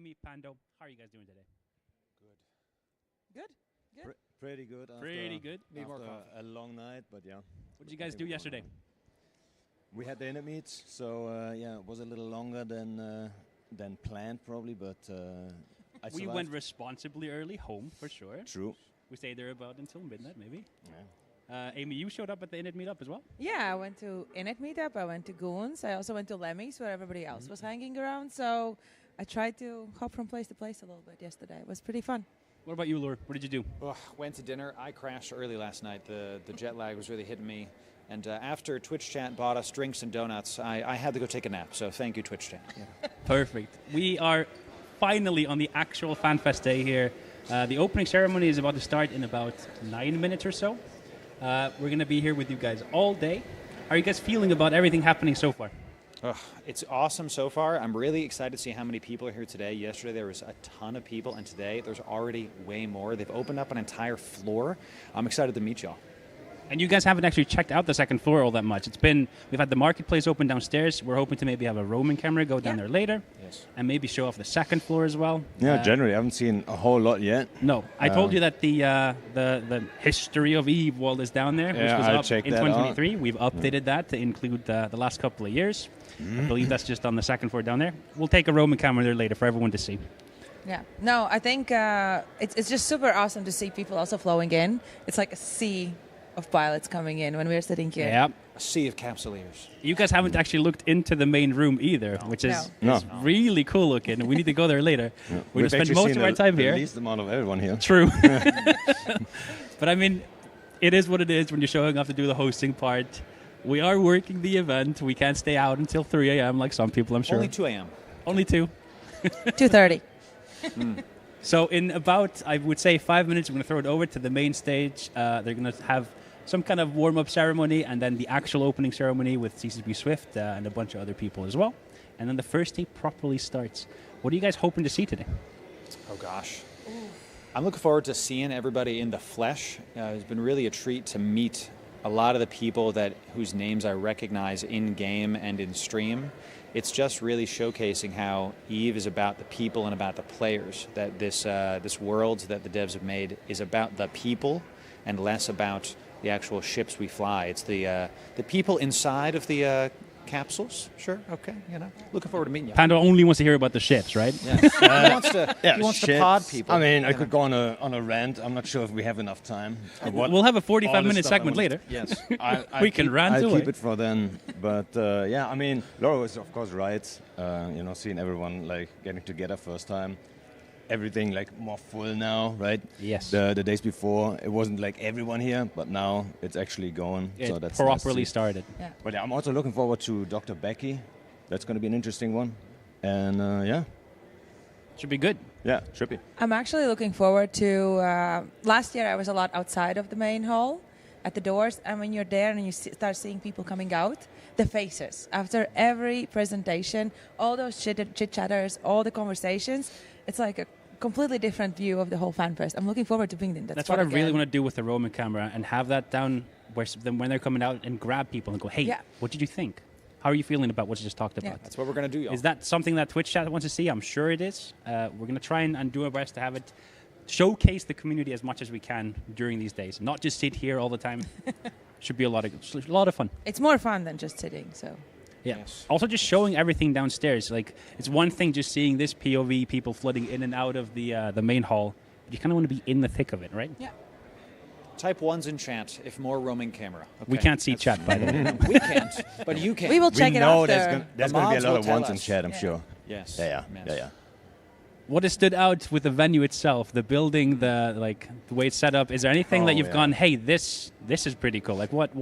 Lumi, Pando. How are you guys doing today? Good. Pretty good. Pretty good. After a long night, but yeah. What did you guys do yesterday? We had the init meets, so it was a little longer than planned probably, but I We survived. went responsibly early home, for sure. True. We stayed there about until midnight, maybe. Yeah. Amy, you showed up at the Init meetup as well? Yeah, I went to Init meetup. I went to Goons. I also went to Lemmy's where everybody else was hanging around. So I tried to hop from place to place a little bit yesterday. It was pretty fun. What about you, Lure? What did you do? Went to dinner. I crashed early last night. The jet lag was really hitting me. And after Twitch chat bought us drinks and donuts, I had to go take a nap. So thank you, Twitch chat. Yeah. Perfect. We are finally on the actual Fanfest day here. The opening ceremony is about to start in about 9 minutes or so. We're going to be here with you guys all day. How are you guys feeling about everything happening so far? It's awesome so far. I'm really excited to see how many people are here today. Yesterday there was a ton of people, and today there's already way more. They've opened up an entire floor. I'm excited to meet y'all. And you guys haven't actually checked out the second floor all that much. We've had the marketplace open downstairs. We're hoping to maybe have a roaming camera go down there later. Yes. And maybe show off the second floor as well. Yeah, generally, I haven't seen a whole lot yet. No, I told you that the history of EVE wall is down there, which was up in 2023. We've updated that to include the last couple of years. I believe that's just on the second floor down there. We'll take a roaming camera there later for everyone to see. Yeah. No, I think it's just super awesome to see people also flowing in. It's like a sea of pilots coming in when we're sitting here. Yeah. A sea of capsuleers. You guys haven't actually looked into the main room either, which is really cool looking. We need to go there later. Yeah. We're going to spend most of our time here. The least amount of everyone here. True. But I mean, it is what it is when you're showing up to do the hosting part. We are working the event. We can't stay out until 3 a.m. like some people, I'm sure. Only 2 a.m. Only 2. 2:30. So in about, I would say, 5 minutes, we're going to throw it over to the main stage. They're going to have some kind of warm-up ceremony, and then the actual opening ceremony with CCP Swift and a bunch of other people as well. And then the first day properly starts. What are you guys hoping to see today? Oh, gosh. I'm looking forward to seeing everybody in the flesh. It's been really a treat to meet a lot of the people whose names I recognize in-game and in stream. It's just really showcasing how EVE is about the people and about the players, that this world that the devs have made is about the people and less about the actual ships we fly. It's the people inside of the capsules. Sure, okay, looking forward to meeting you. Pando only wants to hear about the ships, right? Yeah. he wants to pod people. I mean, I could go on a rant. I'm not sure if we have enough time. We'll have a 45-minute segment later. Yes. We can rant I'll away. keep it for then. But I mean, Laura is of course right. Seeing everyone like getting together first time. Everything like more full now, right? Yes. The days before, it wasn't like everyone here, but now it's actually going. So that's properly started. Yeah. But I'm also looking forward to Dr. Becky. That's going to be an interesting one. And Should be good. Yeah, should be. I'm actually looking forward to... last year I was a lot outside of the main hall at the doors, and when you're there and you start seeing people coming out, the faces. After every presentation, all those chit-chatters, all the conversations, it's like a completely different view of the whole Fanfest. I'm looking forward to being in that That's spot what I really again. want to do with the roaming camera and have that down where when they're coming out and grab people and go, hey, what did you think? How are you feeling about what you just talked about? That's what we're going to do, y'all. Is that something that Twitch chat wants to see? I'm sure it is. We're going to try and do our best to have it showcase the community as much as we can during these days. Not just sit here all the time. Should be a lot of fun. It's more fun than just sitting, so... Yeah. Yes. Also, just showing everything downstairs. Like, it's one thing just seeing this POV, people flooding in and out of the main hall. But you kind of want to be in the thick of it, right? Yeah. Type 1s in chat if more roaming camera. Okay. We can't see chat, by the way. We can't, but you can. We will check it after. There's going to be a lot of ones in chat, I'm sure. Yes. Yeah. What has stood out with the venue itself, the building, the way it's set up? Is there anything that you've gone, hey, this is pretty cool? Like, what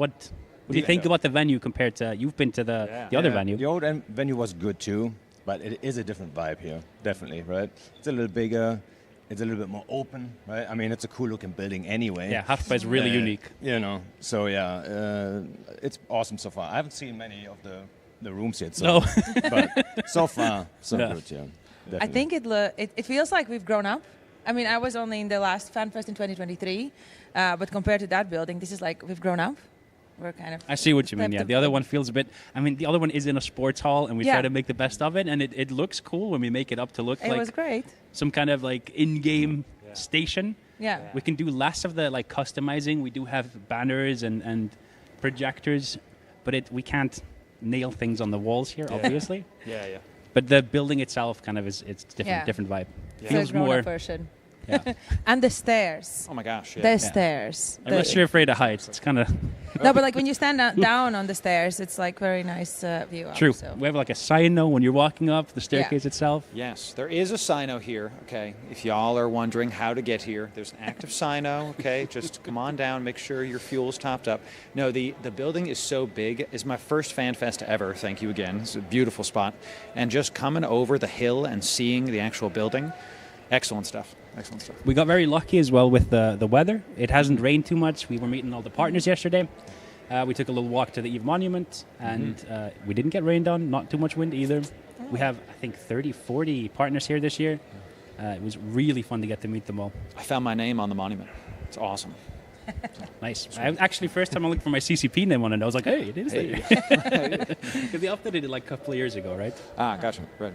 do you think about the venue compared to, you've been to the other venue? The old venue was good too, but it is a different vibe here, definitely, right? It's a little bigger, it's a little bit more open, right? I mean, it's a cool looking building anyway. Yeah, Hafpa is really unique. So it's awesome so far. I haven't seen many of the rooms yet, no. But so far, so good, yeah. Definitely. I think it feels like we've grown up. I mean, I was only in the last Fanfest in 2023, but compared to that building, this is like we've grown up. we're kind of. I see what you mean. Yeah, Step the other one feels a bit. I mean, the other one is in a sports hall, and we Yeah. try to make the best of it, and it looks cool when we make it up to look It like was great. some kind of like in-game station. Yeah. We can do less of the like customizing. We do have banners and projectors, but we can't nail things on the walls here, obviously. Yeah. But the building itself kind of it's different, Yeah. different vibe. Yeah. Feels the grown-up more. version. Yeah. And the stairs. Oh my gosh. Yeah. The stairs. Unless you're afraid of heights, it's kind of No, but like when you stand down on the stairs, it's like very nice view. true. Up, so. We have like a sign though when you're walking up the staircase itself. Yes, there is a Sino here, okay? If y'all are wondering how to get here, there's an active Sino, okay? Just come on down, make sure your fuel's topped up. No, the building is so big. It's my first FanFest ever, thank you again. It's a beautiful spot. And just coming over the hill and seeing the actual building, excellent stuff. Excellent stuff. We got very lucky as well with the weather. It hasn't rained too much. We were meeting all the partners yesterday. We took a little walk to the EVE Monument, and we didn't get rained on. Not too much wind either. We have, I think, 30, 40 partners here this year. It was really fun to get to meet them all. I found my name on the monument. It's awesome. Nice. Actually, first time I looked for my CCP name on it, I was like, hey, it is there. Because they updated it like a couple of years ago, right? Ah, gotcha. Right.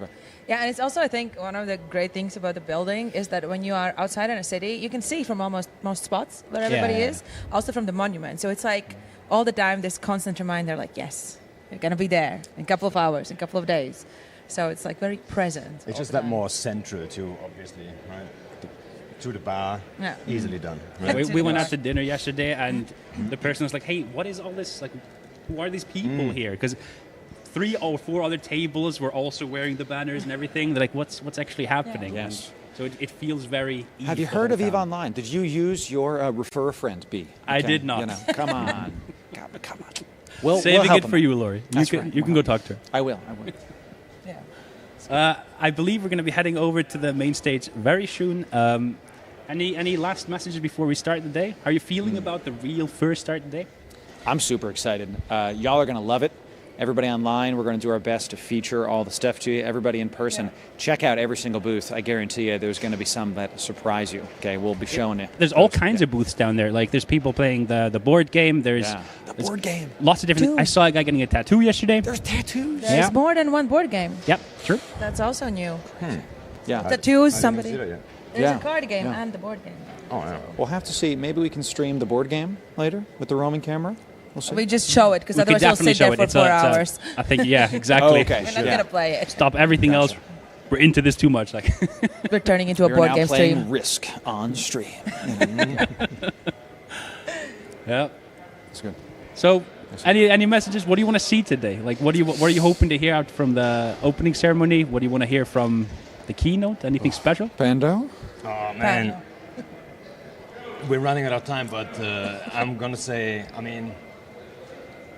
Yeah, and it's also, I think, one of the great things about the building is that when you are outside in a city, you can see from almost most spots where everybody Yeah. is, also from the monument. So it's like all the time this constant reminder, like, yes, you're going to be there in a couple of hours, in a couple of days. So it's like very present. It's all just the that time. more central too, obviously, right? To the bar, Yeah. easily done. Yeah, Right? we went out to dinner yesterday, and the person was like, hey, what is all this? Like, who are these people here? Because 3 or 4 other tables were also wearing the banners and everything. They're like, what's actually happening? Yeah. And Yes. so it feels very EVE Have you the heard whole of EVE time. Online? Did you use your refer a friend, B? I did not. You know, come on. Come on. We'll Saving help it him for out. you, Laurie. That's You right. can go talk to her. I will. Yeah. I believe we're going to be heading over to the main stage very soon. Any last messages before we start the day? How are you feeling about the real first start of the day? I'm super excited. Y'all are going to love it. Everybody online, we're going to do our best to feature all the stuff to you. Everybody in person, check out every single booth. I guarantee you there's going to be some that surprise you. Okay, we'll be showing you. There's all kinds of booths down there. Like there's people playing the board game. There's the board game. lots of different. Dude. I saw a guy getting a tattoo yesterday. There's tattoos. There's Yeah. more than one board game. Yep, true. That's also new. Yeah. Tattoos, I somebody. didn't see that yet. There's Yeah. a card game Yeah. and the board game. Oh, yeah. We'll have to see. Maybe we can stream the board game later with the roaming camera. We'll see. We just show it because We could otherwise we'll definitely sit there show for it. 4 hours. I think yeah, exactly. Oh, okay. We're not Sure. going to play it. Stop everything else. We're into this too much. Like We're turning into a We're board now game playing stream. Risk on stream. yeah. It's good. So, any messages? What do you want to see today? Like, what are you hoping to hear out from the opening ceremony? What do you want to hear from the keynote? Anything special? Pando? Oh man, we're running out of time, but I'm gonna say, I mean,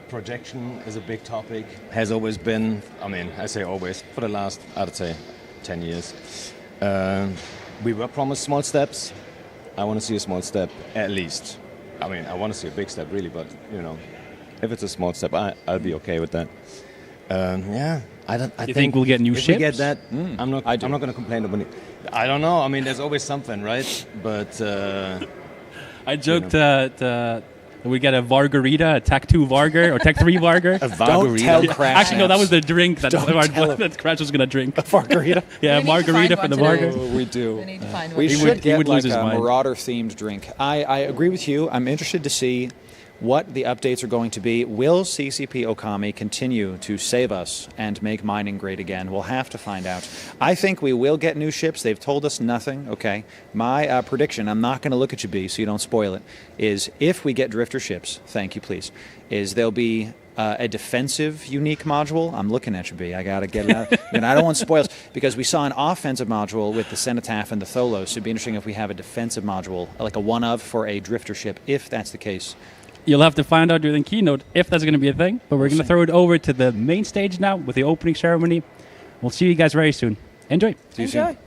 projection is a big topic. Has always been. I mean, I say always for the last, I'd say, 10 years. We were promised small steps. I want to see a small step at least. I mean, I want to see a big step really, but you know, if it's a small step, I'll be okay with that. Yeah, I think we'll get new if ships? we get that, I'm not going to complain about it. I don't know. I mean, there's always something, right? But I joked we get a Vargarita, a Tech 2 Vargar, or Tech 3 Vargar. a Don't Margarita. tell Crash. Actually, no, that was the drink that tell that Crash was going to drink. Margarita. Yeah, We need to margarita find for the one today. Vargar. We do. We need to find We one. should would- he get would like lose his a mind. Marauder-themed drink. I agree with you. I'm interested to see what the updates are going to be. Will CCP Okami continue to save us and make mining great again? We'll have to find out. I think we will get new ships. They've told us nothing. Okay. My prediction, I'm not going to look at you, B, so you don't spoil it, is if we get drifter ships, thank you, please, is there'll be a defensive unique module. I'm looking at you, B. I got to get it out. And I don't want spoils because we saw an offensive module with the Cenotaph and the Tholos. It'd be interesting if we have a defensive module, like a one-of for a drifter ship, if that's the case. You'll have to find out during the keynote if that's going to be a thing. But we're going to throw it over to the main stage now with the opening ceremony. We'll see you guys very soon. Enjoy. See you soon. Enjoy.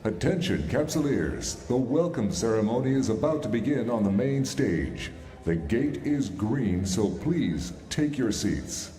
Attention, Capsuleers. The welcome ceremony is about to begin on the main stage. The gate is green, so please take your seats.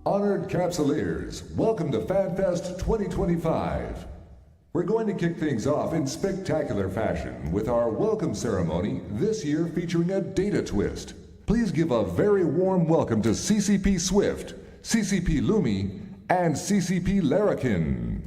Honored Capsuleers, welcome to Fanfest 2025. We're going to kick things off in spectacular fashion with our welcome ceremony, this year featuring a data twist. Please give a very warm welcome to CCP Swift, CCP Lumi, and CCP Larrikin.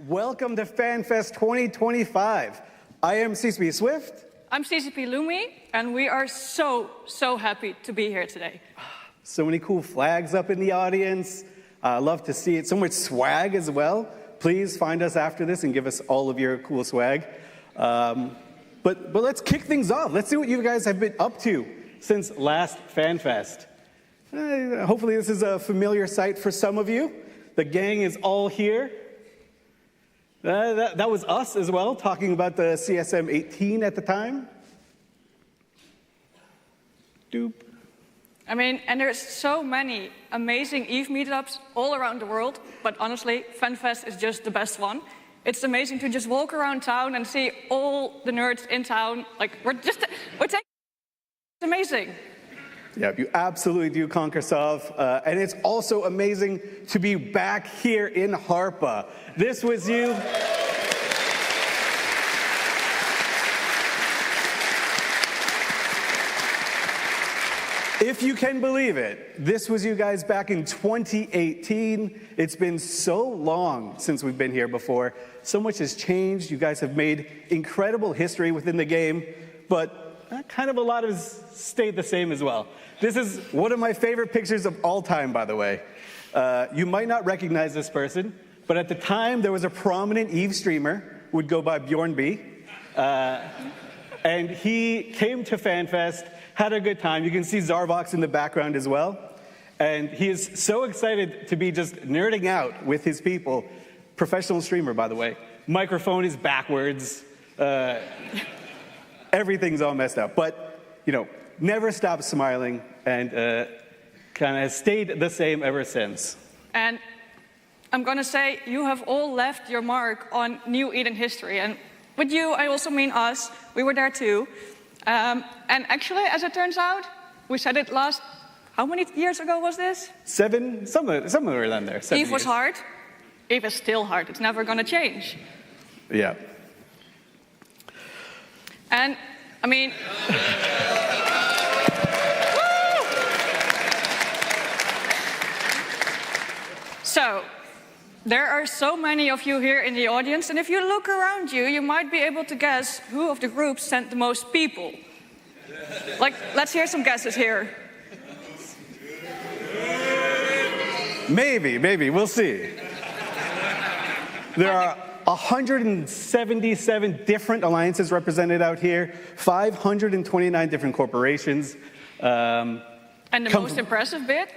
Welcome to FanFest 2025. I am CCP Swift. I'm CCP Lumi, and we are so happy to be here today. So many cool flags up in the audience. Love to see it. So much swag as well. Please find us after this and give us all of your cool swag. But let's kick things off. Let's see what you guys have been up to since last FanFest. Hopefully this is a familiar sight for some of you. The gang is all here. That was us as well, talking about the CSM 18 at the time. Doop. I mean, and there's so many amazing EVE meetups all around the world, but honestly, FanFest is just the best one. It's amazing to just walk around town and see all the nerds in town. Like, it's amazing. Yeah, you absolutely do conquer Sov. And it's also amazing to be back here in Harpa. This was you. If you can believe it, this was you guys back in 2018. It's been so long since we've been here before. So much has changed. You guys have made incredible history within the game, but kind of a lot has stayed the same as well. This is one of my favorite pictures of all time, by the way. You might not recognize this person, but at the time there was a prominent EVE streamer, would go by Bjorn B. And he came to FanFest, had a good time. You can see Zarvox in the background as well. And he is so excited to be just nerding out with his people. Professional streamer, by the way. Microphone is backwards. Everything's all messed up. But, you know, never stopped smiling and kind of stayed the same ever since. And I'm going to say you have all left your mark on New Eden history. And with you, I also mean us. We were there too. And actually, as it turns out, we said it last, how many years ago was this? 7, somewhere around there. EVE was hard. EVE is still hard. It's never going to change. Yeah. And, I mean... So, there are so many of you here in the audience, and if you look around you, you might be able to guess who of the groups sent the most people. Like, let's hear some guesses here. Maybe, we'll see. There are 177 different alliances represented out here, 529 different corporations. And the most impressive bit?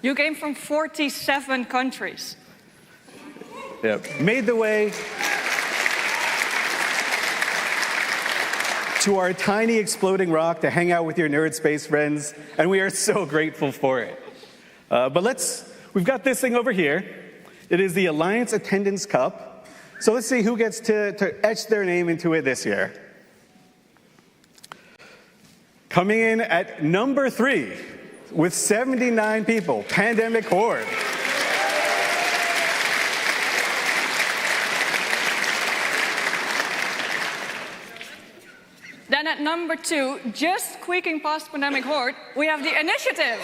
You came from 47 countries. Yeah, made the way to our tiny exploding rock to hang out with your nerd space friends, and we are so grateful for it. But we've got this thing over here. It is the Alliance Attendance Cup. So let's see who gets to etch their name into it this year. Coming in at number 3 with 79 people, Pandemic Horde. Then at number 2, just squeaking past Pandemic Horde, we have the Initiative.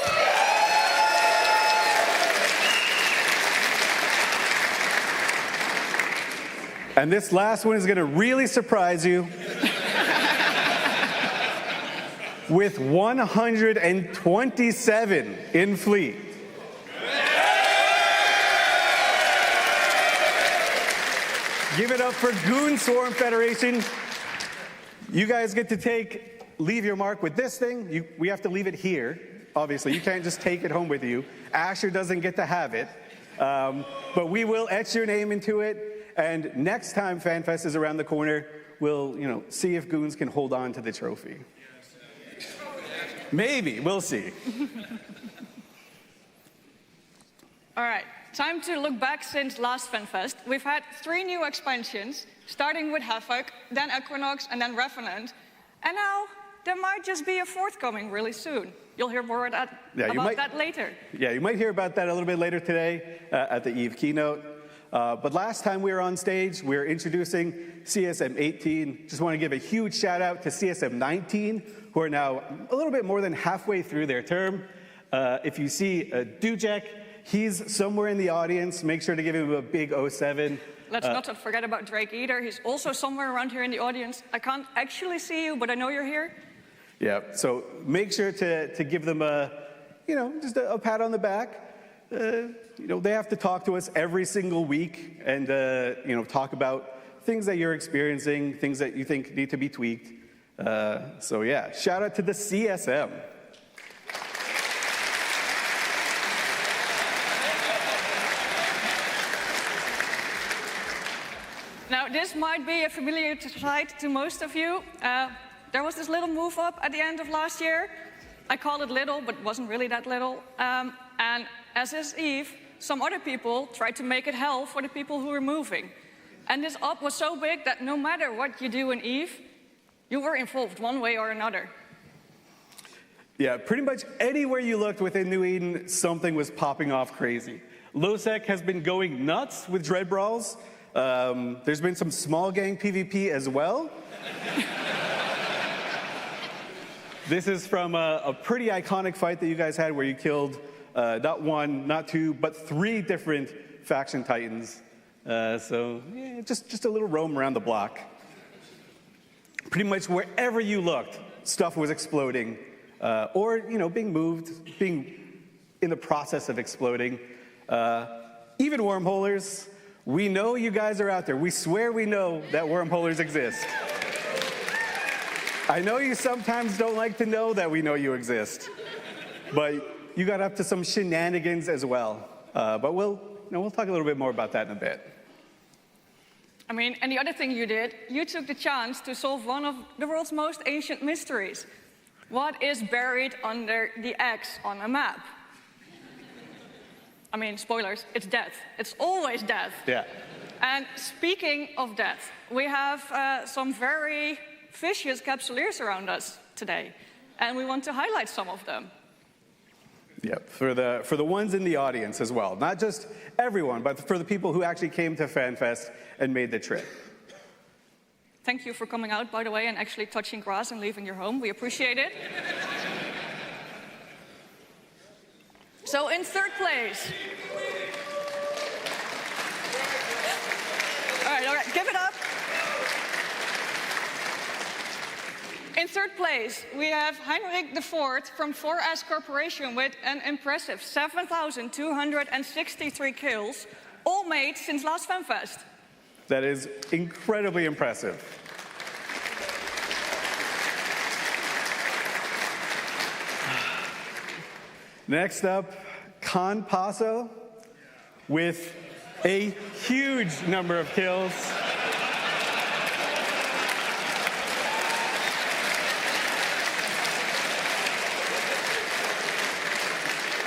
And this last one is going to really surprise you. With 127 in fleet. Give it up for Goon Swarm Federation. You guys get to leave your mark with this thing. We have to leave it here, obviously. You can't just take it home with you. Asher doesn't get to have it. But we will etch your name into it. And next time FanFest is around the corner, we'll see if Goons can hold on to the trophy. Maybe, we'll see. All right, time to look back since last Fanfest. We've had 3 new expansions, starting with EVEC, then Equinox, and then Revenant. And now there might just be a 4th coming really soon. You'll hear more about that later. Yeah, you might hear about that a little bit later today at the EVE keynote. But last time we were on stage, we were introducing CSM 18. Just want to give a huge shout out to CSM 19, who are now a little bit more than halfway through their term. If you see Dujek, he's somewhere in the audience. Make sure to give him a big 07. Let's not forget about Drake either. He's also somewhere around here in the audience. I can't actually see you, but I know you're here. Yeah, so make sure to give them just a pat on the back. They have to talk to us every single week and, talk about things that you're experiencing, things that you think need to be tweaked. So yeah, shout out to the CSM. Now, this might be a familiar sight to most of you. There was this little move up at the end of last year. I called it little, but it wasn't really that little. And as is EVE, some other people tried to make it hell for the people who were moving. And this up was so big that no matter what you do in EVE, you were involved one way or another. Yeah, pretty much anywhere you looked within New Eden, something was popping off crazy. Losec has been going nuts with Dread Brawls. There's been some small gang PvP as well. This is from a pretty iconic fight that you guys had where you killed not 1, not 2, but 3 different faction titans. So yeah, just a little roam around the block. Pretty much wherever you looked, stuff was exploding, or being moved, being in the process of exploding. Even wormholers, we know you guys are out there. We swear we know that wormholers exist. I know you sometimes don't like to know that we know you exist, but you got up to some shenanigans as well. But we'll talk a little bit more about that in a bit. I mean, and the other thing you did, you took the chance to solve one of the world's most ancient mysteries. What is buried under the X on a map? I mean, spoilers, it's death. It's always death. Yeah. And speaking of death, we have some very vicious capsuleers around us today, and we want to highlight some of them. Yeah, for the ones in the audience as well. Not just everyone, but for the people who actually came to FanFest and made the trip. Thank you for coming out, by the way, and actually touching grass and leaving your home. We appreciate it. So in 3rd place. All right, give it up. In 3rd place, we have Heinrich IV from 4S Corporation with an impressive 7,263 kills, all made since last FanFest. That is incredibly impressive. Next up, Con Paso with a huge number of kills.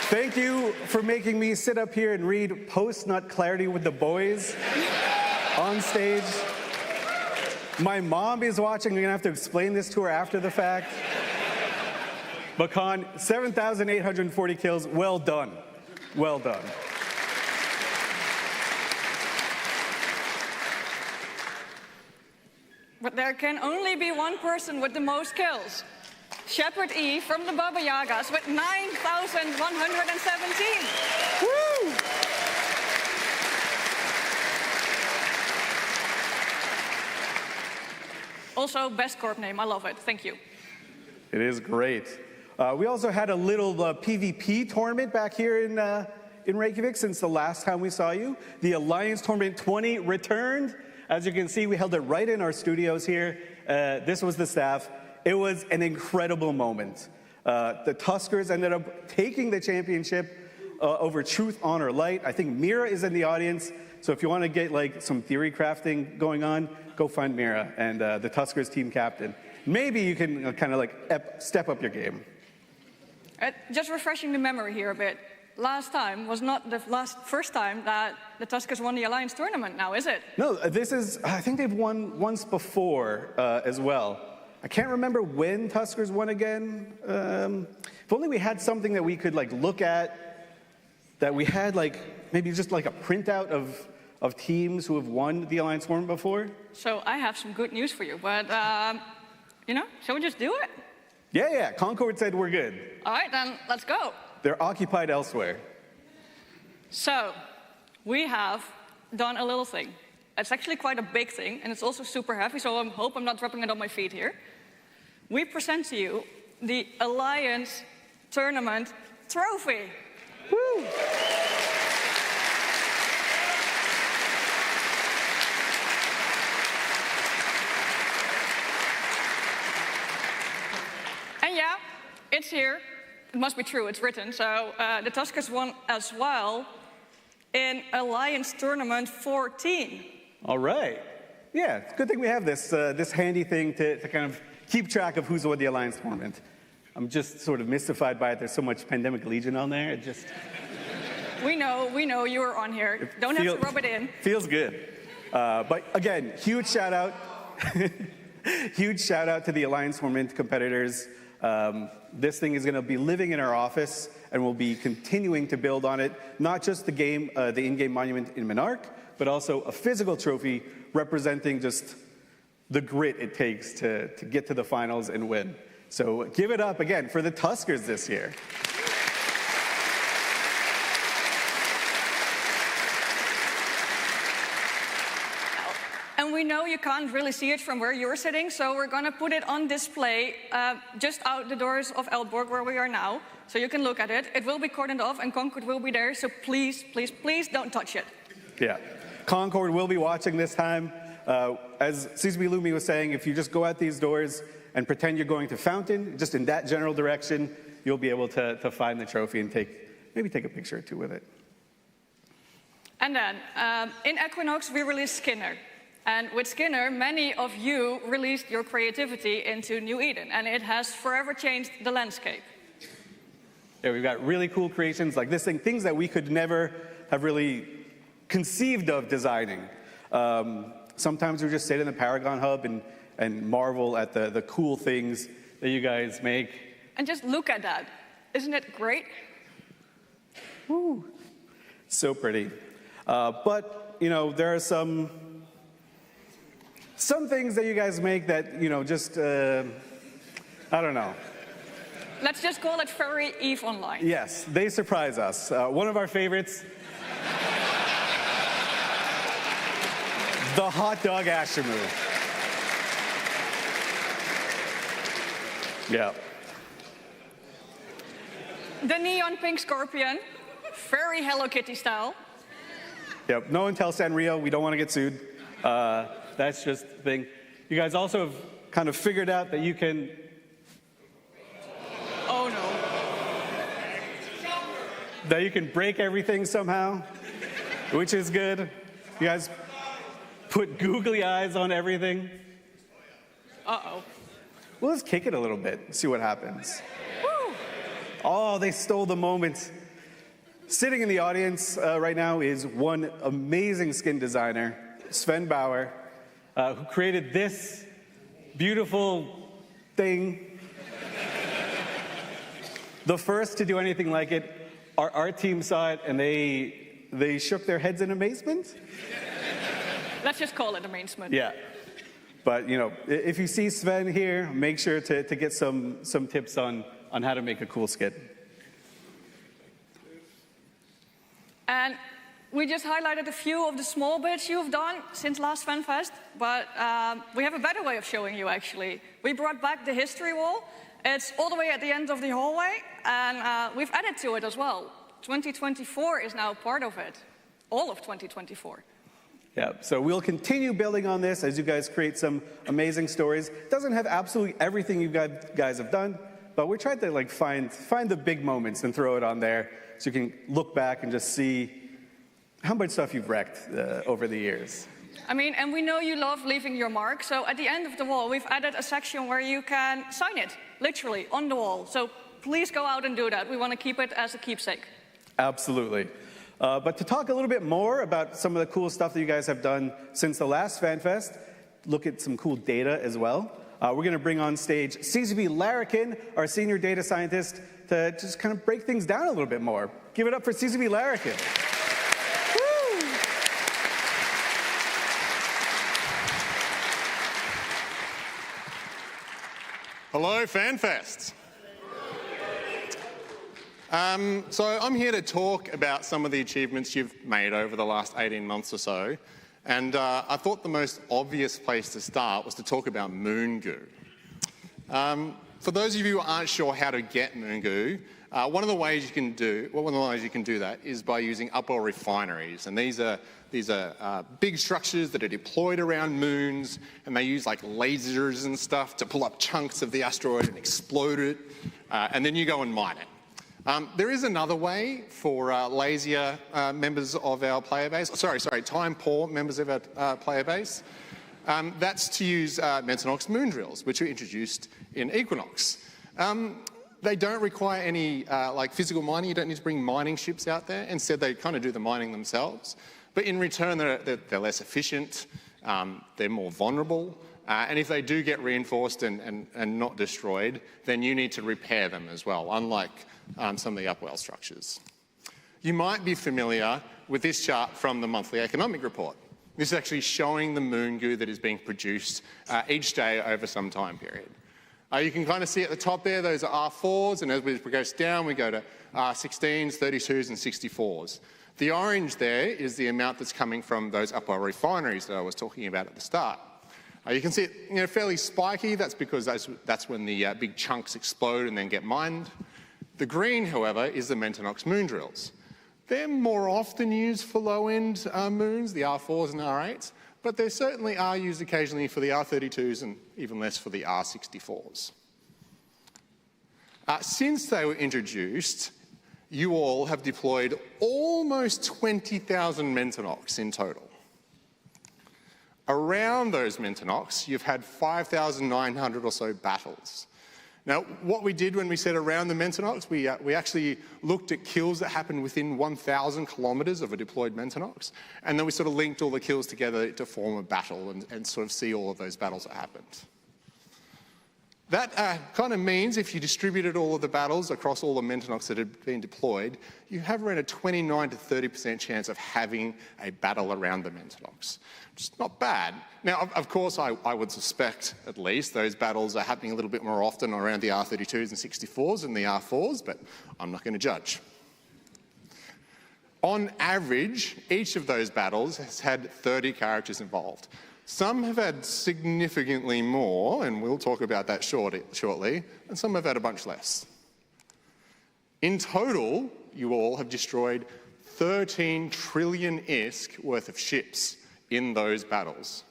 Thank you for making me sit up here and read Post-Nut Clarity with the boys on stage. My mom is watching. I'm going to have to explain this to her after the fact. But Con, 7,840 kills. Well done. Well done. But there can only be one person with the most kills. Shepherd E from the Baba Yagas with 9,117. Woo! Also, best corp name. I love it. Thank you. It is great. We also had a little PvP tournament back here in Reykjavik since the last time we saw you. The Alliance Tournament 20 returned. As you can see, we held it right in our studios here. This was the staff. It was an incredible moment. The Tuskers ended up taking the championship over Truth, Honor, Light. I think Mira is in the audience, so if you want to get like some theory crafting going on, go find Mira and the Tuskers team captain. Maybe you can kind of like step up your game. Just refreshing the memory here a bit. last time was not the first time that the Tuskers won the Alliance tournament now, is it? No, this is, I think they've won once before as well. I can't remember when Tuskers won again. If only we had something that we could like look at, that we had like maybe just like a printout of teams who have won the Alliance tournament before. So I have some good news for you, but you know, shall we just do it? Yeah, Concord said we're good. All right, then let's go. They're occupied elsewhere. So we have done a little thing. It's actually quite a big thing, and it's also super heavy, so I hope I'm not dropping it on my feet here. We present to you the Alliance Tournament Trophy. Woo! And yeah, it's here. It must be true, it's written. So the Tuskers won as well in Alliance Tournament 14. All right. Yeah, it's a good thing we have this, this handy thing to kind of keep track of who's won the Alliance tournament. I'm just sort of mystified by it. There's so much Pandemic Legion on there. It just... We know you were on here. Don't have to rub it in. Feels good. But again, huge shout out. Huge shout out to the Alliance tournament competitors. This thing is going to be living in our office, and we'll be continuing to build on it. Not just the game, the in-game monument in Monarch, but also a physical trophy representing just the grit it takes to get to the finals and win. So give it up again for the Tuskers this year. And we know you can't really see it from where you're sitting, so we're going to put it on display just out the doors of Eldborg, where we are now, so you can look at it. It will be cordoned off, and Concord will be there, so please, please, please don't touch it. Yeah. Concord will be watching this time. As CCB Lumi was saying, if you just go out these doors and pretend you're going to Fountain, just in that general direction, you'll be able to find the trophy and maybe take a picture or two with it. And then, in Equinox, we released Skinner. And with Skinner, many of you released your creativity into New Eden, and it has forever changed the landscape. Yeah, we've got really cool creations like this thing, things that we could never have really conceived of designing. Sometimes we just sit in the Paragon Hub and marvel at the cool things that you guys make. And just look at that. Isn't it great? Woo. So pretty. But, you know, there are some things that you guys make that, you know, just, I don't know. Let's just call it very EVE Online. Yes, they surprise us. One of our favorites, the hot dog Asher move. Yeah. The neon pink scorpion, very Hello Kitty style. Yep, no one tells Sanrio, we don't want to get sued. That's just the thing. You guys also have kind of figured out that you can... Oh no. That you can break everything somehow, which is good. You guys put googly eyes on everything. Uh-oh. Well, let's kick it a little bit, see what happens. Woo. Oh, they stole the moment. Sitting in the audience right now is one amazing skin designer, Sven Bauer, who created this beautiful thing. The first to do anything like it. Our art team saw it and they shook their heads in amazement. Let's just call it amazement. Yeah. But, you know, if you see Sven here, make sure to get some tips on how to make a cool skin. And we just highlighted a few of the small bits you've done since last Fanfest, but we have a better way of showing you, actually. We brought back the history wall. It's all the way at the end of the hallway, and we've added to it as well. 2024 is now part of it, all of 2024. Yeah, so we'll continue building on this as you guys create some amazing stories. Doesn't have absolutely everything you guys have done, but we tried to like find the big moments and throw it on there so you can look back and just see how much stuff you've wrecked over the years. I mean, and we know you love leaving your mark, so at the end of the wall, we've added a section where you can sign it, literally, on the wall. So please go out and do that. We want to keep it as a keepsake. Absolutely. But to talk a little bit more about some of the cool stuff that you guys have done since the last FanFest, look at some cool data as well. We're going to bring on stage CCB Larrikin, our senior data scientist, to just kind of break things down a little bit more. Give it up for CCB Larrikin. Hello, FanFest. So I'm here to talk about some of the achievements you've made over the last 18 months or so. And I thought the most obvious place to start was to talk about moon goo. For those of you who aren't sure how to get moon goo, one of the ways you can do that is by using upwell refineries. And these are big structures that are deployed around moons, and they use like lasers and stuff to pull up chunks of the asteroid and explode it, and then you go and mine it. There is another way for lazier members of our player base, time-poor members of our player base. That's to use Mentanox moon drills, which were introduced in EVEconomics. They don't require any like physical mining. You don't need to bring mining ships out there. Instead, they kind of do the mining themselves. But in return, they're less efficient, they're more vulnerable, and if they do get reinforced and not destroyed, then you need to repair them as well, unlike some of the upwell structures. You might be familiar with this chart from the monthly economic report. This is actually showing the moon goo that is being produced each day over some time period. You can kind of see at the top there, those are R4s, and as we progress down, we go to R16s, 32s, and 64s. The orange there is the amount that's coming from those upwell refineries that I was talking about at the start. You can see it fairly spiky. That's because that's when the big chunks explode and then get mined. The green, however, is the Mentanox moon drills. They're more often used for low-end moons, the R4s and R8s, but they certainly are used occasionally for the R32s and even less for the R64s. Since they were introduced, you all have deployed almost 20,000 Mentanox in total. Around those Mentanox, you've had 5,900 or so battles. Now, what we did when we said around the Mentanox, we actually looked at kills that happened within 1,000 kilometres of a deployed Mentanox, and then we sort of linked all the kills together to form a battle and sort of see all of those battles that happened. That kind of means if you distributed all of the battles across all the Mentanox that had been deployed, you have around a 29 to 30% chance of having a battle around the Mentanox. Just not bad. Now, of course, I would suspect, at least, those battles are happening a little bit more often around the R32s and 64s than the R4s, but I'm not going to judge. On average, each of those battles has had 30 characters involved. Some have had significantly more, and we'll talk about that shortly, and some have had a bunch less. In total, you all have destroyed 13 trillion ISK worth of ships in those battles,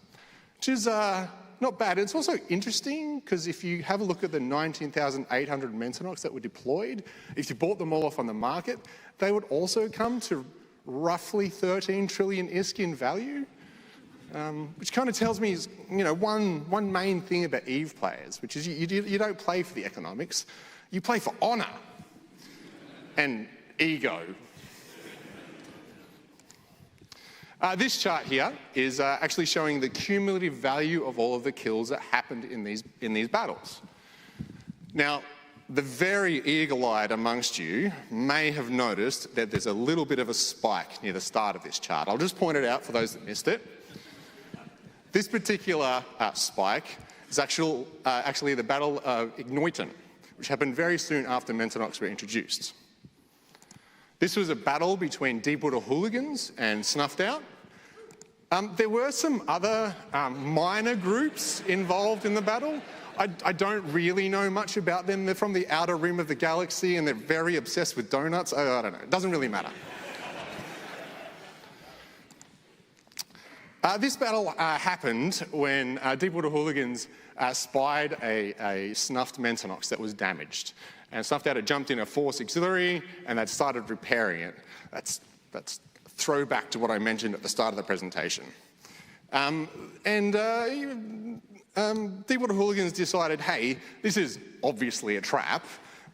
which is not bad. It's also interesting because if you have a look at the 19,800 Mentanox that were deployed, if you bought them all off on the market, they would also come to roughly 13 trillion ISK in value. Which kind of tells me, one main thing about EVE players, which is you don't play for the economics, you play for honour and ego. This chart here is actually showing the cumulative value of all of the kills that happened in these battles. Now, the very eagle-eyed amongst you may have noticed that there's a little bit of a spike near the start of this chart. I'll just point it out for those that missed it. This particular spike is actually the Battle of Ignoiten, which happened very soon after Mentanox were introduced. This was a battle between Deepwater hooligans and Snuffed Out. There were some other minor groups involved in the battle. I don't really know much about them. They're from the outer rim of the galaxy and they're very obsessed with donuts. I don't know, it doesn't really matter. This battle happened when Deepwater hooligans spied a snuffed Mentanox that was damaged. And Snuffed Out had jumped in a Force auxiliary and they'd started repairing it. That's throwback to what I mentioned at the start of the presentation. Deepwater hooligans decided, hey, this is obviously a trap.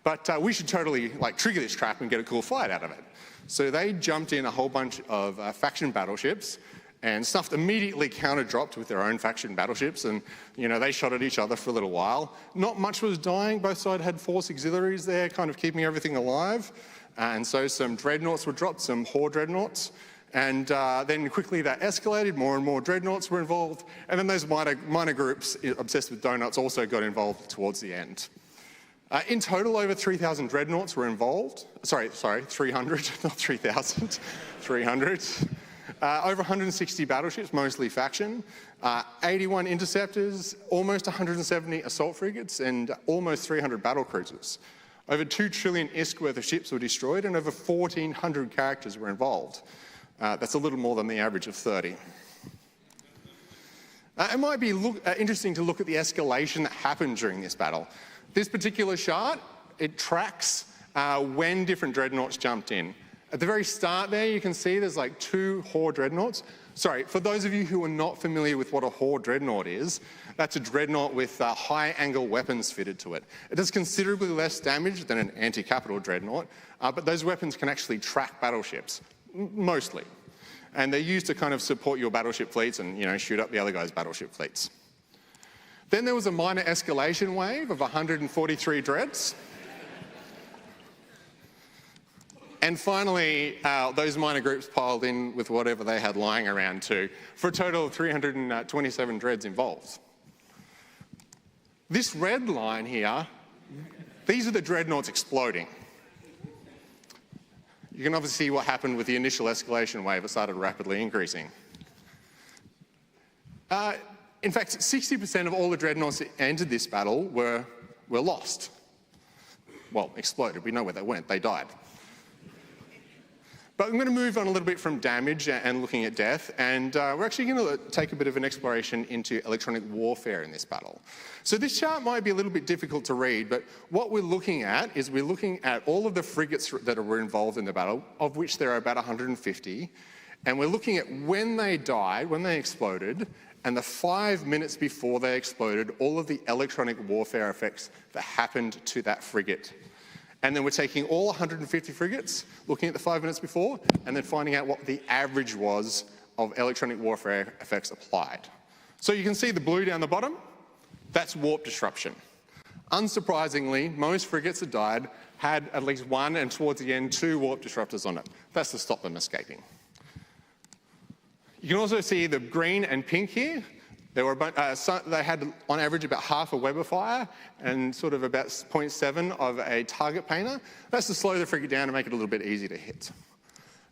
But we should totally trigger this trap and get a cool fight out of it. So they jumped in a whole bunch of faction battleships, and Snuffed immediately counter-dropped with their own faction battleships, and they shot at each other for a little while. Not much was dying. Both sides had force auxiliaries there, kind of keeping everything alive. And so some dreadnoughts were dropped, some Horde dreadnoughts. And then quickly that escalated, more and more dreadnoughts were involved. And then those minor groups obsessed with donuts also got involved towards the end. In total, over 3,000 dreadnoughts were involved. Sorry, 300, not 3,000, 300. Over 160 battleships, mostly faction, 81 interceptors, almost 170 assault frigates, and almost 300 battle cruisers. Over 2 trillion ISK worth of ships were destroyed, and over 1,400 characters were involved. That's a little more than the average of 30. It might be interesting to look at the escalation that happened during this battle. This particular chart, it tracks when different dreadnoughts jumped in. At the very start there, you can see there's 2 Horde dreadnoughts. Sorry, for those of you who are not familiar with what a Horde dreadnought is, that's a dreadnought with high-angle weapons fitted to it. It does considerably less damage than an anti-capital dreadnought, but those weapons can actually track battleships, mostly. And they're used to kind of support your battleship fleets and, shoot up the other guys' battleship fleets. Then there was a minor escalation wave of 143 dreads. And finally, those minor groups piled in with whatever they had lying around too, for a total of 327 dreads involved. This red line here, these are the dreadnoughts exploding. You can obviously see what happened with the initial escalation wave. It started rapidly increasing. In fact, 60% of all the dreadnoughts that entered this battle were lost. Well, exploded. We know where they went. They died. But I'm going to move on a little bit from damage and looking at death, and we're actually going to take a bit of an exploration into electronic warfare in this battle. So this chart might be a little bit difficult to read, but what we're looking at is we're looking at all of the frigates that were involved in the battle, of which there are about 150, and we're looking at when they died, when they exploded, and the 5 minutes before they exploded, all of the electronic warfare effects that happened to that frigate. And then we're taking all 150 frigates, looking at the 5 minutes before, and then finding out what the average was of electronic warfare effects applied. So you can see the blue down the bottom, that's warp disruption. Unsurprisingly, most frigates that died had at least 1, and towards the end, 2 warp disruptors on it. That's to stop them escaping. You can also see the green and pink here. They had, on average, about half a Weber fire and sort of about 0.7 of a target painter. That's to slow the frigate down and make it a little bit easier to hit.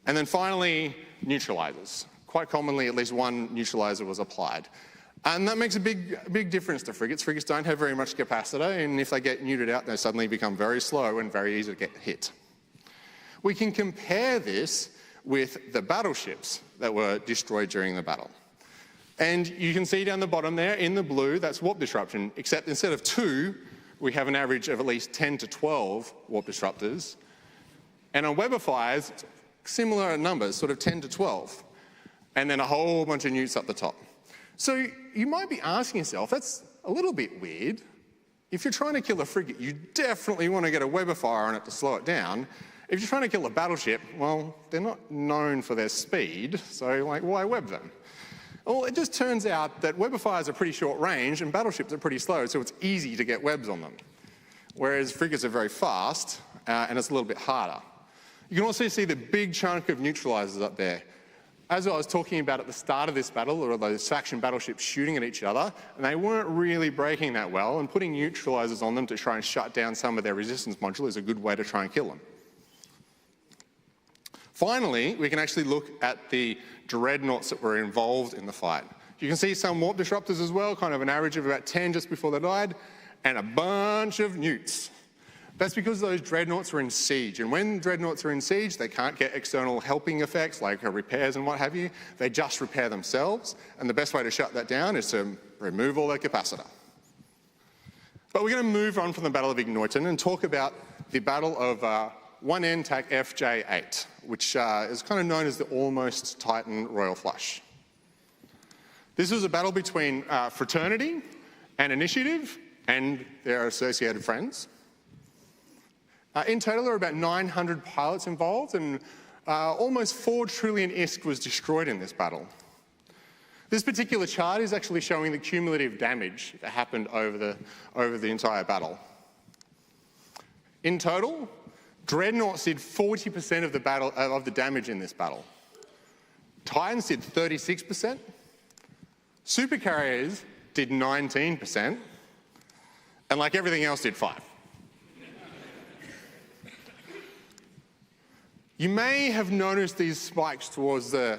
And then finally, neutralizers. Quite commonly, at least 1 neutralizer was applied. And that makes a big difference to frigates. Frigates don't have very much capacity, and if they get neutered out, they suddenly become very slow and very easy to get hit. We can compare this with the battleships that were destroyed during the battle. And you can see down the bottom there, in the blue, that's warp disruption, except instead of 2, we have an average of at least 10 to 12 warp disruptors. And on Weber fires, similar numbers, sort of 10 to 12. And then a whole bunch of newts up the top. So you might be asking yourself, that's a little bit weird. If you're trying to kill a frigate, you definitely want to get a Weber fire on it to slow it down. If you're trying to kill a battleship, well, they're not known for their speed, so why web them? Well, it just turns out that Weber fires are pretty short range and battleships are pretty slow, so it's easy to get webs on them. Whereas frigates are very fast and it's a little bit harder. You can also see the big chunk of neutralizers up there. As I was talking about at the start of this battle, there were those faction battleships shooting at each other, and they weren't really breaking that well, and putting neutralizers on them to try and shut down some of their resistance module is a good way to try and kill them. Finally, we can actually look at the dreadnoughts that were involved in the fight. You can see some warp disruptors as well, kind of an average of about 10 just before they died, and a bunch of newts. That's because those dreadnoughts were in siege, and when dreadnoughts are in siege, they can't get external helping effects like repairs and what have you. They just repair themselves, and the best way to shut that down is to remove all their capacitor. But we're going to move on from the Battle of Ignoiten and talk about the Battle of 1N TAC FJ8, which is kind of known as the Almost Titan Royal Flush. This was a battle between Fraternity and Initiative and their associated friends. In total, there are about 900 pilots involved, and almost 4 trillion ISK was destroyed in this battle. This particular chart is actually showing the cumulative damage that happened over the entire battle. In total, Dreadnoughts did 40% of the damage in this battle. Titans did 36%. Supercarriers did 19%. And like everything else, did 5%. You may have noticed these spikes towards the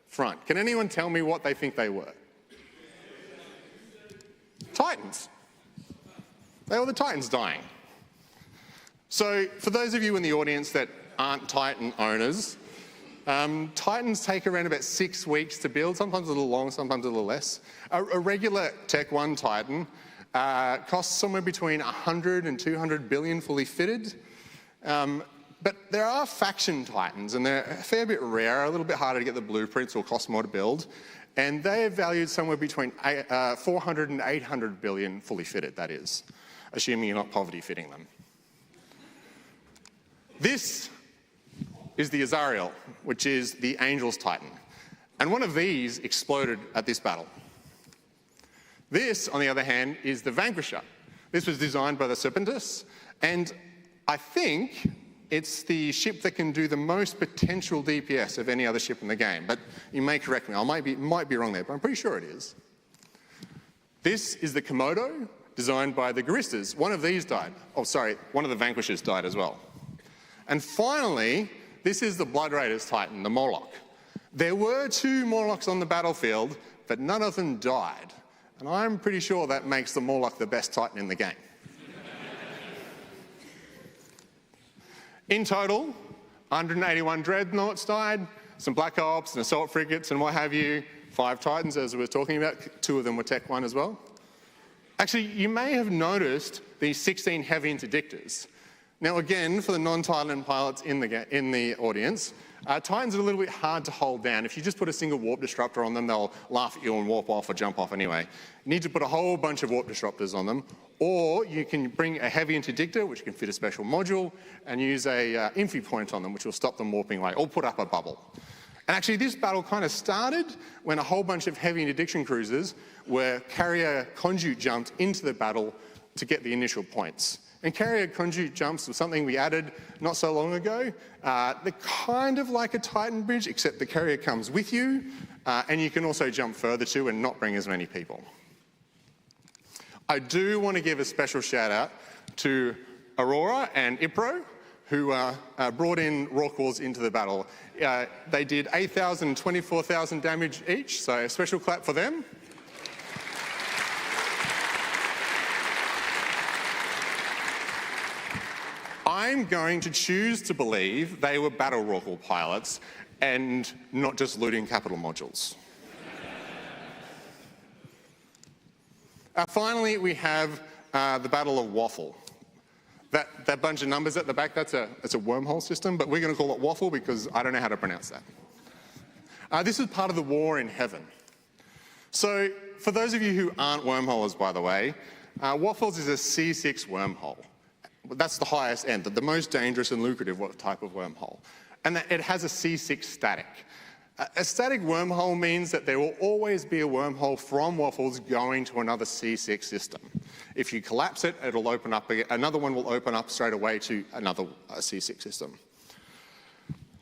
front. Can anyone tell me what they think they were? Titans. They were the Titans dying. So for those of you in the audience that aren't Titan owners, Titans take around about 6 weeks to build, sometimes a little long, sometimes a little less. A regular Tech 1 Titan costs somewhere between 100 and 200 billion fully fitted. But there are faction Titans, and they're a fair bit rarer, a little bit harder to get the blueprints or cost more to build. And they are valued somewhere between 400 and 800 billion fully fitted, that is, assuming you're not poverty fitting them. This is the Azariel, which is the Angel's Titan. And one of these exploded at this battle. This, on the other hand, is the Vanquisher. This was designed by the Serpentis, and I think it's the ship that can do the most potential DPS of any other ship in the game. But you may correct me, I might be wrong there, but I'm pretty sure it is. This is the Komodo, designed by the Guristas. One of these died. Oh, sorry, one of the Vanquishers died as well. And finally, this is the Blood Raiders Titan, the Moloch. There were 2 Molochs on the battlefield, but none of them died. And I'm pretty sure that makes the Moloch the best Titan in the game. In total, 181 Dreadnoughts died, some Black Ops and assault frigates and what have you, 5 Titans as we were talking about, 2 of them were Tech 1 as well. Actually, you may have noticed these 16 heavy interdictors. Now again, for the non-Titan pilots in the audience, Titans are a little bit hard to hold down. If you just put a single warp disruptor on them, they'll laugh at you and warp off or jump off anyway. You need to put a whole bunch of warp disruptors on them, or you can bring a heavy interdictor, which can fit a special module, and use a infy point on them, which will stop them warping away, or put up a bubble. And actually, this battle kind of started when a whole bunch of heavy interdiction cruisers were carrier conduit jumped into the battle to get the initial points. And carrier conduit jumps was something we added not so long ago. They're kind of like a Titan bridge, except the carrier comes with you, and you can also jump further too and not bring as many people. I do want to give a special shout out to Aurora and Ipro, who brought in Rorquals into the battle. They did 8,000 and 24,000 damage each, so a special clap for them. I'm going to choose to believe they were battle Rorqual pilots and not just looting capital modules. Finally, we have the Battle of Waffle. That bunch of numbers at the back, that's a wormhole system, but we're going to call it Waffle because I don't know how to pronounce that. This is part of the war in heaven. So for those of you who aren't wormholers, by the way, Waffles is a C6 wormhole. That's the highest end, the most dangerous and lucrative type of wormhole. And it has a C6 static. A static wormhole means that there will always be a wormhole from Waffles going to another C6 system. If you collapse it, it'll open up, another one will open up straight away to another C6 system.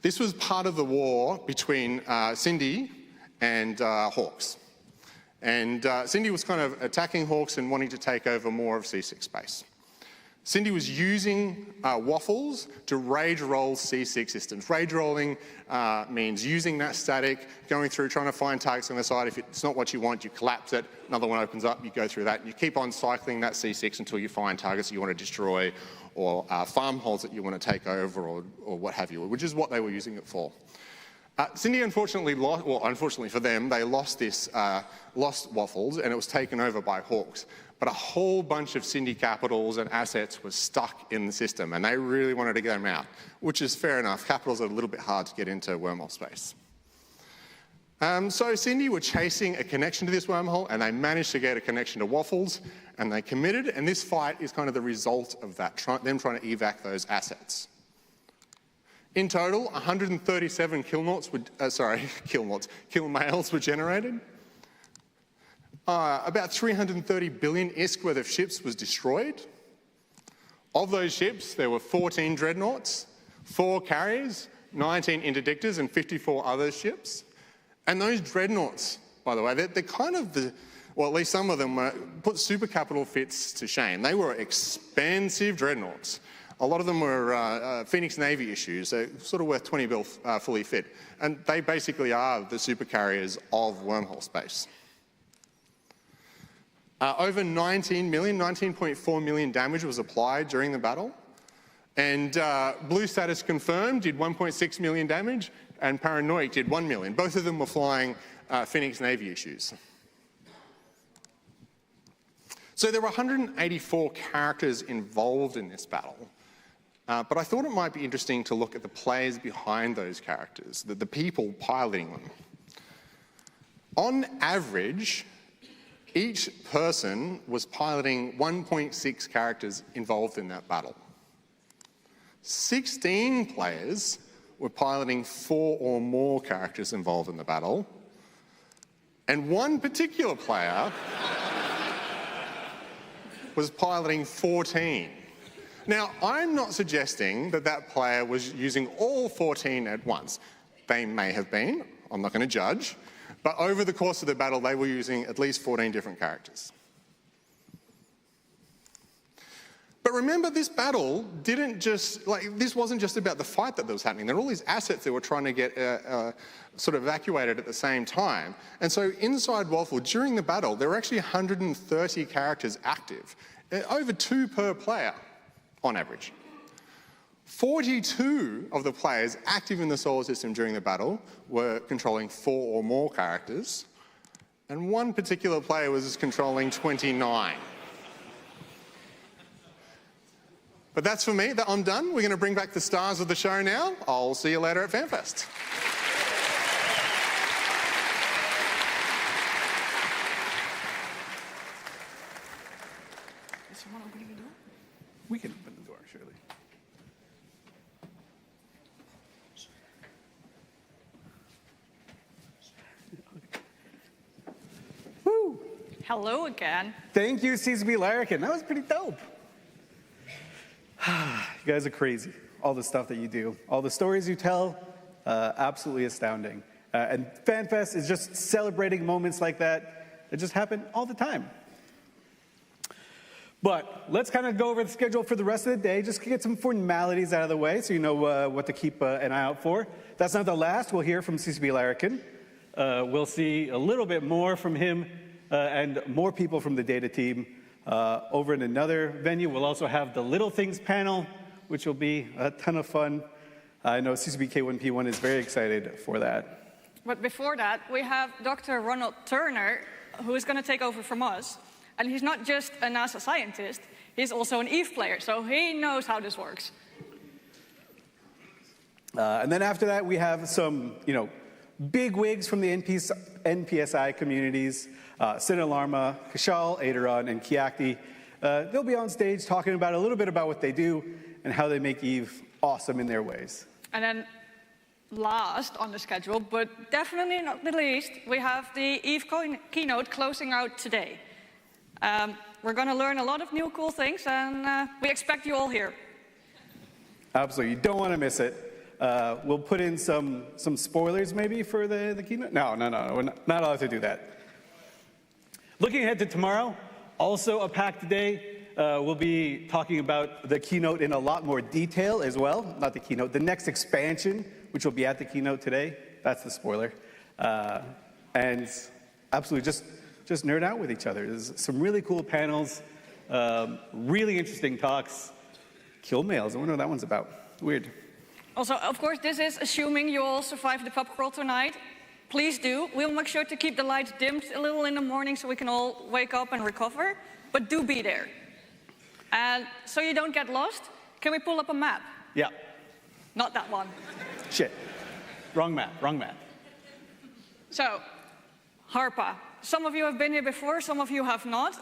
This was part of the war between Cindy and Hawks. And Cindy was kind of attacking Hawks and wanting to take over more of C6 space. Cindy was using Waffles to rage roll C6 systems. Rage rolling means using that static, going through, trying to find targets on the side. If it's not what you want, you collapse it, another one opens up, you go through that, and you keep on cycling that C6 until you find targets that you want to destroy, or farm holes that you want to take over, or what have you, which is what they were using it for. Cindy unfortunately lost, well, unfortunately for them, they lost Waffles, and it was taken over by Hawks. But a whole bunch of Cindy capitals and assets was stuck in the system, and they really wanted to get them out, which is fair enough. Capitals are a little bit hard to get into wormhole space. So Cindy were chasing a connection to this wormhole, and they managed to get a connection to Waffles, and they committed, and this fight is kind of the result of that, them trying to evac those assets. In total, 137 kill mails were generated. About 330 billion ISK worth of ships was destroyed. Of those ships, there were 14 dreadnoughts, 4 carriers, 19 interdictors, and 54 other ships. And those dreadnoughts, by the way, they're kind of well, at least some of them put super capital fits to shame. They were expensive dreadnoughts. A lot of them were Phoenix Navy issues. They're sort of worth 20 bill fully fit. And they basically are the super carriers of wormhole space. Over 19.4 million damage was applied during the battle. And Blue Status Confirmed did 1.6 million damage, and Paranoic did 1 million. Both of them were flying Phoenix Navy issues. So there were 184 characters involved in this battle. But I thought it might be interesting to look at the players behind those characters, the people piloting them. On average, each person was piloting 1.6 characters involved in that battle. 16 players were piloting 4 or more characters involved in the battle. And one particular player was piloting 14. Now, I'm not suggesting that that player was using all 14 at once. They may have been, I'm not going to judge, but over the course of the battle, they were using at least 14 different characters. But remember, this battle didn't just, this wasn't just about the fight that was happening. There were all these assets that were trying to get sort of evacuated at the same time. And so inside Waffle, during the battle, there were actually 130 characters active, over 2 per player on average. 42 of the players active in the solar system during the battle were controlling 4 or more characters, and one particular player was controlling 29. But that's for me. I'm done. We're going to bring back the stars of the show now. I'll see you later at Fanfest. Is someone opening the door? We can open the door, surely. Woo! Hello again. Thank you, CCB Larrikin. That was pretty dope. You guys are crazy. All the stuff that you do, all the stories you tell, absolutely astounding. And FanFest is just celebrating moments like that that just happen all the time. But let's kind of go over the schedule for the rest of the day, just to get some formalities out of the way so you know what to keep an eye out for. That's not the last. We'll hear from CCB Larrikin. We'll see a little bit more from him and more people from the data team. Over in another venue, we'll also have the Little Things panel, which will be a ton of fun. I know CCB K1P1 is very excited for that. But before that, we have Dr. Ronald Turner, who is going to take over from us. And he's not just a NASA scientist, he's also an EVE player, so he knows how this works. And then after that, we have some, big wigs from the NPSI communities, Sin Alarma, Kshal, Aderon, and Keacte. They'll be on stage talking about a little bit about what they do and how they make EVE awesome in their ways. And then last on the schedule, but definitely not the least, we have the EVE keynote closing out today. We're going to learn a lot of new cool things, and we expect you all here. Absolutely. You don't want to miss it. We'll put in some spoilers maybe for the keynote. No. We're not allowed to do that. Looking ahead to tomorrow, also a packed day. We'll be talking about the keynote in a lot more detail as well. Not the keynote, the next expansion, which will be at the keynote today. That's the spoiler. And absolutely just nerd out with each other. There's some really cool panels, really interesting talks. Kill mails, I wonder what that one's about. Weird. Also, of course, this is assuming you all survive the pub crawl tonight. Please do. We'll make sure to keep the lights dimmed a little in the morning so we can all wake up and recover. But do be there. And so you don't get lost, can we pull up a map? Yeah. Not that one. Shit. Wrong map. So, Harpa. Some of you have been here before, some of you have not.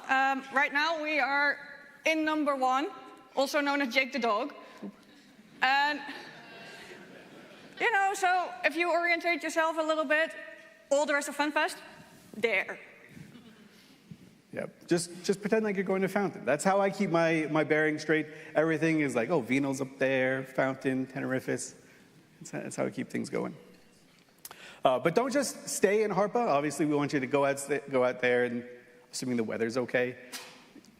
Right now we are in number 1, also known as Jake the Dog. And, you know, so if you orientate yourself a little bit, all the rest of Fanfest, there. Yep. Just pretend like you're going to Fountain. That's how I keep my bearings straight. Everything is like, oh, Vino's up there, Fountain, Tenerife's. That's how I keep things going. But don't just stay in Harpa. Obviously, we want you to go out there, and assuming the weather's okay,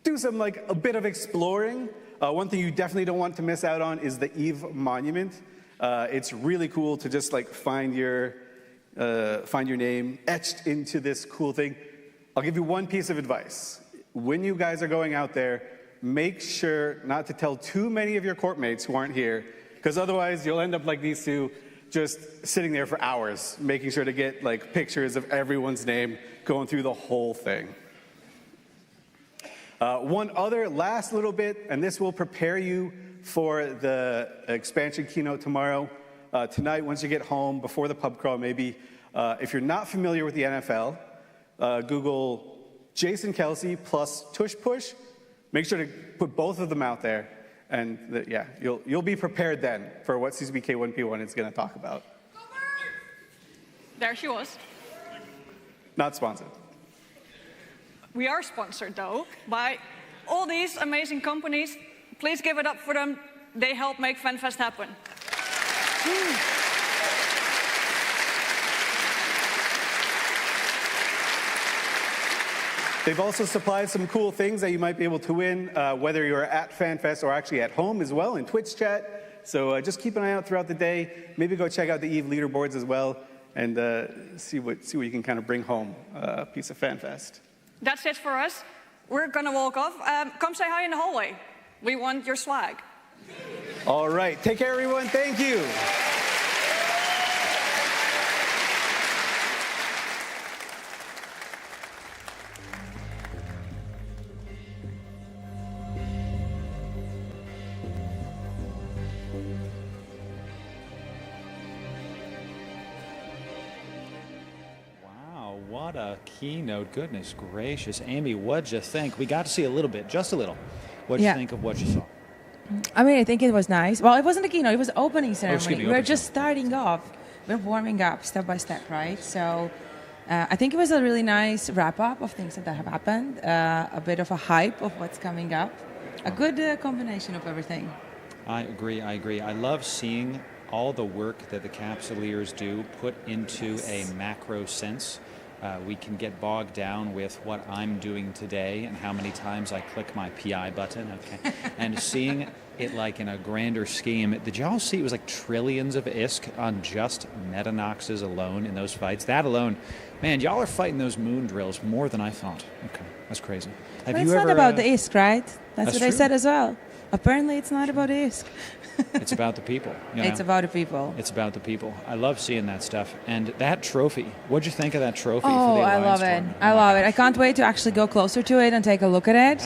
do some like a bit of exploring. One thing you definitely don't want to miss out on is the Eve Monument. It's really cool to just like find your name etched into this cool thing. I'll give you one piece of advice. When you guys are going out there, make sure not to tell too many of your courtmates who aren't here, because otherwise you'll end up like these two, just sitting there for hours, making sure to get like pictures of everyone's name, going through the whole thing. One other last little bit, and this will prepare you for the expansion keynote tomorrow. Tonight, once you get home, before the pub crawl, maybe, if you're not familiar with the NFL, Google Jason Kelce plus Tush Push. Make sure to put both of them out there, and yeah, you'll be prepared then for what CCBK1P1 is going to talk about. There she was. Not sponsored. We are sponsored, though, by all these amazing companies. Please give it up for them. They help make Fanfest happen. They've also supplied some cool things that you might be able to win, whether you're at Fanfest or actually at home as well in Twitch chat. So just keep an eye out throughout the day. Maybe go check out the Eve leaderboards as well, and see what you can kind of bring home a piece of Fanfest. That's it for us. We're gonna walk off. Come say hi in the hallway. We want your swag. All right, take care, everyone. Thank you. What a keynote. Goodness gracious. Amy, what'd you think? We got to see a little bit, just a little. What'd you think of what you saw? I mean, I think it was nice. Well, it wasn't a keynote. It was opening ceremony. We're just starting off. We're warming up step by step, right? So I think it was a really nice wrap-up of things that have happened, a bit of a hype of what's coming up, a good combination of everything. I agree. I love seeing all the work that the capsuleers do put into a macro sense. We can get bogged down with what I'm doing today and how many times I click my PI button, okay? And seeing it like in a grander scheme. Did y'all see it was like trillions of ISK on just Metanoxes alone in those fights? That alone, man, y'all are fighting those moon drills more than I thought. Okay, that's crazy. But it's not about the ISK, right? That's what I said as well. Apparently it's not about ISK. It's about the people. You know? It's about the people. It's about the people. I love seeing that stuff. And that trophy, what'd you think of that trophy for the I Alliance love it. tournament? I love it. I can't wait to actually go closer to it and take a look at it.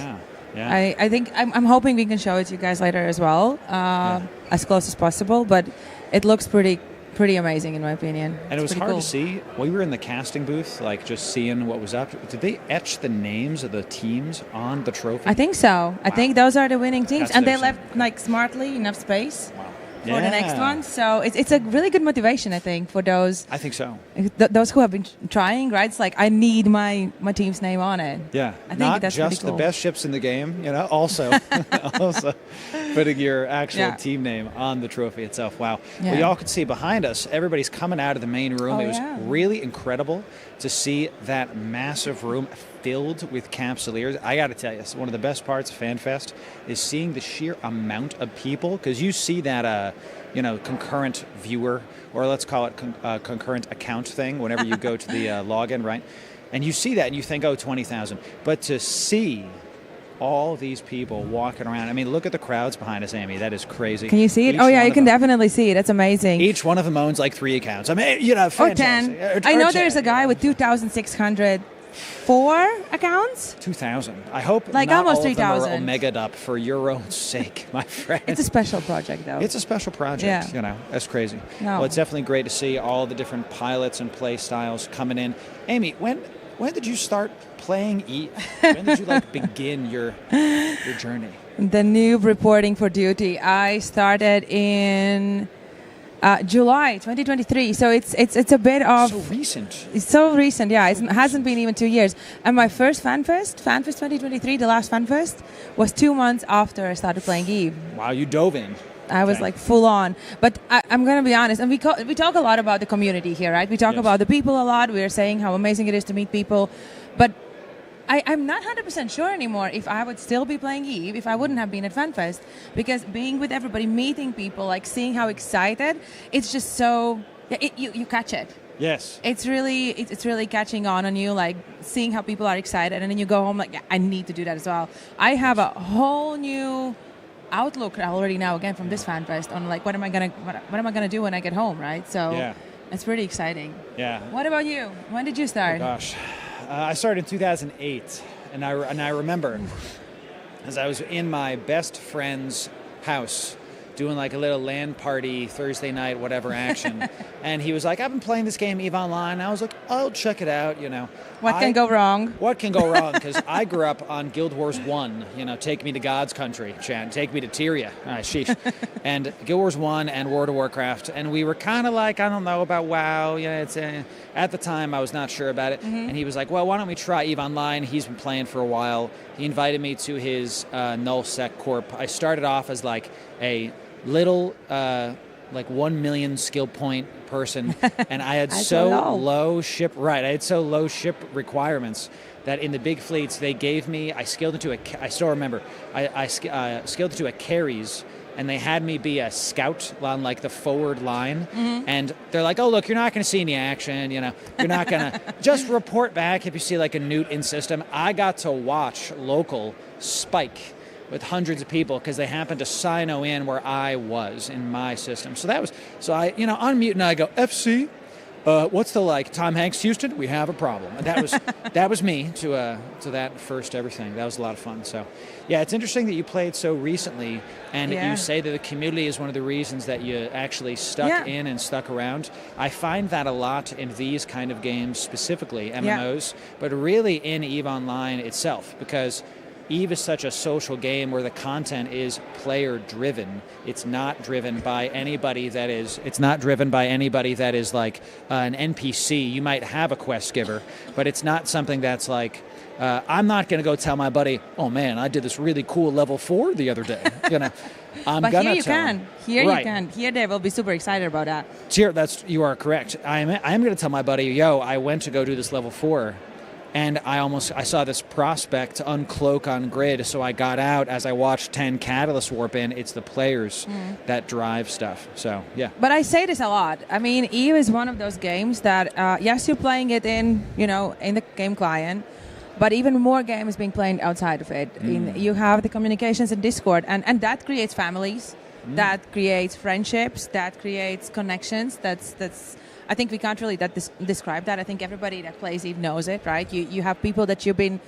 Yeah. I think I'm hoping we can show it to you guys later as well, as close as possible. But it looks pretty amazing in my opinion. And it was hard to see. We were in the casting booth, like just seeing what was up. Did they etch the names of the teams on the trophy? I think so. Wow. I think those are the winning teams, That's and they awesome. left like smartly enough space for Yeah. the next one. So it's a really good motivation, I think, for those. I think so. Those who have been trying, right? It's like I need my team's name on it. Yeah, I think not that's just pretty cool. the best ships in the game, you know, also putting your actual team name on the trophy itself. Wow. Yeah. Well, y'all can see behind us, everybody's coming out of the main room. It was really incredible to see that massive room filled with capsuleers. I got to tell you, it's one of the best parts of FanFest is seeing the sheer amount of people, because you see that, concurrent viewer, or let's call it concurrent account thing whenever you go to the login, right? And you see that and you think, 20,000. But to see all these people walking around, I mean, look at the crowds behind us, Amy. That is crazy. Can you see it? You can definitely see it. It's amazing. Each one of them owns like 3 accounts. I mean, fantastic. Or 10. I know there's a guy with 2,600 4 accounts. 2,000. I hope like not almost all of them are 3,000. omega'd up for your own sake, my friend. It's a special project, though. It's a special project, Yeah. you know. That's crazy. No. Well, it's definitely great to see all the different pilots and play styles coming in. Amy, when did you start playing EVE? When did you begin your journey? The new reporting for duty. I started in July 2023, so it's a bit of So recent. It's so recent, yeah. It hasn't been even 2 years. And my first Fanfest 2023, the last Fanfest, was 2 months after I started playing EVE. Wow, you dove in. I was Okay. like full on. But I'm going to be honest, and we talk a lot about the community here, right? We talk Yes. about the people a lot. We're saying how amazing it is to meet people. But I'm not 100% sure anymore if I would still be playing EVE if I wouldn't have been at FanFest. Because being with everybody, meeting people, like seeing how excited, it's just so... You catch it. Yes. It's really catching on you, like seeing how people are excited, and then you go home like, yeah, I need to do that as well. I have a whole new outlook already now again from this FanFest on like what am I gonna do when I get home, right? So Yeah. it's pretty exciting. Yeah. What about you? When did you start? Oh, gosh. I started in 2008, and I remember as I was in my best friend's house doing like a little LAN party Thursday night, whatever action, and he was like, I've been playing this game EVE Online. I was like, I'll check it out, you know. What can go wrong? What can go wrong? Because I grew up on Guild Wars 1, you know, take me to God's country, Chan, take me to Tyria, sheesh. And Guild Wars 1 and World of Warcraft, and we were kind of like, I don't know about WoW, yeah, it's at the time I was not sure about it, and he was like, well, why don't we try EVE Online? He's been playing for a while. He invited me to his nullsec corp. I started off as like a little like 1 million skill point person, and I had so low ship requirements that in the big fleets they gave me, I skilled into I still remember, I skilled into a carries, and they had me be a scout on like the forward line, and they're like, oh look, you're not going to see any action, you know, you're not going to just report back if you see like a newt in system. I got to watch local spike with hundreds of people because they happened to sino in where I was in my system. So I, you know, unmute and I go, FC, what's the like, Tom Hanks, Houston, we have a problem. And that was me to that first everything. That was a lot of fun. So yeah, it's interesting that you played so recently, and you say that the community is one of the reasons that you actually stuck in and stuck around. I find that a lot in these kind of games, specifically MMOs, but really in EVE Online itself, because EVE is such a social game where the content is player driven. It's not driven by anybody that is like an NPC. You might have a quest giver, but it's not something that's like, I'm not going to go tell my buddy, oh man, I did this really cool level 4 the other day. You know, But here you can. Here they will be super excited about that. You are correct. I am going to tell my buddy, yo, I went to go do this level 4. And I saw this prospect uncloak on grid, so I got out as I watched 10 Catalyst warp in. It's the players that drive stuff. So, yeah. But I say this a lot. I mean, EVE is one of those games that, yes, you're playing it in the game client, but even more games being played outside of it. You have the communications in Discord, and that creates families, that creates friendships, that creates connections. That's I think we can't really describe that. I think everybody that plays EVE knows it, right? You have people that you've been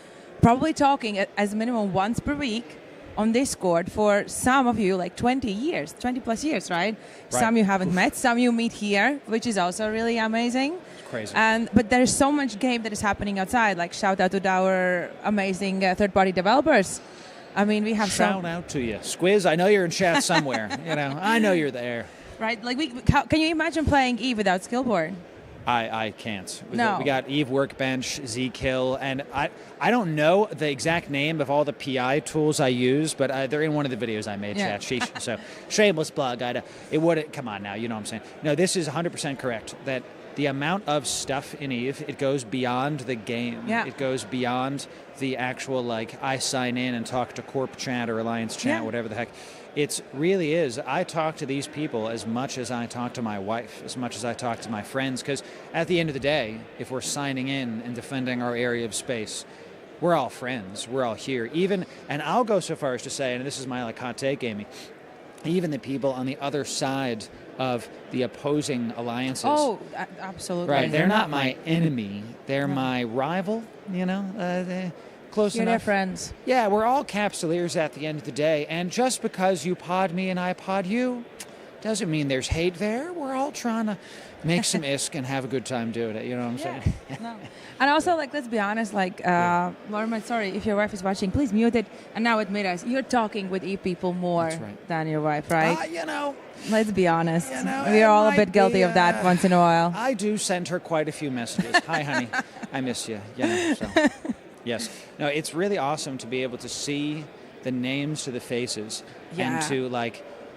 probably talking as minimum once per week on Discord for some of you like 20 plus years, right? Some you haven't met, some you meet here, which is also really amazing. It's crazy. But there's so much game that is happening outside. Like shout out to our amazing third-party developers. I mean, we have shout out to you, Squiz. I know you're in chat somewhere. You know, I know you're there. Right, like can you imagine playing EVE without Skillboard? I can't. No. We got EVE Workbench, Zkill, and I don't know the exact name of all the PI tools I use, but they're in one of the videos I made, chat. Sheesh. So, shameless plug. It would, come on now, you know what I'm saying. No, this is 100% correct, that the amount of stuff in EVE, it goes beyond the game. Yeah. It goes beyond the actual, like, I sign in and talk to Corp Chat or Alliance Chat, whatever the heck. It really is. I talk to these people as much as I talk to my wife, as much as I talk to my friends, because at the end of the day, if we're signing in and defending our area of space, we're all friends. We're all here. And I'll go so far as to say, and this is my hot take, Amy, even the people on the other side of the opposing alliances. Oh, absolutely. Right, they're not my enemy. They're my rival, they're close You're enough. their friends. Yeah, we're all capsuleers at the end of the day, and just because you pod me and I pod you doesn't mean there's hate there. We're all trying to make some ISK and have a good time doing it, you know what I'm saying? No. And also, let's be honest, Norman, sorry, if your wife is watching, please mute it, and now admit us, you're talking with people more than your wife, right? Let's be honest. We're all a bit guilty of that once in a while. I do send her quite a few messages. Hi, honey. I miss you. So. Yes. No, it's really awesome to be able to see the names to the faces and to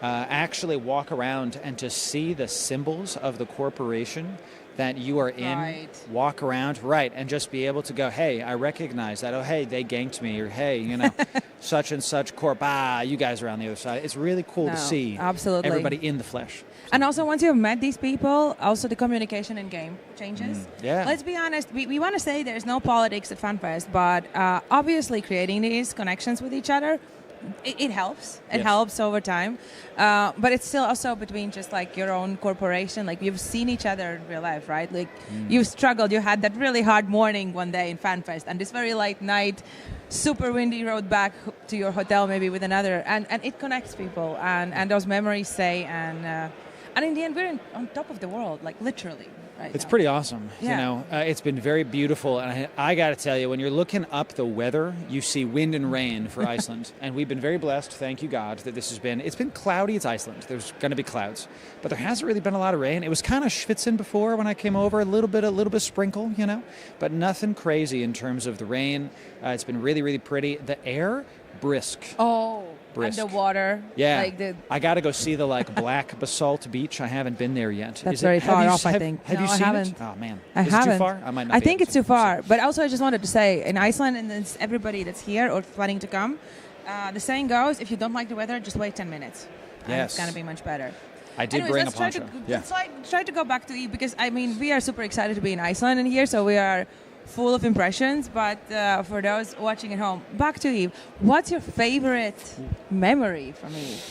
actually walk around and to see the symbols of the corporation that you are in, walk around, and just be able to go, hey, I recognize that. Oh, hey, they ganked me, or hey, such and such corp. You guys are on the other side. It's really cool to see everybody in the flesh. And also, once you've met these people, also the communication in game changes. Let's be honest, we want to say there's no politics at Fanfest, but obviously creating these connections with each other, it helps. It helps over time. But it's still also between just your own corporation. You've seen each other in real life, right? You've struggled. You had that really hard morning one day in Fanfest, and this very late night, super windy road back to your hotel maybe with another. And it connects people, and those memories stay. And in the end, we're on top of the world, literally. Right it's now. Pretty awesome. It's been very beautiful. And I got to tell you, when you're looking up the weather, you see wind and rain for Iceland. And we've been very blessed, thank you God, that it's been cloudy. It's Iceland. There's going to be clouds. But there hasn't really been a lot of rain. It was kind of schwitzing before when I came over, a little bit sprinkle, but nothing crazy in terms of the rain. It's been really, really pretty. The air, brisk. Oh, brisk. And the water. Yeah. I got to go see the black basalt beach. I haven't been there yet. That's very far off, I think. Have you seen it? Oh, man. Is it too far? I might not I think it's too far. But also, I just wanted to say, in Iceland, and it's everybody that's here or planning to come, the saying goes, if you don't like the weather, just wait 10 minutes. And it's going to be much better. I did bring a poncho. Let's try to go back to Eve, because, we are super excited to be in Iceland and here, so we are full of impressions, but for those watching at home, back to Eve. What's your favorite memory from Eve?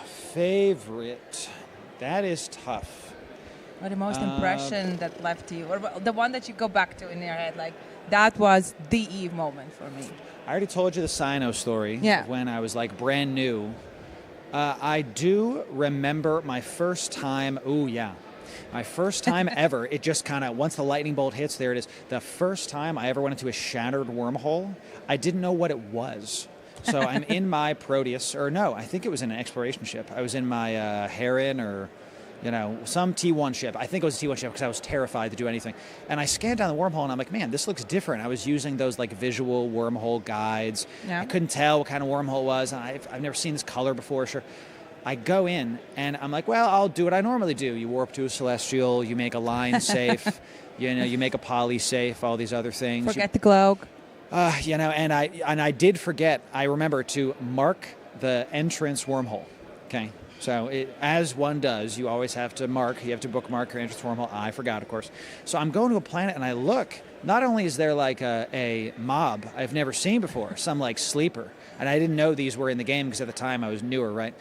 Favorite? That is tough. Or the most impression that left you, or the one that you go back to in your head, that was the Eve moment for me. I already told you the Sino story when I was brand new. I do remember my first time. My first time ever, it just kind of, once the lightning bolt hits, there it is. The first time I ever went into a shattered wormhole, I didn't know what it was. So I'm in my Proteus, or no, I think it was in an exploration ship. I was in my Heron or, some T1 ship. I think it was a T1 ship because I was terrified to do anything. And I scanned down the wormhole and I'm like, man, this looks different. I was using those visual wormhole guides. Yeah. I couldn't tell what kind of wormhole it was. And I've never seen this color before, sure. I go in, and I'm like, well, I'll do what I normally do. You warp to a celestial, you make a line safe, you make a poly safe, all these other things. Forget the cloak. And I did forget, I remember, to mark the entrance wormhole, okay? So as one does, you always have to bookmark your entrance wormhole. I forgot, of course. So I'm going to a planet, and I look. Not only is there a mob I've never seen before, some sleeper, and I didn't know these were in the game because at the time I was newer, right?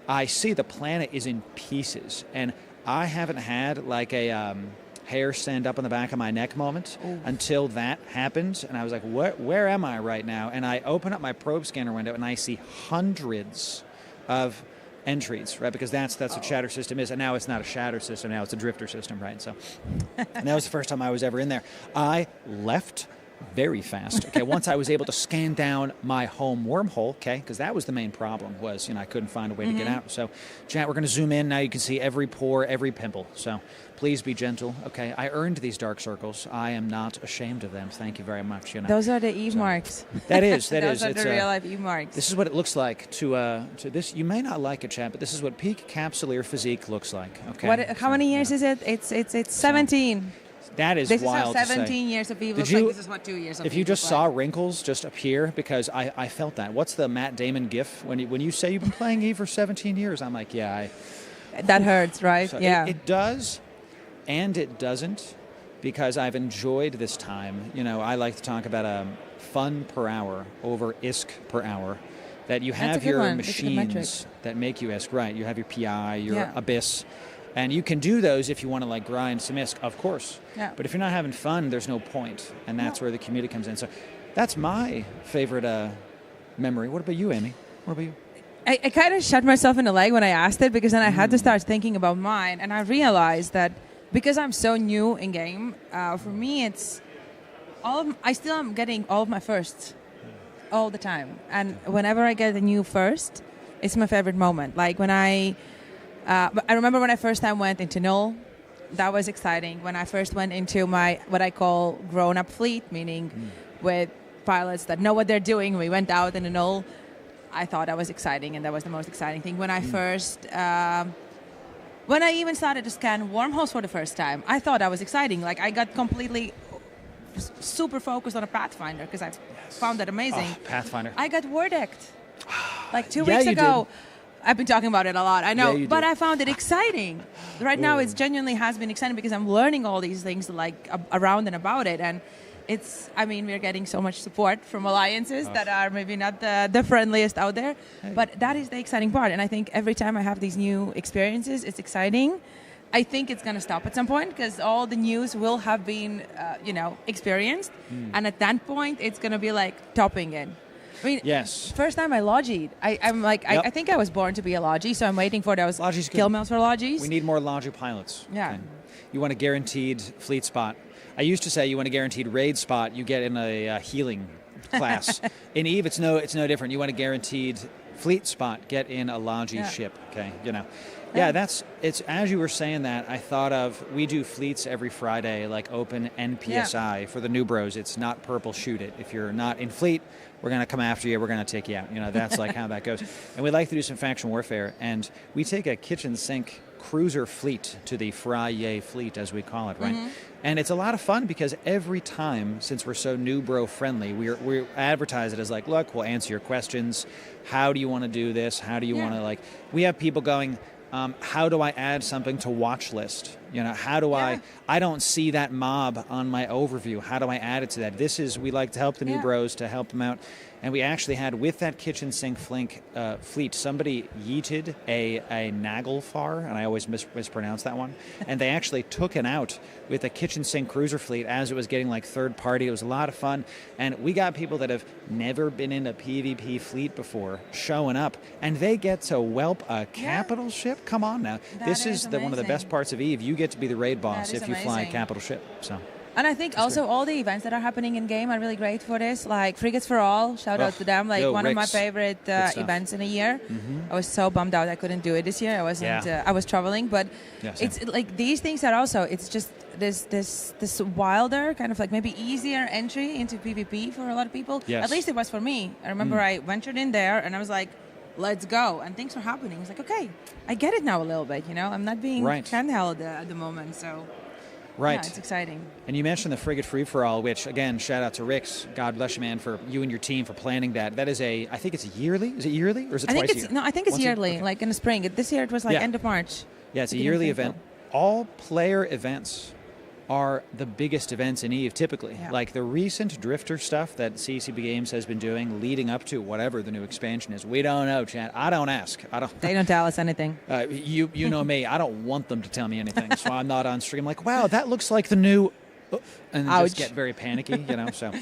I see the planet is in pieces, and I haven't had a hair stand up on the back of my neck moment until that happened, and I was like, where am I right now? And I open up my probe scanner window, and I see hundreds of entries, right? Because that's what Shatter System is, and now it's not a Shatter System, now it's a Drifter System, right? So and that was the first time I was ever in there. I left very fast. Okay, once I was able to scan down my home wormhole, okay, because that was the main problem, was I couldn't find a way to get out. So, chat, we're going to zoom in now. You can see every pore, every pimple. So, please be gentle. Okay, I earned these dark circles. I am not ashamed of them. Thank you very much. Those are the Eve marks. That is. Those are the real life Eve marks. This is what it looks like to this. You may not like it, chat, but this is what peak capsuleer physique looks like. Okay. How many years is it? It's 17. That is wild. This is how 17 years of Eve looks like. This is what 2 years of Eve. If you just saw wrinkles just appear, because I felt that. What's the Matt Damon gif when you say you've been playing Eve for 17 years? I'm like, yeah. That hurts, right? So yeah. It does, and it doesn't, because I've enjoyed this time. I like to talk about fun per hour over ISK per hour. that you have That's a good your one. That's a good metric. machines that make you ISK, right? You have your PI, your Yeah. Abyss, and you can do those if you want to like grind some ISK, of course. Yeah. But if you're not having fun, there's no point, and that's where the community comes in. So that's my favorite memory. What about you, Amy? What about you? I kind of shot myself in the leg when I asked it, because then I had to start thinking about mine, and I realized that because I'm so new in game, for me it's I still am getting all of my firsts all the time, and whenever I get a new first, it's my favorite moment. Like when I remember when I first time went into Null, that was exciting. When I first went into my what I call grown-up fleet, meaning with pilots that know what they're doing, we went out in the Null. I thought that was exciting, and that was the most exciting thing. When I first, when I even started to scan wormholes for the first time, I thought that was exciting. Like I got completely super focused on a Pathfinder because I found that amazing. Oh, Pathfinder. I got war decked like 2 Yeah, weeks you ago. I've been talking about it a lot, I know, Yeah, you but did. I found it exciting. Right now, it genuinely has been exciting because I'm learning all these things like around and about it, and it's. I mean, we're getting so much support from alliances that are maybe not the friendliest out there, but that is the exciting part. And I think every time I have these new experiences, it's exciting. I think it's going to stop at some point because all the news will have been, experienced, and at that point, it's going to be like topping it. I mean, Yes. first time I logied, I'm like, Yep. I think I was born to be a logi, so I'm waiting for those Logi's good. kill mails for logis. We need more Logi pilots. Yeah. You want a guaranteed fleet spot. I used to say you want a guaranteed raid spot. You get in a healing class. In EVE, it's no different. You want a guaranteed fleet spot. Get in a Logi ship. Okay, Yeah, it's as you were saying that, I thought of, we do fleets every Friday, like open NPSI for the new bros. It's not purple shoot it. If you're not in fleet, we're going to come after you, we're going to take you out. That's like how that goes. And we like to do some faction warfare, and we take a kitchen sink cruiser fleet to the Frye fleet, as we call it, right? And it's a lot of fun because every time, since we're so new bro friendly, we advertise it as like, look, we'll answer your questions. How do you want to do this? How do you want to we have people going, how do I add something to watch list? How do I don't see that mob on my overview. How do I add it to that? We like to help the new bros, to help them out. And we actually had, with that kitchen sink fleet, somebody yeeted a Naglfar, and I always mispronounce that one. And they actually took it out with a kitchen sink cruiser fleet as it was getting like third party. It was a lot of fun. And we got people that have never been in a PvP fleet before showing up, and they get to whelp a capital ship? Come on now. This is one of the best parts of EVE. You get to be the raid boss if you fly a capital ship. So. And I think also all the events that are happening in game are really great for this, like Frigates for All, shout out to them, like one of my favorite events in a year. I was so bummed out I couldn't do it this year. I wasn't. I was traveling, but it's like these things are also, it's just this wilder, kind of like maybe easier entry into PvP for a lot of people. At least it was for me. I remember I ventured in there and I was like, let's go, and things were happening. I was like, okay, I get it now a little bit, I'm not being handheld at the moment, so... Right. Yeah, it's exciting. And you mentioned the Frigate Free-for-All, which, again, shout out to Rix. God bless you, man, for you and your team for planning that. That is I think it's yearly? Is it yearly, or is it twice a year? No, I think it's yearly, like in the spring. This year it was like end of March. Yeah, it's a yearly event. All player events are the biggest events in EVE, typically. Like the recent Drifter stuff that CCB Games has been doing leading up to whatever the new expansion is. We don't know, Chad. I don't ask. They don't tell us anything. You know me. I don't want them to tell me anything, so I'm not on stream like, wow, that looks like the new... And then just get very panicky, So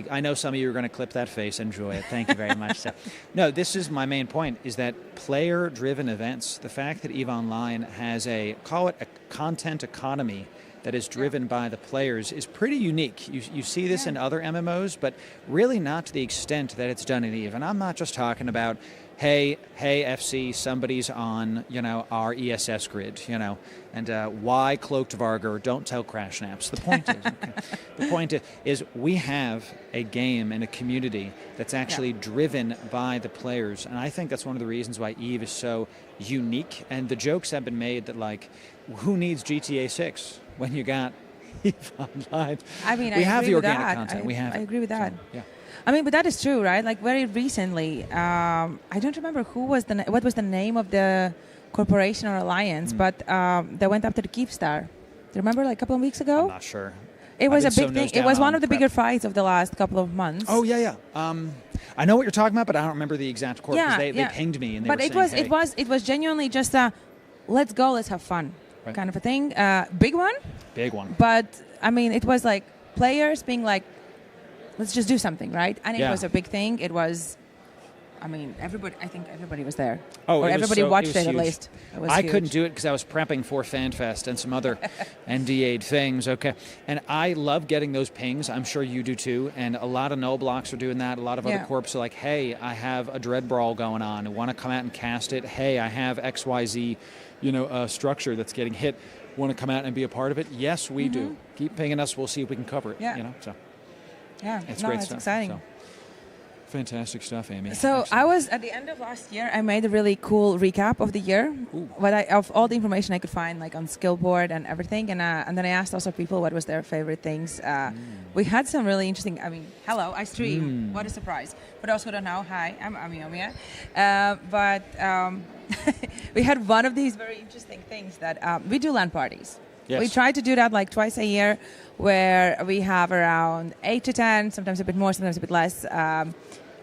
I know some of you are going to clip that face. Enjoy it. Thank you very much. So, no, this is my main point, is that player-driven events, the fact that EVE Online has call it a content economy that is driven by the players is pretty unique. You see this in other MMOs, but really not to the extent that it's done in EVE. And I'm not just talking about, hey, FC, somebody's on, our ESS grid, and why Cloaked Vargar, don't tell Crash Naps. The point is we have a game and a community that's actually driven by the players. And I think that's one of the reasons why EVE is so unique. And the jokes have been made that, like, who needs GTA 6 when you got EVE Online? I mean, we have the organic that. content. We have I agree with that. So, yeah. I mean, but that is true, right? Like very recently, I don't remember what was the name of the corporation or alliance, but they went after the Keepstar. Do you remember, like a couple of weeks ago? I'm not sure. It was a I've been big so thing. nosed It down was one on of the prep. bigger fights of the last couple of months. Oh yeah. I know what you're talking about, but I don't remember the exact court because they pinged me and they but were it saying, was hey. it was genuinely just a let's go, let's have fun Right. kind of a thing. Big one, Big one. but I mean it was like players being like, let's just do something, right? And it Yeah. was a big thing. It was. I mean, I think everybody was there. Oh, or it was everybody so- watched it was it at huge. least. It was I huge. couldn't do it because I was prepping for Fanfest and some other NDA'd things. Okay, and I love getting those pings. I'm sure you do too. And a lot of no blocks are doing that. A lot of other Yeah. corps are like, "Hey, I have a dread brawl going on. I want to come out and cast it. Hey, I have XYZ, structure that's getting hit. Want to come out and be a part of it? Yes, we do. Keep pinging us. We'll see if we can cover it. Yeah. So Yeah, it's no, great it's stuff. exciting. So, fantastic stuff, Amy. So I was at the end of last year. I made a really cool recap of the year, of all the information I could find, like on Skillboard and everything. And then I asked also people what was their favorite things. We had some really interesting. I mean, hello, I stream. What a surprise! For those who don't know, hi, I'm Amiomia. But we had one of these very interesting things that we do LAN parties. Yes. We try to do that like twice a year, where we have around 8 to 10, sometimes a bit more, sometimes a bit less,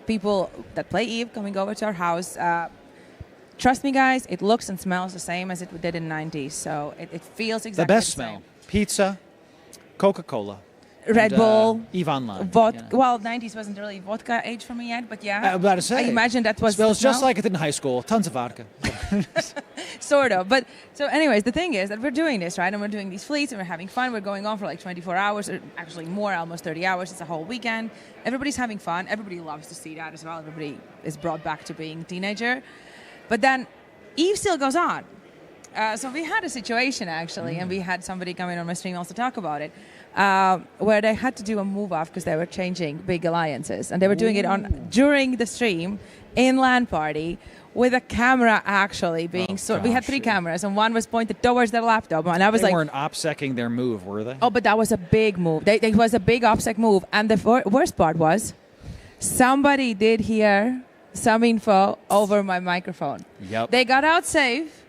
people that play EVE coming over to our house. Trust me, guys, it looks and smells the same as it did in the 90s. So it feels exactly the best the smell: same. pizza, Coca-Cola, Red and, Bull, EVE Online. vodka. Yeah. Well, 90s wasn't really vodka age for me yet, but yeah. I'm about to say. I imagine that was smells the smell. just like it did in high school. Tons of vodka. Sort of. But so anyways, the thing is that we're doing this, right? And we're doing these fleets and we're having fun. We're going on for like 24 hours, or actually more, almost 30 hours. It's a whole weekend. Everybody's having fun. Everybody loves to see that as well. Everybody is brought back to being a teenager. But then EVE still goes on. So we had a situation actually, and we had somebody come in on my stream also talk about it, where they had to do a move off because they were changing big alliances, and they were doing it on during the stream in LAN party with a camera actually being. We had 3 cameras, and one was pointed towards their laptop, and I was They like, weren't OPSECing their move, were they? "Oh, but that was a big move. It was a big OPSEC move." And the worst part was, somebody did hear some info over my microphone. Yep. They got out safe.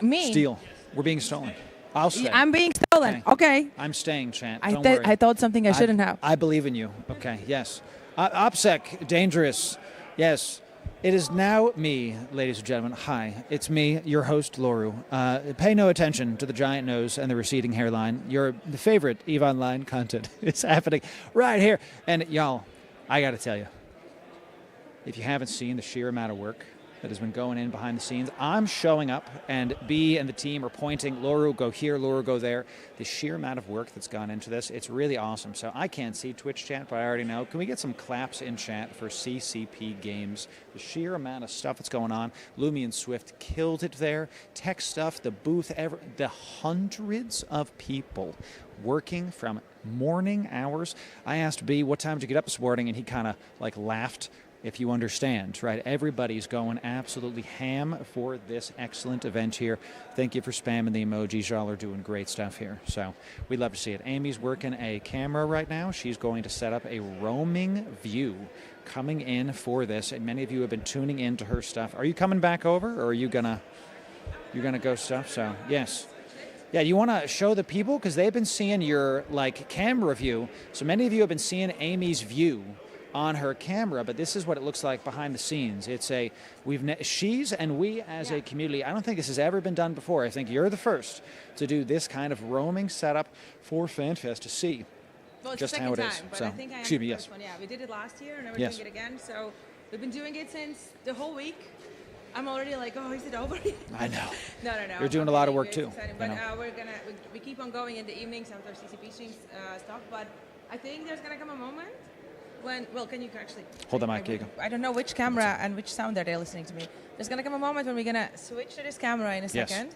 Me. Steal. We're being stolen. I'll stay. I'm being stolen. Okay. I'm staying, Chant. I Don't worry. I thought something I shouldn't have. I believe in you. Okay, yes. OPSEC, dangerous. Yes. It is now me, ladies and gentlemen. Hi, it's me, your host, Loru. Pay no attention to the giant nose and the receding hairline. Your favorite EVE Online content is happening right here. And y'all, I got to tell you, if you haven't seen the sheer amount of work that has been going in behind the scenes, I'm showing up, and B and the team are pointing, Loru, go here, Loru, go there. The sheer amount of work that's gone into this, it's really awesome. So I can't see Twitch chat, but I already know. Can we get some claps in chat for CCP Games? The sheer amount of stuff that's going on. Lumi and Swift killed it there. Tech stuff, the booth, the hundreds of people working from morning hours. I asked B, what time did you get up this morning? And he kind of like laughed. If you understand, right? Everybody's going absolutely ham for this excellent event here. Thank you for spamming the emojis. Y'all are doing great stuff here. So we'd love to see it. Amy's working a camera right now. She's going to set up a roaming view coming in for this. And many of you have been tuning in to her stuff. Are you coming back over, or are you gonna go stuff? So yes. Yeah, you want to show the people because they've been seeing your like camera view. So many of you have been seeing Amy's view on her camera, but this is what it looks like behind the scenes. It's she's and we as a community, I don't think this has ever been done before. I think you're the first to do this kind of roaming setup for Fanfest to see just how it is. But so, I think I am excuse me, the yes. first one. Yeah, we did it last year, and now we're Yes. doing it again. So we've been doing it since the whole week. I'm already like, oh, is it over? I know. No. You're doing a lot of work too. Exciting. But we keep on going in the evenings after CCP streams stuff. But I think there's gonna come a moment when, well, can you actually Hold the mic, Keacte. I don't know which camera and which sound are they listening to me. There's gonna come a moment when we're gonna switch to this camera in a Yes. second.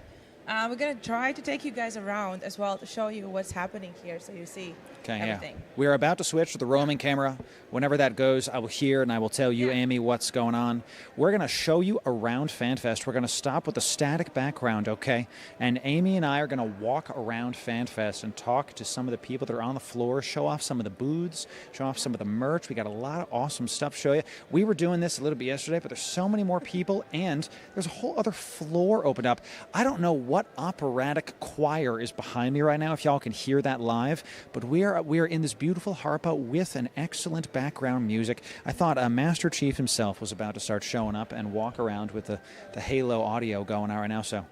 We're gonna try to take you guys around as well to show you what's happening here, so you see everything. Yeah. We are about to switch to the roaming camera. Whenever that goes, I will hear and I will tell you, Amy, what's going on. We're going to show you around Fanfest. We're going to stop with a static background, okay? And Amy and I are going to walk around Fanfest and talk to some of the people that are on the floor, show off some of the booths, show off some of the merch. We got a lot of awesome stuff to show you. We were doing this a little bit yesterday, but there's so many more people, and there's a whole other floor opened up. I don't know what what operatic choir is behind me right now, if y'all can hear that live. But we are in this beautiful harpa with an excellent background music. I thought Master Chief himself was about to start showing up and walk around with the Halo audio going on right now. So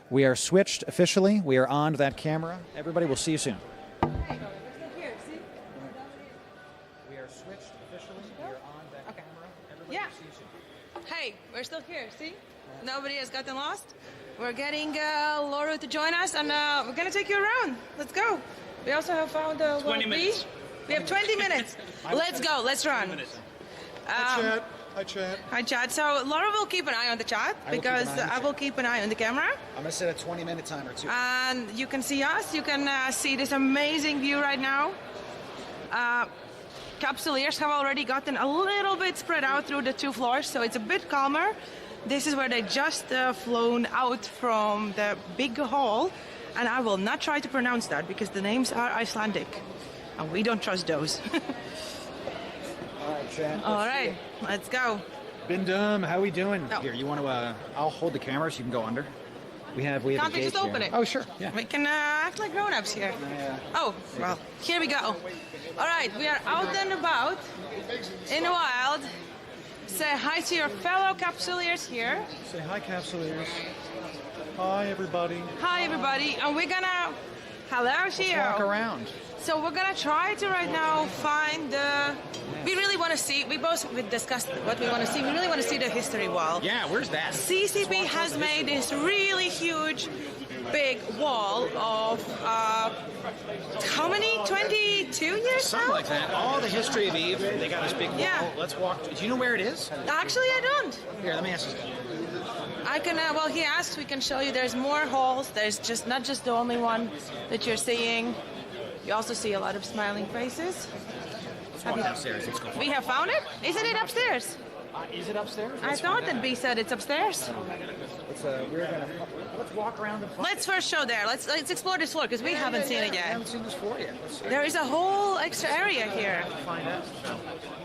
we are switched officially. We are on to that camera. Everybody, we'll see you soon. We are switched officially. We are on that camera. Everybody, we'll see you soon. Hey, we're still here, see? Nobody has gotten lost. We're getting Laura to join us, and we're going to take you around. Let's go. We also have found 20 minutes. We have 20 minutes. Let's go. Let's run. Hi, Chad. Hi, Chad. So Laura will keep an eye on the chat because I will keep an eye on the camera. I'm going to set a 20-minute timer, too. And you can see us. You can see this amazing view right now. Capsuleers have already gotten a little bit spread out through the 2 floors, so it's a bit calmer. This is where they just flown out from the big hall, and I will not try to pronounce that because the names are Icelandic, and we don't trust those. All right, Chad. All right, let's go. Bindum, how we doing? Oh. Here, you want to? I'll hold the camera so you can go under. We have Can't a we gate just open here. it? Oh, sure. Yeah. We can act like grown-ups here. Oh, well, here we go. All right, we are out and about in the wild. Say hi to your fellow capsuleers here. Say hi, Capsuleers. Hi, everybody. Hi, everybody. And we're gonna... Hello, Shio. Walk around. So we're gonna try to right now find the... We really want to see... We discussed what we want to see. We really want to see the history wall. Yeah, where's that? CCP has made this really huge, big wall of... how many? 22 years Something now? like that. All the history of Eve. They got this big wall. Yeah. Let's walk. Do you know where it is? Actually, I don't. Here, let me ask you. I can, well, he asked, we can show you there's more halls. There's just not just the only one that you're seeing. You also see a lot of smiling faces. Let's walk downstairs. Let's go. We have found it? Isn't it upstairs? Is it upstairs? I thought that B said it's upstairs. Let's walk around and Let's first show there. Let's explore this floor because we haven't seen it I yet. haven't seen this floor yet. Let's There is a whole extra area here. find out.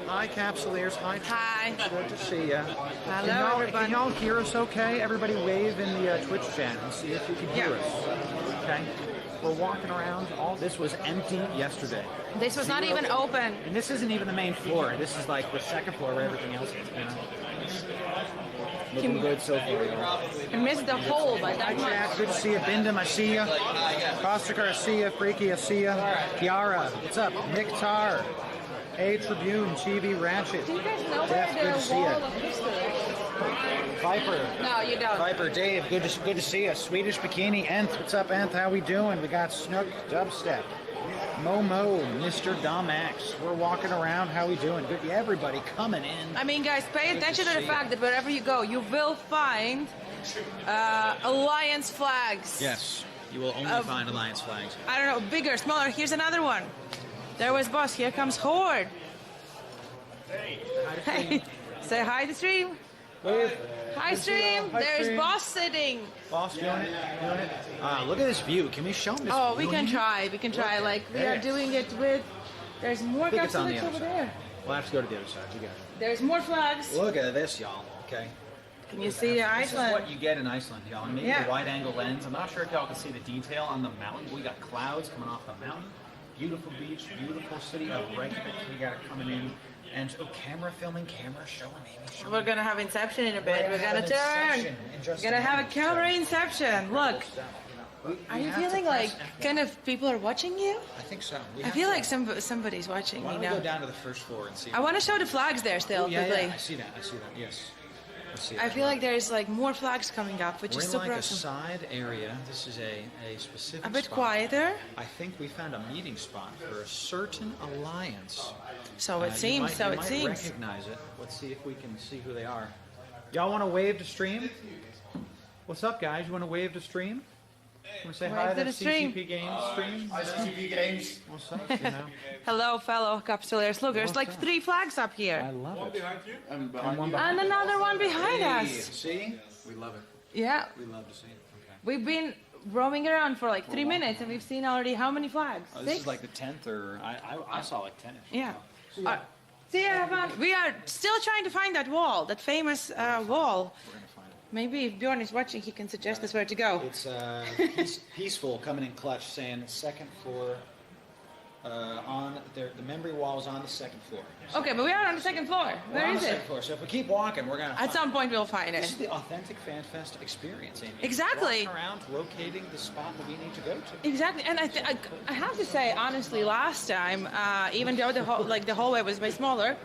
Hi, Capsuleers. Hi. Hi. Good to see you. Hello, everybody. Can y'all hear us okay? Everybody wave in the Twitch chat and see if you can hear us. Okay. We're walking around. All this was empty yesterday. This was not even open. And this isn't even the main floor. This is like the second floor where everything else is. You know? Looking good so far. I missed the hole by that Chad, much. good to see you. Bindum, I see you. Kostiker, I see you. Freaky, I see you. Kiara, what's up? Nick Tar. A Tribune, Chibi, Ratchet. Do you guys know Jeff, where good to the see wall you. of history is? Viper. No, you don't. Viper, Dave, good to see you. Swedish Bikini, Nth, what's up, Nth? How we doing? We got Snook, Dubstep, Momo, Mr. Dom X. We're walking around. How we doing? Good. Yeah, everybody coming in. I mean, guys, pay attention to the fact that wherever you go, you will find Alliance flags. Yes, you will only find Alliance flags. I don't know, bigger, smaller. Here's another one. There was Boss. Here comes Horde. Hey. Say hi to stream. Wave. Hi, stream. There's Boss sitting. Boss, doing it. Look at this view. Can we show them this Oh, view we can in here? try. We can try. Like, we are doing it with... There's more I think it's on the capsules other over side. there. We'll have to go to the other side. You got it. There's more flags. Look at this, y'all. Okay. Can you see the This is Iceland? what you get in Iceland, y'all. And maybe Yeah. the wide-angle lens. I'm not sure if y'all can see the detail on the mountain. We got clouds coming off the mountain. Beautiful beach, beautiful city of Reykjavik. We got it coming in. And camera filming, camera showing, Amy showing. We're gonna have Inception in a bit. We're gonna turn. We're gonna have a camera Inception. Look. Are you feeling like kind of people are watching you? I think so. I feel like somebody's watching Why me don't we go now. down to the first floor and see? I want to show the flags there still, yeah, quickly. yeah, I see that. Yes. I see I that. feel like there's like more flags coming up, which We're is in super like a awesome. side area. This is a specific A bit spot. quieter. I think we found a meeting spot for a certain alliance. So it seems. You might recognize it. Let's see if we can see who they are. Y'all want to wave to stream? What's up, guys? You want to wave to stream? Want to say Wave hi to to the the stream. CCP Games stream? Hi, CCP Games. What's up? You know? Hello, fellow capsuleers. Look, there's like 3 flags up I here. love it. And And another one behind us. See? we love it. Yeah. We love to see it. Okay. We've been roaming around for like 3 minutes and we've seen already how many flags? Oh, 6? this is like the 10th, or I saw like 10. Yeah. See, we are still trying to find that wall, that famous wall. We're gonna find it. Maybe if Bjorn is watching, he can suggest us where to go. It's peaceful coming in clutch, saying second floor. On the memory wall is on the second floor. Okay, but we are on the second floor. Where is it? Second floor. So if we keep walking, we're gonna. At some point, we'll find This it. is the authentic FanFest experience, Amy. Exactly. Walking around, locating the spot that we need to go to. Exactly, and I have to say honestly, last time, even though the hallway was way smaller,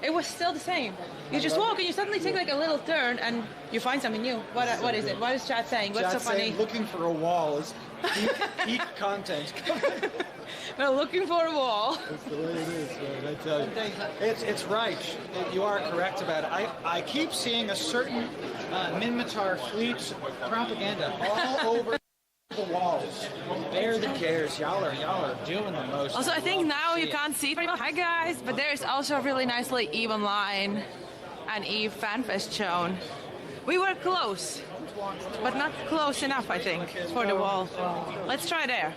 it was still the same. You just walk and you suddenly take like a little turn and you find something new. What is it? What is chat saying? What's so funny? Looking for a wall is peak content. We're looking for a wall. That's the way it is, man. I tell you. It's right. You are correct about it. I keep seeing a certain Minmatar fleet propaganda all over the walls. Bear the cares. Y'all are doing the most. Also, I think now you can't see it very well. Hi guys, but there is also a really nicely EVE Online and EVE Fanfest shown. We were close, but not close enough, I think, for the wall. Let's try there.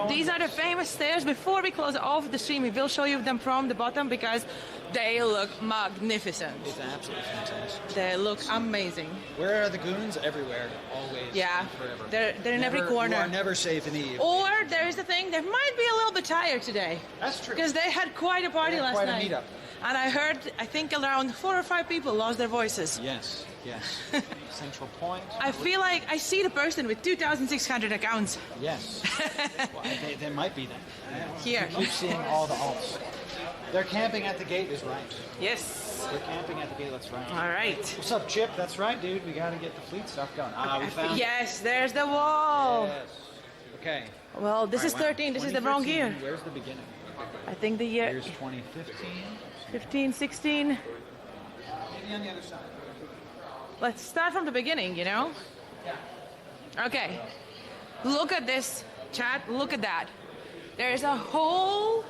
These are the famous stairs. Before we close off the stream, we will show you them from the bottom because they look magnificent. It's absolutely fantastic. They look amazing. Where are the goons? Everywhere. Always. Yeah. Forever. They're in every corner. You are never safe in EVE. Or there is the thing, they might be a little bit tired today. That's true. Because they had quite a party last quite night. a meetup. And I heard, I think around 4 or 5 people lost their voices. Yes. Central Point. I feel like I see the person with 2,600 accounts. Yes. Well, they might be that. Here. I keep seeing all the alts. They're camping at the gate is right. Yes. They're camping at the gate, that's right. All right. What's up, Chip? That's right, dude. We gotta get the fleet stuff going. We found Yes, there's the wall. Yes. Okay. Well, this is 13. This is the wrong year. Where's the beginning? I think the year... Here's 2015. 15, 16. Maybe on the other side. Let's start from the beginning, you know? Okay. Look at this, chat. Look at that. There's a whole...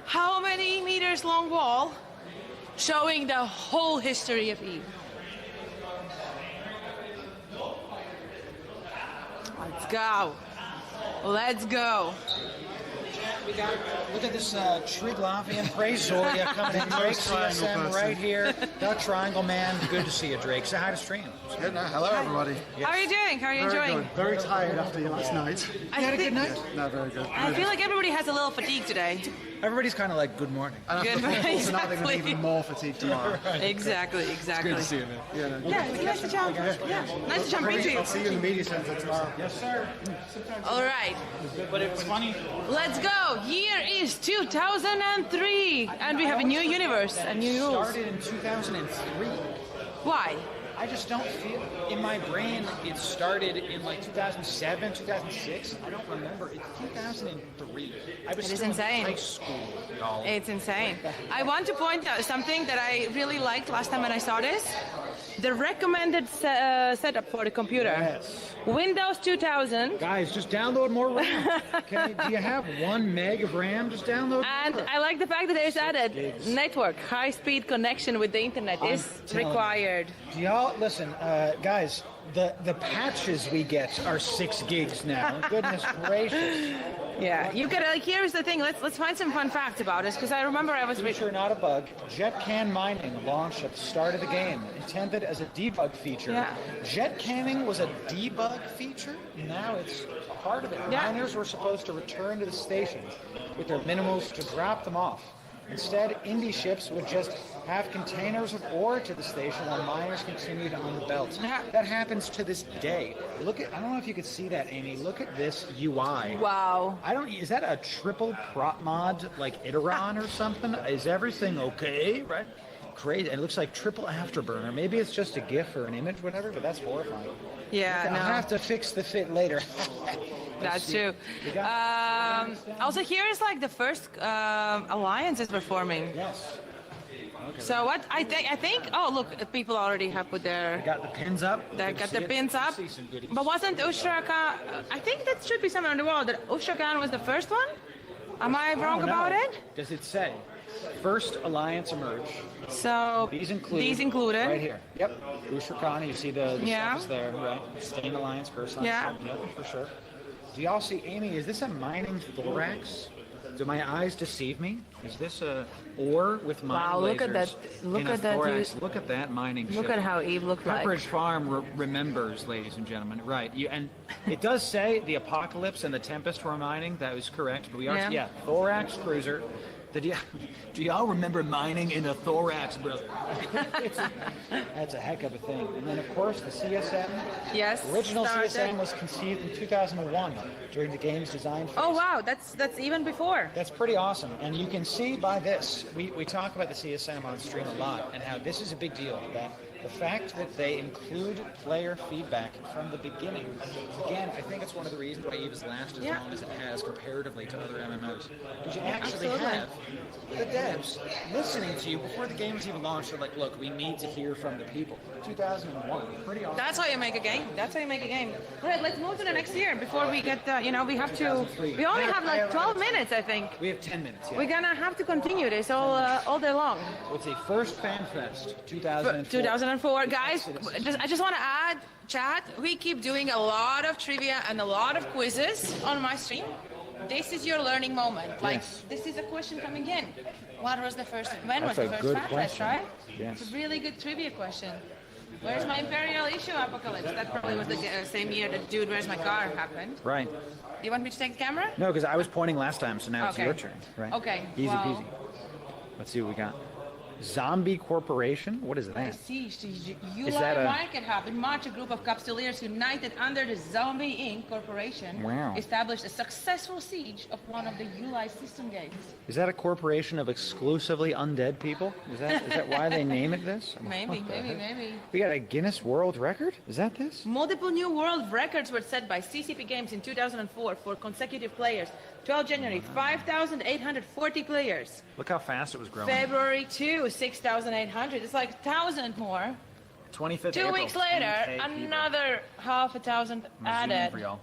how many meters long wall showing the whole history of EVE. Let's go. Let's go. We got, look at this Triglavian Praezoria coming in. Drake CSM right here. The Triangle Man. Good to see you, Drake. Say hi to stream. Hello, everybody. How are you doing? How are you enjoying? Good. Very tired after your last night. You had a good night? No, very good. I feel like everybody has a little fatigue today. Everybody's kind of like, good morning. And Good after morning, so now they're going to be even more fatigued tomorrow. Exactly. Good to see you, man. Yeah, it's nice to jump. Yeah, nice to jump into you. I'll see you in the media center tomorrow. Yes, sir. All right. But it was funny. Let's go. Year is 2003, and we have a new universe and new rules. Started in 2003. Why? I just don't feel, in my brain, it started in like 2007, 2006. I don't remember. It's 2003. I was It is still insane. in high school, y'all. It's insane. I want to point out something that I really liked last time when I saw this. The recommended setup for the computer. Yes. Windows 2000. Guys, just download more RAM. Do you have 1 meg of RAM? Just download And more. I like the fact that there's added network, high-speed connection with the internet is telling you. required. Do y'all, listen, guys, the patches we get are 6 gigs now. Goodness gracious. Yeah, you gotta, like, here's the thing, let's find some fun facts about this, because I remember I was... Feature, not a bug. JetCan mining launched at the start of the game, intended as a debug feature. Yeah. JetCanning was a debug feature. Now it's part of it. Yeah. Miners were supposed to return to the stations with their minimals to drop them off. Instead, indie ships would just have containers of ore to the station while miners continued on the belt. That happens to this day. Look at, I don't know if you could see that, Amy. Look at this UI. Wow. Is that a triple prop mod like Iteron or something? Is everything okay? Right? Crazy. And it looks like triple afterburner. Maybe it's just a GIF or an image, whatever, but that's horrifying. Yeah, no. I'll have to fix the fit later. That's true. Also, here is like the first alliances we're forming. Yes. Okay. So what I think. Oh, look, people already have put their. They got the pins up. They got their pins up. But wasn't Ushra Khan? I think that should be somewhere on the wall. That Ushra Khan was the first one. Am I wrong about it? Does it say? First alliance emerge. So these included. Right here. Yep. Ushra Khan. You see the stuff is there, right? Stain alliance, first alliance. Yeah. Yep, for sure. Do y'all see, Amy? Is this a mining thorax? Do my eyes deceive me? Is this a ore with mining Wow, look at lasers that- look in a at that, thorax? dude. Look at that mining Look ship. at how Eve looked like. Pepperidge Farm remembers, ladies and gentlemen. Right. And it does say the Apocalypse and the Tempest were mining. That was correct. But we are, Yeah. Thorax Cruiser. Do y'all remember mining in a thorax, brother? That's a heck of a thing. And then, of course, the CSM. Yes. Original started. CSM was conceived in 2001 during the game's design phase. Oh wow, that's even before. That's pretty awesome. And you can see by this, we talk about the CSM on stream a lot and how this is a big deal. That the fact that they include player feedback from the beginning. Again, I think it's one of the reasons why EVE has lasted as long as it has comparatively to other MMOs. Because you actually have the devs listening to you before the game is even launched. They're like, look, we need to hear from the people. 2001, pretty awesome. That's how you make a game. That's how you make a game. All right, let's move to the next year before we get, we have to, we only have like 12 minutes, I think. We have 10 minutes, yeah. We're gonna have to continue this all day long. Let's see, first Fanfest, 2004. 2004. Guys, I just want to add, chat, we keep doing a lot of trivia and a lot of quizzes on my stream. This is your learning moment. Like, this is a question coming in. When was the first Fanfest, question. right? Yes. It's a really good trivia question. Where's my Imperial issue apocalypse? That probably was the same year that Dude, Where's My Car happened. Right. Do you want me to take the camera? No, because I was pointing last time, so now it's Okay. your turn, right? Okay, Easy well- peasy. Let's see what we got. Zombie Corporation? What is that? Siege to Is July that a- Market Hub. In March, a group of capsuleers united under the Zombie Inc. Corporation Wow. established a successful siege of one of the July system games. Is that a corporation of exclusively undead people? Is that why they name it this? Maybe. We got a Guinness World Record? Is that this? Multiple new world records were set by CCP Games in 2004 for consecutive players. 12 January, 5,840 players. Look how fast it was growing. February 2, 6,800. It's like 1,000 more. 25th 2 April, weeks later, 10K people. another half a thousand I'm gonna zoom in added. for y'all.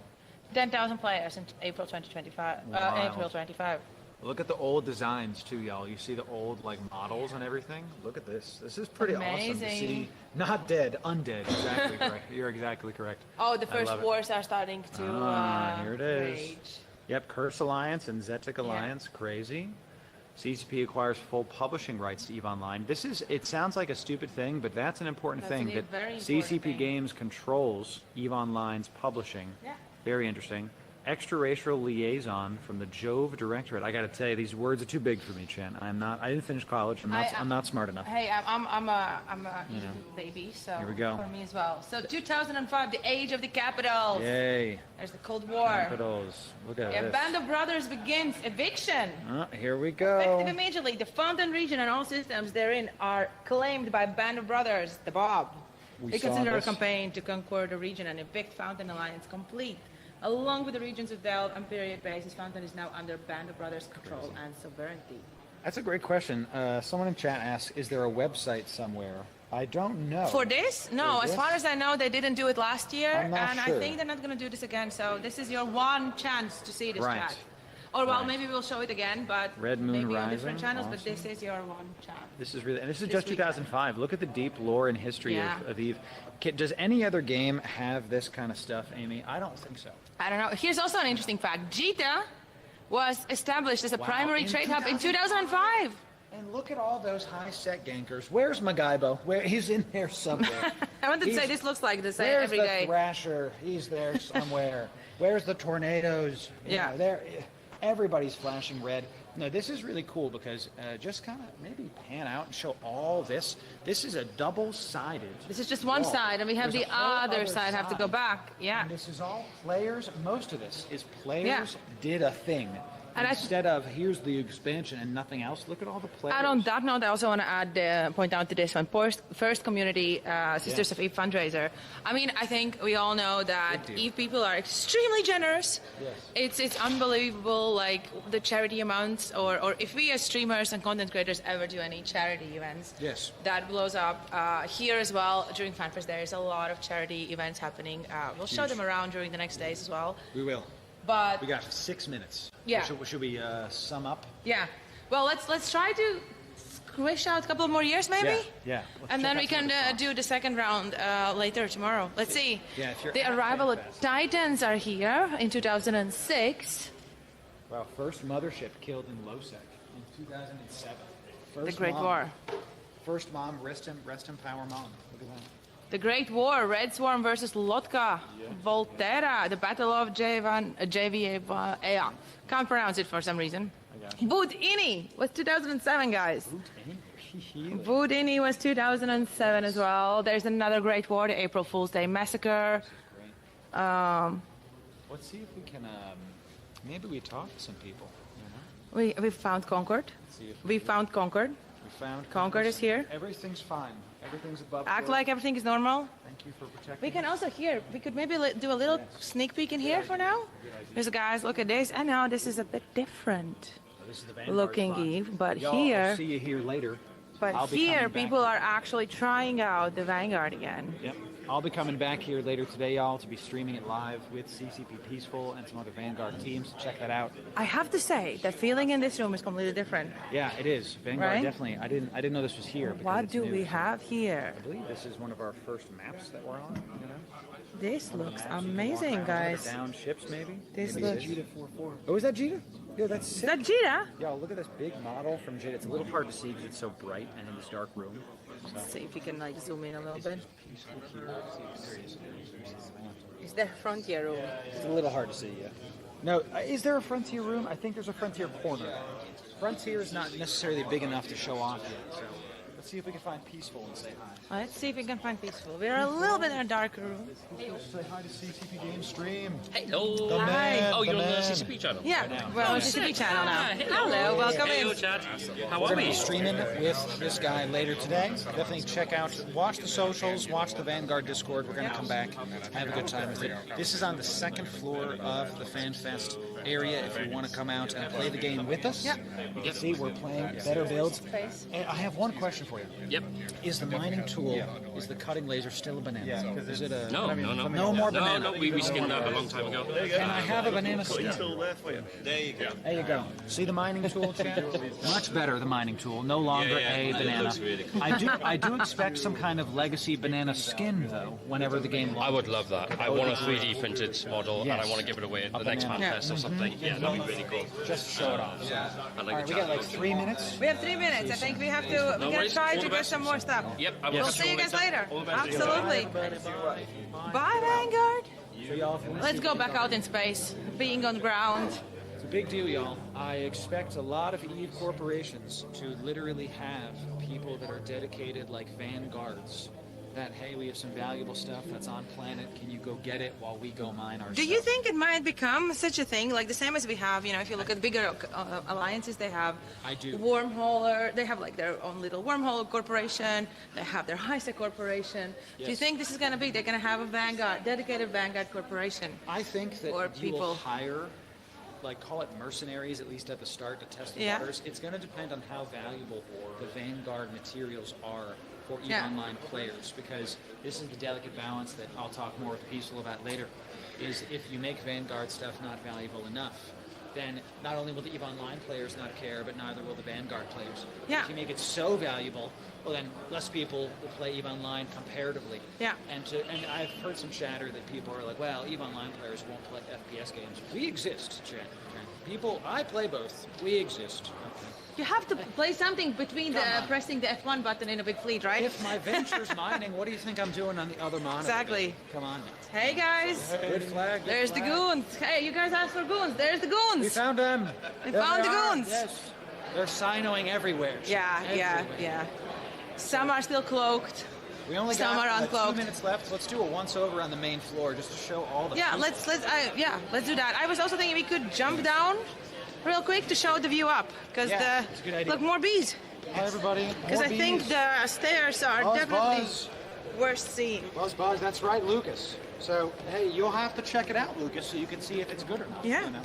10,000 players in April 2025. Wow. April 25. Look at the old designs too, y'all. You see the old models and everything. Look at this. This is pretty awesome to Amazing. see. Not dead, undead. Exactly correct. You're exactly correct. Oh, the I first love it. wars are starting to Here it is. rage. Yep, Curse Alliance and Zetic Alliance, crazy. CCP acquires full publishing rights to EVE Online. It sounds like a stupid thing, but that's an important That's thing, a that very important CCP thing. Games controls EVE Online's publishing. Yeah. Very interesting. Extra-racial liaison from the Jove Directorate. I got to tell you, these words are too big for me, Chen. I didn't finish college. I'm not smart enough. Hey, I'm a baby, so Here we go. for me as well. So 2005, the age of the capitals. Yay. There's the Cold War. Capitals. Look at Yeah, this. Band of Brothers Begins. Eviction. Here we Effective go. immediately. The Fountain region and all systems therein are claimed by Band of Brothers, the Bob. We They saw consider a this. campaign to conquer the region and evict Fountain Alliance complete. Along with the regions of Del and Period bases, Fountain is now under Band of Brothers control and sovereignty. That's a great question. Someone in chat asks, is there a website somewhere? I don't know. For this? No, For as this? far as I know, they didn't do it last year, I'm not and sure. I think they're not going to do this again. So this is your one chance to see this Right. chat. Or well, Right. maybe we'll show it again, but Red Moon maybe on Rising, different channels. But awesome. this is your one chance. This is really, and this is This just week. 2005. Look at the deep lore and history Yeah. of EVE. Does any other game have this kind of stuff, Amy? I don't think so. I don't know. Here's also an interesting fact. Jita was established as a Wow, primary in trade hub in 2005. And look at all those high-set gankers. Where's Magaibo? He's in there somewhere. I wanted to say He's- this looks like the same Where's every the day. Thrasher? He's there somewhere. Where's the tornadoes? Yeah. Everybody's flashing red. No, this is really cool because just kind of maybe pan out and show all this. This is a double-sided. This is just one wall. side, and we have There's the a whole other side. Have to go back. Yeah. And this is all players. Most of this is players Yeah. did a thing. And Instead of here's the expansion and nothing else, look at all the players. And on that note, I also want to add, point out to this one, first community Sisters of Eve fundraiser. I mean, I think we all know that Big deal. Eve people are extremely generous. Yes. It's unbelievable, like the charity amounts, or if we as streamers and content creators ever do any charity events, Yes. that blows up. Here as well, during Fanfest, there is a lot of charity events happening. We'll show them around during the next days as well. We will. But We got 6 minutes. Yeah. Should we sum up? yeah, well, let's try to squish out a couple more years, maybe. Yeah. Let's And check then out we some can of the do the second round later tomorrow. Let's see. Yeah, if you're The at arrival Fanfest. of Titans are here in 2006. Wow, first mothership killed in Losec in 2007. First The Great mom. War. First mom, rest in power mom. Look at that. The Great War, Red Swarm versus Lotka, Volterra, the Battle of JVA. Can't pronounce it for some reason. Budini was 2007, guys. Budini was 2007 as well. There's another Great War, the April Fool's Day Massacre. Let's see if we can, maybe we talk to some people. You know? We found Concord. We found Concord. We found Concord is here. Everything's fine. Everything's above Act board. like everything is normal. Thank you for protecting We can us. also hear, we could maybe do a little sneak peek in here for now. There's guys, look at this. I know this is a bit different This is the Vanguard looking spot. Eve, but Y'all, here, I'll see you here later. but I'll be here coming back. people are actually trying out the Vanguard again. Yep. I'll be coming back here later today, y'all, to be streaming it live with CCP Peaceful and some other Vanguard teams. Check that out. I have to say, the feeling in this room is completely different. Yeah, it is. Vanguard, Right? definitely. I didn't know this was here. because What it's do new. we have here? I believe this is one of our first maps that we're on. You know? This looks Maps, you can walk amazing, around, guys. Down ships, maybe. This Maybe looks- Jita 4-4. Oh, is that Jita? Yeah, that's Is sick. that Jita? Yo, look at this big model from Jita. It's a little hard to see because it's so bright and in this dark room. Let's see if we can like zoom in a little bit. Is there frontier room? It's a little hard to see, yeah. No, is there a frontier room? I think there's a frontier corner. Frontier is not necessarily big enough to show off yet, so let's see if we can find Peaceful and say hi. Let's see if we can find peaceful. We're a little bit in a darker room. Say hi to CCP Game Stream. Hello. The man, Oh, you're the on the man. CCP channel? Yeah, we're on the CCP channel now. Hello, welcome Hey, in. Chad. How We're are going to we? be streaming with this guy later today. Definitely check out, watch the socials, watch the Vanguard Discord. We're going to come back, have a good time with it. This is on the second floor of the Fanfest area. If you want to come out and play the game with us, you can see we're playing better builds. And I have one question for you. Yep. Is the mining tool, is the cutting laser still a banana? Is it a... No. No more banana. No, we skinned that a long time ago. Can I have a banana skin? There you go. There you go. See the mining tool, Chad? Much better, the mining tool. No longer Yeah, a it banana. looks really cool. I do expect some kind of legacy banana skin, though, whenever the game launches. I would love that. I want a 3D printed model, and I Yes. want to give it away at the A next banana. Fanfest or something. Yeah, that'd be really cool. Just to show it off. So. I All like right, the we got like chat. 3 minutes. We have 3 minutes. I think we have to. We're gonna worries. try All to the get best. some more stuff. Yep, I will We'll catch see you guys all later. All the best. Absolutely. Bye, Vanguard. So y'all, if you want to Let's see go the back out in space, being on ground. It's a big deal, y'all. I expect a lot of EVE corporations to literally have people that are dedicated like vanguards. That, hey, we have some valuable stuff that's on planet. Can you go get it while we go mine our Do stuff? you think it might become such a thing, like the same as we have, you know, if you look at bigger alliances, they have I do. Wormholer, they have like their own little Wormhole corporation, they have their HISA corporation. Do you Yes. think this is going to be, they're going to have a Vanguard, dedicated Vanguard corporation? I think that Or you will people. hire, like call it mercenaries, at least at the start, to test the Yeah. waters. It's going to depend on how valuable the Vanguard materials are for EVE Yeah. Online players, because this is the delicate balance that I'll talk more with Peaceful about later, is if you make Vanguard stuff not valuable enough, then not only will the EVE Online players not care, but neither will the Vanguard players. Yeah. If you make it so valuable, well then less people will play EVE Online comparatively. Yeah. And I've heard some chatter that people are like, well, EVE Online players won't play FPS games. We exist, Jen. Okay. People, I play both. We exist. Okay. You have to play something between Come on. pressing the F1 button in a big fleet, right? If my venture's mining, what do you think I'm doing on the other monitor? Exactly. Come on. Hey guys, Good flag. Good there's flag. the goons. Hey, you guys asked for goons. There's the goons. We found them. We There found they the are. goons. Yes. They're sinoing everywhere. Yeah, Everywhere. yeah. Some are still cloaked. We only Some got are 2 uncloaked. minutes left. Let's do a once over on the main floor just to show all the. Yeah, people. let's do that. I was also thinking we could jump down real quick to show the view up, because Yeah, it's a good idea. look, more bees. Hi everybody. Because I think the stairs are Buzz, definitely buzz. worth seeing. Buzz, that's right, Lucas. So, hey, you'll have to check it out, Lucas, so you can see if it's good or not. Yeah, you know?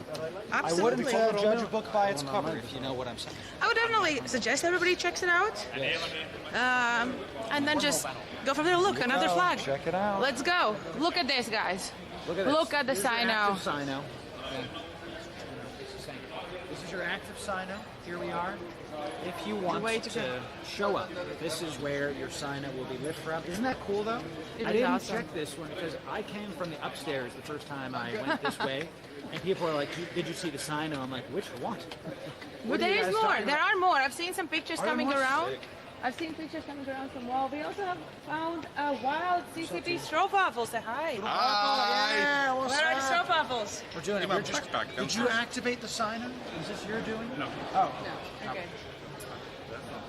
absolutely. I wouldn't judge a book by its cover. If you know what I'm saying. I would definitely suggest everybody checks it out. And then just go from there. Look, another flag. Check it out. Let's go. Look at this, guys. Look at this. Look at the Here's your sign active now. Sino. This is your active Sino. Here we are. If you want Way to to go. show up, this is where your Sino will be lit from. Isn't that cool, though? It I is didn't awesome. check this one because I came from the upstairs the first time I went this way. And people are like, did you see the sign? And I'm like, which one? But there is more. There are more. I've seen some pictures coming around. I've seen pictures coming around from wall. We also have found a wild CCP stroopwafel. Say hi. Hi. Yeah, where are the stroopwafels? We're doing it. We're just, did you activate the signer? Is this your doing? No. Oh. No. Okay.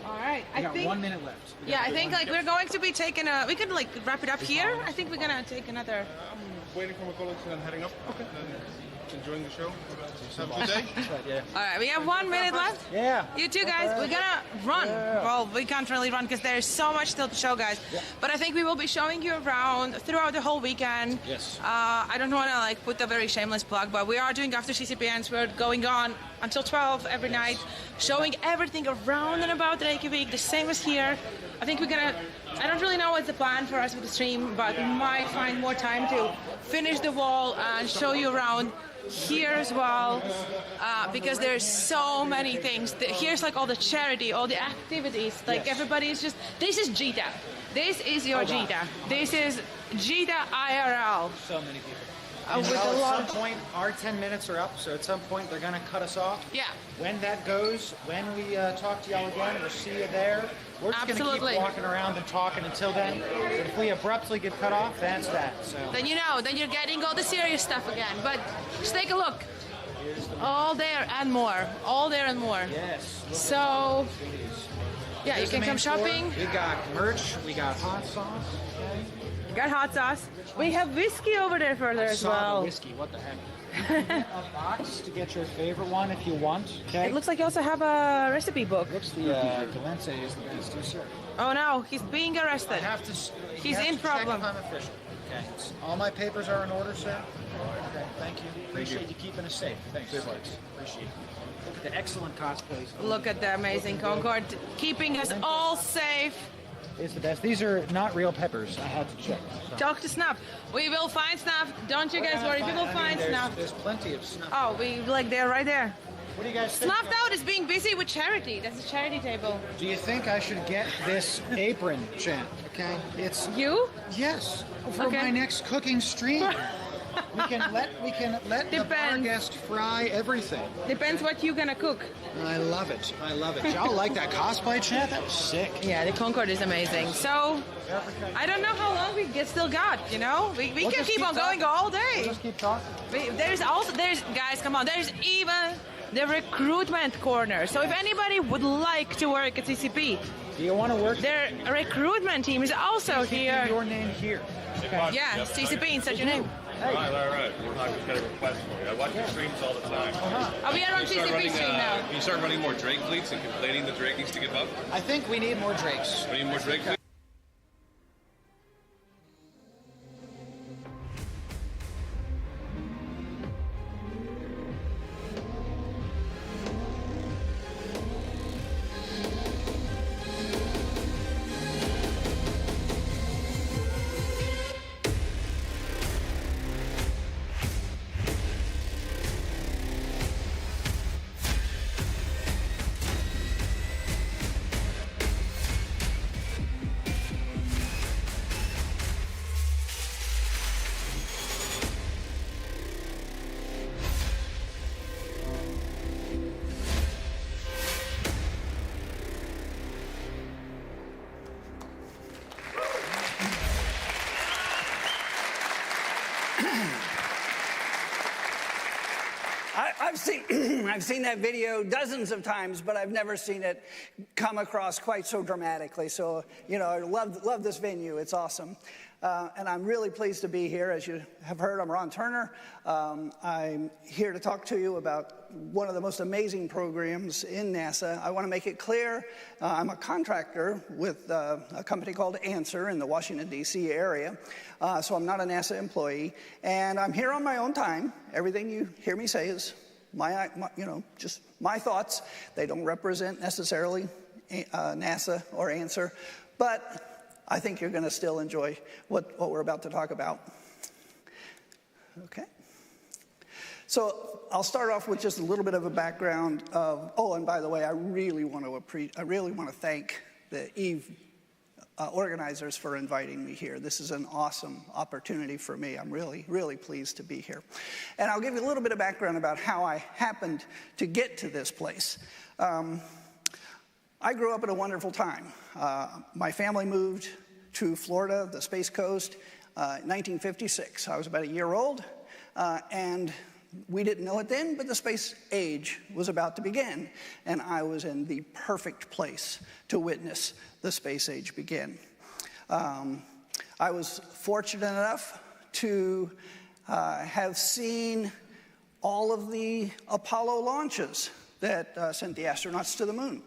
All right. We got 1 minute left. Yeah, I think like we're going to be taking a. We could like wrap it up here. I think we're gonna take another. I'm waiting for my colleagues and I'm heading up. Okay. Enjoying the show. Have a good day. All right, we have 1 minute left. Yeah. You two guys, we're gonna run. Yeah. Well, we can't really run because there's so much still to show, guys. Yeah. But I think we will be showing you around throughout the whole weekend. Yes. I don't want to like put a very shameless plug, but we are doing after CCPNs. We're going on until 12 every night, showing everything around and about Reykjavik, the same as here. I think we're gonna. I don't really know what's the plan for us with the stream, but we might find more time to finish the wall and show you around here as well, because there's so many things. Here's like all the charity, all the activities. Like everybody's just. This is Keacte. This is your Keacte. This is Keacte IRL. So many people. With a lot at some point, our 10 minutes are up, so at some point they're going to cut us off. Yeah. When that goes, when we talk to y'all again, we'll see you there. We're just going to keep walking around and talking until then. But if we abruptly get cut off, that's that. So. Then you know, then you're getting all the serious stuff again. But just take a look. All there and more. All there and more. Yes. So, yeah, you can come shopping. We got merch. We got hot sauce. We got hot sauce. We have whiskey over there further as well. Whiskey, what the heck? A box to get your favorite one if you want. Okay. It looks like you also have a recipe book. Looks the Galente is the best, yes, sir. Oh no, he's being arrested. I have to. He's in problem. Check if I'm official. Okay. All my papers are in order, sir. Okay. Thank you. Appreciate you keeping us safe. Thanks. Appreciate it. Look at the excellent cosplays. Look at the amazing Concorde, keeping us all safe. It's the best. These are not real peppers. I had to check. So. Talk to Snuff. We will find Snuff. Don't you guys worry. We will find Snuff. There's plenty of Snuff. Oh, they're right there. What do you guys think? Snuffed Out is being busy with charity. That's a charity table. Do you think I should get this apron, Jen? Okay, it's you. Yes, for my next cooking stream. We can let the bar guest fry everything. Depends what you're gonna cook. I love it. I love it. Y'all like that cosplay, chat? That was sick. Yeah, the Concorde is amazing. So, I don't know how long we still got. You know, we can keep on going all day. We'll just keep talking. There's guys, come on. There's even the recruitment corner. So if anybody would like to work at CCP, do you want to work? Their recruitment team is also here. Your name here. Okay. Yeah, CCP, insert your name. Hey. All right. We're not going to get a request for you. I watch your streams all the time. Oh, we are on CCP stream now. Can you start running more Drake fleets and complaining that Drake needs to give up? I think we need more Drakes. We need more Drake fleets? I've seen that video dozens of times, but I've never seen it come across quite so dramatically. So, you know, I love this venue. It's awesome. And I'm really pleased to be here. As you have heard, I'm Ron Turner. I'm here to talk to you about one of the most amazing programs in NASA. I want to make it clear, I'm a contractor with a company called Answer in the Washington, D.C. area. So I'm not a NASA employee. And I'm here on my own time. Everything you hear me say is just my thoughts. They don't represent necessarily NASA or Answer. But I think you're going to still enjoy what we're about to talk about. Okay. So I'll start off with just a little bit of a background of. Oh, and by the way, I really want to thank the organizers for inviting me here. This is an awesome opportunity for me. I'm really, really pleased to be here. And I'll give you a little bit of background about how I happened to get to this place. I grew up at a wonderful time. My family moved to Florida, the Space Coast, in 1956. I was about a year old, and we didn't know it then, but the space age was about to begin, and I was in the perfect place to witness the space age begin. I was fortunate enough to have seen all of the Apollo launches that sent the astronauts to the moon.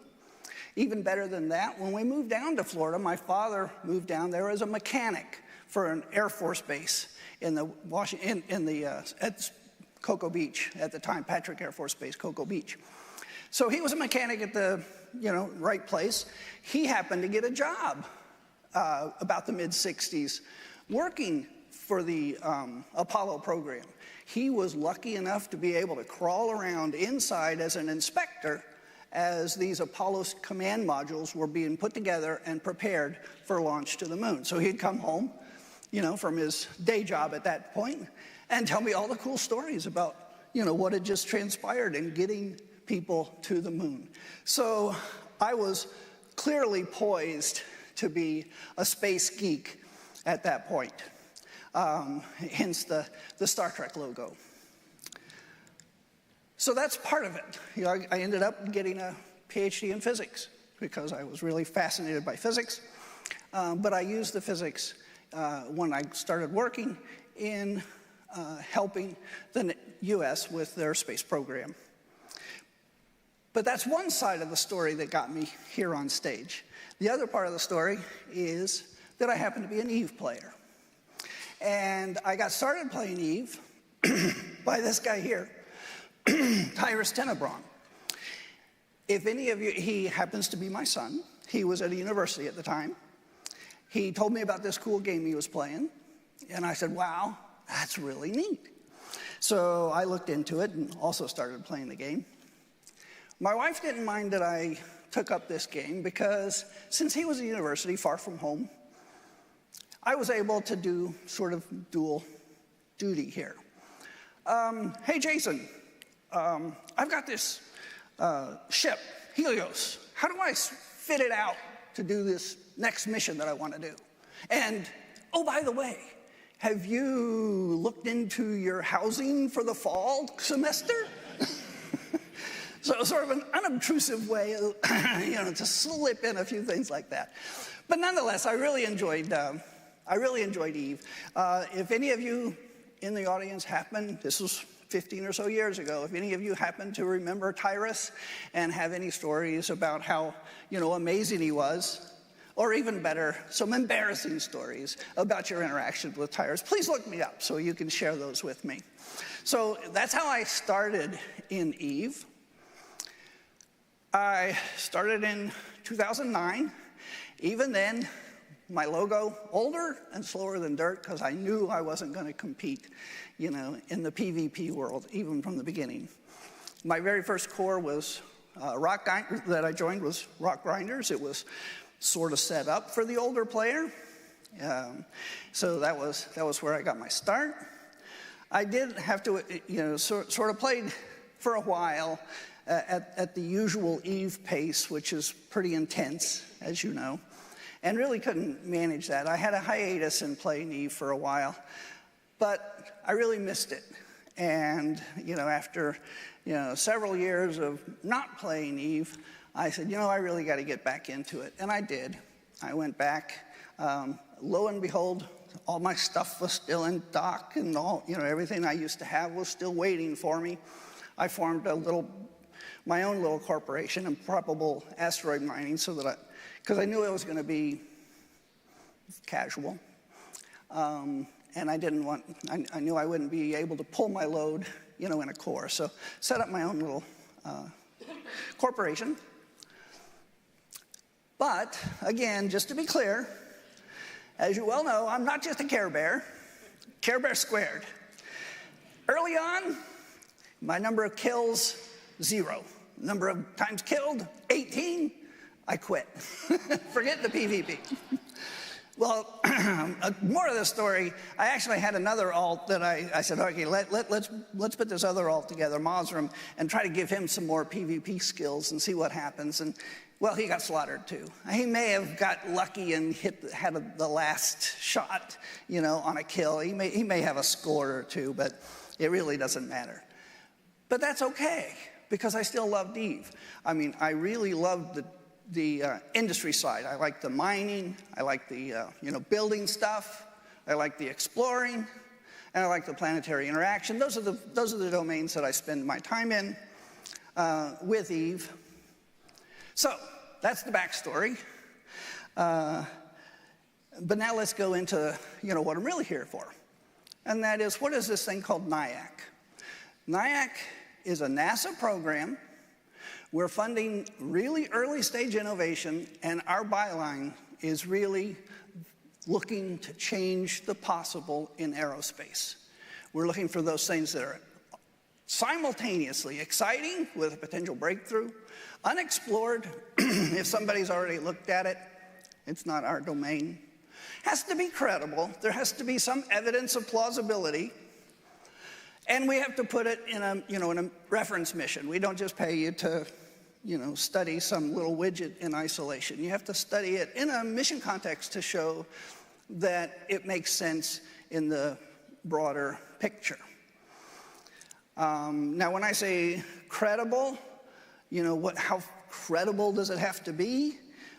Even better than that, when we moved down to Florida, my father moved down there as a mechanic for an Air Force base in the at Cocoa Beach at the time, Patrick Air Force Base, Cocoa Beach. So he was a mechanic at the right place. He happened to get a job about the mid-60s working for the Apollo program. He was lucky enough to be able to crawl around inside as an inspector as these Apollo command modules were being put together and prepared for launch to the moon. So he'd come home, from his day job at that point and tell me all the cool stories about, what had just transpired in getting people to the moon. So I was clearly poised to be a space geek at that point, hence the Star Trek logo. So that's part of it. I ended up getting a PhD in physics because I was really fascinated by physics. But I used the physics when I started working in helping the US with their space program. But that's one side of the story that got me here on stage. The other part of the story is that I happen to be an EVE player. And I got started playing EVE by this guy here, Tyrus Tenebron. If any of you, he happens to be my son. He was at a university at the time. He told me about this cool game he was playing, and I said, wow, that's really neat. So I looked into it and also started playing the game. My wife didn't mind that I took up this game because since he was at university far from home, I was able to do sort of dual duty here. Hey, Jason, I've got this ship, Helios. How do I fit it out to do this next mission that I want to do? And, oh, by the way, have you looked into your housing for the fall semester? So sort of an unobtrusive way, to slip in a few things like that. But nonetheless, I really enjoyed EVE. If any of you in the audience this was 15 or so years ago, if any of you happen to remember Tyrus and have any stories about how, amazing he was, or even better, some embarrassing stories about your interactions with Tyrus, please look me up so you can share those with me. So that's how I started in EVE. I started in 2009. Even then, my logo, older and slower than dirt, because I knew I wasn't going to compete, in the PvP world, even from the beginning. My very first core was that I joined was Rock Grinders. It was sort of set up for the older player. So that was where I got my start. I did have to, sort of played for a while at the usual EVE pace, which is pretty intense, as you know, and really couldn't manage that. I had a hiatus in playing EVE for a while, but I really missed it. And, after, several years of not playing EVE, I said, I really got to get back into it. And I did. I went back. Lo and behold, all my stuff was still in dock, and all, everything I used to have was still waiting for me. I formed my own little corporation in probable asteroid mining because I knew it was going to be casual. And I knew I wouldn't be able to pull my load, in a core. So set up my own little corporation. But again, just to be clear, as you well know, I'm not just a Care Bear squared. Early on, my number of kills, 0. Number of times killed, 18. I quit. Forget the PvP. Well, more of the story, I actually had another alt that I said, okay, let's put this other alt together, Mosram, and try to give him some more PvP skills and see what happens. And, well, he got slaughtered too. He may have got lucky and had the last shot, on a kill. He may have a score or two, but it really doesn't matter. But that's okay, because I still loved Eve. I mean, I really loved the industry side. I like the mining, I like the building stuff, I like the exploring, and I like the planetary interaction. Those are the domains that I spend my time in with Eve. So that's the backstory. But now let's go into what I'm really here for, and that is, what is this thing called NIAC? NIAC is a NASA program. We're funding really early stage innovation, and our byline is really looking to change the possible in aerospace. We're looking for those things that are simultaneously exciting with a potential breakthrough, unexplored, if somebody's already looked at it, it's not our domain. Has to be credible, there has to be some evidence of plausibility, and we have to put it in a reference mission. We don't just pay you to study some little widget in isolation. You have to study it in a mission context to show that it makes sense in the broader picture. Now, when I say credible, how credible does it have to be?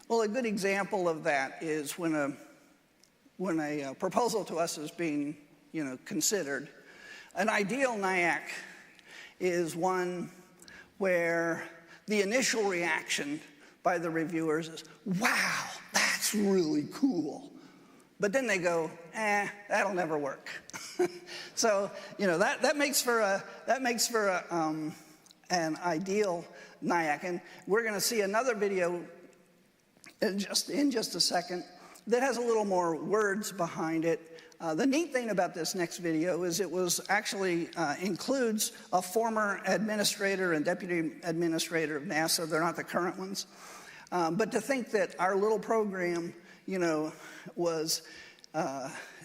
Well, a good example of that is when a proposal to us is being, considered. An ideal NIAC is one where the initial reaction by the reviewers is, wow, that's really cool. But then they go, that'll never work. So, that makes for an ideal NIAC. And we're going to see another video in just a second that has a little more words behind it. The neat thing about this next video is it was actually includes a former administrator and deputy administrator of NASA. They're not the current ones. But to think that our little program,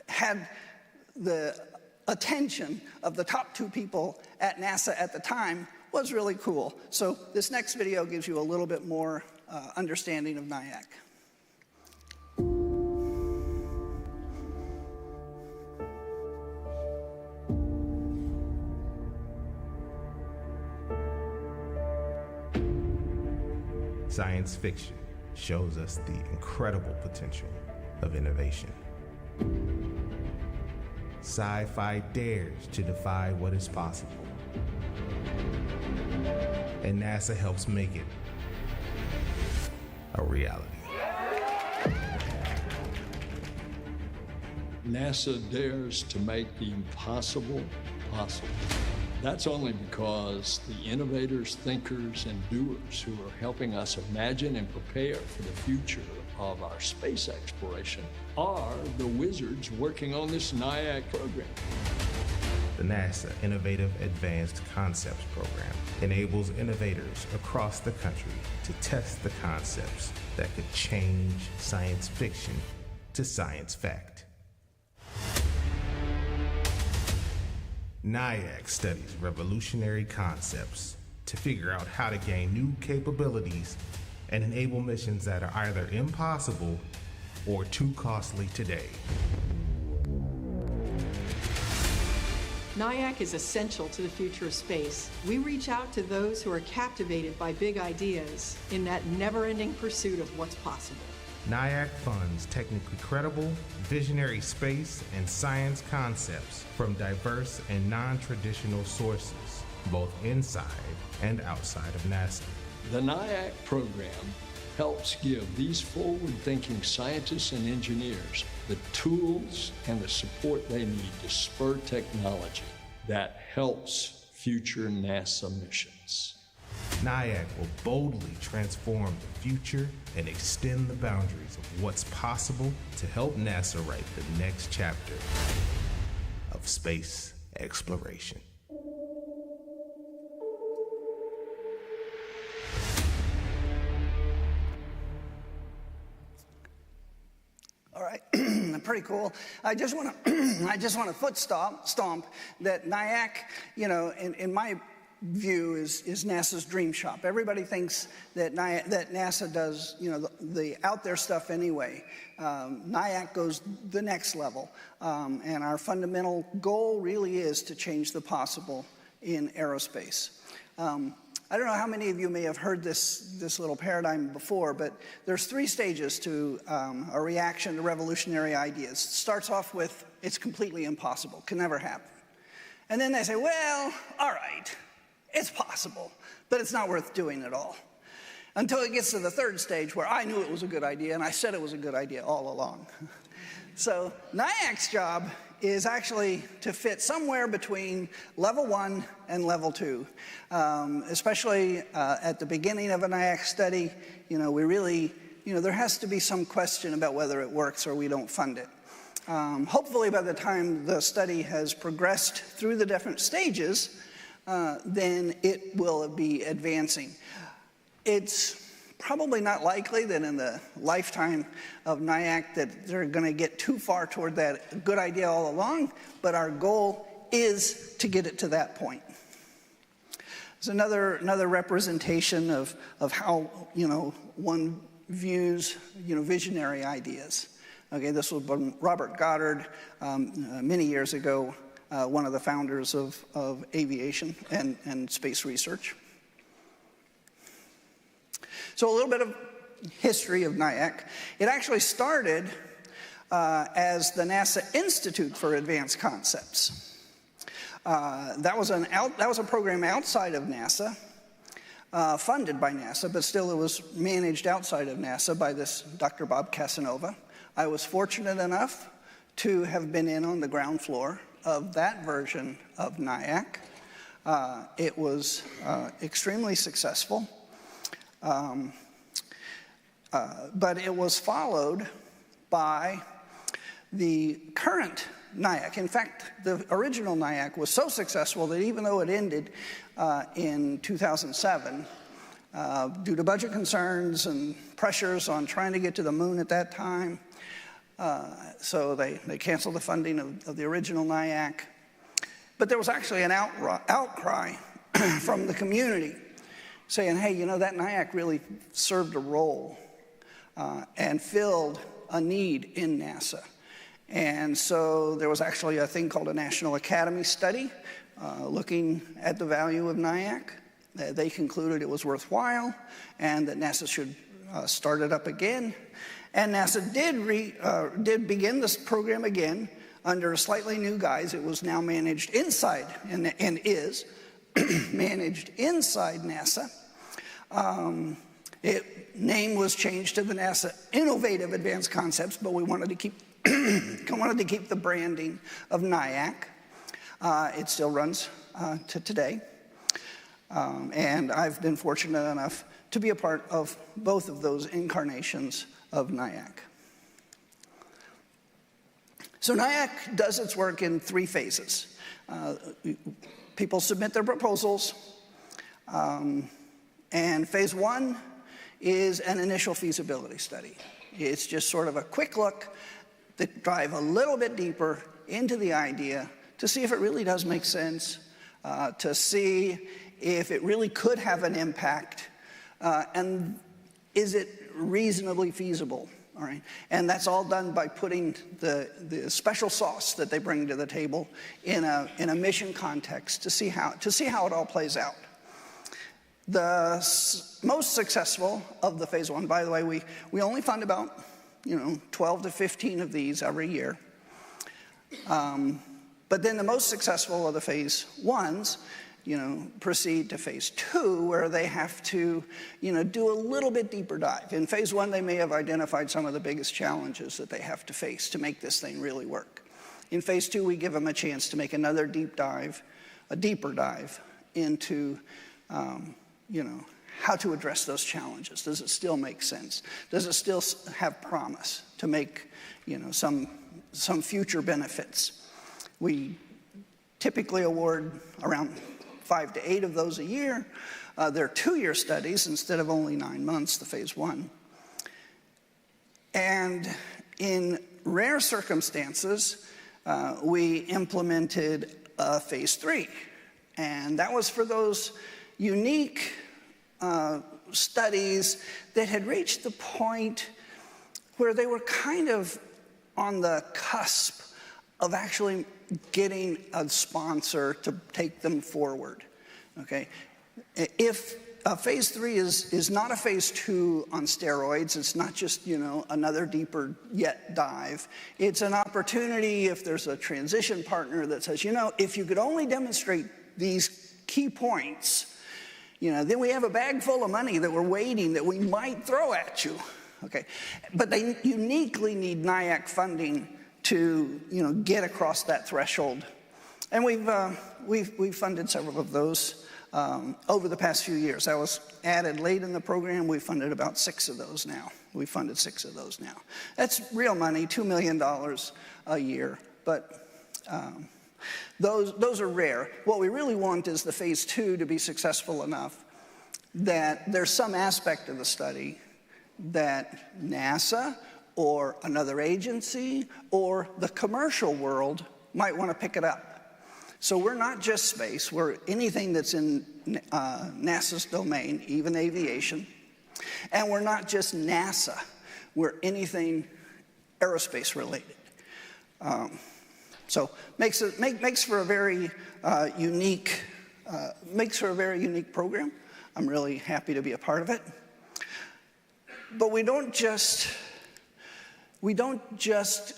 had the attention of the top 2 people at NASA at the time was really cool. So this next video gives you a little bit more understanding of NIAC. Science fiction shows us the incredible potential of innovation. Sci-fi dares to defy what is possible. And NASA helps make it a reality. NASA dares to make the impossible possible. That's only because the innovators, thinkers, and doers who are helping us imagine and prepare for the future of our space exploration are the wizards working on this NIAC program. The NASA Innovative Advanced Concepts Program enables innovators across the country to test the concepts that could change science fiction to science fact. NIAC studies revolutionary concepts to figure out how to gain new capabilities and enable missions that are either impossible or too costly today. NIAC is essential to the future of space. We reach out to those who are captivated by big ideas in that never-ending pursuit of what's possible. NIAC funds technically credible, visionary space and science concepts from diverse and non-traditional sources, both inside and outside of NASA. The NIAC program helps give these forward-thinking scientists and engineers the tools and the support they need to spur technology that helps future NASA missions. NIAC will boldly transform the future and extend the boundaries of what's possible to help NASA write the next chapter of space exploration. pretty cool. I just want to foot stomp that NIAC, you know, in my view is NASA's dream shop. Everybody thinks that NASA does, you know, the out there stuff anyway. NIAC goes the next level, and our fundamental goal really is to change the possible in aerospace. I don't know how many of you may have heard this little paradigm before, but there's 3 stages to a reaction to revolutionary ideas. It starts off with, it's completely impossible, can never happen. And then they say, well, all right, it's possible, but it's not worth doing at all. Until it gets to the 3rd stage where I knew it was a good idea, and I said it was a good idea all along. So NIAC's job is actually to fit somewhere between level 1 and level 2. Especially at the beginning of a NIAC study, you know, we really, you know, there has to be some question about whether it works or we don't fund it. Hopefully by the time the study has progressed through the different stages, then it will be advancing. It's probably not likely that in the lifetime of NIAC that they're going to get too far toward that good idea all along, but our goal is to get it to that point. It's another representation of how, you know, one views, you know, visionary ideas. Okay, this was Robert Goddard many years ago, one of the founders of aviation and space research. So a little bit of history of NIAC. It actually started as the NASA Institute for Advanced Concepts. That was a program outside of NASA, funded by NASA, but still it was managed outside of NASA by this Dr. Bob Casanova. I was fortunate enough to have been in on the ground floor of that version of NIAC. It was extremely successful. But it was followed by the current NIAC. In fact, the original NIAC was so successful that even though it ended in 2007, due to budget concerns and pressures on trying to get to the moon at that time, so they canceled the funding of the original NIAC. But there was actually an outcry from the community saying, hey, you know, that NIAC really served a role and filled a need in NASA. And so there was actually a thing called a National Academy study looking at the value of NIAC. They concluded it was worthwhile and that NASA should start it up again. And NASA did begin this program again under a slightly new guise. It was now managed inside, and is managed inside NASA. Name was changed to the NASA Innovative Advanced Concepts, but we wanted to keep the branding of NIAC. It still runs to today. And I've been fortunate enough to be a part of both of those incarnations of NIAC. So NIAC does its work in 3 phases. People submit their proposals, and phase 1 is an initial feasibility study. It's just sort of a quick look to dive a little bit deeper into the idea to see if it really does make sense, to see if it really could have an impact, and is it reasonably feasible, all right? And that's all done by putting the special sauce that they bring to the table in a mission context to see how it all plays out. The most successful of the phase 1, by the way, we only fund about 12 to 15 of these every year. But then the most successful of the phase 1s, proceed to phase 2, where they have to, do a little bit deeper dive. In phase 1, they may have identified some of the biggest challenges that they have to face to make this thing really work. In phase 2, we give them a chance to make another deeper dive into, how to address those challenges. Does it still make sense? Does it still have promise to make, some future benefits? We typically award around 5 to 8 of those a year. They're 2-year studies instead of only 9 months, the phase 1. And In rare circumstances, we implemented phase 3. And that was for those unique studies that had reached the point where they were kind of on the cusp of actually getting a sponsor to take them forward, okay? If phase 3 is not a phase 2 on steroids, it's not just, another deeper yet dive. It's an opportunity if there's a transition partner that says, if you could only demonstrate these key points, then we have a bag full of money that we're waiting that we might throw at you, okay? But they uniquely need NIAC funding to, get across that threshold. And we've funded several of those over the past few years. That was added late in the program. We funded about 6 of those now. We funded 6 of those now. That's real money, $2 million a year, but those are rare. What we really want is the phase 2 to be successful enough that there's some aspect of the study that NASA or another agency or the commercial world might want to pick it up. So we're not just space, we're anything that's in NASA's domain, even aviation. And we're not just NASA, we're anything aerospace related. So makes for a very unique program. I'm really happy to be a part of it. But we don't just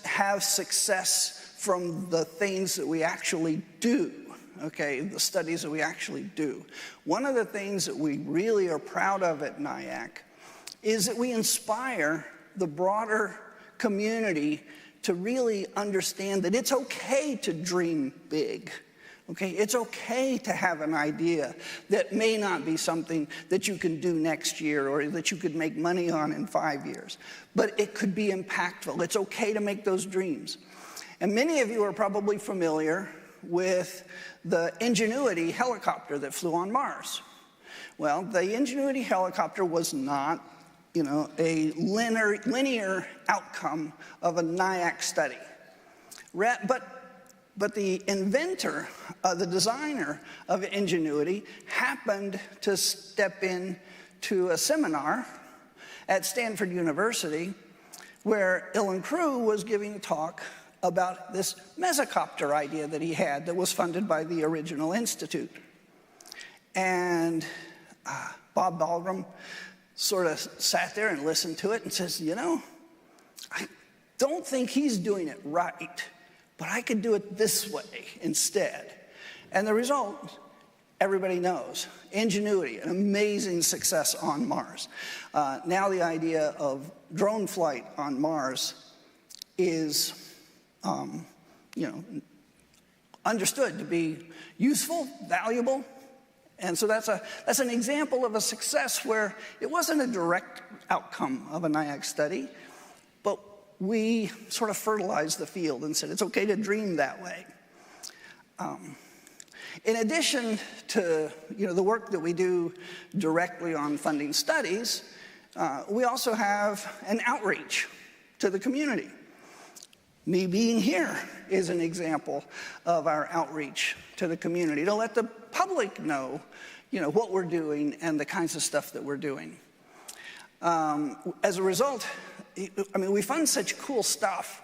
have success from the things that we actually do, okay, the studies that we actually do. One of the things that we really are proud of at NIAC is that we inspire the broader community to really understand that it's okay to dream big. Okay, it's okay to have an idea that may not be something that you can do next year or that you could make money on in 5 years, but it could be impactful. It's okay to make those dreams. And many of you are probably familiar with the Ingenuity helicopter that flew on Mars. Well, the Ingenuity helicopter was not, a linear outcome of a NIAC study. But the inventor, the designer of Ingenuity, happened to step in to a seminar at Stanford University where Ilan Crew was giving a talk about this mesocopter idea that he had that was funded by the original institute. And Bob Baldrum sort of sat there and listened to it and says, I don't think he's doing it right, but I could do it this way instead. And the result, everybody knows. Ingenuity, an amazing success on Mars. Now the idea of drone flight on Mars is, understood to be useful, valuable. And so that's an example of a success where it wasn't a direct outcome of a NIAC study, but we sort of fertilized the field and said it's okay to dream that way. In addition to the work that we do directly on funding studies, we also have an outreach to the community. Me being here is an example of our outreach to the community to let the public know, what we're doing and the kinds of stuff that we're doing. As a result, we fund such cool stuff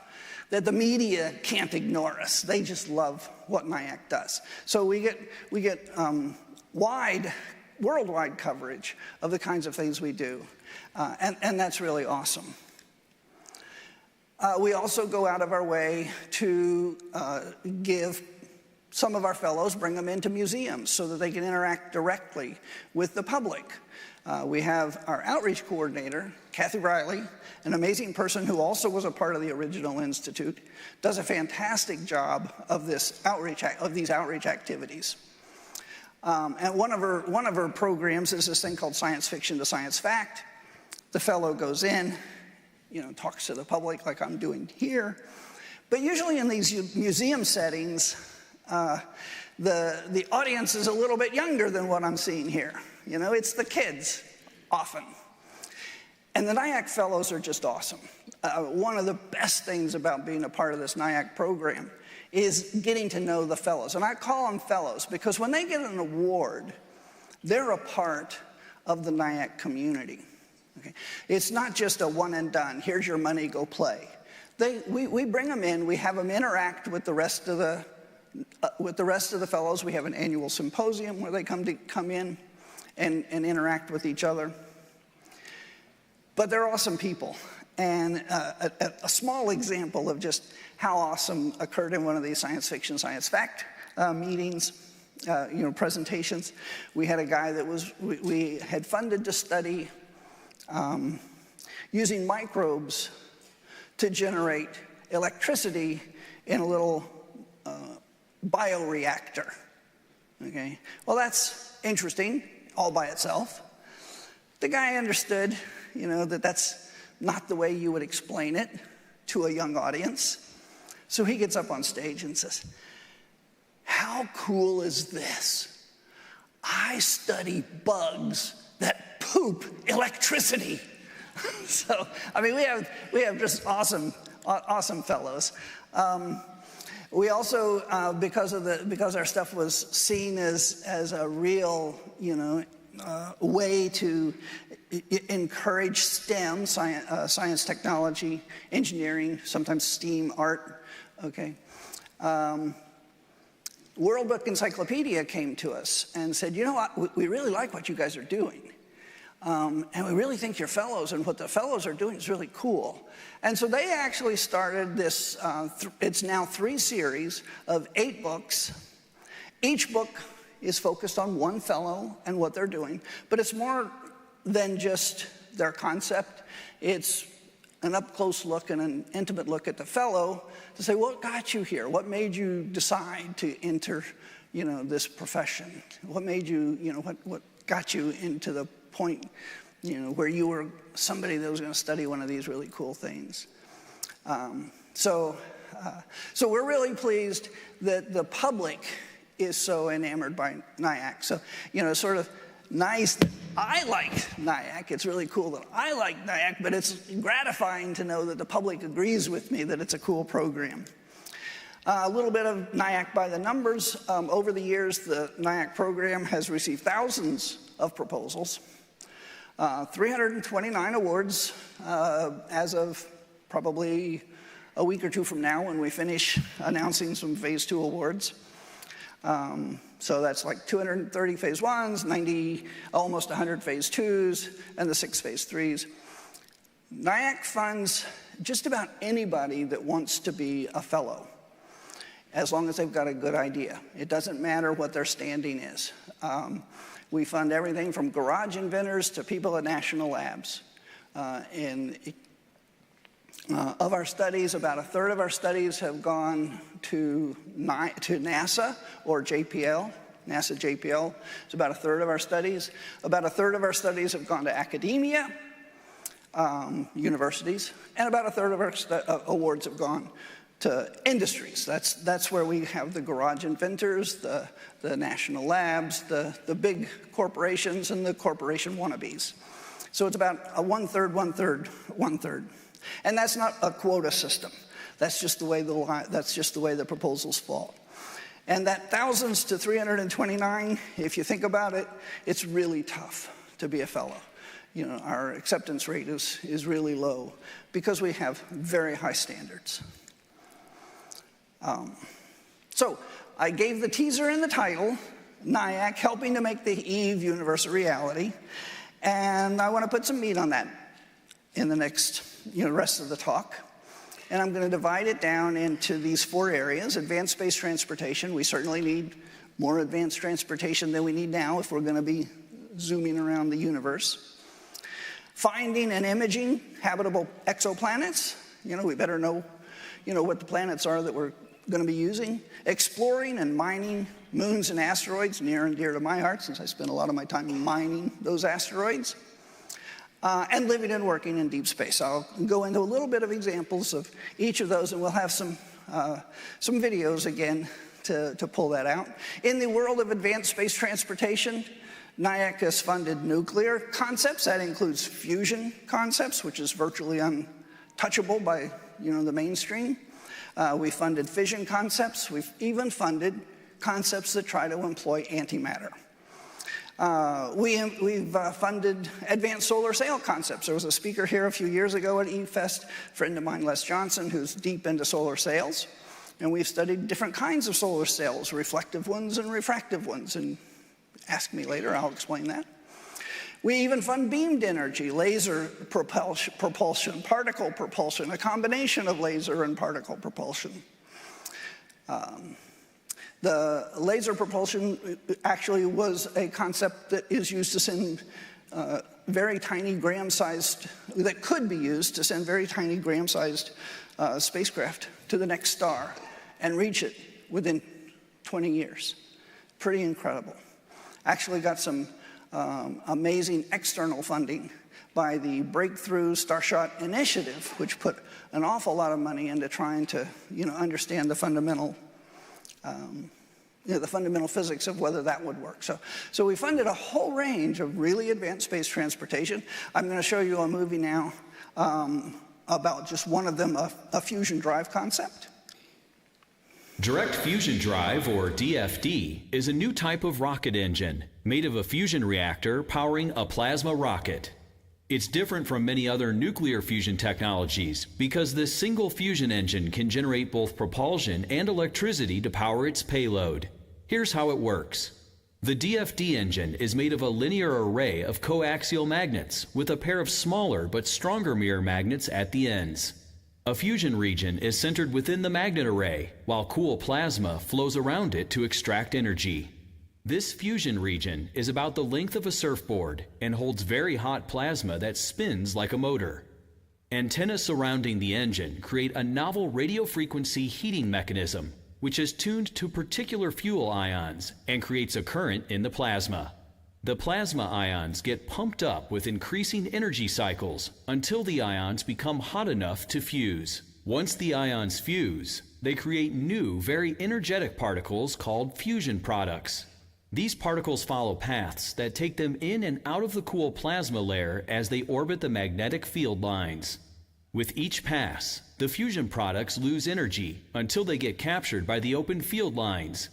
that the media can't ignore us. They just love what NIAC does. So we get worldwide coverage of the kinds of things we do, and that's really awesome. We also go out of our way to give some of our fellows, bring them into museums so that they can interact directly with the public. We have our outreach coordinator, Kathy Riley, an amazing person who also was a part of the original institute, does a fantastic job of these outreach activities. And one of her programs is this thing called Science Fiction to Science Fact. The fellow goes in, talks to the public like I'm doing here. But usually in these museum settings, the audience is a little bit younger than what I'm seeing here. It's the kids, often. And the NIAC fellows are just awesome. one of the best things about being a part of this NIAC program is getting to know the fellows. And I call them fellows because when they get an award, they're a part of the NIAC community. Okay? It's not just a one and done, here's your money, go play. We bring them in, we have them interact with the rest of the fellows. We have an annual symposium where they come in and interact with each other. But they're awesome people. And a small example of just how awesome occurred in one of these science fiction, science fact meetings, presentations. We had a guy that we had funded to study using microbes to generate electricity in a little bioreactor. Okay, well, that's interesting all by itself. The guy understood, that that's not the way you would explain it to a young audience. So he gets up on stage and says, "How cool is this? I study bugs that poop electricity." So, we have just awesome fellows. We also, because our stuff was seen as a real, way to encourage STEM, science, technology, engineering, sometimes STEAM, art. Okay. World Book Encyclopedia came to us and said, "You know what? We really like what you guys are doing. And we really think your fellows and what the fellows are doing is really cool." And so they actually started this, it's now 3 series of 8 books. Each book is focused on one fellow and what they're doing, but it's more than just their concept. It's an up-close look and an intimate look at the fellow to say, what got you here? What made you decide to enter, this profession? What made you, what got you into the point, where you were somebody that was going to study one of these really cool things. So we're really pleased that the public is so enamored by NIAC. So, sort of nice that I like NIAC. It's really cool that I like NIAC, but it's gratifying to know that the public agrees with me that it's a cool program. A little bit of NIAC by the numbers. Over the years, the NIAC program has received thousands of proposals. 329 awards as of probably a week or 2 from now when we finish announcing some Phase 2 awards. So that's like 230 Phase 1s, 90, almost 100 Phase 2s, and the 6 Phase 3s. NIAC funds just about anybody that wants to be a fellow, as long as they've got a good idea. It doesn't matter what their standing is. We fund everything from garage inventors to people at national labs. Of our studies, about 1/3 of our studies have gone to NASA or JPL. NASA JPL is about 1/3 of our studies. About 1/3 of our studies have gone to academia, universities, and about 1/3 of our awards have gone to industries. That's where we have the garage inventors, the national labs, the big corporations, and the corporation wannabes. So it's about a 1/3, 1/3, 1/3. And that's not a quota system. That's just the way the proposals fall. And that thousands to 329, if you think about it, it's really tough to be a fellow. Our acceptance rate is really low because we have very high standards. So I gave the teaser in the title, NIAC, helping to make the EVE universe a reality. And I want to put some meat on that in the next rest of the talk. And I'm going to divide it down into these 4 areas. Advanced space transportation. We certainly need more advanced transportation than we need now if we're going to be zooming around the universe. Finding and imaging habitable exoplanets. We better know, what the planets are that we're going to be using. Exploring and mining moons and asteroids, near and dear to my heart, since I spend a lot of my time mining those asteroids. And living and working in deep space. I'll go into a little bit of examples of each of those, and we'll have some videos again to pull that out. In the world of advanced space transportation, NIAC has funded nuclear concepts. That includes fusion concepts, which is virtually touchable by the mainstream. We funded fission concepts. We've even funded concepts that try to employ antimatter. We've funded advanced solar sail concepts. There was a speaker here a few years ago at EVEFest, a friend of mine, Les Johnson, who's deep into solar sails. And we've studied different kinds of solar sails, reflective ones and refractive ones. And ask me later, I'll explain that. We even fund beamed energy, laser propulsion, particle propulsion, a combination of laser and particle propulsion. The laser propulsion actually was a concept that is used to send very tiny gram-sized, that could be used to send very tiny gram-sized spacecraft to the next star and reach it within 20 years. Pretty incredible. Actually got some amazing external funding by the Breakthrough Starshot Initiative, which put an awful lot of money into trying to understand the fundamental the fundamental physics of whether that would work. So we funded a whole range of really advanced space transportation. I'm going to show you a movie now about just one of them, a fusion drive concept. Direct fusion drive, or DFD, is a new type of rocket engine made of a fusion reactor powering a plasma rocket. It's different from many other nuclear fusion technologies because this single fusion engine can generate both propulsion and electricity to power its payload. Here's how it works. The DFD engine is made of a linear array of coaxial magnets with a pair of smaller but stronger mirror magnets at the ends. A fusion region is centered within the magnet array, while cool plasma flows around it to extract energy. This fusion region is about the length of a surfboard and holds very hot plasma that spins like a motor. Antennas surrounding the engine create a novel radio frequency heating mechanism, which is tuned to particular fuel ions and creates a current in the plasma. The plasma ions get pumped up with increasing energy cycles until the ions become hot enough to fuse. Once the ions fuse, they create new, very energetic particles called fusion products. These particles follow paths that take them in and out of the cool plasma layer as they orbit the magnetic field lines. With each pass, the fusion products lose energy until they get captured by the open field lines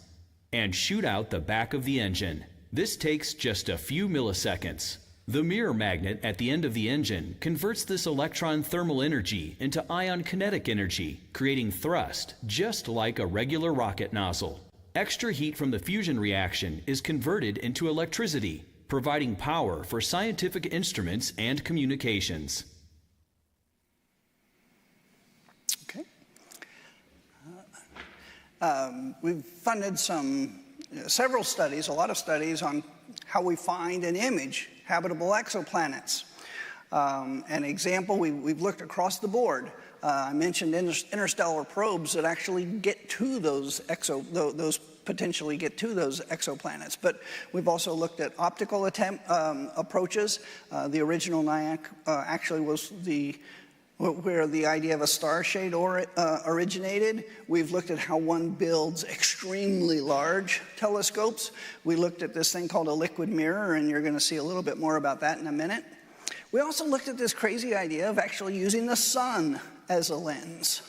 and shoot out the back of the engine. This takes just a few milliseconds. The mirror magnet at the end of the engine converts this electron thermal energy into ion kinetic energy, creating thrust just like a regular rocket nozzle. Extra heat from the fusion reaction is converted into electricity, providing power for scientific instruments and communications. We've funded several studies, a lot of studies on how we find and image habitable exoplanets. An example, we've looked across the board. I mentioned interstellar probes that actually get to those potentially get to those exoplanets. But we've also looked at optical approaches. The original NIAC actually was where the idea of a star shade originated. We've looked at how one builds extremely large telescopes. We looked at this thing called a liquid mirror, and you're going to see a little bit more about that in a minute. We also looked at this crazy idea of actually using the sun as a lens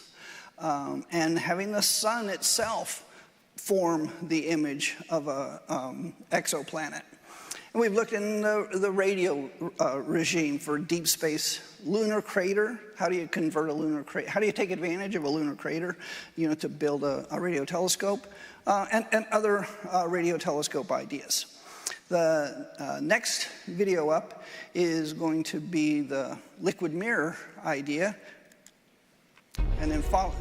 and having the sun itself form the image of an exoplanet. And we've looked in the radio regime for deep space lunar crater. How do you convert a lunar crater? How do you take advantage of a lunar crater, to build a radio telescope and other radio telescope ideas. The next video up is going to be the liquid mirror idea, and then follow.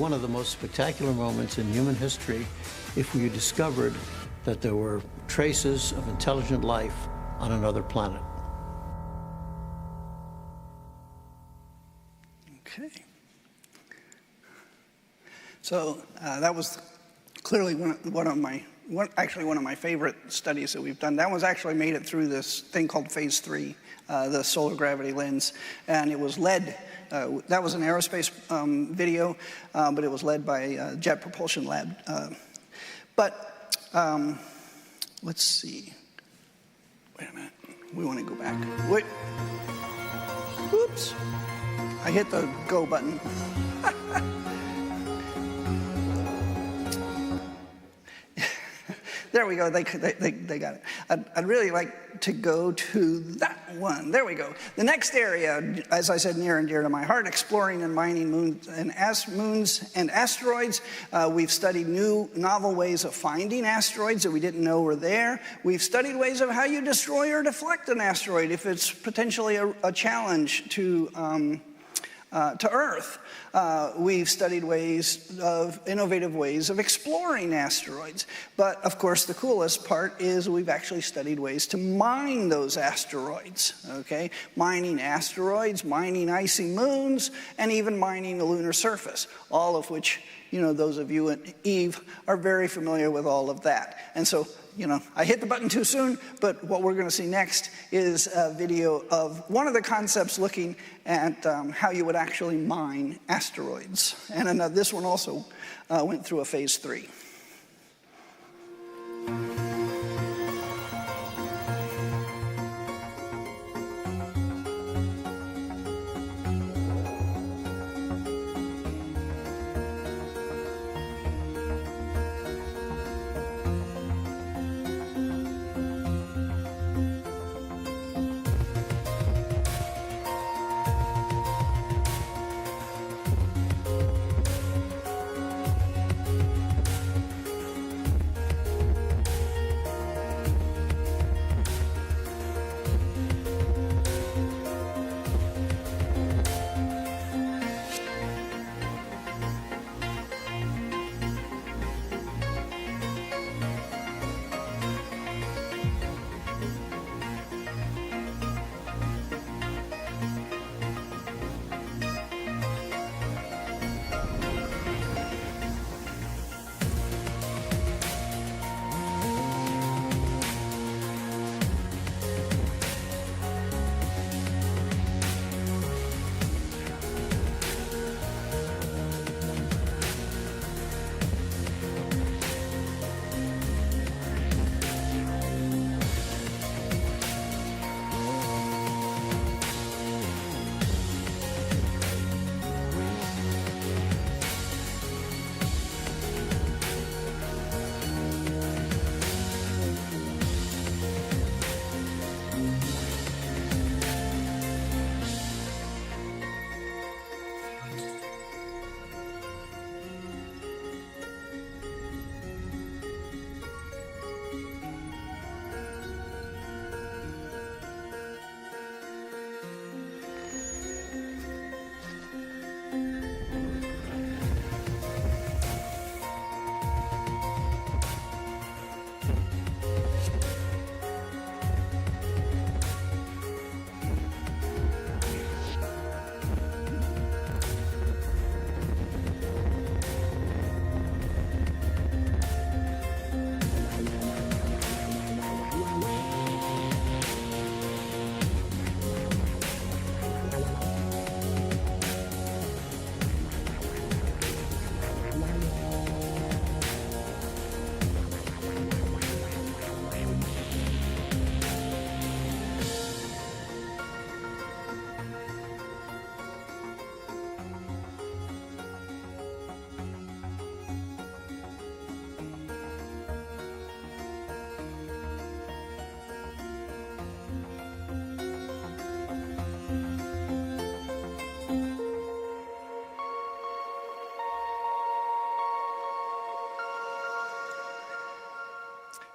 one of the most spectacular moments in human history if we discovered that there were traces of intelligent life on another planet. Okay. So that was clearly one of my favorite studies that we've done. That was actually made it through this thing called Phase 3, the solar gravity lens, and it was led. That was an aerospace video, but it was led by Jet Propulsion Lab. Let's see. Wait a minute. We want to go back. Wait. Oops. I hit the go button. There we go. They got it. I'd really like to go to that one. There we go. The next area, as I said, near and dear to my heart, exploring and mining moons and asteroids. We've studied new, novel ways of finding asteroids that we didn't know were there. We've studied ways of how you destroy or deflect an asteroid if it's potentially a challenge to Earth. We've studied innovative ways of exploring asteroids. But of course, the coolest part is we've actually studied ways to mine those asteroids, okay? Mining asteroids, mining icy moons, and even mining the lunar surface, all of which, you know, those of you at EVE are very familiar with all of that. And so, you know, I hit the button too soon, but what we're going to see next is a video of one of the concepts looking at how you would actually mine asteroids. And this one also went through a Phase 3.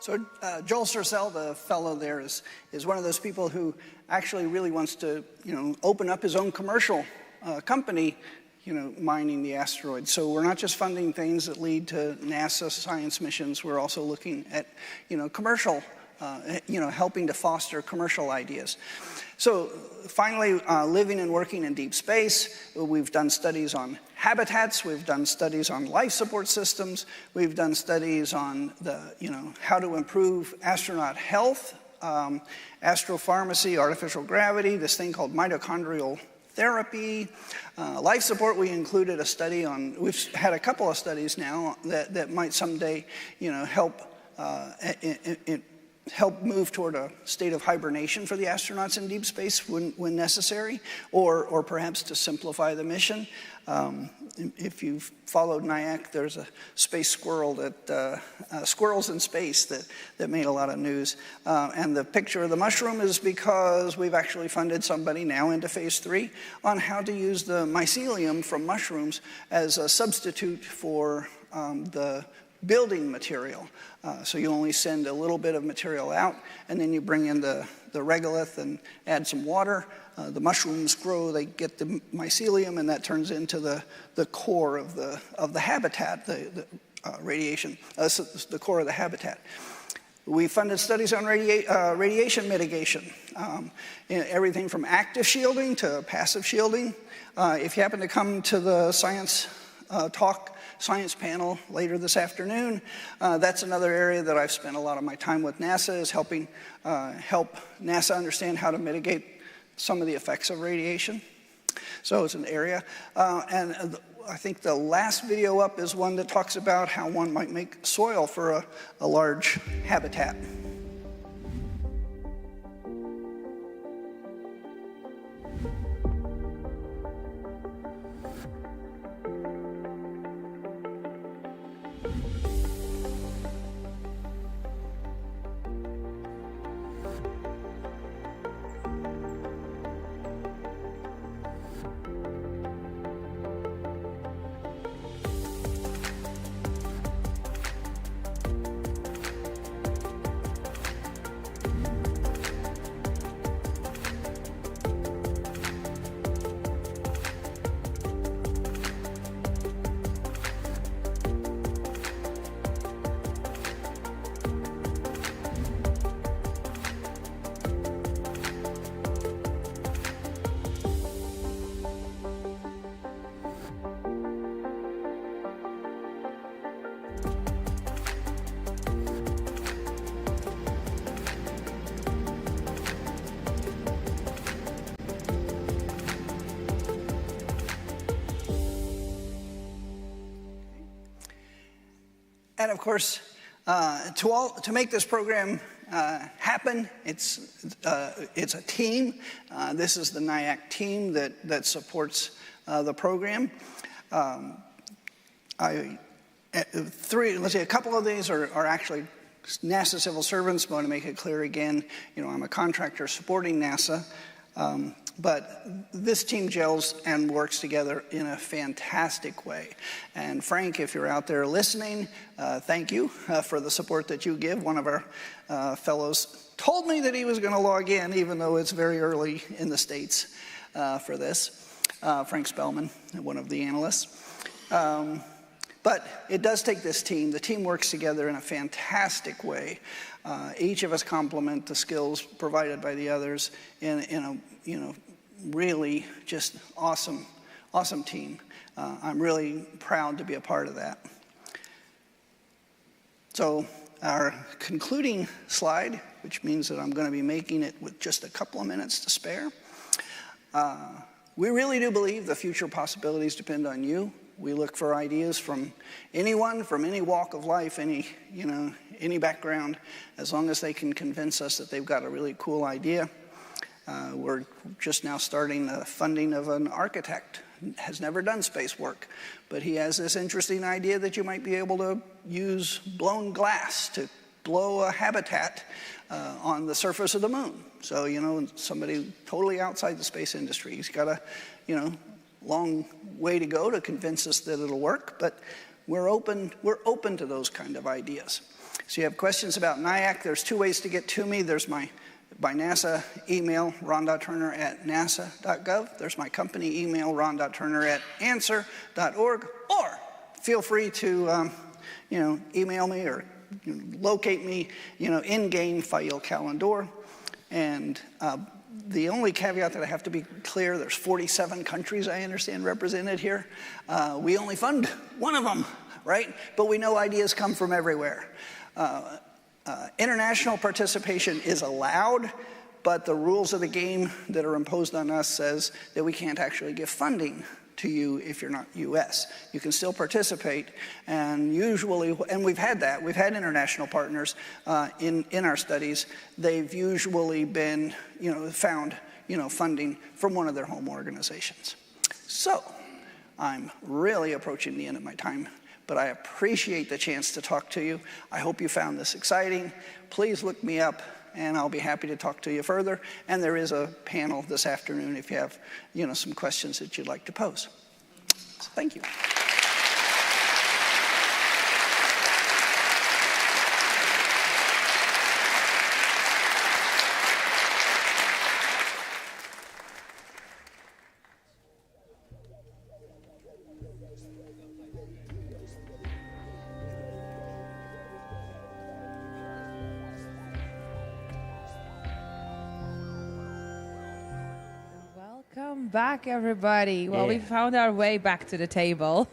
So Joel Sercel, the fellow there, is one of those people who actually really wants to, open up his own commercial company, mining the asteroids. So we're not just funding things that lead to NASA science missions. We're also looking at, commercial, helping to foster commercial ideas. So finally, living and working in deep space. We've done studies on habitats. We've done studies on life support systems. We've done studies on how to improve astronaut health, astropharmacy, artificial gravity, this thing called mitochondrial therapy, life support. We included a study on, we've had a couple of studies now that might someday, help move toward a state of hibernation for the astronauts in deep space when necessary, or perhaps to simplify the mission. If you've followed NIAC, there's a space squirrel that, squirrels in space that made a lot of news. And the picture of the mushroom is because we've actually funded somebody now into phase 3 on how to use the mycelium from mushrooms as a substitute for the building material. So you only send a little bit of material out, and then you bring in the regolith and add some water. The mushrooms grow, they get the mycelium, and that turns into the core of the habitat, the radiation, the core of the habitat. We funded studies on radiation mitigation, everything from active shielding to passive shielding. If you happen to come to the science panel later this afternoon, that's another area that I've spent a lot of my time with NASA, is helping help NASA understand how to mitigate some of the effects of radiation. So it's an area. And I think the last video up is one that talks about how one might make soil for a large habitat. And of course, to make this program happen, it's a team. This is the NIAC team that supports the program. A couple of these are actually NASA civil servants. I want to make it clear again, I'm a contractor supporting NASA. But this team gels and works together in a fantastic way. And Frank, if you're out there listening, thank you for the support that you give. One of our fellows told me that he was going to log in, even though it's very early in the States for this. Frank Spellman, one of the analysts. But it does take this team. The team works together in a fantastic way. Each of us complement the skills provided by the others in a really just awesome team. I'm really proud to be a part of that. So our concluding slide, which means that I'm going to be making it with just a couple of minutes to spare. We really do believe the future possibilities depend on you. We look for ideas from anyone, from any walk of life, any background, as long as they can convince us that they've got a really cool idea. We're just now starting the funding of an architect. Has never done space work, but he has this interesting idea that you might be able to use blown glass to blow a habitat on the surface of the moon. So, somebody totally outside the space industry. He's got a, long way to go to convince us that it'll work, but we're open to those kind of ideas. So you have questions about NIAC, there's two ways to get to me. There's my by NASA, email ron.turner@nasa.gov. There's my company email, ron.turner@answer.org. Or feel free to, email me or locate me, in-game via Callandor. And the only caveat that I have to be clear, there's 47 countries I understand represented here. We only fund one of them, right? But we know ideas come from everywhere. International participation is allowed, but the rules of the game that are imposed on us says that we can't actually give funding to you if you're not US. You can still participate, and usually, and we've had that, we've had international partners in our studies. They've usually been, found, funding from one of their home organizations. So, I'm really approaching the end of my time, but I appreciate the chance to talk to you. I hope you found this exciting. Please look me up, and I'll be happy to talk to you further. And there is a panel this afternoon if you have, some questions that you'd like to pose. So thank you. Welcome back, everybody. Well, we found our way back to the table.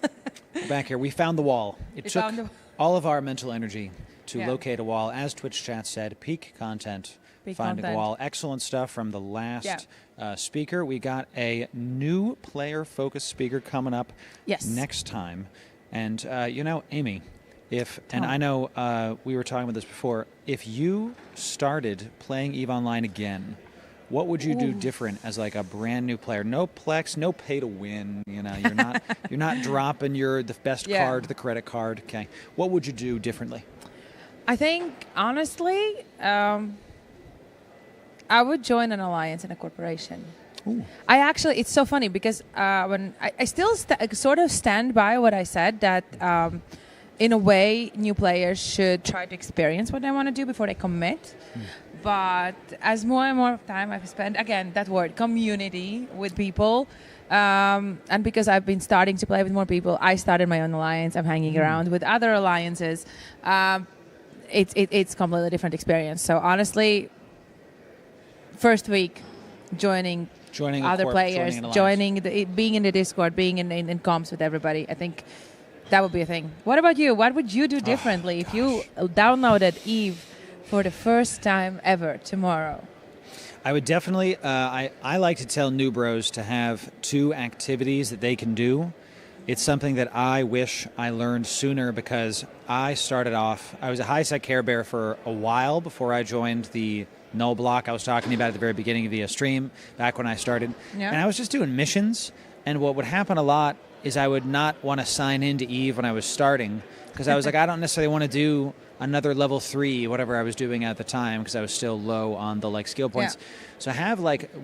Back here, we found the wall. It took all of our mental energy to locate a wall. As Twitch chat said, peak content, finding a wall. Excellent stuff from the last speaker. We got a new player-focused speaker coming up next time. And, Amy, and I know we were talking about this before, if you started playing EVE Online again, what would you do different as like a brand new player? No Plex, no pay to win. You're not dropping the best card, the credit card. Okay, what would you do differently? I think honestly, I would join an alliance and a corporation. Ooh. It's so funny because when I still sort of stand by what I said that. In a way, new players should try to experience what they want to do before they commit. But as more and more time I've spent, again, that word, community with people, and because I've been starting to play with more people, I started my own alliance. I'm hanging around with other alliances. It's completely different experience. So honestly, first week, joining other players, being in the Discord, being in comms with everybody, I think that would be a thing. What about you? What would you do differently if you downloaded EVE for the first time ever tomorrow? I would definitely, I like to tell new bros to have 2 activities that they can do. It's something that I wish I learned sooner because I started off, I was a high-sec Care Bear for a while before I joined the Null Block I was talking about at the very beginning of the stream, back when I started. Yeah. And I was just doing missions, and what would happen a lot is I would not want to sign into EVE when I was starting because I was like, I don't necessarily want to do another level 3, whatever I was doing at the time, because I was still low on the skill points. Yeah. So have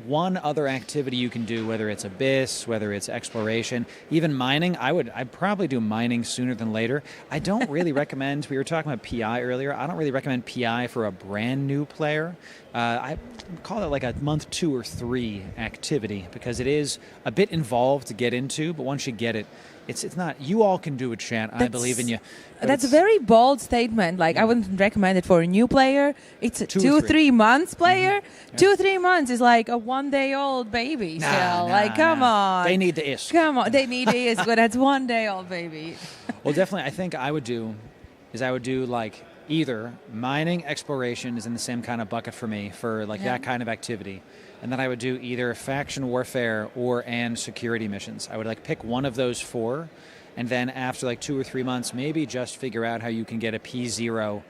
one other activity you can do, whether it's Abyss, whether it's exploration, even mining. I'd probably do mining sooner than later. I don't really recommend, we were talking about PI earlier, I don't really recommend PI for a brand new player. I call it a month 2 or 3 activity because it is a bit involved to get into, but once you get it, it's not, you all can do it, chat. I believe in you. That's a very bold statement. I wouldn't recommend it for a new player. It's a 2-3 months player. Mm-hmm. 2-3 months is like a 1-day-old baby still. Come on. They need the ISK. Come on. They need the ISK, but that's 1-day-old baby. Well, definitely, I think I would do either mining, exploration is in the same kind of bucket for me for that kind of activity. And then I would do either faction warfare and security missions. I would pick one of those 4, and then after 2 or 3 months, maybe just figure out how you can get a P0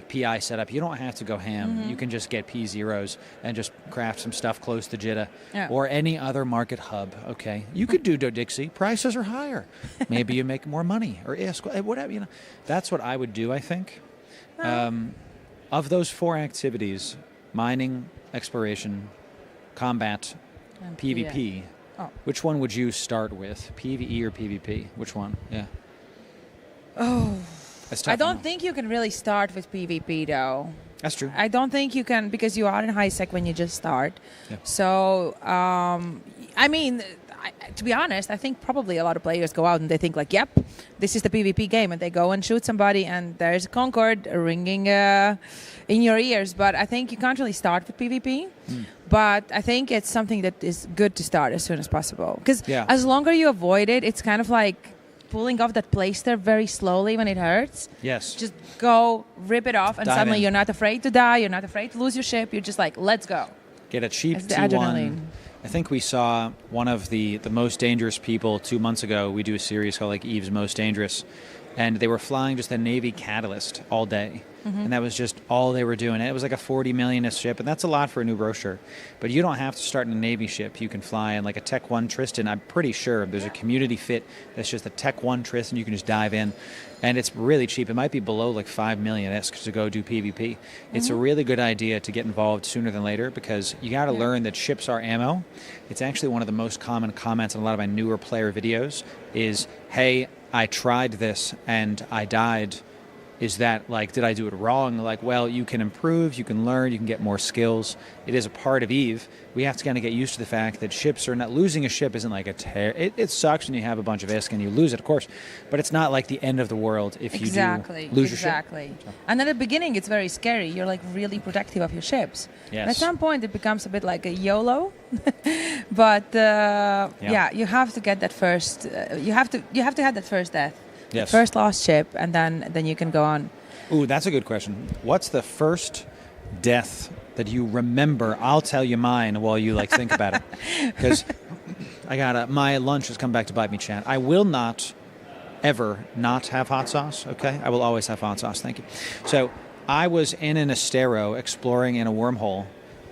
PI setup. You don't have to go ham. Mm-hmm. You can just get P0s and just craft some stuff close to JITA or any other market hub. Okay, you could do Dixie. Prices are higher. Maybe you make more money or ISK, whatever. That's what I would do. I think of those 4 activities: mining, exploration, combat, and PvP. Which one would you start with? PvE or PvP? Which one? Yeah. Oh. I don't think you can really start with PvP though. That's true. I don't think you can, because you are in high sec when you just start. Yeah. So, I mean, to be honest, I think probably a lot of players go out and they think like, yep, this is the PvP game, and they go and shoot somebody and there's a Concord ringing in your ears. But I think you can't really start with PvP. But I think it's something that is good to start as soon as possible. Because as longer you avoid it, it's kind of like pulling off that plaster very slowly when it hurts. Yes. Just go, rip it off, and Dive suddenly in. you're not afraid to die, you're not afraid to lose your ship, you're just like, let's go. Get a cheap It's the T1. adrenaline. I think we saw one of the most dangerous people 2 months ago. We do a series called like Eve's Most Dangerous, and they were flying just a Navy Catalyst all day. And that was just all they were doing. It was like a 40 millionist ship, and that's a lot for a new brochure. But you don't have to start in a Navy ship. You can fly in like a Tech 1 Tristan. I'm pretty sure there's a community fit that's just a Tech 1 Tristan. You can just dive in, and it's really cheap. It might be below like 5 million-esque to go do PvP. It's a really good idea to get involved sooner than later, because you got to learn that ships are ammo. It's actually one of the most common comments on a lot of my newer player videos is, hey, I tried this and I died. Is that like, did I do it wrong? Like, well, you can improve, you can learn, you can get more skills. It is a part of EVE. We have to kind of get used to the fact that ships are not, losing a ship isn't like a tear. It sucks when you have a bunch of ISK and you lose it, of course, but it's not like the end of the world if you do lose your ship. Exactly. And at the beginning, it's very scary. You're like really protective of your ships. Yes. And at some point, it becomes a bit like a YOLO. But you have to get that first. You have to have that first death. Yes. First lost ship, and then you can go on. Ooh, that's a good question. What's the first death that you remember? I'll tell you mine while you like think about it, because I got my lunch has come back to bite me, chat. I will not ever not have hot sauce. Okay, I will always have hot sauce. Thank you. So I was in an Astero exploring in a wormhole,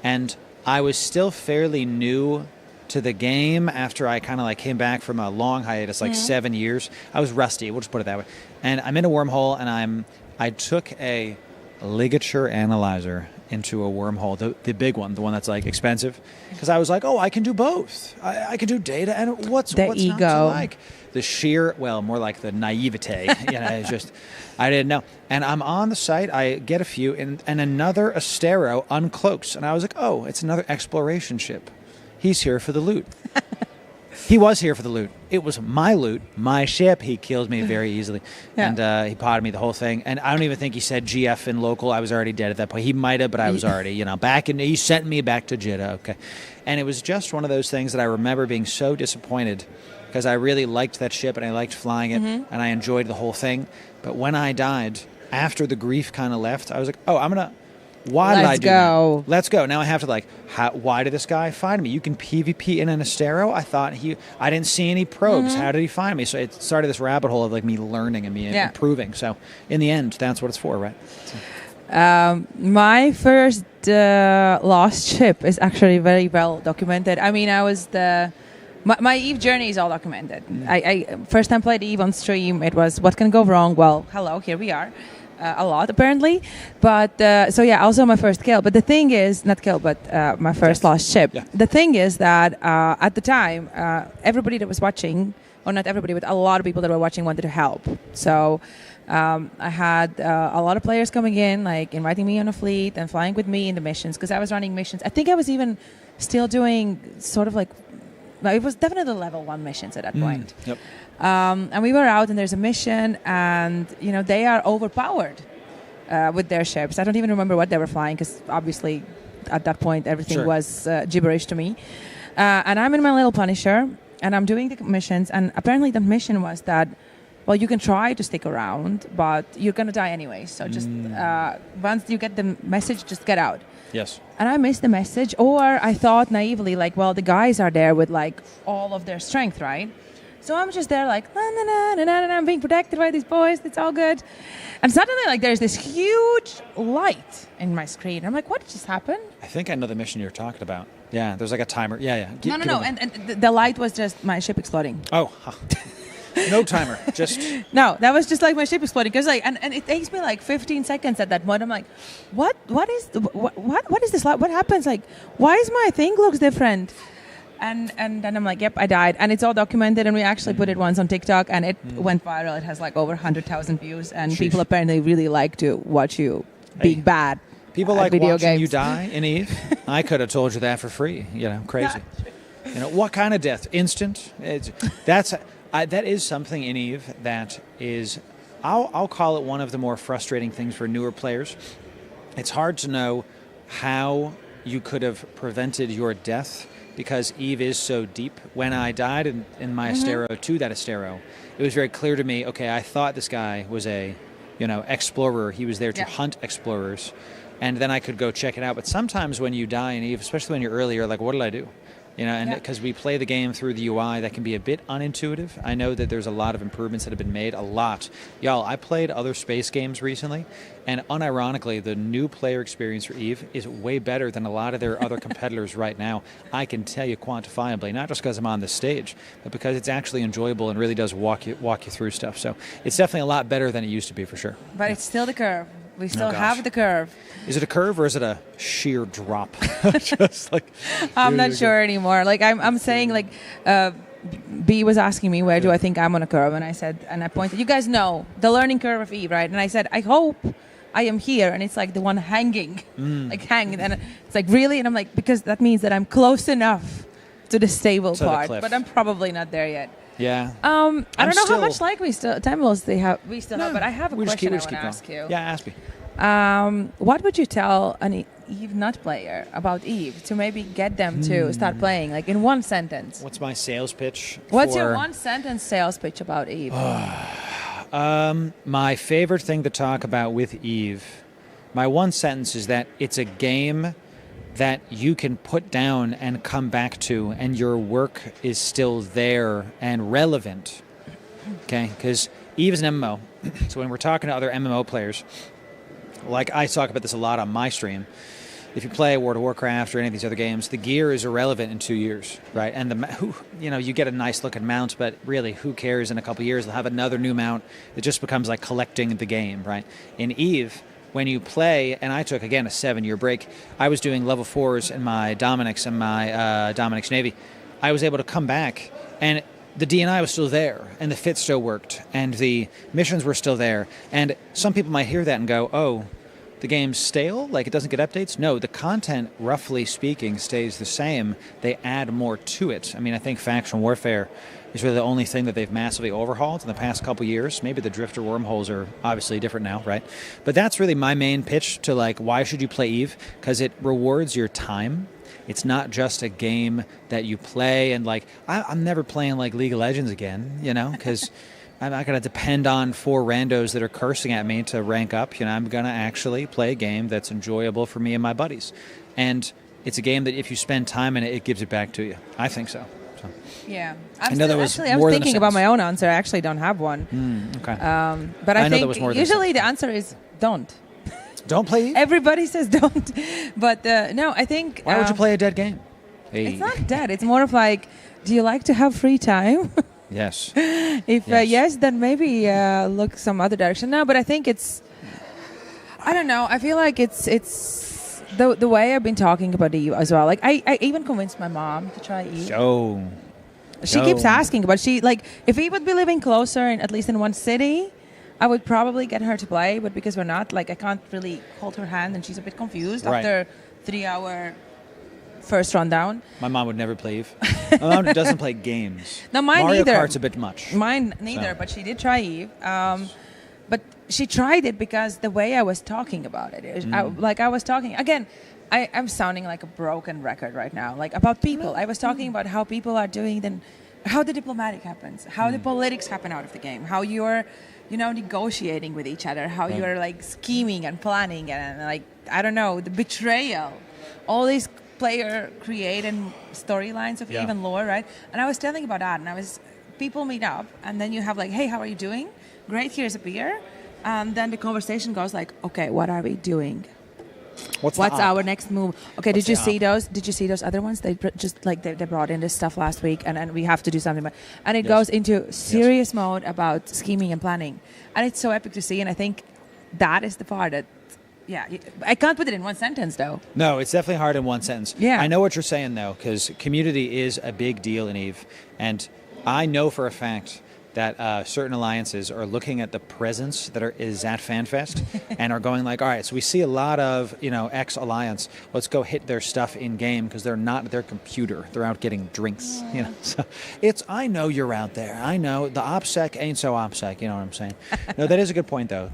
and I was still fairly new to the game after I kind of like came back from a long hiatus, like 7 years. I was rusty, we'll just put it that way. And I'm in a wormhole, and I took a ligature analyzer into a wormhole, the big one, the one that's like expensive, because I was like, oh, I can do both. I can do data, and what's ego. not to like? The sheer, well, more like the naivete. It's just, I didn't know. And I'm on the site, I get a few, and another Astero uncloaks, and I was like, oh, it's another exploration ship. He's here for the loot. He was here for the loot. It was my loot, my ship. He killed me very easily. And he potted me the whole thing. And I don't even think he said GF in local. I was already dead at that point. He might have, but I was already, back. And he sent me back to Jeddah. Okay. And it was just one of those things that I remember being so disappointed, because I really liked that ship and I liked flying it and I enjoyed the whole thing. But when I died, after the grief kind of left, I was like, oh, why did I do that? Let's go. Now I have to why did this guy find me? You can PvP in an Astero? I didn't see any probes. How did he find me? So it started this rabbit hole of like me learning and me improving. So in the end, that's what it's for, right? So. My first lost ship is actually very well documented. I mean, my EVE journey is all documented. I first time played EVE on stream, it was what can go wrong? Well, hello, here we are. A lot apparently, but also my first kill. But the thing is, not kill, but my first lost ship. Yeah. The thing is that at the time, everybody that was watching, or not everybody, but a lot of people that were watching wanted to help. So I had a lot of players coming in, like inviting me on a fleet and flying with me in the missions, because I was running missions. I think I was even still doing sort of like, it was definitely level 1 missions at that point. Yep. And we were out, and there's a mission, and they are overpowered with their ships. I don't even remember what they were flying, because obviously at that point everything was gibberish to me. And I'm in my little Punisher, and I'm doing the missions, and apparently the mission was that, well, you can try to stick around, but you're going to die anyway. So just once you get the message, just get out. Yes. And I missed the message, or I thought naively, like, well, the guys are there with like all of their strength, right? So I'm just there like, I'm being protected by these boys. It's all good. And suddenly, like, there's this huge light in my screen. I'm like, what just happened? I think I know the mission you're talking about. Yeah, there's like a timer. Yeah. No. And the light was just my ship exploding. Oh, no timer. Just no. That was just like my ship exploding. Because like, and it takes me like 15 seconds at that point. I'm like, what is this light? What happens? Like, why is my thing looks different? And then I'm like, yep, I died. And it's all documented, and we actually put it once on TikTok, and it went viral. It has like over 100,000 views, and people apparently really like to watch you being bad. People like video watching games. you die in Eve. I could have told you that for free. Crazy. What kind of death? Instant. That is something in Eve that is. I'll call it one of the more frustrating things for newer players. It's hard to know how you could have prevented your death because Eve is so deep. When I died in my Astero to that Astero, it was very clear to me, okay, I thought this guy was a, explorer. He was there to hunt explorers. And then I could go check it out. But sometimes when you die in Eve, especially when you're early, you're like, what did I do? And because we play the game through the UI, that can be a bit unintuitive. I know that there's a lot of improvements that have been made, a lot. Y'all, I played other space games recently, and unironically, the new player experience for Eve is way better than a lot of their other competitors right now. I can tell you quantifiably, not just because I'm on this stage, but because it's actually enjoyable and really does walk you through stuff. So it's definitely a lot better than it used to be, for sure. But it's still the curve. We still have the curve. Is it a curve or is it a sheer drop? Just like I'm not sure anymore. Like I'm saying, like B was asking me where do I think I'm on a curve, and I pointed. You guys know the learning curve of Eve, right? And I said I hope I am here, and it's like the one hanging, and it's like really, and I'm like because that means that I'm close enough to the stable part, but I'm probably not there yet. Yeah. I don't know how much time we still have, but I have a question I want to ask you. Yeah, ask me. What would you tell an Eve nut player about Eve to maybe get them to start playing, like in one sentence? What's my sales pitch? What's your one sentence sales pitch about Eve? My favorite thing to talk about with Eve, my one sentence is that it's a game that you can put down and come back to, and your work is still there and relevant. Okay? Because Eve is an MMO. So when we're talking to other MMO players, like I talk about this a lot on my stream, if you play World of Warcraft or any of these other games, the gear is irrelevant in 2 years, right? And you get a nice looking mount, but really, who cares? In a couple of years, they'll have another new mount. It just becomes like collecting the game, right? In Eve, when you play, and I took, again, a 7-year break, I was doing level 4s in my Dominix and my Dominix Navy. I was able to come back, and the DNI was still there, and the fit still worked, and the missions were still there. And some people might hear that and go, oh, the game's stale? Like it doesn't get updates? No, the content, roughly speaking, stays the same. They add more to it. I mean, I think Faction Warfare is really the only thing that they've massively overhauled in the past couple years. Maybe the Drifter wormholes are obviously different now, right? But that's really my main pitch to like, why should you play Eve? Because it rewards your time. It's not just a game that you play and like, I'm never playing like League of Legends again, because I'm not going to depend on 4 randos that are cursing at me to rank up. I'm going to actually play a game that's enjoyable for me and my buddies. And it's a game that if you spend time in it, it gives it back to you. I think so. Yeah. I know that was I was thinking about my own answer. I actually don't have one. Okay. But I think usually the answer is don't. Don't play Eve? Everybody says don't. But no, I think... Why would you play a dead game? Hey. It's not dead. It's more of like, do you like to have free time? Yes. If yes, then maybe look some other direction. No, but I think it's... I don't know. I feel like it's the way I've been talking about Eve as well. Like I even convinced my mom to try Eve. She keeps asking, but if we would be living closer, at least in one city, I would probably get her to play. But because we're not, I can't really hold her hand, and she's a bit confused after 3-hour first rundown. My mom would never play Eve. My mom doesn't play games. No, mine Mario neither. Mario Kart's a bit much. Mine neither, but she did try Eve. But she tried it because the way I was talking about it, I was talking again. I'm sounding like a broken record right now, about people. I was talking about how people are doing, how the diplomatic happens, how the politics happen out of the game, how you're, negotiating with each other, how you're scheming and planning and I don't know, the betrayal, all these player created storylines of even lore, right? And I was telling about that, and people meet up, and then you have hey, how are you doing? Great, here's a beer. And then the conversation goes okay, what are we doing? What's our next move? Okay, did you see those? Did you see those other ones? They just they brought in this stuff last week, and we have to do something. And it goes into serious mode about scheming and planning, and it's so epic to see. And I think that is the part that, I can't put it in one sentence though. No, it's definitely hard in one sentence. Yeah, I know what you're saying though, because community is a big deal in Eve, and I know for a fact that certain alliances are looking at the presence that is at FanFest and are going like, all right, so we see a lot of, X alliance. Let's go hit their stuff in game because they're not at their computer. They're out getting drinks. So I know you're out there. I know the OPSEC ain't so OPSEC. You know what I'm saying? No, that is a good point though,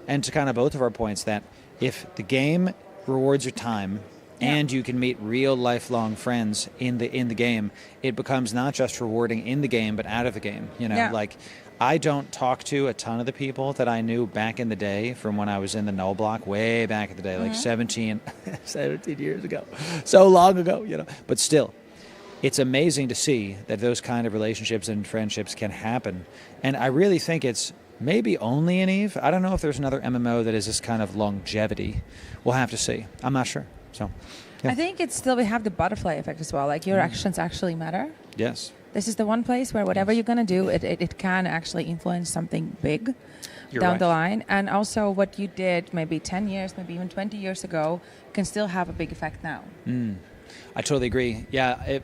and to kind of both of our points, that if the game rewards your time, and you can meet real lifelong friends in the game, it becomes not just rewarding in the game, but out of the game. Like I don't talk to a ton of the people that I knew back in the day from when I was in the null block way back in the day, like 17 years ago, so long ago, But still, it's amazing to see that those kind of relationships and friendships can happen. And I really think it's maybe only in EVE. I don't know if there's another MMO that is this kind of longevity. We'll have to see. I'm not sure. So, yeah. I think we have the butterfly effect as well. Like your actions actually matter. Yes. This is the one place where whatever you're going to do, it can actually influence something big down the line. And also what you did maybe 10 years, maybe even 20 years ago can still have a big effect now. I totally agree. Yeah,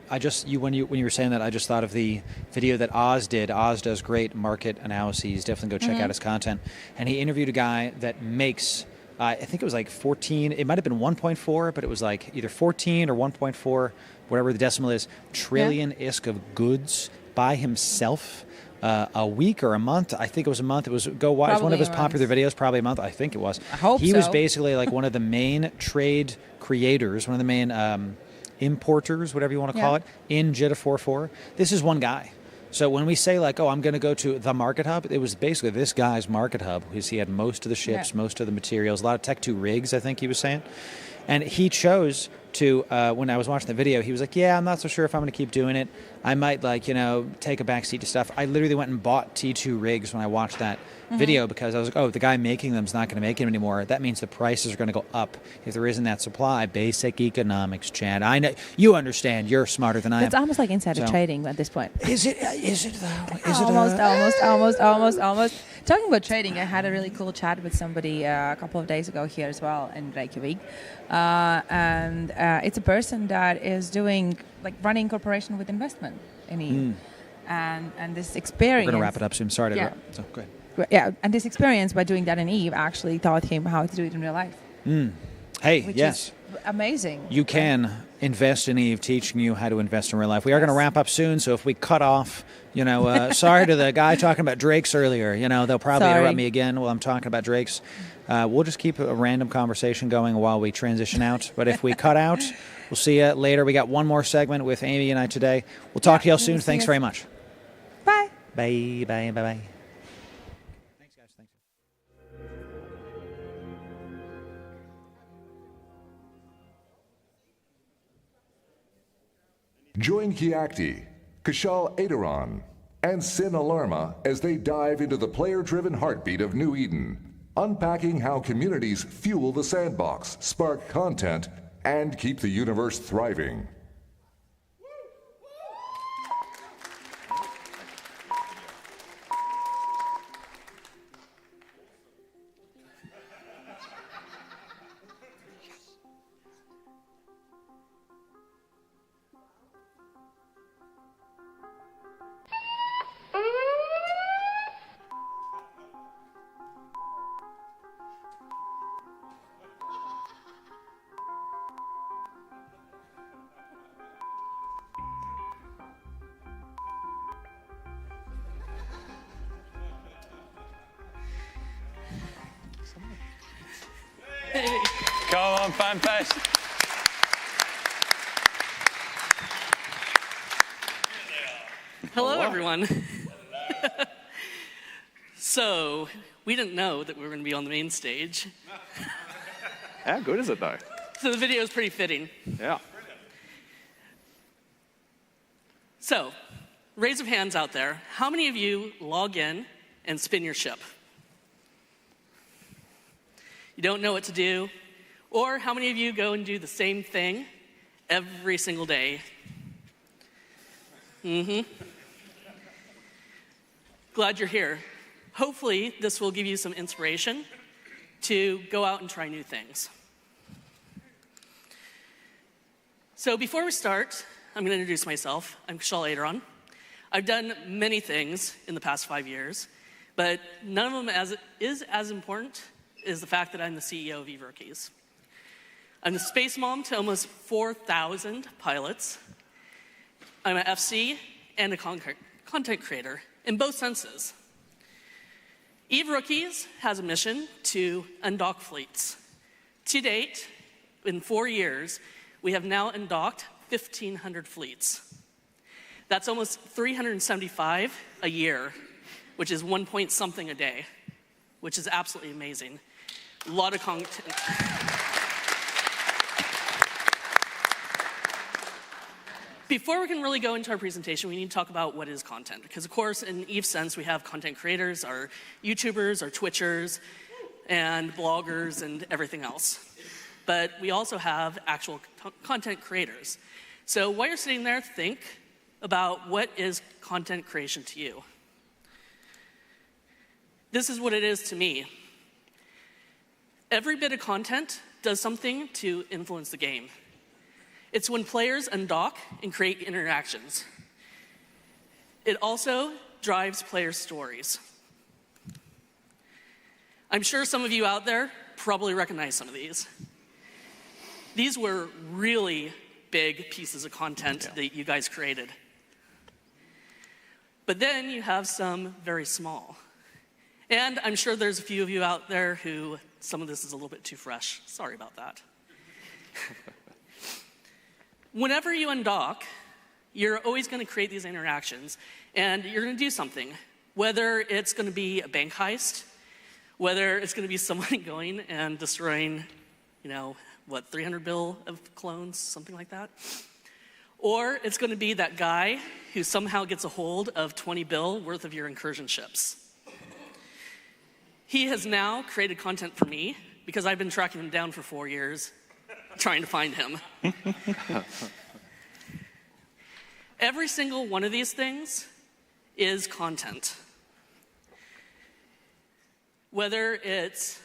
when you were saying that, I just thought of the video that Oz did. Oz does great market analyses. Definitely go check out his content. And he interviewed a guy that makes, I think it was like 14. It might have been 1.4, but it was like either 14 or 1.4, whatever the decimal is, trillion-isk of goods by himself. A week or a month. I think it was a month. It was one of his popular videos, probably a month. I think it was. I hope he was basically like one of the main trade creators, one of the main importers, whatever you want to call it, in JITA 4.4. This is one guy. So when we say like, I'm going to go to the market hub, it was basically this guy's market hub because he had most of the ships, most of the materials, a lot of Tech 2 rigs, I think he was saying. And he chose to, when I was watching the video, he was like, I'm not so sure if I'm going to keep doing it. I might take a backseat to stuff. I literally went and bought T2 rigs when I watched that video because I was like, the guy making them is not going to make them anymore. That means the prices are going to go up if there isn't that supply. Basic economics, Chad. I know you understand. You're smarter than I am. It's almost like insider trading at this point. Is it though? Almost. Talking about trading, I had a really cool chat with somebody a couple of days ago here as well in Reykjavik. And it's a person that is doing running corporation with investment in EVE. And this experience. We're going to wrap it up soon. Sorry to interrupt. So go ahead. Yeah, and this experience by doing that in EVE actually taught him how to do it in real life. Hey, which yes. Is amazing. You can invest in EVE, teaching you how to invest in real life. We are going to wrap up soon, so if we cut off, sorry to the guy talking about Drakes earlier. They'll probably interrupt me again while I'm talking about Drakes. We'll just keep a random conversation going while we transition out. But if we cut out, we'll see you later. We got one more segment with Amy and I today. We'll talk to y'all soon. Thanks very much. Bye. Bye, bye, bye, bye. Thanks, guys. Thanks. Join Keacte, Kshal Sin Alarma as they dive into the player-driven heartbeat of New Eden, unpacking how communities fuel the sandbox, spark content, and keep the universe thriving. Come on, Fanfest. Hello, everyone. So, we didn't know that we were going to be on the main stage. How good is it, though? So the video is pretty fitting. Yeah. So, raise of hands out there. How many of you log in and spin your ship? You don't know what to do? Or how many of you go and do the same thing every single day? Glad you're here. Hopefully, this will give you some inspiration to go out and try new things. So before we start, I'm going to introduce myself. I'm Kshal Sin Alarma. I've done many things in the past 5 years, but none of them is as important as the fact that I'm the CEO of EVErookies. I'm the space mom to almost 4,000 pilots. I'm an FC and a content creator in both senses. EVErookies has a mission to undock fleets. To date, in 4 years, we have now undocked 1,500 fleets. That's almost 375 a year, which is 1 point something a day, which is absolutely amazing. A lot of content. Before we can really go into our presentation, we need to talk about what is content. Because of course, in EVE sense, we have content creators, our YouTubers, our Twitchers, and bloggers, and everything else. But we also have actual content creators. So while you're sitting there, think about what is content creation to you. This is what it is to me. Every bit of content does something to influence the game. It's when players undock and create interactions. It also drives players' stories. I'm sure some of you out there probably recognize some of these. These were really big pieces of content that you guys created. But then you have some very small. And I'm sure there's a few of you out there who some of this is a little bit too fresh. Sorry about that. Whenever you undock, you're always going to create these interactions, and you're going to do something. Whether it's going to be a bank heist, whether it's going to be someone going and destroying, 300 bill of clones, something like that. Or it's going to be that guy who somehow gets a hold of 20 bill worth of your incursion ships. He has now created content for me because I've been tracking him down for 4 years, trying to find him. Every single one of these things is content. Whether it's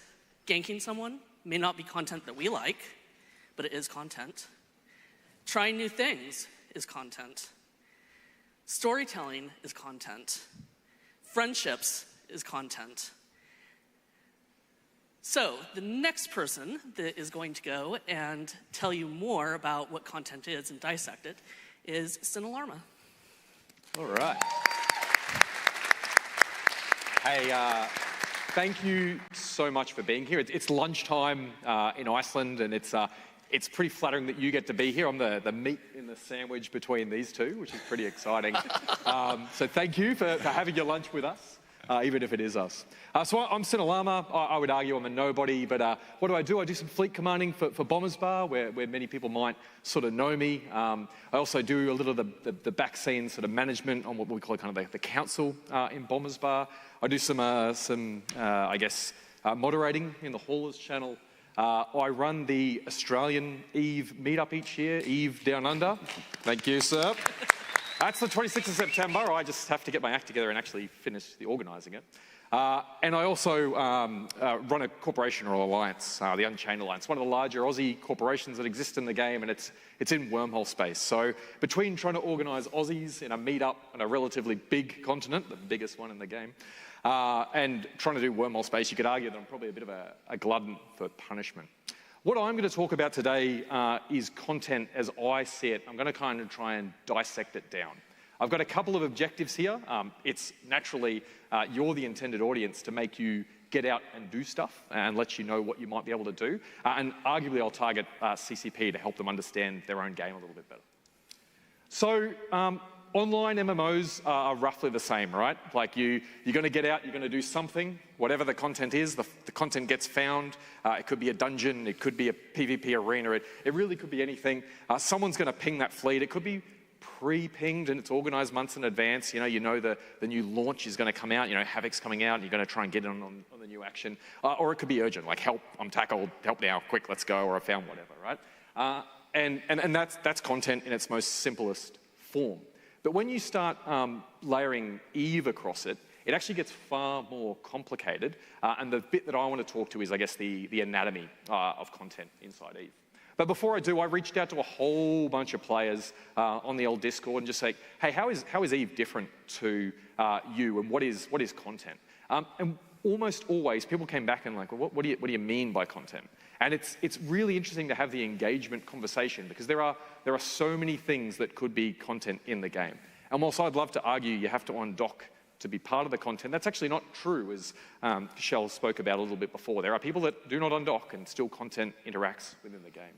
ganking someone, may not be content that we like, but it is content. Trying new things is content. Storytelling is content. Friendships is content. So the next person that is going to go and tell you more about what content is and dissect it is Sin Alarma. All right. Hey, thank you so much for being here. It's lunchtime in Iceland, and it's pretty flattering that you get to be here. I'm the meat in the sandwich between these two, which is pretty exciting. So thank you for having your lunch with us, even if it is us. So I'm Sin Alarma. I would argue I'm a nobody, but what do? I do some fleet commanding for Bombers Bar, where many people might sort of know me. I also do a little of the back scene sort of management on what we call kind of the council in Bombers Bar. I do some moderating in the Haulers channel. I run the Australian EVE meetup each year, EVE Down Under. Thank you, sir. That's the 26th of September. I just have to get my act together and actually finish the organising it. And I also run a corporation or alliance, the Unchained Alliance, one of the larger Aussie corporations that exist in the game, and it's in wormhole space. So between trying to organise Aussies in a meetup on a relatively big continent, the biggest one in the game, and trying to do wormhole space, you could argue that I'm probably a bit of a glutton for punishment. What I'm going to talk about today is content as I see it. I'm going to kind of try and dissect it down. I've got a couple of objectives here. It's naturally you're the intended audience to make you get out and do stuff and let you know what you might be able to do. And arguably I'll target CCP to help them understand their own game a little bit better. So online MMOs are roughly the same, right? Like you're going to get out, you're going to do something, whatever the content is, the content gets found. It could be a dungeon, it could be a PvP arena, it really could be anything. Someone's going to ping that fleet. It could be pre-pinged and it's organised months in advance. You know the new launch is going to come out, Havoc's coming out and you're going to try and get on the new action. Or it could be urgent, like help, I'm tackled, help now, quick, let's go, or I found whatever, right? And that's content in its most simplest form. But when you start layering EVE across it, it actually gets far more complicated. And the bit that I want to talk to is, I guess, the anatomy of content inside EVE. But before I do, I reached out to a whole bunch of players on the old Discord and just say, hey, how is EVE different to you, and what is content? And almost always, people came back and like, well, what do you mean by content? And it's really interesting to have the engagement conversation, because there are so many things that could be content in the game. And whilst I'd love to argue you have to undock to be part of the content, that's actually not true, as Kshal spoke about a little bit before. There are people that do not undock and still content interacts within the game.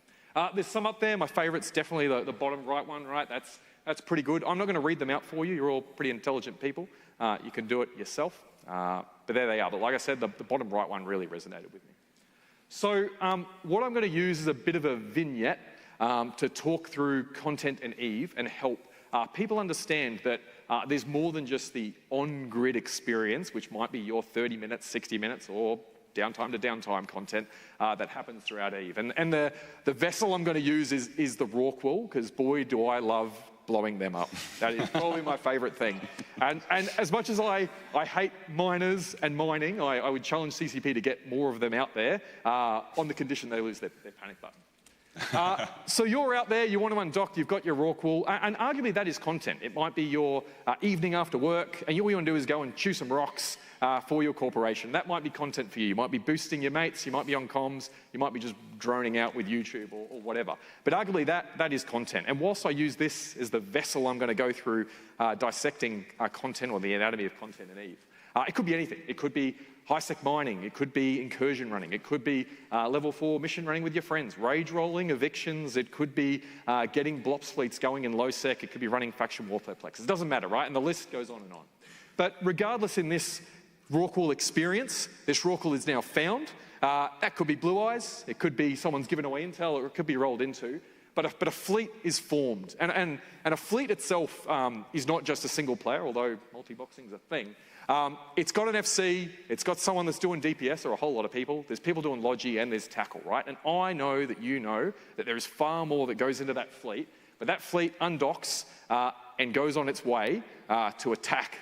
There's some up there. My favourite's definitely the bottom right one, right? That's pretty good. I'm not going to read them out for you. You're all pretty intelligent people. You can do it yourself. But there they are. But like I said, the bottom right one really resonated with me. So what I'm going to use is a bit of a vignette to talk through content in EVE and help people understand that there's more than just the on-grid experience, which might be your 30 minutes, 60 minutes, or downtime to downtime content that happens throughout EVE. And the vessel I'm going to use is the Rorqual, because boy, do I love blowing them up. That is probably my favourite thing. And as much as I hate miners and mining, I would challenge CCP to get more of them out there on the condition they lose their panic button. So you're out there, you want to undock, you've got your Rorqual, and arguably that is content. It might be your evening after work, and all you want to do is go and chew some rocks for your corporation. That might be content for you. You might be boosting your mates, you might be on comms, you might be just droning out with YouTube or whatever. But arguably that is content. And whilst I use this as the vessel I'm going to go through dissecting content, or the anatomy of content in EVE, it could be anything. It could be high-sec mining, it could be incursion running, it could be level 4 mission running with your friends, rage rolling, evictions, it could be getting blops fleets going in low-sec, it could be running faction warfare plexes. It doesn't matter, right? And the list goes on and on. But regardless, in this Rorqual experience, this Rorqual is now found. That could be Blue Eyes, it could be someone's given away intel, or it could be rolled into. But a fleet is formed. And a fleet itself is not just a single player, although multi-boxing is a thing. It's got an FC, it's got someone that's doing DPS, or a whole lot of people. There's people doing logi, and there's tackle, right? And I know that you know that there is far more that goes into that fleet, but that fleet undocks and goes on its way to attack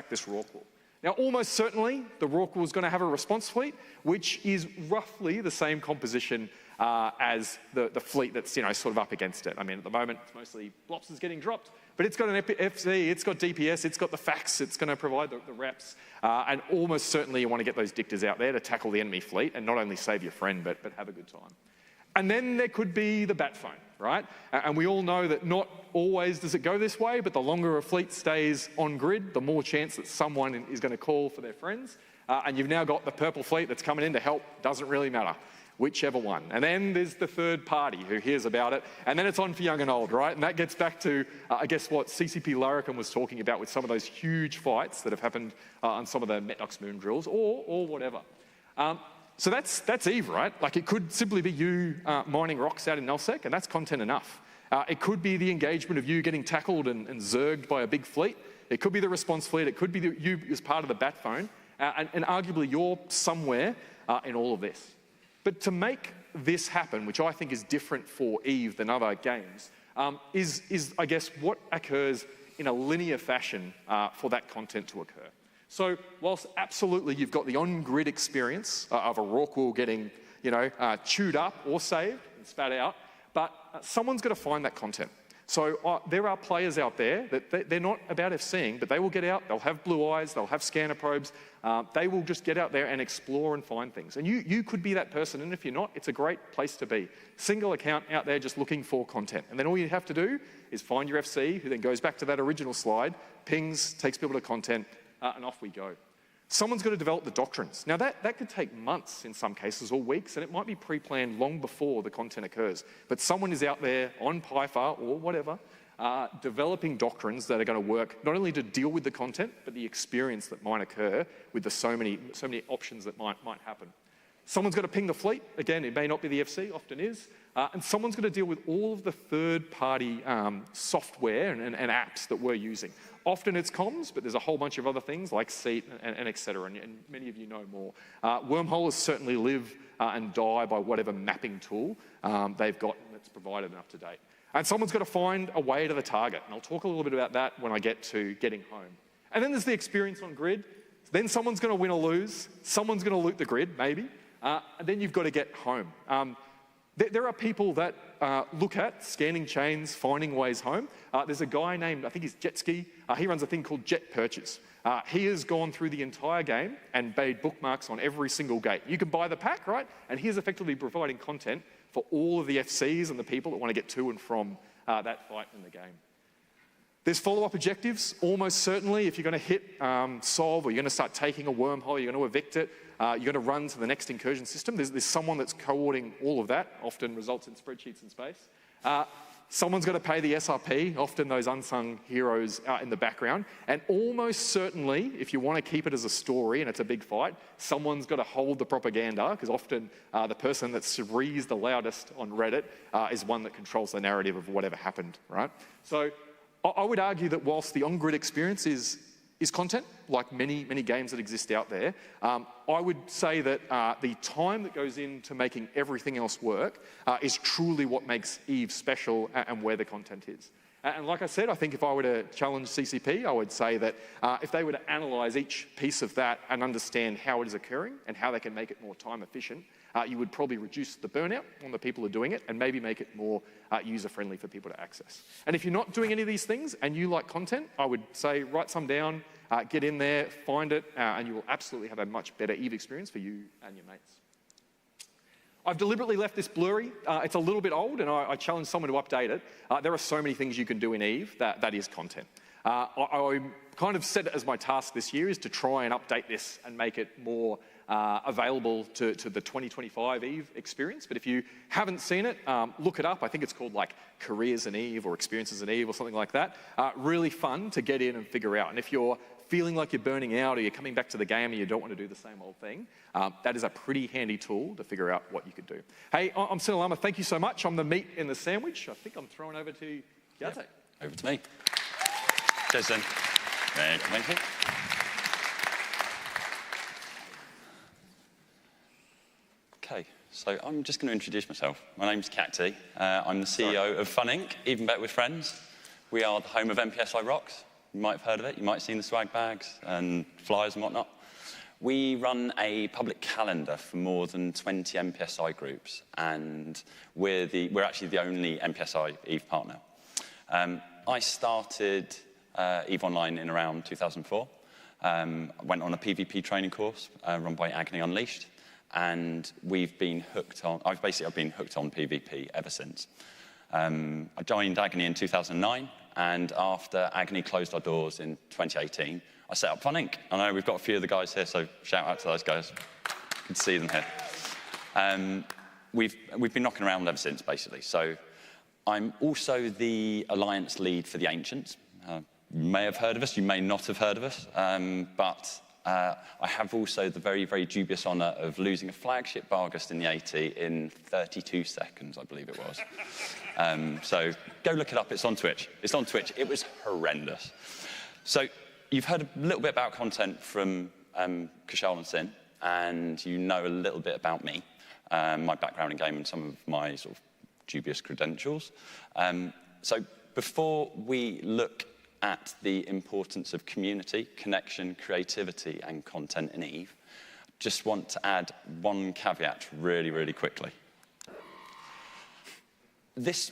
this Rorqual. Now, almost certainly, the Rorqual is going to have a response fleet, which is roughly the same composition as the fleet that's sort of up against it. I mean, at the moment, it's mostly Blops is getting dropped, but it's got an FC, it's got DPS, it's got the fax, it's going to provide the reps, and almost certainly you want to get those dictors out there to tackle the enemy fleet and not only save your friend, but have a good time. And then there could be the bat phone, right? And we all know that not always does it go this way, but the longer a fleet stays on grid, the more chance that someone is going to call for their friends. And you've now got the purple fleet that's coming in to help, doesn't really matter, whichever one. And then there's the third party who hears about it, and then it's on for young and old, right? And that gets back to, I guess, what CCP Larrikin was talking about with some of those huge fights that have happened on some of the Metnox moon drills, or whatever. So that's EVE, right? Like, it could simply be you mining rocks out in nullsec, and that's content enough. It could be the engagement of you getting tackled and zerged by a big fleet. It could be the response fleet. It could be you as part of the bat phone. And arguably you're somewhere in all of this. But to make this happen, which I think is different for EVE than other games, is I guess, what occurs in a linear fashion for that content to occur. So whilst absolutely you've got the on-grid experience of a Rorqual getting, chewed up or saved and spat out, but someone's got to find that content. So there are players out there that they're not about FCing, but they will get out, they'll have blue eyes, they'll have scanner probes, they will just get out there and explore and find things. And you could be that person, and if you're not, it's a great place to be. Single account out there just looking for content. And then all you have to do is find your FC, who then goes back to that original slide, pings, takes people to content, and off we go. Someone's got to develop the doctrines. Now that could take months in some cases, or weeks, and it might be pre-planned long before the content occurs. But someone is out there on PyFar or whatever, developing doctrines that are going to work not only to deal with the content, but the experience that might occur with the so many options that might happen. Someone's got to ping the fleet. Again, it may not be the FC, often is. And someone's got to deal with all of the third-party software and apps that we're using. Often it's comms, but there's a whole bunch of other things like Seat and et cetera, and many of you know more. Wormholes certainly live and die by whatever mapping tool they've got that's provided and up to date. And someone's got to find a way to the target, and I'll talk a little bit about that when I get to getting home. And then there's the experience on grid. Then someone's going to win or lose. Someone's going to loot the grid, maybe. And then you've got to get home. There are people that look at scanning chains, finding ways home. There's a guy named, I think he's Jetski. He runs a thing called Jet Purchase. He has gone through the entire game and made bookmarks on every single gate. You can buy the pack, right? And he is effectively providing content for all of the FCs and the people that want to get to and from that fight in the game. There's follow-up objectives, almost certainly. If you're going to hit solve, or you're going to start taking a wormhole, you're going to evict it, you're going to run to the next incursion system. There's someone that's coordinating all of that, often results in spreadsheets in space. Someone's got to pay the SRP, often those unsung heroes out in the background. And almost certainly, if you want to keep it as a story and it's a big fight, someone's got to hold the propaganda, because often the person that screams the loudest on Reddit is one that controls the narrative of whatever happened, right? So I would argue that whilst the on-grid experience is content, like many games that exist out there, I would say that the time that goes into making everything else work is truly what makes EVE special and where the content is. And like I said, I think if I were to challenge CCP, I would say that if they were to analyse each piece of that and understand how it is occurring and how they can make it more time efficient, you would probably reduce the burnout on the people who are doing it and maybe make it more user-friendly for people to access. And if you're not doing any of these things and you like content, I would say write some down, get in there, find it, and you will absolutely have a much better EVE experience for you and your mates. I've deliberately left this blurry. It's a little bit old, and I challenge someone to update it. There are so many things you can do in EVE that is content. I kind of set it as my task this year is to try and update this and make it more available to the 2025 EVE experience. But if you haven't seen it, look it up. I think it's called like Careers in EVE or Experiences in EVE or something like that. Really fun to get in and figure out. And if you're feeling like you're burning out or you're coming back to the game and you don't want to do the same old thing, that is a pretty handy tool to figure out what you could do. Hey, I'm Sin Alarma. Thank you so much. I'm the meat in the sandwich. I think I'm throwing over to Keacte. Over to me. Cheers, then. Thank you. Okay, so I'm just going to introduce myself. My name's Keacte. I'm the CEO of Fun Inc., Even Better with Friends. We are the home of MPSI Rocks. You might have heard of it. You might have seen the swag bags and flyers and whatnot. We run a public calendar for more than 20 MPSI groups, and we're actually the only MPSI EVE partner. I started EVE Online in around 2004. I went on a PvP training course run by Agony Unleashed, and I've been hooked on PvP ever since. I joined Agony in 2009, and after Agony closed our doors in 2018, I set up Fun Inc. I know we've got a few of the guys here, so shout out to those guys. Good to see them here. We've been knocking around ever since, basically. So I'm also the alliance lead for the Ancients. You may have heard of us, you may not have heard of us, but I have also the very, very dubious honour of losing a flagship Barghest in the AT in 32 seconds, I believe it was. So go look it up, it's on Twitch. It's on Twitch, it was horrendous. So you've heard a little bit about content from Kshal and Sin, and you know a little bit about me, my background in game and some of my sort of dubious credentials. So before we look at the importance of community, connection, creativity, and content in EVE, just want to add one caveat really, really quickly. This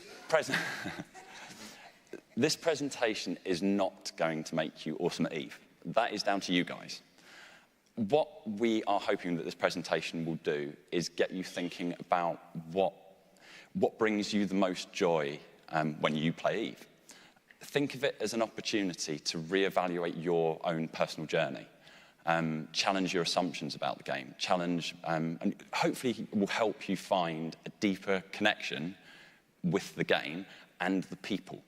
presentation is not going to make you awesome at EVE. That is down to you guys. What we are hoping that this presentation will do is get you thinking about what brings you the most joy when you play EVE. Think of it as an opportunity to reevaluate your own personal journey, challenge your assumptions about the game, and hopefully it will help you find a deeper connection with the game and the people.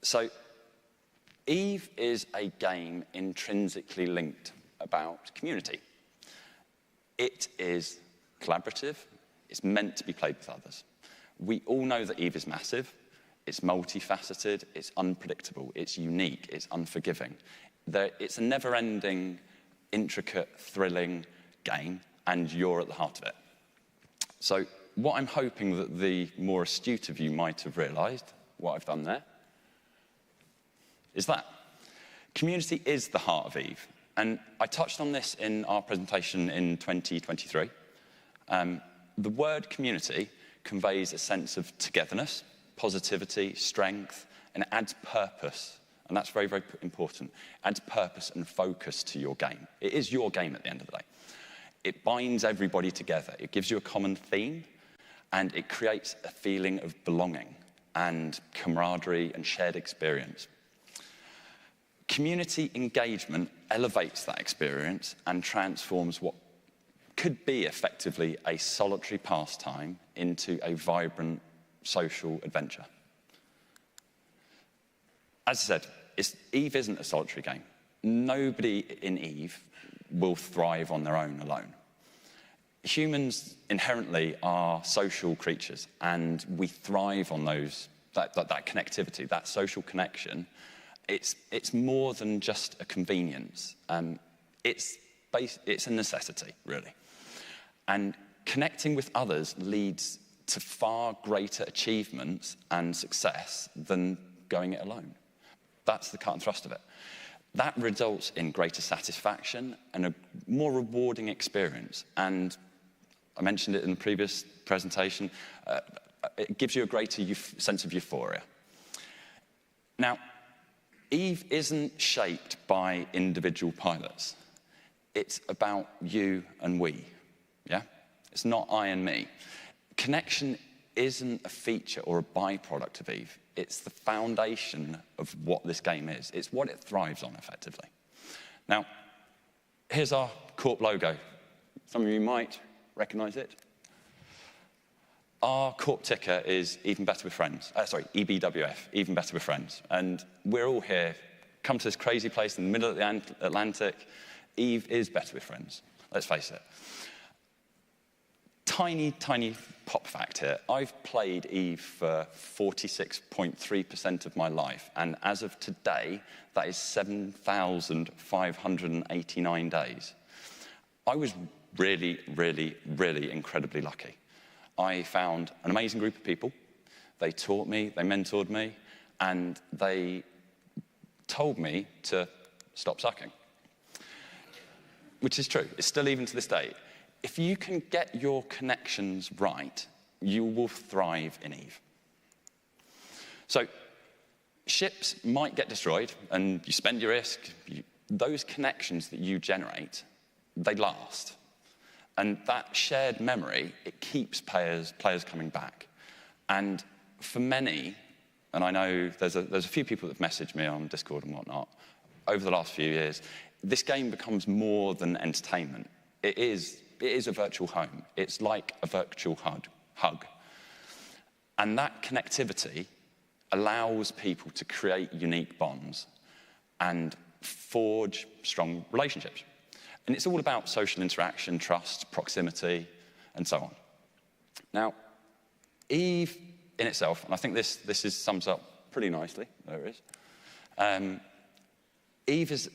So, EVE is a game intrinsically linked about community. It is collaborative, it's meant to be played with others. We all know that EVE is massive. It's multifaceted, it's unpredictable, it's unique, it's unforgiving. It's a never-ending, intricate, thrilling game, and you're at the heart of it. So what I'm hoping that the more astute of you might have realised, what I've done there, is that community is the heart of EVE. And I touched on this in our presentation in 2023. The word community conveys a sense of togetherness, positivity, strength, and it adds purpose. And that's very, very important. It adds purpose and focus to your game. It is your game at the end of the day. It binds everybody together. It gives you a common theme, and it creates a feeling of belonging and camaraderie and shared experience. Community engagement elevates that experience and transforms what could be effectively a solitary pastime into a vibrant social adventure. As I said, EVE isn't a solitary game. Nobody in EVE will thrive on their own alone. Humans inherently are social creatures, and we thrive on that connectivity, that social connection. It's more than just a convenience. It's a necessity, really. And connecting with others leads to far greater achievements and success than going it alone. That's the cut and thrust of it. That results in greater satisfaction and a more rewarding experience. And I mentioned it in the previous presentation, it gives you a greater sense of euphoria. Now, EVE isn't shaped by individual pilots. It's about you and we, yeah? It's not I and me. Connection isn't a feature or a byproduct of EVE. It's the foundation of what this game is. It's what it thrives on, effectively. Now, here's our Corp logo. Some of you might recognize it. Our Corp ticker is Even Better with Friends. EBWF, Even Better with Friends. And we're all here, come to this crazy place in the middle of the Atlantic. EVE is better with friends, let's face it. Tiny, tiny pop fact here. I've played EVE for 46.3% of my life, and as of today, that is 7,589 days. I was really, really, really incredibly lucky. I found an amazing group of people. They taught me, they mentored me, and they told me to stop sucking. Which is true. It's still even to this day. If you can get your connections right, you will thrive in EVE. So, ships might get destroyed, and you spend your ISK. Those connections that you generate, they last. And that shared memory, it keeps players coming back. And for many, and I know there's a few people that have messaged me on Discord and whatnot, over the last few years, this game becomes more than entertainment. It is a virtual home. It's like a virtual hug. And that connectivity allows people to create unique bonds and forge strong relationships. And it's all about social interaction, trust, proximity, and so on. Now, EVE in itself, and I think this sums up pretty nicely, there it is. EVE is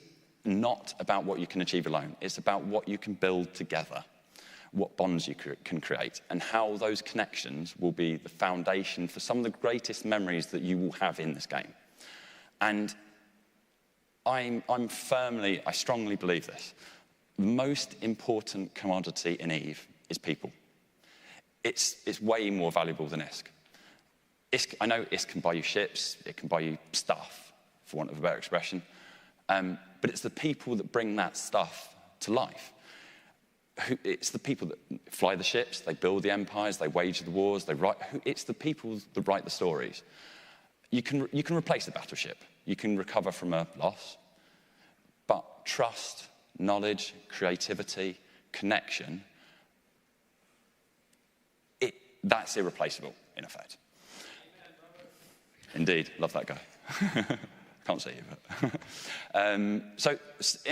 not about what you can achieve alone. It's about what you can build together, what bonds you can create, and how those connections will be the foundation for some of the greatest memories that you will have in this game. And I strongly believe this. The most important commodity in EVE is people. It's way more valuable than ISK. I know ISK can buy you ships, it can buy you stuff, for want of a better expression, but it's the people that bring that stuff to life. It's the people that fly the ships, they build the empires, they wage the wars, it's the people that write the stories. You can replace a battleship, you can recover from a loss, but trust, knowledge, creativity, connection, that's irreplaceable, in effect. Indeed, love that guy. Can't see you, but... so,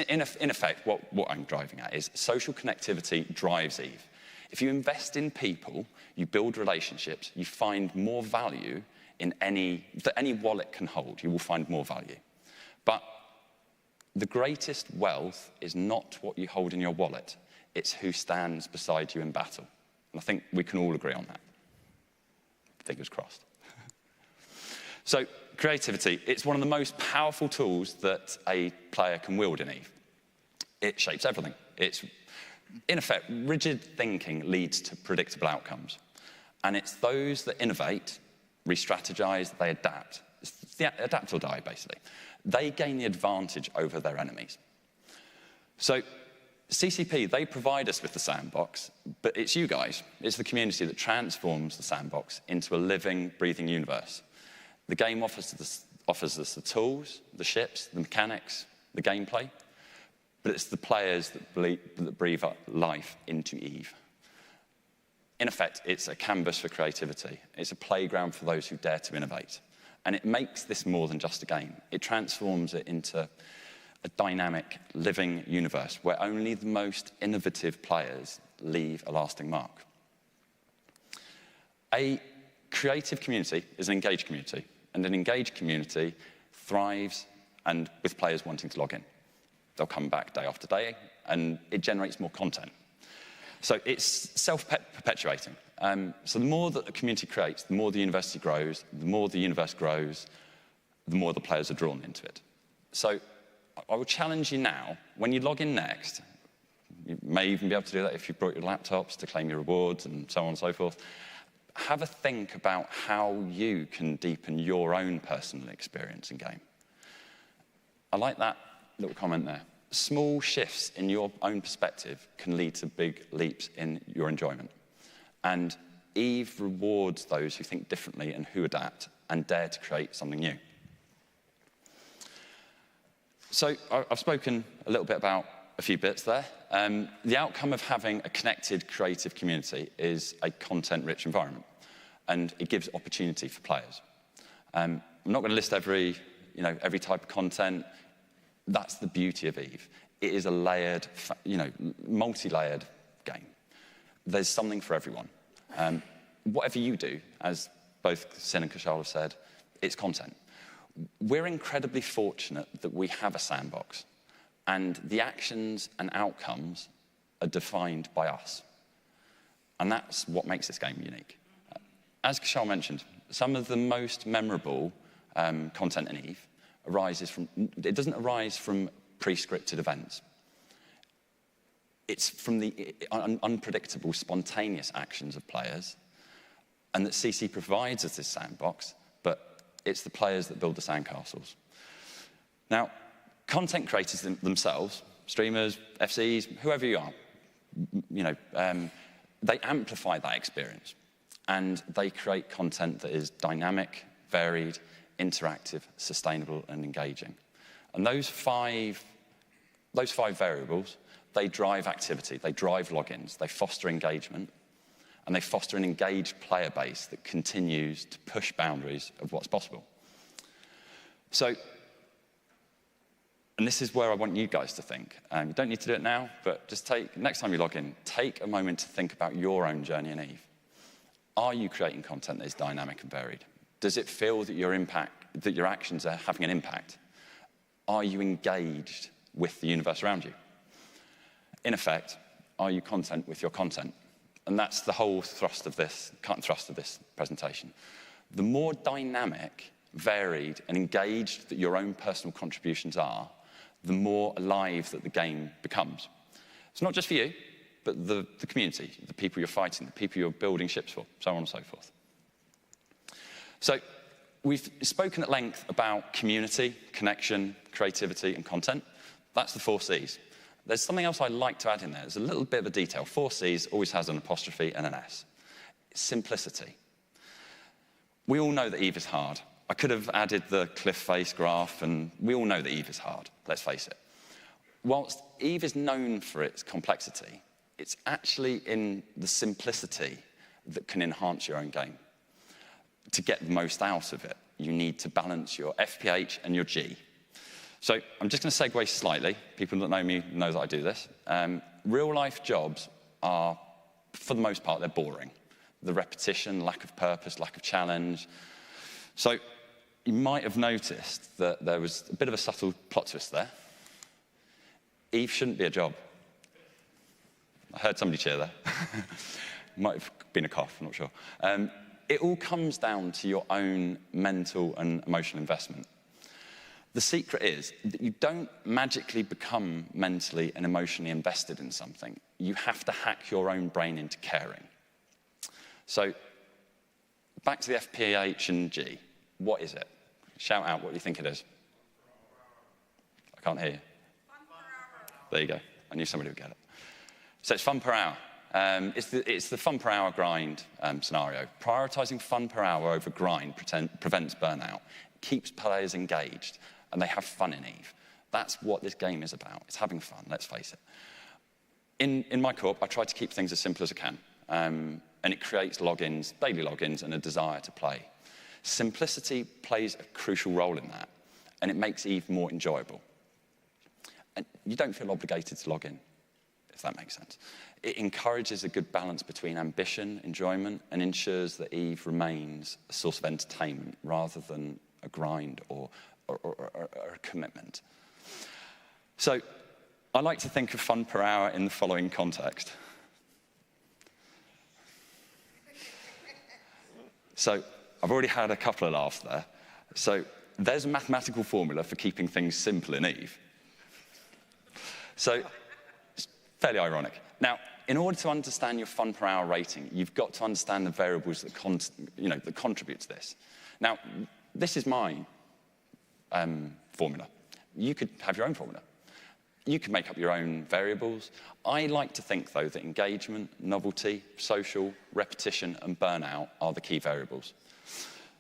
in effect, what I'm driving at is social connectivity drives EVE. If you invest in people, you build relationships, you find more value that any wallet can hold. You will find more value. But the greatest wealth is not what you hold in your wallet. It's who stands beside you in battle. And I think we can all agree on that. Fingers crossed. So, creativity, it's one of the most powerful tools that a player can wield in EVE. It shapes everything. It's In effect, rigid thinking leads to predictable outcomes. And it's those that innovate, re-strategize, they adapt. It's the adapt or die, basically. They gain the advantage over their enemies. So CCP, they provide us with the sandbox, but it's you guys, it's the community that transforms the sandbox into a living, breathing universe. The game offers us the tools, the ships, the mechanics, the gameplay, but it's the players that breathe life into EVE. In effect, it's a canvas for creativity. It's a playground for those who dare to innovate. And it makes this more than just a game. It transforms it into a dynamic, living universe where only the most innovative players leave a lasting mark. A creative community is an engaged community, and an engaged community thrives and with players wanting to log in. They'll come back day after day, and it generates more content. So it's self-perpetuating. So the more that the community creates, the more the university grows, the more the universe grows, the more the players are drawn into it. So I will challenge you now, when you log in next, you may even be able to do that if you brought your laptops to claim your rewards and so on and so forth, have a think about how you can deepen your own personal experience in game. I like that little comment there. Small shifts in your own perspective can lead to big leaps in your enjoyment. And EVE rewards those who think differently and who adapt and dare to create something new. So I've spoken a little bit about a few bits there. The outcome of having a connected, creative community is a content-rich environment, and it gives opportunity for players. I'm not going to list every type of content. That's the beauty of EVE. It is a layered, multi-layered game. There's something for everyone. Whatever you do, as both Sin and Kshal have said, it's content. We're incredibly fortunate that we have a sandbox, and the actions and outcomes are defined by us. And that's what makes this game unique. As Kshal mentioned, some of the most memorable content in EVE doesn't arise from pre-scripted events. It's from the unpredictable, spontaneous actions of players, and that CC provides us this sandbox, but it's the players that build the sandcastles. Now, content creators themselves, streamers, FCs, whoever you are, they amplify that experience, and they create content that is dynamic, varied, interactive, sustainable, and engaging. And those five variables, they drive activity, they drive logins, they foster engagement, and they foster an engaged player base that continues to push boundaries of what's possible. So, and this is where I want you guys to think. You don't need to do it now, but just next time you log in, take a moment to think about your own journey in EVE. Are you creating content that is dynamic and varied? Does it feel that your actions are having an impact? Are you engaged with the universe around you? In effect, are you content with your content? And that's the whole thrust of this presentation. The more dynamic, varied, and engaged that your own personal contributions are, the more alive that the game becomes. It's not just for you, but the community, the people you're fighting, the people you're building ships for, so on and so forth. So we've spoken at length about community, connection, creativity, and content. That's the 4 Cs. There's something else I'd like to add in there. There's a little bit of a detail. 4 Cs always has an apostrophe and an S. It's simplicity. We all know that EVE is hard. I could have added the cliff face graph, and we all know that EVE is hard, let's face it. Whilst EVE is known for its complexity, it's actually in the simplicity that can enhance your own game. To get the most out of it, you need to balance your FPH and your G. So I'm just going to segue slightly. People that know me know that I do this. Real-life jobs are, for the most part, they're boring. The repetition, lack of purpose, lack of challenge. So you might have noticed that there was a bit of a subtle plot twist there. EVE shouldn't be a job. I heard somebody cheer there. Might have been a cough, I'm not sure. It all comes down to your own mental and emotional investment. The secret is that you don't magically become mentally and emotionally invested in something. You have to hack your own brain into caring. So, back to the FPH and G. What is it? Shout out what you think it is. I can't hear you. There you go. I knew somebody would get it. So it's fun per hour. It's the fun per hour grind scenario. Prioritizing fun per hour over grind prevents burnout. It keeps players engaged, and they have fun in EVE. That's what this game is about. It's having fun, let's face it. In my corp, I try to keep things as simple as I can, and it creates logins, daily logins, and a desire to play. Simplicity plays a crucial role in that, and it makes EVE more enjoyable. And you don't feel obligated to log in, if that makes sense. It encourages a good balance between ambition, enjoyment, and ensures that EVE remains a source of entertainment rather than a grind or a commitment. So I like to think of fun per hour in the following context. So I've already had a couple of laughs there. So there's a mathematical formula for keeping things simple in EVE. So it's fairly ironic. Now, in order to understand your fun per hour rating, you've got to understand the variables that contribute to this. Now, this is my formula. You could have your own formula. You could make up your own variables. I like to think, though, that engagement, novelty, social, repetition, and burnout are the key variables.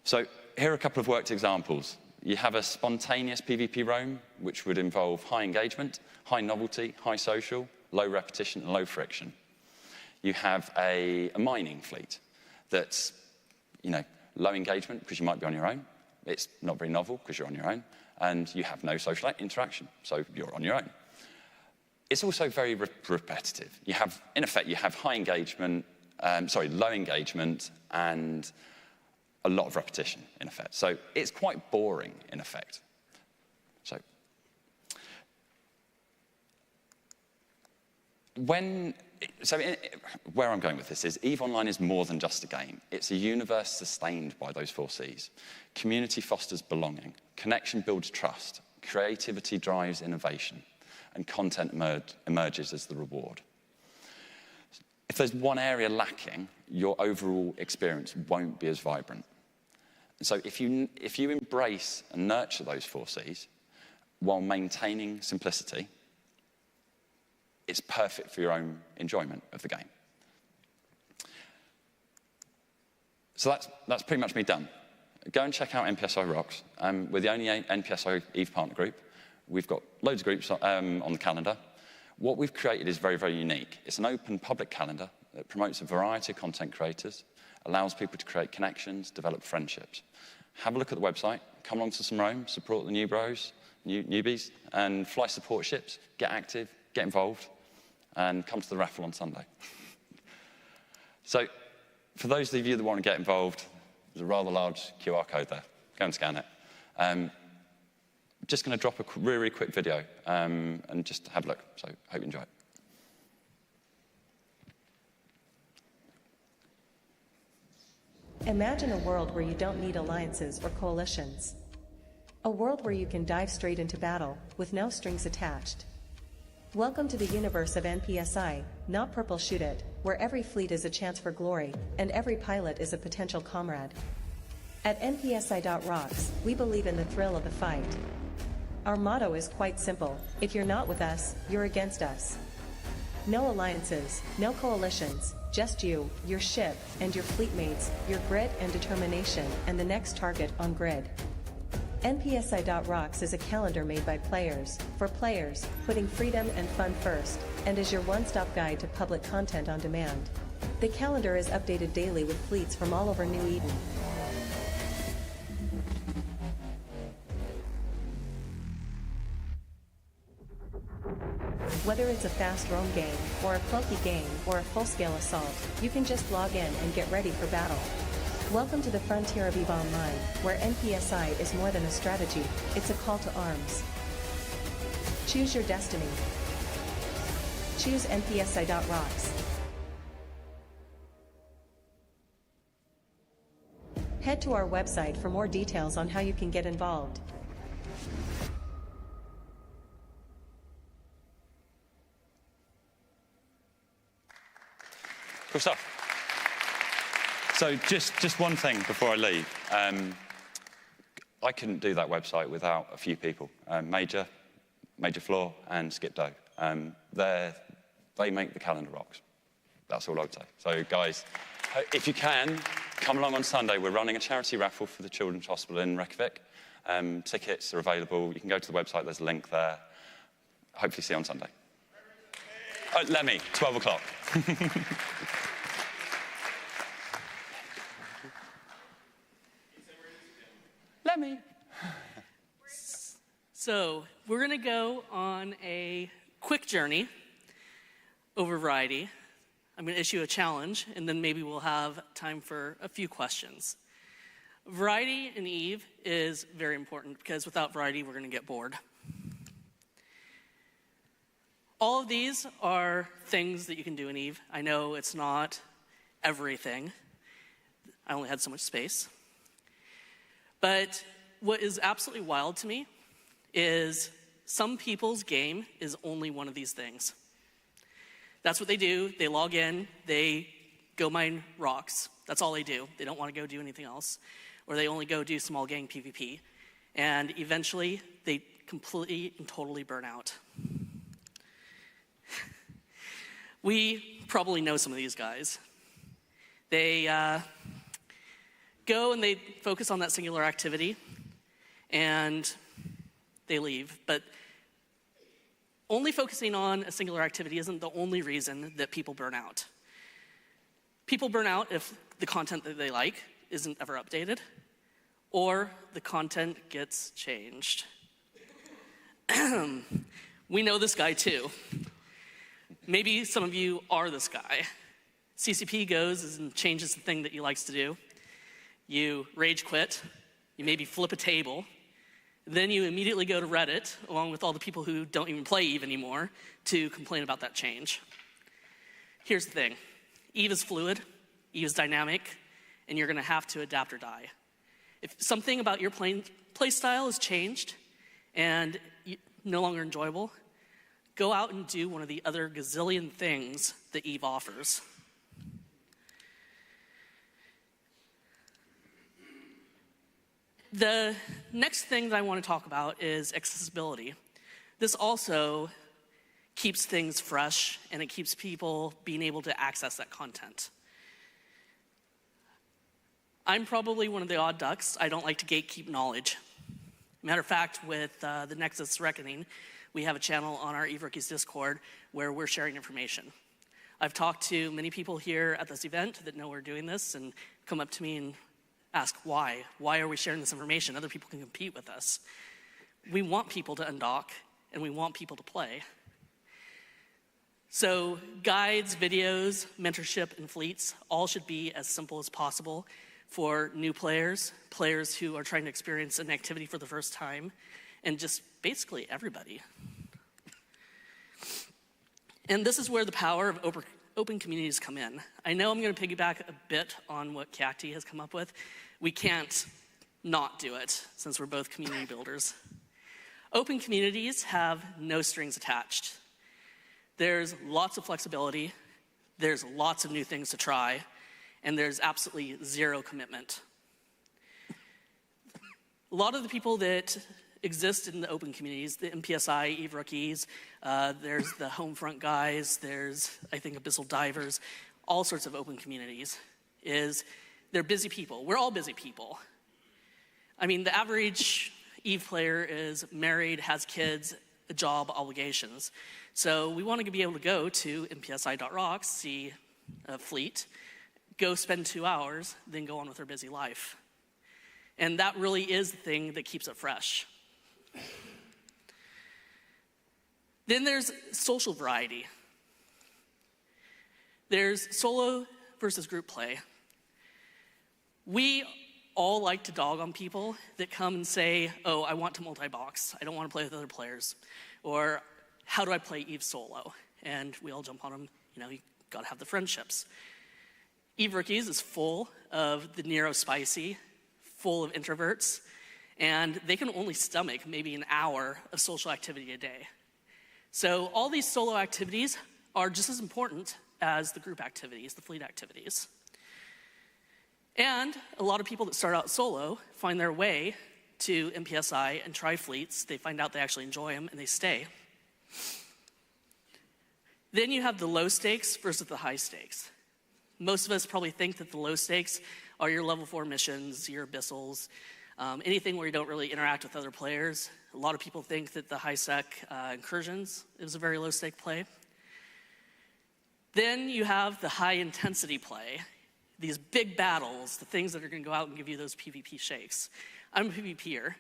So here are a couple of worked examples. You have a spontaneous PvP roam, which would involve high engagement, high novelty, high social, low repetition, and low friction. You have a mining fleet that's, low engagement because you might be on your own. It's not very novel because you're on your own. And you have no social interaction, so you're on your own. It's also very repetitive. You have, in effect, you have high engagement, low engagement, and a lot of repetition, in effect. So it's quite boring, in effect. Where I'm going with this is EVE Online is more than just a game. It's a universe sustained by those 4 Cs. Community fosters belonging. Connection builds trust. Creativity drives innovation. And content emerges as the reward. If there's one area lacking, your overall experience won't be as vibrant. So if you embrace and nurture those 4 Cs while maintaining simplicity, it's perfect for your own enjoyment of the game. So that's pretty much me done. Go and check out NPSI Rocks. We're the only NPSI EVE partner group. We've got loads of groups on the calendar. What we've created is very, very unique. It's an open public calendar that promotes a variety of content creators, allows people to create connections, develop friendships. Have a look at the website, come along to some roam, support the new bros, newbies, and fly support ships, get active, get involved, and come to the raffle on Sunday. So, for those of you that want to get involved, there's a rather large QR code there. Go and scan it. Just going to drop a really quick video and just have a look. So, hope you enjoy it. Imagine a world where you don't need alliances or coalitions. A world where you can dive straight into battle with no strings attached. Welcome to the universe of NPSI, not Purple Shoot It, where every fleet is a chance for glory, and every pilot is a potential comrade. At NPSI.rocks, we believe in the thrill of the fight. Our motto is quite simple: if you're not with us, you're against us. No alliances, no coalitions, just you, your ship, and your fleetmates, your grit and determination, and the next target on grid. NPSI.rocks is a calendar made by players, for players, putting freedom and fun first, and is your one-stop guide to public content on demand. The calendar is updated daily with fleets from all over New Eden. Whether it's a fast roam game, or a clunky game, or a full-scale assault, you can just log in and get ready for battle. Welcome to the frontier of EVE Online, where NPSI is more than a strategy, it's a call to arms. Choose your destiny. Choose NPSI.rocks. Head to our website for more details on how you can get involved. Cool stuff. So just one thing before I leave. I couldn't do that website without a few people. Major Floor, and Skip Doe. They make the calendar rocks. That's all I would say. So guys, if you can, come along on Sunday. We're running a charity raffle for the Children's Hospital in Reykjavik. Tickets are available. You can go to the website. There's a link there. Hopefully see you on Sunday. Oh, Lemmy, 12 o'clock. Lemmy. So we're going to go on a quick journey over Variety. I'm going to issue a challenge, and then maybe we'll have time for a few questions. Variety in EVE is very important because without variety, we're going to get bored. All of these are things that you can do in EVE. I know it's not everything. I only had so much space. But what is absolutely wild to me is some people's game is only one of these things. That's what they do. They log in, they go mine rocks. That's all they do. They don't want to go do anything else. Or they only go do small gang PvP. And eventually, they completely and totally burn out. We probably know some of these guys. They go and they focus on that singular activity, and they leave. But only focusing on a singular activity isn't the only reason that people burn out. People burn out if the content that they like isn't ever updated, or the content gets changed. We know this guy too. Maybe some of you are this guy. CCP goes and changes the thing that he likes to do. You rage quit, you maybe flip a table, then you immediately go to Reddit, along with all the people who don't even play EVE anymore, to complain about that change. Here's the thing. EVE is fluid, EVE is dynamic, and you're going to have to adapt or die. If something about your play style has changed and no longer enjoyable, go out and do one of the other gazillion things that EVE offers. The next thing that I want to talk about is accessibility. This also keeps things fresh, and it keeps people being able to access that content. I'm probably one of the odd ducks. I don't like to gatekeep knowledge. Matter of fact, with the Nexus Reckoning, we have a channel on our EVERookies Discord where we're sharing information. I've talked to many people here at this event that know we're doing this and come up to me and ask why. Why are we sharing this information? Other people can compete with us. We want people to undock, and we want people to play. So guides, videos, mentorship, and fleets all should be as simple as possible for new players, players who are trying to experience an activity for the first time, and just basically everybody. And this is where the power of open communities come in. I know I'm going to piggyback a bit on what Keacte has come up with. We can't not do it, since we're both community builders. Open communities have no strings attached. There's lots of flexibility, there's lots of new things to try, and there's absolutely zero commitment. A lot of the people that exist in the open communities, the MPSI, EVErookies, there's the Homefront guys, there's, I think, Abyssal Divers, all sorts of open communities, they're busy people. We're all busy people. I mean, the average EVE player is married, has kids, a job, obligations. So we want to be able to go to mpsi.rocks, see a fleet, go spend 2 hours, then go on with our busy life. And that really is the thing that keeps it fresh. Then there's social variety. There's solo versus group play. We all like to dog on people that come and say, oh, I want to multi-box. I don't want to play with other players. Or, how do I play EVE solo? And we all jump on them. You gotta have the friendships. EVErookies is full of the Nero-spicy, full of introverts, and they can only stomach maybe an hour of social activity a day. So all these solo activities are just as important as the group activities, the fleet activities. And a lot of people that start out solo find their way to MPSI and try fleets. They find out they actually enjoy them and they stay. Then you have the low stakes versus the high stakes. Most of us probably think that the low stakes are your level 4 missions, your abyssals, anything where you don't really interact with other players. A lot of people think that the high sec incursions is a very low stake play. Then you have the high intensity play, these big battles, the things that are going to go out and give you those PvP shakes. I'm a PvPer.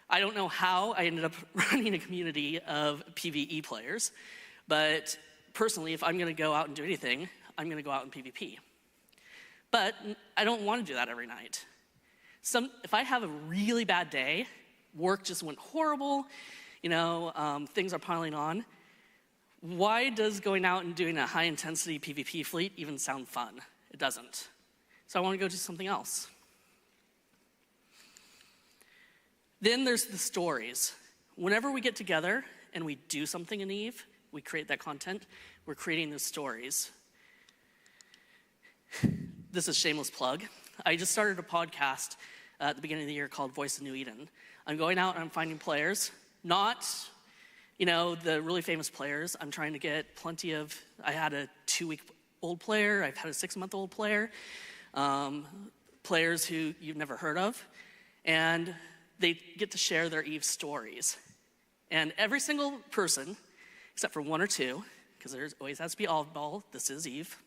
I don't know how I ended up running a community of PvE players, but personally, if I'm going to go out and do anything, I'm going to go out in PvP. But I don't want to do that every night. If I have a really bad day, work just went horrible, things are piling on, why does going out and doing a high-intensity PvP fleet even sound fun? It doesn't. So I want to go do something else. Then there's the stories. Whenever we get together and we do something in EVE, we create that content, we're creating those stories. This is a shameless plug. I just started a podcast at the beginning of the year called Voice of New Eden. I'm going out and I'm finding players, not the really famous players. I'm trying to get plenty of, I had a 2-week-old player, I've had a 6-month-old player, players who you've never heard of, and they get to share their EVE stories. And every single person, except for 1 or 2, because there always has to be oddball, this is EVE,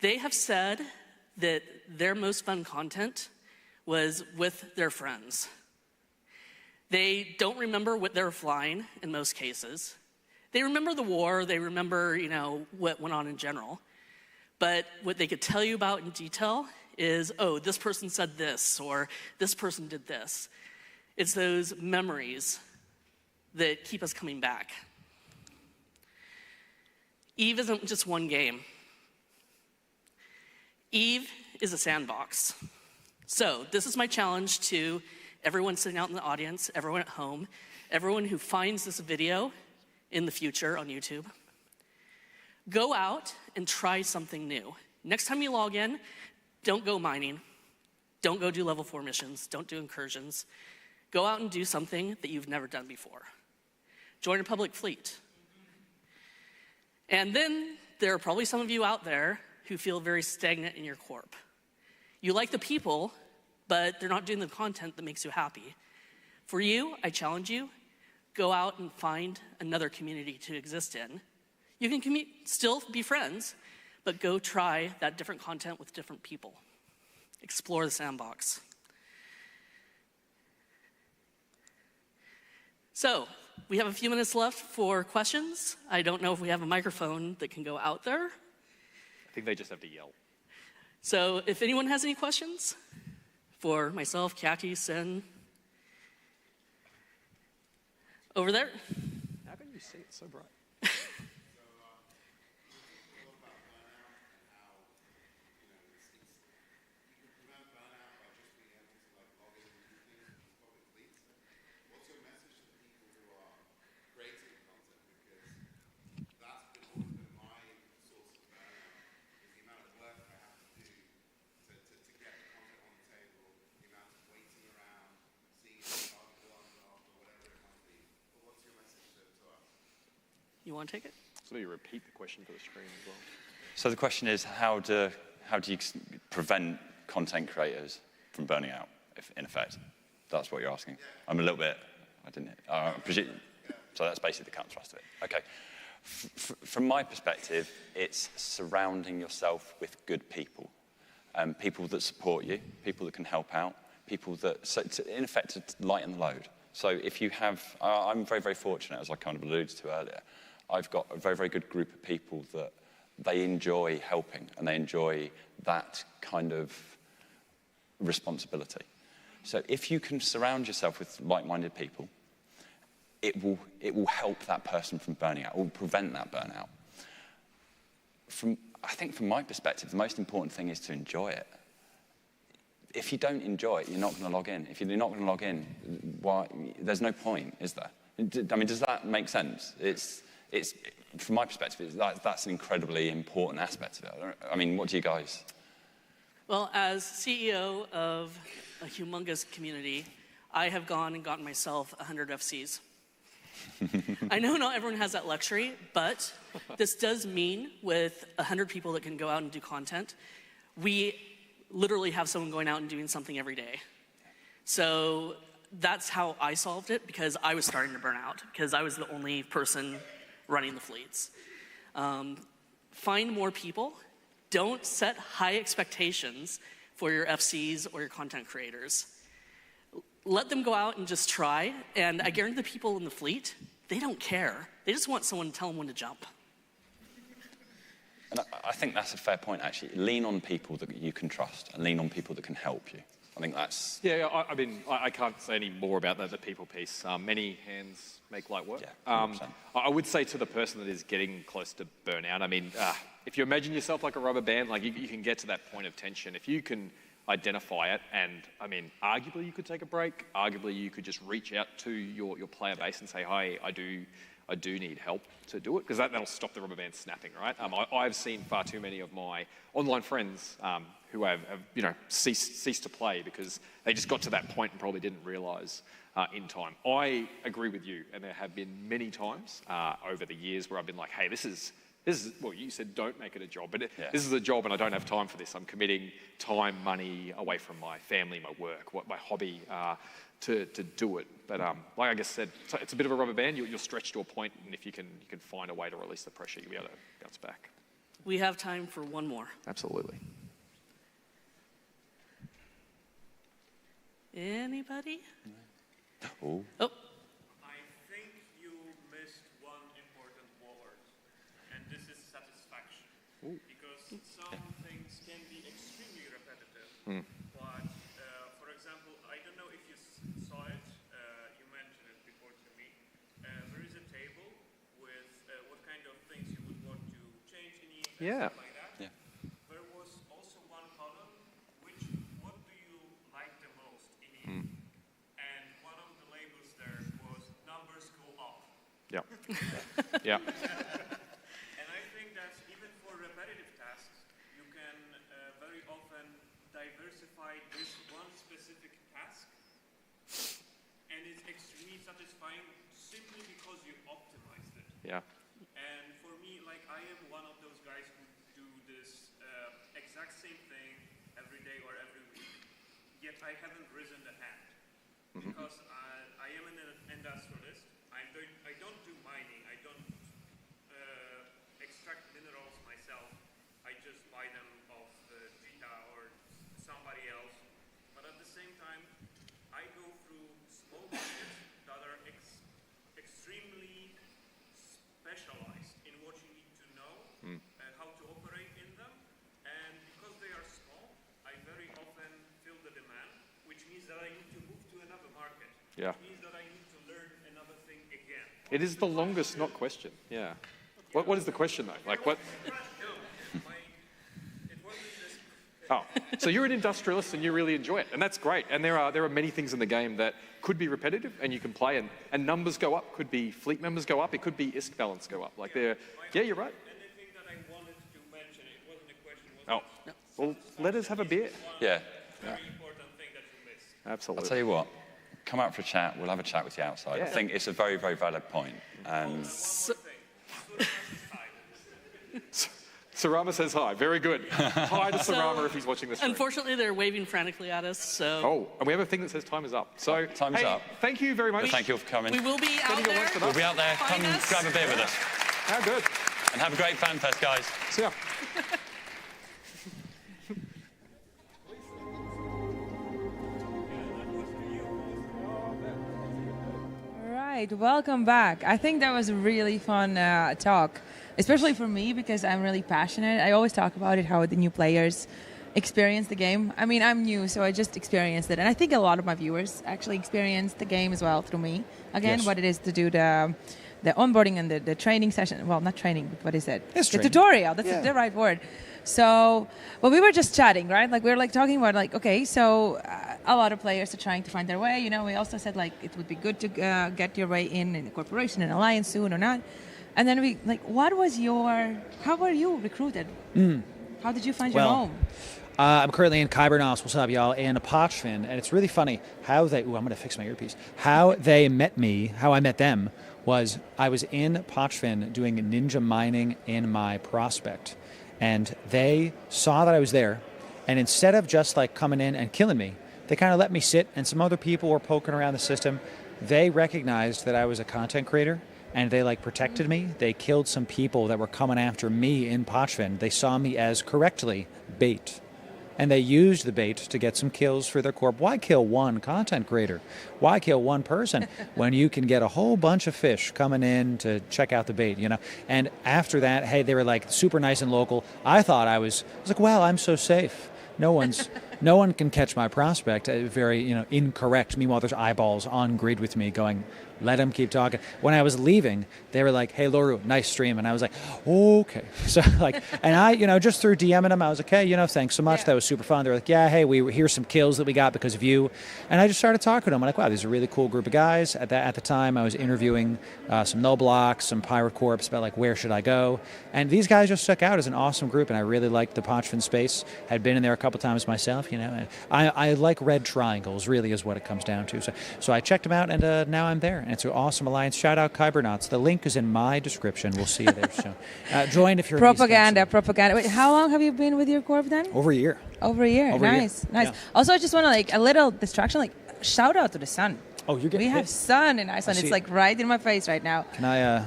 they have said that their most fun content was with their friends. They don't remember what they were flying in most cases. They remember the war, they remember, what went on in general. But what they could tell you about in detail is, oh, this person said this, or this person did this. It's those memories that keep us coming back. EVE isn't just one game. EVE is a sandbox. So this is my challenge to everyone sitting out in the audience, everyone at home, everyone who finds this video in the future on YouTube. Go out and try something new. Next time you log in, don't go mining. Don't go do level 4 missions. Don't do incursions. Go out and do something that you've never done before. Join a public fleet. And then there are probably some of you out there who feel very stagnant in your corp. You like the people, but they're not doing the content that makes you happy. For you, I challenge you, go out and find another community to exist in. You can still be friends, but go try that different content with different people. Explore the sandbox. So, we have a few minutes left for questions. I don't know if we have a microphone that can go out there. I think they just have to yell. So if anyone has any questions for myself, Keacte, Sin, over there. How can you see it so bright? You want to take it? So you repeat the question for the screen as well. So the question is, how do you prevent content creators from burning out, in effect? That's what you're asking. I'm a little bit, so that's basically the cut and thrust of it. Okay. From my perspective, it's surrounding yourself with good people. People that support you, people that can help out, people that, in effect, to lighten the load. So if you have, I'm very, very fortunate, as I kind of alluded to earlier, I've got a very, very good group of people that they enjoy helping and they enjoy that kind of responsibility. So if you can surround yourself with like-minded people, it will help that person from burning out, it will prevent that burnout. I think from my perspective, the most important thing is to enjoy it. If you don't enjoy it, you're not going to log in. If you're not going to log in, why? There's no point, is there? I mean, does that make sense? from my perspective, that's an incredibly important aspect of it. I mean, what do you guys? Well, as CEO of a humongous community, I have gone and gotten myself 100 FCs. I know not everyone has that luxury, but this does mean with 100 people that can go out and do content, we literally have someone going out and doing something every day. So that's how I solved it, because I was starting to burn out, because I was the only person running the fleets. Find more people. Don't set high expectations for your FCs or your content creators. Let them go out and just try, and I guarantee the people in the fleet, they don't care. They just want someone to tell them when to jump. And I think that's a fair point, actually. Lean on people that you can trust, and lean on people that can help you. I think that's... Yeah, I mean, I can't say any more about the people piece. Many hands make light work. Yeah, I would say to the person that is getting close to burnout, I mean, if you imagine yourself like a rubber band, like you can get to that point of tension. If you can identify it, and I mean, arguably you could take a break, arguably you could just reach out to your player base and say, hi, I do need help to do it, because that'll stop the rubber band snapping, right? I've seen far too many of my online friends who have ceased to play because they just got to that point and probably didn't realise in time. I agree with you, and there have been many times over the years where I've been like, hey, this is, well, you said don't make it a job, but this is a job and I don't have time for this. I'm committing time, money away from my family, my work, my hobby to do it. But like I guess said, it's a bit of a rubber band. You'll stretch to a point, and if you can find a way to release the pressure, you'll be able to bounce back. We have time for one more. Absolutely. Anybody? Oh. I think you missed one important word, and this is satisfaction. Ooh. Because some things can be extremely repetitive, but for example, I don't know if you saw it, you mentioned it before to me, there is a table with what kind of things you would want to change in the event, stuff like that. Yeah. There was also one column, what do you like the most in the and one of the labels there was numbers go up. Yeah. Yeah. And I think that even for repetitive tasks, you can very often diversify this one specific task, and it's extremely satisfying simply because you optimized it. Yeah. And for me, like, I am one of those guys who do this exact same thing every day or every week, yet I haven't risen the hand. Because I am an industrialist. I don't do mining. I don't extract minerals myself. I just buy them off Keacte or somebody else. But at the same time, I go through small budgets that are extremely specialized in what you need to know, how to operate in them. And because they are small, I very often feel the demand, which means that I need to move to another market. Yeah. Which means that I need to learn another thing again. It is the longest not question. Yeah. What is the question though? Like what? Oh, so you're an industrialist and you really enjoy it, and that's great. And there are many things in the game that could be repetitive and you can play, and numbers go up. Could be fleet members go up. It could be ISK balance go up. Like there. Yeah, you're right. Anything that I wanted to mention, it wasn't a question. Oh, well, let us have a beer. Yeah. Very important thing that you missed. Absolutely. I'll tell you what. Come out for a chat. We'll have a chat with you outside. Yeah. I think it's a very, very valid point. Sarama says hi. Very good. Hi to Sarama if he's watching this. Unfortunately, they're waving frantically at us. So. Oh, and we have a thing that says time is up. So time's up. Thank you very much. Well, thank you for coming. We will be out there. We'll be out there. Come grab a beer with us. How good. And have a great Fanfest, guys. See ya. Right, welcome back. I think that was a really fun talk, especially for me because I'm really passionate. I always talk about it, how the new players experience the game. I mean, I'm new, so I just experienced it. And I think a lot of my viewers actually experienced the game as well through me. Again, what it is to do the onboarding and the training session. Well, not training, but what is it? It's the training. tutorial. That's the right word. So, well, we were just chatting, right? Like, we were like talking about like, okay, so a lot of players are trying to find their way. You know, we also said like it would be good to get your way in the corporation and alliance soon or not. And then how were you recruited? How did you find your home? I'm currently in Kybernos, what's up, y'all, in Pochfin, and it's really funny how I'm going to fix my earpiece. How they met me, how I met them, was I was in Pochfin doing ninja mining in my prospect, and they saw that I was there, and instead of just like coming in and killing me, they kind of let me sit, and some other people were poking around the system. They recognized that I was a content creator, and they like protected me. They killed some people that were coming after me in Pochfin. They saw me as correctly bait. And they used the bait to get some kills for their corp. Why kill one content creator? Why kill one person when you can get a whole bunch of fish coming in to check out the bait, you know? And after that, hey, they were like super nice and local. I was like, well, I'm so safe. No one can catch my prospect. Very, incorrect. Meanwhile, there's eyeballs on grid with me going, let him keep talking. When I was leaving, they were like, hey, Loru, nice stream. And I was like, okay. So and I, just through DMing them, I was like, hey, thanks so much. Yeah. That was super fun. They're like, yeah, hey, here's some kills that we got because of you. And I just started talking to them. I'm like, wow, these are a really cool group of guys. At the time, I was interviewing some Null Blocks, some Pirate Corps about like, where should I go? And these guys just stuck out as an awesome group. And I really liked the Pochfin space. Had been in there a couple times myself, I like red triangles, really is what it comes down to. So I checked them out, and now I'm there. And it's an awesome alliance. Shout out Kybernauts. The link is in my description. We'll see you there soon. Join if you're propaganda. Wait, how long have you been with your corp then? Over a year. Nice. Yeah. Also, I just want to a little distraction. Shout out to the sun. Oh, you're getting. We have sun in Iceland. It's right in my face right now. Can I?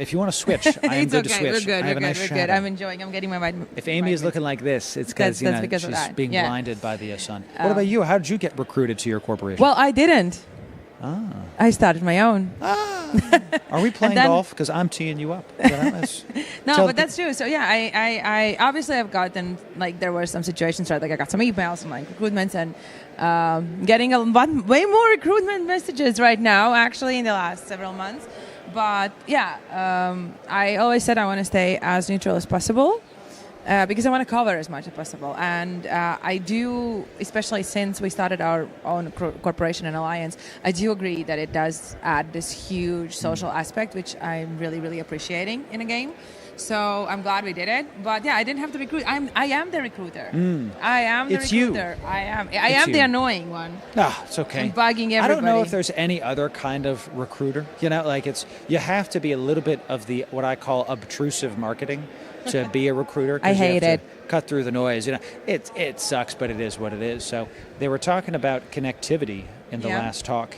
If you want to switch, I am good to switch. We're good. I'm enjoying. I'm getting my vitamin. If Amy is looking like this, it's because she's being blinded by the sun. What about you? How did you get recruited to your corporation? Well, I didn't. I started my own. Are we playing golf? Because I'm teeing you up. No, but that's true. So yeah, I obviously have gotten there were some situations where I got some emails, some recruitments, and getting way more recruitment messages right now. Actually, in the last several months. But yeah, I always said I want to stay as neutral as possible because I want to cover as much as possible. And I do, especially since we started our own corporation and alliance, I do agree that it does add this huge social aspect, which I'm really, really appreciating in a game. So I'm glad we did it. But yeah, I didn't have to recruit. I am the recruiter. I am the recruiter. You. I am the annoying one. It's okay. I'm bugging everybody. I don't know if there's any other kind of recruiter. You have to be a little bit of the what I call obtrusive marketing to be a recruiter. I hate it. Cut through the noise. It sucks, but it is what it is. So they were talking about connectivity in the last talk,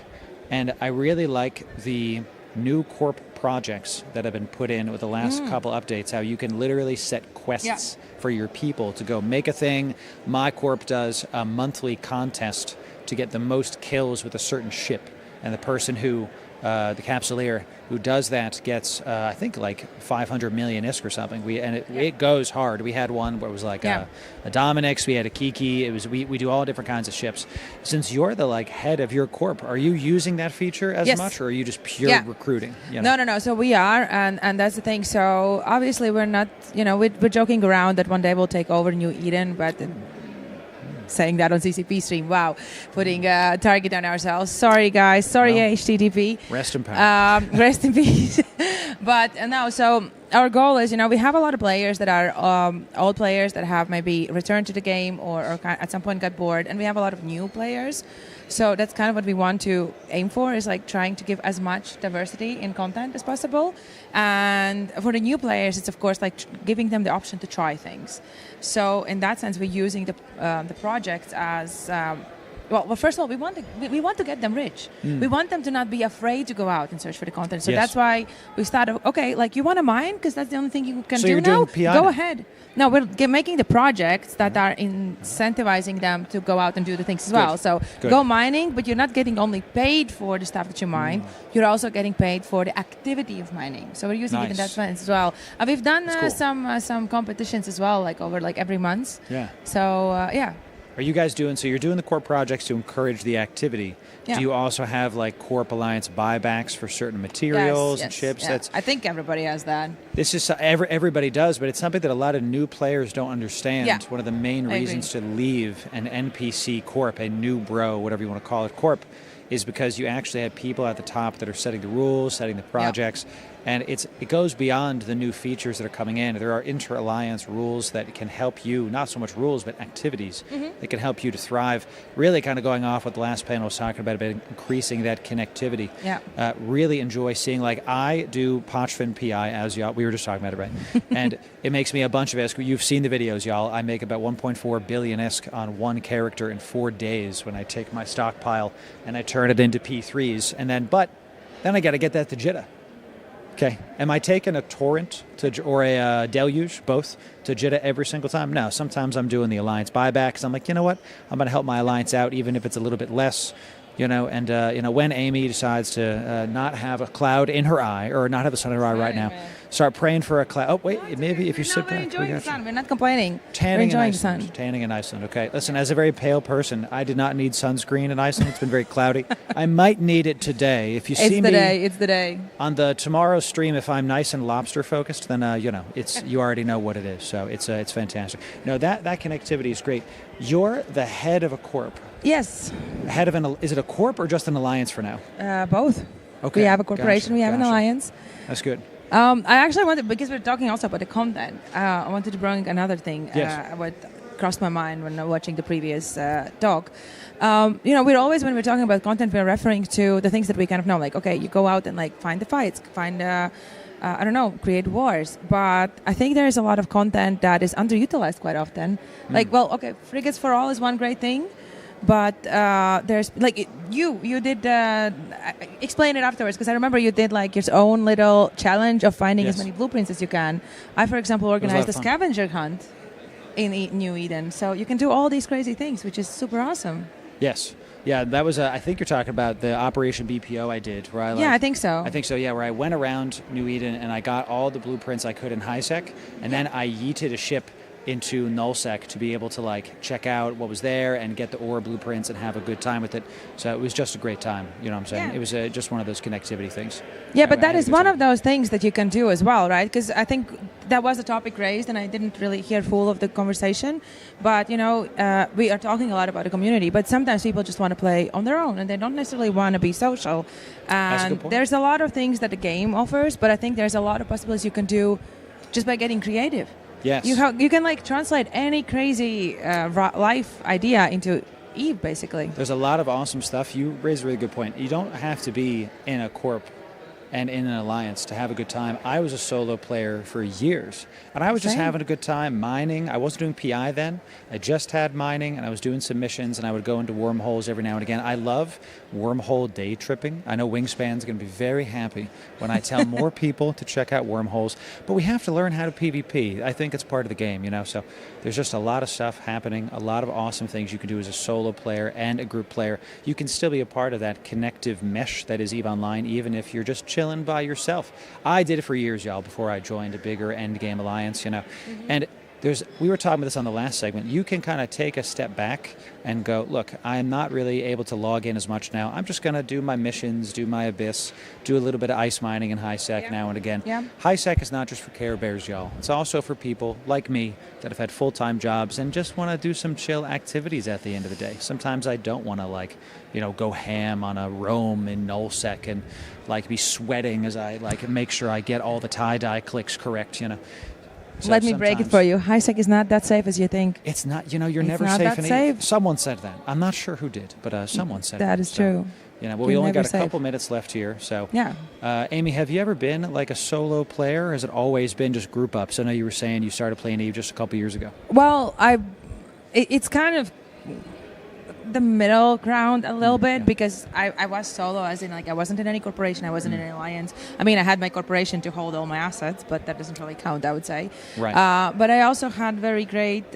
and I really like the new corp projects that have been put in with the last couple updates, how you can literally set quests for your people to go make a thing. My corp does a monthly contest to get the most kills with a certain ship, and the person who the capsuleer who does that gets I think 500 million ISK or something. It goes hard. We had one where it was a Dominix, we had a Keacte. We do all different kinds of ships. Since you're the head of your corp, are you using that feature as much, or are you just pure recruiting? No. So we are, and that's the thing. So obviously we're not, we're joking around that one day we'll take over New Eden, but saying that on CCP stream, wow, putting a target on ourselves. Sorry guys, HTTP. Rest in power. Rest in peace. But no, so our goal is, we have a lot of players that are old players that have maybe returned to the game or at some point got bored, and we have a lot of new players. So that's kind of what we want to aim for, is trying to give as much diversity in content as possible. And for the new players, it's of course giving them the option to try things. So in that sense, we're using the project as well, first of all, we want to get them rich. We want them to not be afraid to go out and search for the content. So that's why we started. Okay, you want to mine because that's the only thing you can do now. Go ahead. No, we're making the projects that are incentivizing them to go out and do the things as well. So go mining, but you're not getting only paid for the stuff that you mine. You're also getting paid for the activity of mining. So we're using it in that sense as well. And we've done some competitions as well, over every month. Yeah. So Are you guys doing, so you're doing the corp projects to encourage the activity. Yeah. Do you also have Corp Alliance buybacks for certain materials and chips? Yeah. I think everybody has that. This is everybody does, but it's something that a lot of new players don't understand. Yeah. One of the main reasons to leave an NPC corp, a new bro, whatever you want to call it, corp, is because you actually have people at the top that are setting the rules, setting the projects, and it goes beyond the new features that are coming in. There are inter-alliance rules that can help you, not so much rules, but activities that can help you to thrive. Really kind of going off what the last panel was talking about increasing that connectivity. Yeah. Really enjoy seeing, like, I do Pochfin PI, as y'all, we were just talking about it, right? And it makes me a bunch of ISK. You've seen the videos, y'all. I make about 1.4 billion ISK on one character in 4 days when I take my stockpile and I turn it into P3s. And then I got to get that to Jitta. Okay. Am I taking a torrent or a deluge, both, to Jitta every single time? No. Sometimes I'm doing the alliance buybacks. I'm like, you know what? I'm going to help my alliance out, even if it's a little bit less. And when Amy decides to not have a cloud in her eye, or not have the sun in her eye right now, start praying for a cloud. Oh, wait, maybe if you sit back. We're enjoying the sun. We're not complaining. Tanning we're enjoying in Iceland. the sun. Tanning in Iceland, okay. Listen, as a very pale person, I did not need sunscreen in Iceland. It's been very cloudy. I might need it today. If you see me it's the day. On the tomorrow's stream, if I'm nice and lobster focused, then you already know what it is. So it's fantastic. No, that connectivity is great. You're the head of a corp. Yes. Head of is it a corp or just an alliance for now? Both. Okay. We have a corporation. Gotcha. We have an alliance. That's good. I actually wanted, because we're talking also about the content, I wanted to bring another thing what crossed my mind when watching the previous talk. We're always, when we're talking about content, we're referring to the things that we kind of know, like, okay, you go out and like find the fights, find create wars. But I think there is a lot of content that is underutilized quite often. Like, well, okay, Frigates for All is one great thing. But there's like you did explain it afterwards, because I remember you did like your own little challenge of finding as many blueprints as you can. I, for example, organized a scavenger hunt in New Eden, so you can do all these crazy things, which is super awesome. Yes. Yeah, that was, I think you're talking about the Operation BPO I did. Where I I think so. I think so, yeah, where I went around New Eden and I got all the blueprints I could in HiSec, and then I yeeted a ship into nullsec to be able to like check out what was there and get the ore blueprints and have a good time with it. So it was just a great time, you know what I'm saying? Yeah. It was just one of those connectivity things. Yeah, but that is one of those things that you can do as well, right? Because I think that was a topic raised and I didn't really hear full of the conversation. But, we are talking a lot about the community, but sometimes people just want to play on their own and they don't necessarily want to be social. And there's a lot of things that the game offers, but I think there's a lot of possibilities you can do just by getting creative. Yes. You can like translate any crazy life idea into EVE, basically. There's a lot of awesome stuff. You raised a really good point. You don't have to be in a corp and in an alliance to have a good time. I was a solo player for years, and I was just having a good time mining. I wasn't doing PI then. I just had mining, and I was doing some missions, and I would go into wormholes every now and again. I love wormhole day tripping. I know Wingspan's going to be very happy when I tell more people to check out wormholes, but we have to learn how to PvP. I think it's part of the game, so there's just a lot of stuff happening, a lot of awesome things you can do as a solo player and a group player. You can still be a part of that connective mesh that is EVE Online, even if you're just chilling by yourself. I did it for years, y'all, before I joined a bigger endgame alliance, And we were talking about this on the last segment. You can kind of take a step back and go, look, I'm not really able to log in as much now. I'm just going to do my missions, do my Abyss, do a little bit of ice mining in HiSec now and again. Yeah. HiSec is not just for Care Bears, y'all. It's also for people like me that have had full-time jobs and just want to do some chill activities at the end of the day. Sometimes I don't want to go ham on a roam in nullsec and be sweating as I make sure I get all the tie-dye clicks correct, So let me break it for you. HiSec is not that safe as you think. It's not. You're never safe in EVE. Someone said that. I'm not sure who did, but someone said that. That is true. We only got a couple minutes left here. So, Amy, have you ever been like a solo player, or has it always been just group ups? I know you were saying you started playing EVE just a couple years ago. Well, it's kind of the middle ground a little bit, because I was solo, as in I wasn't in any corporation, I wasn't in an alliance. I mean, I had my corporation to hold all my assets, but that doesn't really count, I would say. Right. But I also had very great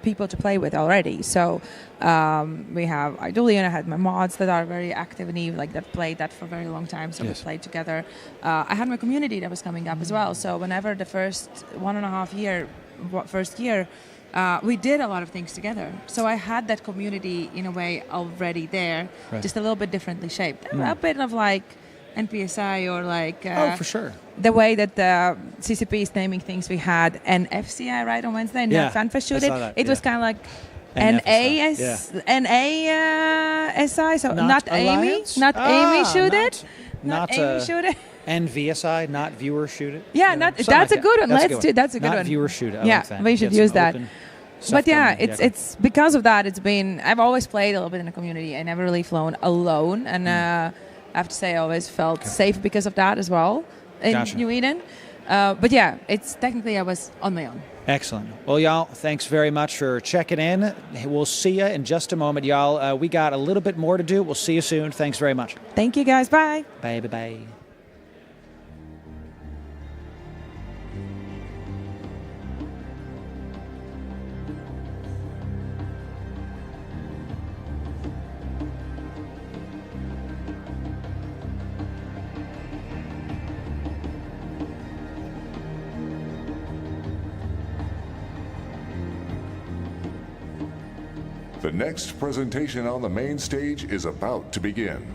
people to play with already. So we have Julian, I had my mods that are very active in EVE, that played that for a very long time, so we played together. I had my community that was coming up as well. So whenever the first 1.5 year, we did a lot of things together. So I had that community in a way already there, just a little bit differently shaped. A bit of NPSI or for sure. The way that the CCP is naming things. We had an FCI right on Wednesday, not Fanfest shoot it. It was kind of NASI, so not Amy, Alliance? not Amy shoot it, Not Amy shoot it. NVSI, not viewer shoot it. Yeah, that's a good one. That's Let's do. That's a good not one. Viewer shoot it. I yeah, like that. we should Get some use that. open stuff But yeah, coming. it's because of that. It's been I've always played a little bit in the community. I never really flown alone, and I have to say I always felt safe because of that as well in Gotcha. New Eden. But yeah, it's technically I was on my own. Excellent. Well, y'all, thanks very much for checking in. We'll see you in just a moment, y'all. We got a little bit more to do. We'll see you soon. Thanks very much. Thank you, guys. Bye. Bye, bye, bye. The next presentation on the main stage is about to begin.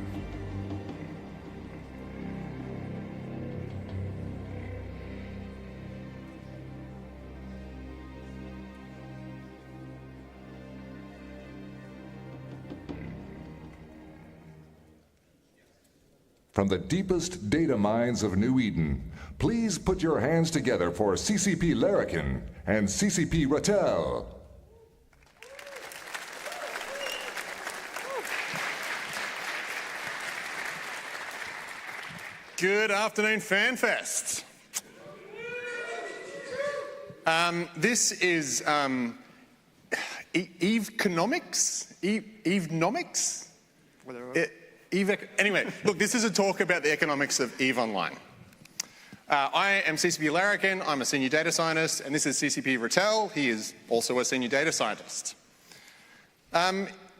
From the deepest data mines of New Eden, please put your hands together for CCP Larrikin and CCP Ratel. Good afternoon, Fanfest. This is EVEconomics? EVEnomics? Anyway, look, this is a talk about the economics of EVE Online. I am CCP Larrikin, I'm a senior data scientist, and this is CCP Ratel, he is also a senior data scientist.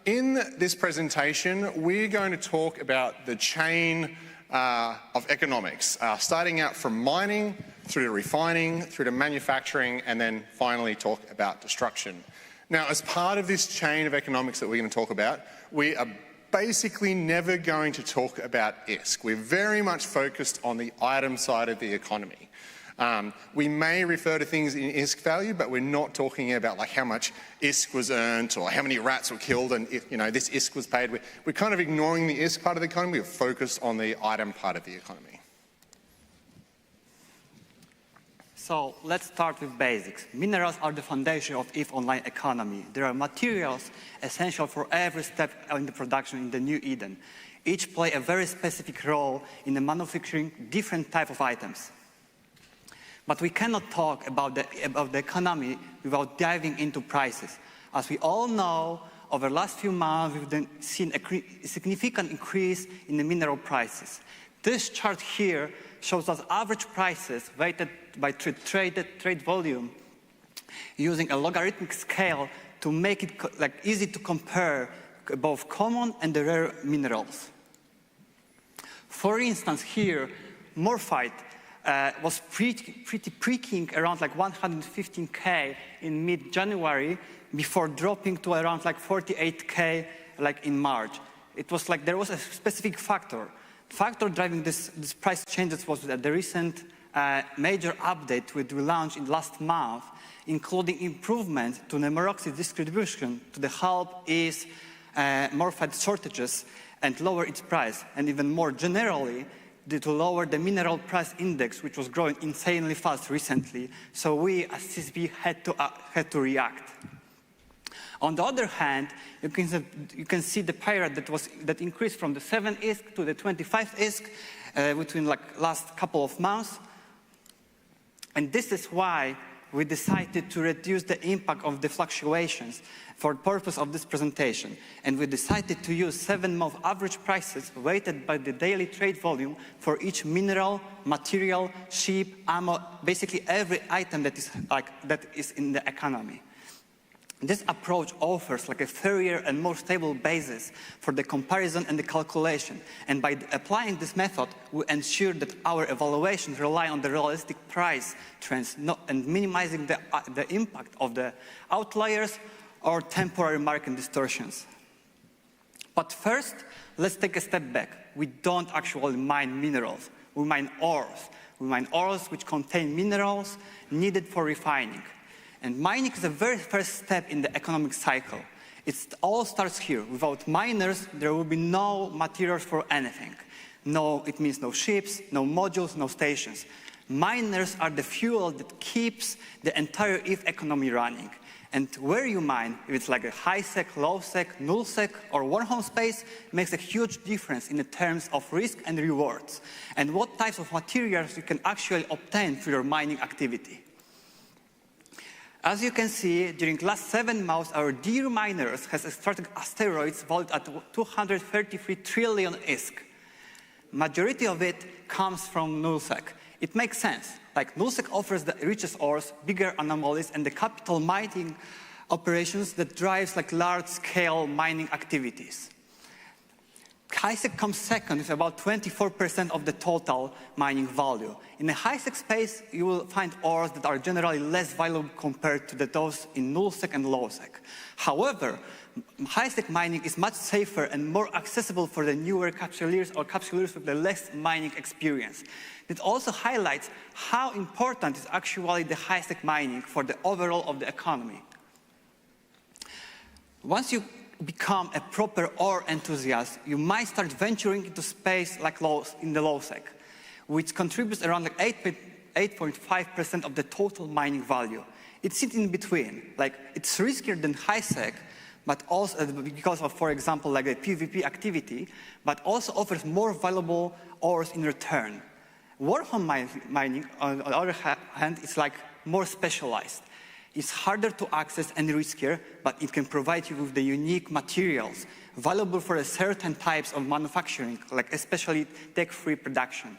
In this presentation, we're going to talk about the chain of economics, starting out from mining, through to refining, through to manufacturing, and then finally talk about destruction. Now, as part of this chain of economics that we're going to talk about, we are basically never going to talk about ISK. We're very much focused on the item side of the economy. We may refer to things in ISK value, but we're not talking about like how much ISK was earned or how many rats were killed and this ISK was paid. We're kind of ignoring the ISK part of the economy. We're focused on the item part of the economy. So let's start with basics. Minerals are the foundation of EVE Online economy. They are materials essential for every step in the production in the New Eden. Each play a very specific role in the manufacturing different type of items. But we cannot talk about the economy without diving into prices. As we all know, over the last few months, we've seen a significant increase in the mineral prices. This chart here shows us average prices weighted by trade volume using a logarithmic scale to make it easy to compare both common and the rare minerals. For instance, here, morphite was pretty peaking around 115K in mid-January before dropping to around 48K in March. It was there was a specific factor. Factor driving this price changes was the recent major update which we launched in last month, including improvement to the Meroxy distribution to help ease morphite shortages and lower its price, and even more generally, to lower the mineral price index, which was growing insanely fast recently. So we, as CCP, had to react. On the other hand, you can see the pyrite that increased from the 7 ISK to the 25 ISK between last couple of months. And this is why we decided to reduce the impact of the fluctuations for the purpose of this presentation. And we decided to use 7-month average prices weighted by the daily trade volume for each mineral, material, ship, ammo, basically every item that is in the economy. This approach offers a fairer and more stable basis for the comparison and the calculation. And by applying this method, we ensure that our evaluations rely on the realistic price trends and minimizing the impact of the outliers or temporary market distortions. But first, let's take a step back. We don't actually mine minerals. We mine ores. We mine ores which contain minerals needed for refining. And mining is the very first step in the economic cycle. It all starts here. Without miners, there will be no materials for anything. No, it means no ships, no modules, no stations. Miners are the fuel that keeps the entire EVE economy running. And where you mine, if it's like a high-sec, low-sec, null-sec, or one-home space, makes a huge difference in the terms of risk and rewards, and what types of materials you can actually obtain through your mining activity. As you can see, during the last 7 months, our dear miners has extracted asteroids valued at 233 trillion ISK. Majority of it comes from nullsec. It makes sense. Like nullsec offers the richest ores, bigger anomalies, and the capital mining operations that drives like large-scale mining activities. High-sec comes second with about 24% of the total mining value. In the high-sec space, you will find ores that are generally less valuable compared to those in null-sec and low-sec. However, high-sec mining is much safer and more accessible for the newer capsuleers or capsuleers with the less mining experience. It also highlights how important is actually the high-sec mining for the overall of the economy. Once you become a proper ore enthusiast, you might start venturing into space like in the low-sec, which contributes around like 8.5% of the total mining value. It sits in between. Like it's riskier than high-sec, but also because of, for example, like a PvP activity, but also offers more valuable ores in return. Warhome mining, on the other hand, is like more specialized. It's harder to access and riskier, but it can provide you with the unique materials valuable for a certain types of manufacturing, like especially tech-free production.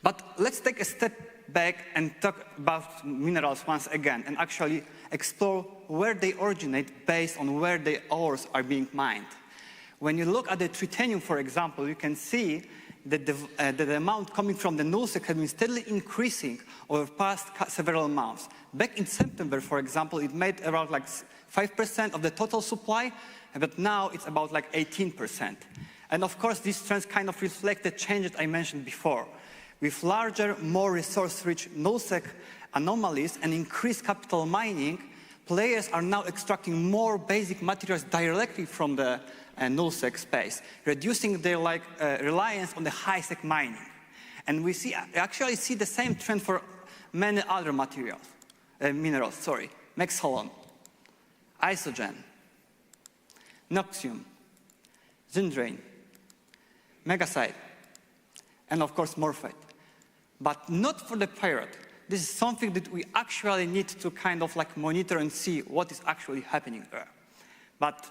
But let's take a step back and talk about minerals once again and actually explore where they originate based on where the ores are being mined. When you look at the tritanium, for example, you can see that the amount coming from the nullsec has been steadily increasing over the past several months. Back in September, for example, it made around like 5% of the total supply, but now it's about like 18%. And of course, these trends kind of reflect the changes I mentioned before. With larger, more resource-rich nullsec anomalies and increased capital mining, players are now extracting more basic materials directly from the nullsec space, reducing their reliance on the high-sec mining. And we actually see the same trend for many other minerals, Mexholon, isogen, noxium, zindrane, megasite, and of course morphite. But not for the pirate. This is something that we actually need to kind of like monitor and see what is actually happening there. But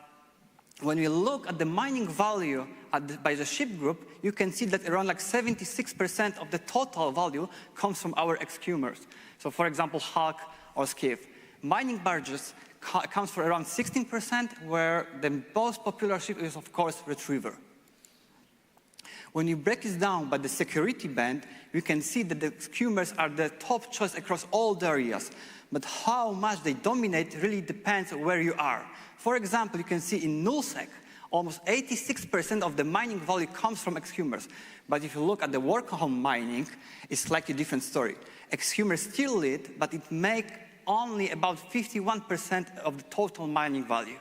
when we look at the mining value by the ship group, you can see that around like 76% of the total value comes from our excumers. So for example, Hulk or Skiff. Mining barges counts for around 16%, where the most popular ship is of course Retriever. When you break this down by the security band, you can see that the excumers are the top choice across all the areas. But how much they dominate really depends on where you are. For example, you can see in nullsec, almost 86% of the mining value comes from excumers. But if you look at the workhome mining, it's slightly different story. Excumers still lead, but it makes only about 51% of the total mining value.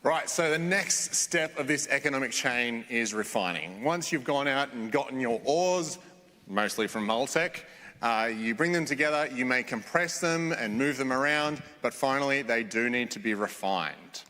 Right, so the next step of this economic chain is refining. Once you've gone out and gotten your ores, mostly from Multec, you bring them together, you may compress them and move them around, but finally they do need to be refined.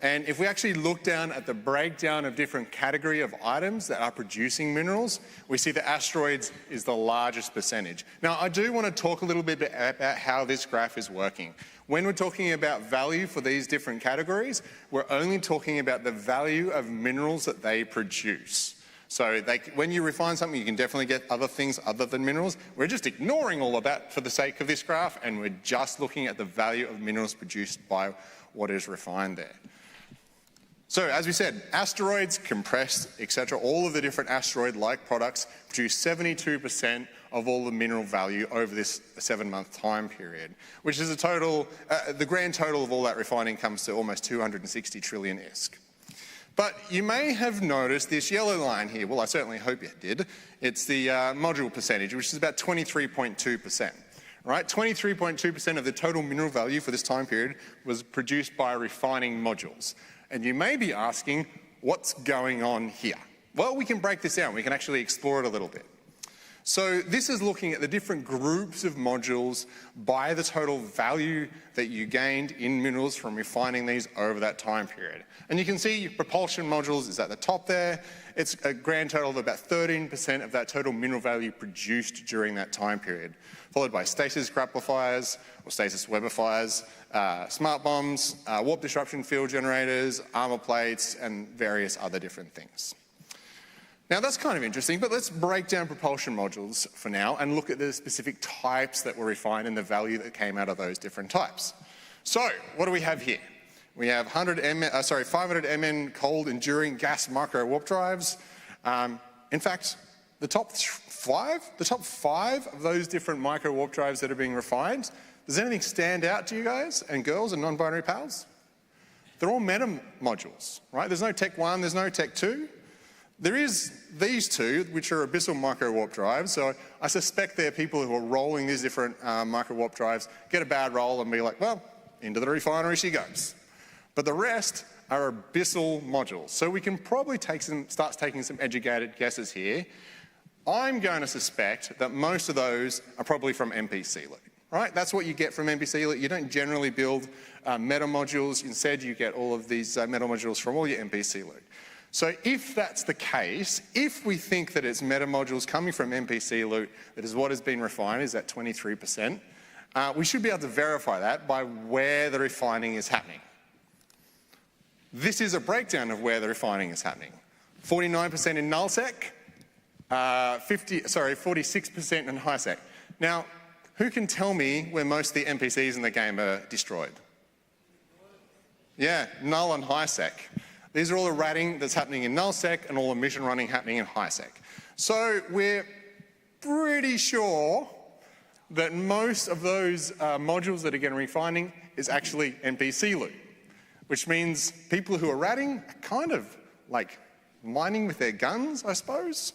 And if we actually look down at the breakdown of different category of items that are producing minerals, we see that asteroids is the largest percentage. Now, I do want to talk a little bit about how this graph is working. When we're talking about value for these different categories, we're only talking about the value of minerals that they produce. So when you refine something, you can definitely get other things other than minerals. We're just ignoring all of that for the sake of this graph, and we're just looking at the value of minerals produced by what is refined there. So as we said, asteroids, compressed, etc., all of the different asteroid-like products produce 72% of all the mineral value over this 7-month time period, which is a total, the grand total of all that refining comes to almost 260 trillion ISK. But you may have noticed this yellow line here. Well, I certainly hope you did. It's the module percentage, which is about 23.2%. Right? 23.2% of the total mineral value for this time period was produced by refining modules. And you may be asking, what's going on here? Well, we can break this down. We can actually explore it a little bit. So this is looking at the different groups of modules by the total value that you gained in minerals from refining these over that time period. And you can see propulsion modules is at the top there. It's a grand total of about 13% of that total mineral value produced during that time period, followed by stasis grapplifiers or stasis webifiers, smart bombs, warp disruption field generators, armor plates, and various other different things. Now that's kind of interesting, but let's break down propulsion modules for now and look at the specific types that were refined and the value that came out of those different types. So what do we have here? We have 500 MN cold enduring gas micro warp drives. In fact, the top five of those different micro warp drives that are being refined, does anything stand out to you guys and girls and non-binary pals? They're all meta modules, right? There's no Tech 1, there's no Tech 2. There is these two, which are abyssal micro warp drives. So I suspect there are people who are rolling these different micro warp drives, get a bad roll and be like, well, into the refinery she goes. But the rest are abyssal modules. So we can probably start taking some educated guesses here. I'm going to suspect that most of those are probably from NPC loot, right? That's what you get from NPC loot. You don't generally build meta modules. Instead, you get all of these meta modules from all your NPC loot. So if that's the case, if we think that it's meta modules coming from NPC loot, that is what has been refined, is that 23%, we should be able to verify that by where the refining is happening. This is a breakdown of where the refining is happening. 49% in nullsec, 46% in highsec. Now, who can tell me where most of the NPCs in the game are destroyed? Yeah, null and highsec. These are all the ratting that's happening in nullsec and all the mission running happening in highsec. So we're pretty sure that most of those modules that are getting refining is actually NPC loot, which means people who are ratting are kind of like mining with their guns, I suppose.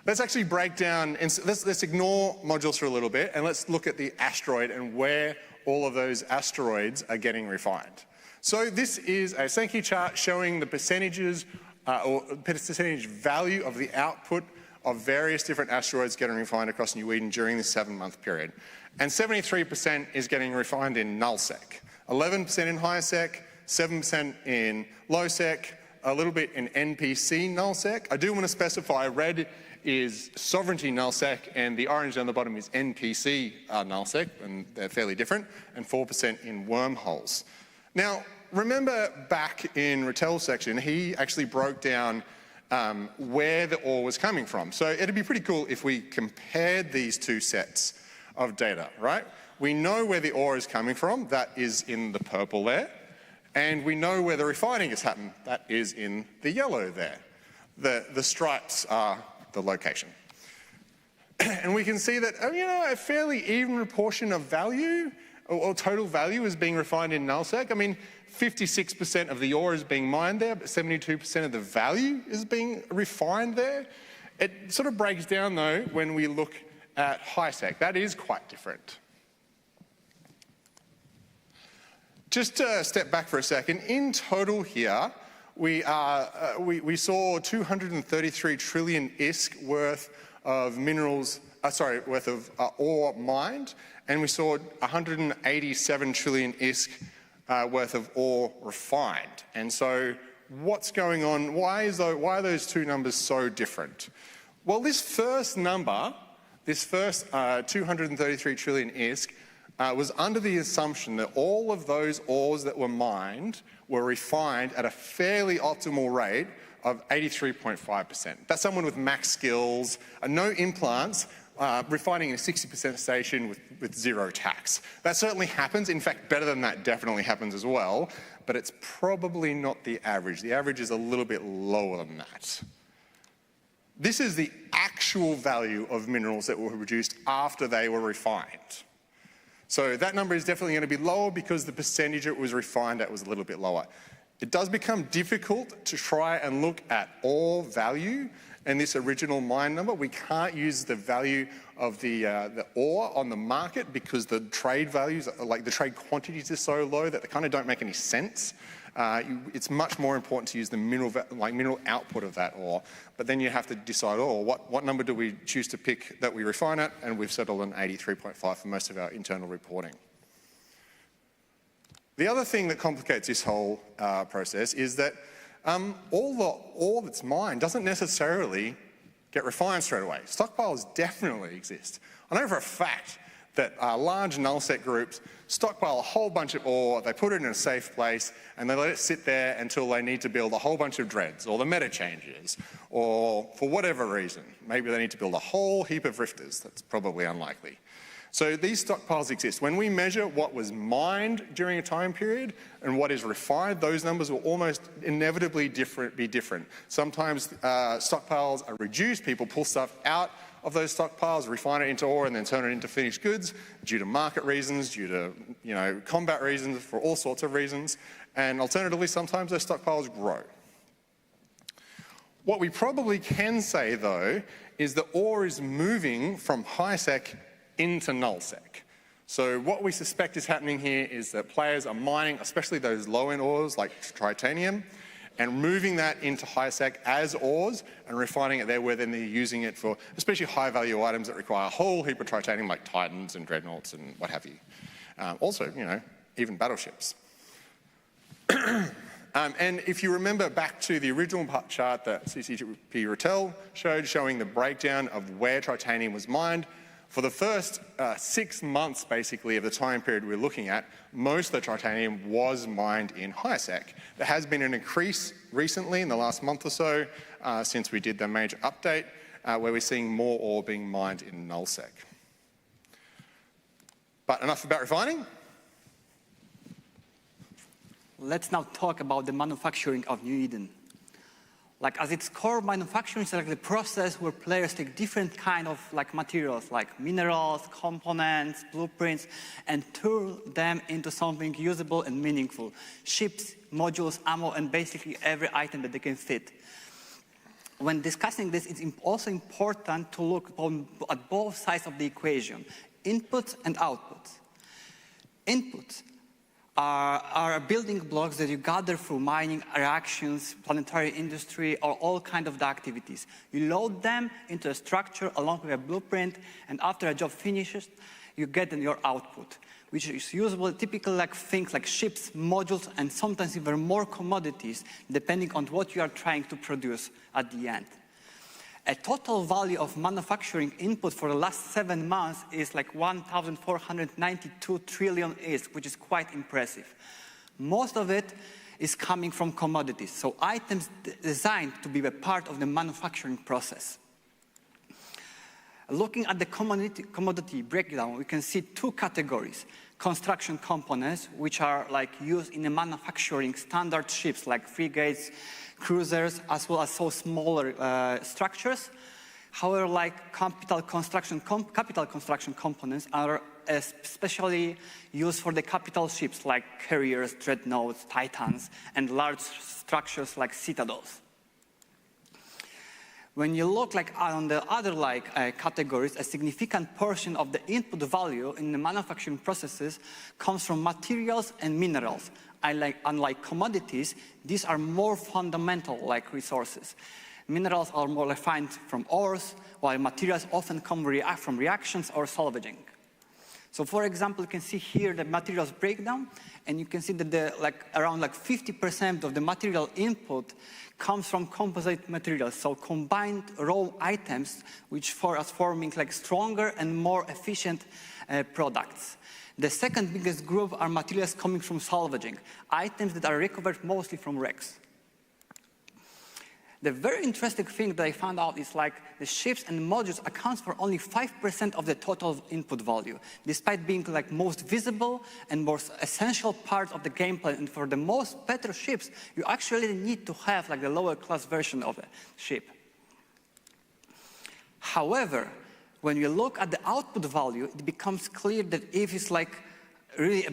Let's actually break down, and let's ignore modules for a little bit, and let's look at the asteroid and where all of those asteroids are getting refined. So this is a Sankey chart showing the percentages or percentage value of the output of various different asteroids getting refined across New Eden during this 7-month period. And 73% is getting refined in nullsec, 11% in highsec, 7% in lowsec, a little bit in NPC nullsec. I do want to specify red is sovereignty nullsec and the orange down the bottom is NPC nullsec, and they're fairly different, and 4% in wormholes. Now, remember back in Ratel's section, he actually broke down where the ore was coming from. So it'd be pretty cool if we compared these two sets of data, right? We know where the ore is coming from, that is in the purple there, and we know where the refining has happened, that is in the yellow there. The stripes are the location. And we can see that, a fairly even proportion of value or total value is being refined in nullsec. I mean, 56% of the ore is being mined there, but 72% of the value is being refined there. It sort of breaks down, though, when we look at highsec. That is quite different. Just to step back for a second, in total here, we saw 233 trillion ISK worth of minerals, worth of ore mined, and we saw 187 trillion ISK worth of ore refined. And so what's going on? Why are those two numbers so different? Well, this first number, this first 233 trillion ISK, was under the assumption that all of those ores that were mined were refined at a fairly optimal rate of 83.5%. That's someone with max skills, no implants, refining in a 60% station with zero tax. That certainly happens. In fact, better than that definitely happens as well, but it's probably not the average. The average is a little bit lower than that. This is the actual value of minerals that were produced after they were refined. So that number is definitely going to be lower because the percentage it was refined at was a little bit lower. It does become difficult to try and look at ore value and this original mine number. We can't use the value of the ore on the market because the trade values, like the trade quantities, are so low that they kind of don't make any sense. It's much more important to use the mineral output of that ore. But then you have to decide, what number do we choose to pick that we refine at? And we've settled on 83.5 for most of our internal reporting. The other thing that complicates this whole process is that all the ore that's mined doesn't necessarily get refined straight away. Stockpiles definitely exist. I know for a fact that large nullsec groups stockpile a whole bunch of ore, they put it in a safe place, and they let it sit there until they need to build a whole bunch of dreads, or the meta changes, or for whatever reason. Maybe they need to build a whole heap of rifters. That's probably unlikely. So these stockpiles exist. When we measure what was mined during a time period and what is refined, those numbers will almost inevitably be different. Sometimes stockpiles are reduced. People pull stuff out of those stockpiles, refine it into ore, and then turn it into finished goods due to market reasons, due to combat reasons, for all sorts of reasons. And alternatively, sometimes those stockpiles grow. What we probably can say, though, is that ore is moving from high-sec into null-sec. So what we suspect is happening here is that players are mining, especially those low-end ores like titanium, and moving that into high-sec as ores and refining it there, where then they're using it for especially high-value items that require a whole heap of titanium, like Titans and Dreadnoughts and what have you. Also, even battleships. And if you remember back to the original chart that CCP Ratel showed, showing the breakdown of where titanium was mined, for the first 6 months, basically, of the time period we're looking at, most of the titanium was mined in high-sec. There has been an increase recently in the last month or so since we did the major update, where we're seeing more ore being mined in null-sec. But enough about refining. Let's now talk about the manufacturing of New Eden. As its core, manufacturing is the process where players take different kind of materials, like minerals, components, blueprints, and turn them into something usable and meaningful. Ships, modules, ammo, and basically every item that they can fit. When discussing this, it's also important to look at both sides of the equation, inputs and outputs. Inputs are building blocks that you gather through mining, reactions, planetary industry, or all kinds of the activities. You load them into a structure along with a blueprint, and after a job finishes, you get your output, which is usable, typical things like ships, modules, and sometimes even more commodities, depending on what you are trying to produce at the end. A total value of manufacturing input for the last 7 months is 1,492 trillion ISK, which is quite impressive. Most of it is coming from commodities, so items designed to be a part of the manufacturing process. Looking at the commodity breakdown, we can see 2 categories. Construction components, which are used in the manufacturing standard ships like frigates, cruisers, as well as smaller structures. However, capital construction components are especially used for the capital ships like carriers, dreadnoughts, titans, and large structures like citadels. When you look on the other categories, a significant portion of the input value in the manufacturing processes comes from materials and minerals. Unlike commodities, these are more fundamental resources. Minerals are more refined from ores, while materials often come from reactions or salvaging. So for example, you can see here the materials breakdown, and you can see that around 50% of the material input comes from composite materials, so combined raw items, which for us forming stronger and more efficient products. The second biggest group are materials coming from salvaging, items that are recovered mostly from wrecks. The very interesting thing that I found out is the ships and modules accounts for only 5% of the total input value, despite being most visible and most essential part of the gameplay. And for the most better ships, you actually need to have the lower class version of a ship. However, when you look at the output value, it becomes clear that EVE is really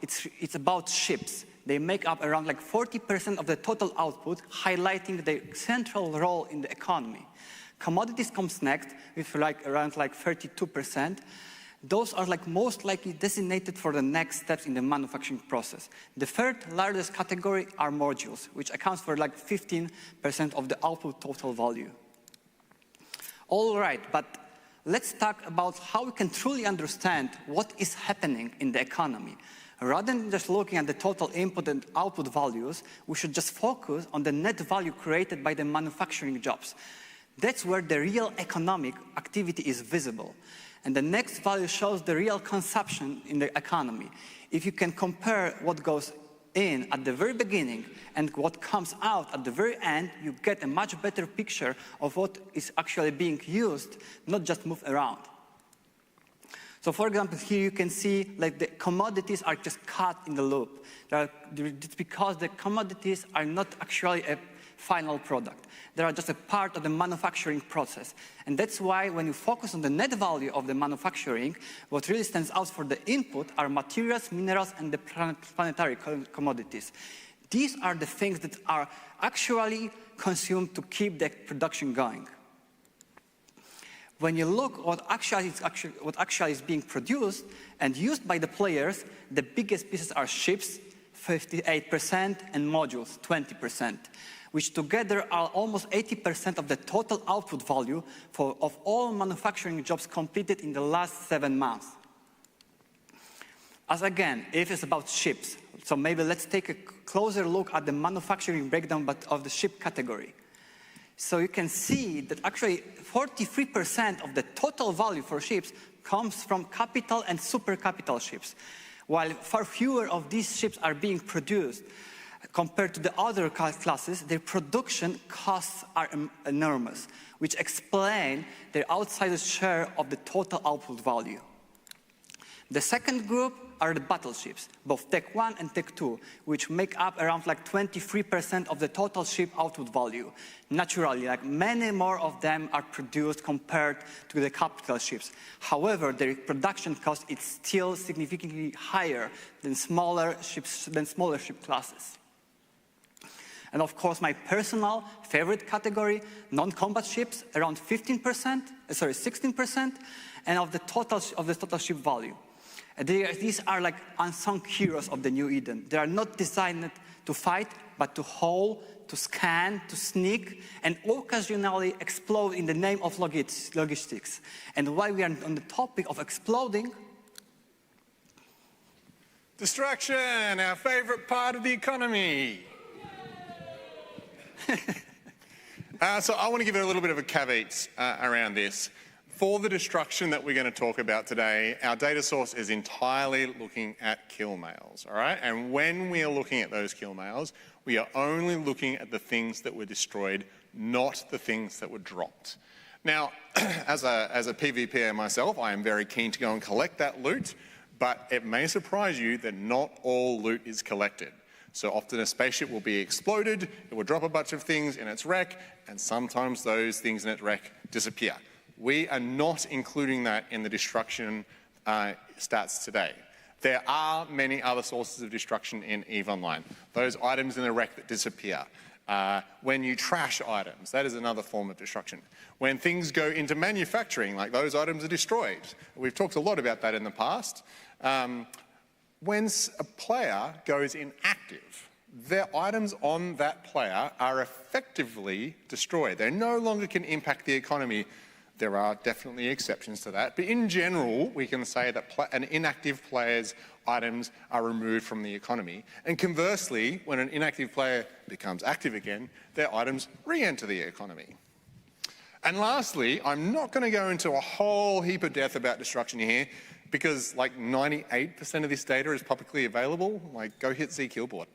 it's about ships. They make up around like 40% of the total output, highlighting their central role in the economy. Commodities comes next with around like 32%. Those are like most likely designated for the next steps in the manufacturing process. The third largest category are modules, which accounts for like 15% of the output total value. All right, but let's talk about how we can truly understand what is happening in the economy. Rather than just looking at the total input and output values, we should just focus on the net value created by the manufacturing jobs. That's where the real economic activity is visible. And the next value shows the real consumption in the economy. If you can compare what goes in at the very beginning and what comes out at the very end, you get a much better picture of what is actually being used, not just moved around. So for example, here you can see like the commodities are just cut in the loop. It's because the commodities are not actually a final product. They are just a part of the manufacturing process. And that's why when you focus on the net value of the manufacturing, what really stands out for the input are materials, minerals, and the planetary commodities. These are the things that are actually consumed to keep the production going. When you look at what actually is being produced and used by the players, the biggest pieces are ships, 58%, and modules, 20%. Which together are almost 80% of the total output value of all manufacturing jobs completed in the last 7 months. As again, if it's about ships, so maybe let's take a closer look at the manufacturing breakdown of the ship category. So you can see that actually 43% of the total value for ships comes from capital and super capital ships, while far fewer of these ships are being produced. Compared to the other classes, their production costs are enormous, which explain their outsized share of the total output value. The second group are the battleships, both Tech 1 and Tech 2, which make up around like 23% of the total ship output value. Naturally, like many more of them are produced compared to the capital ships. However, their production cost is still significantly higher than smaller ship classes. And of course, my personal favorite category, non-combat ships, around 16%, and of the total ship value. These are like unsung heroes of the New Eden. They are not designed to fight, but to haul, to scan, to sneak, and occasionally explode in the name of logistics. And while we are on the topic of exploding, distraction, our favorite part of the economy. So I want to give it a little bit of a caveat around this. For the destruction that we're going to talk about today, our data source is entirely looking at kill mails, all right? And when we are looking at those kill mails, we are only looking at the things that were destroyed, not the things that were dropped. Now, as a PvPer myself, I am very keen to go and collect that loot, but it may surprise you that not all loot is collected. So often a spaceship will be exploded, it will drop a bunch of things in its wreck, and sometimes those things in its wreck disappear. We are not including that in the destruction stats today. There are many other sources of destruction in EVE Online. Those items in the wreck that disappear. When you trash items, that is another form of destruction. When things go into manufacturing, like those items are destroyed. We've talked a lot about that in the past. When a player goes inactive, their items on that player are effectively destroyed. They no longer can impact the economy. There are definitely exceptions to that, but in general, we can say that an inactive player's items are removed from the economy. And conversely, when an inactive player becomes active again, their items re-enter the economy. And lastly, I'm not going to go into a whole heap of depth about destruction here, because like 98% of this data is publicly available. Like, go hit zKillboard.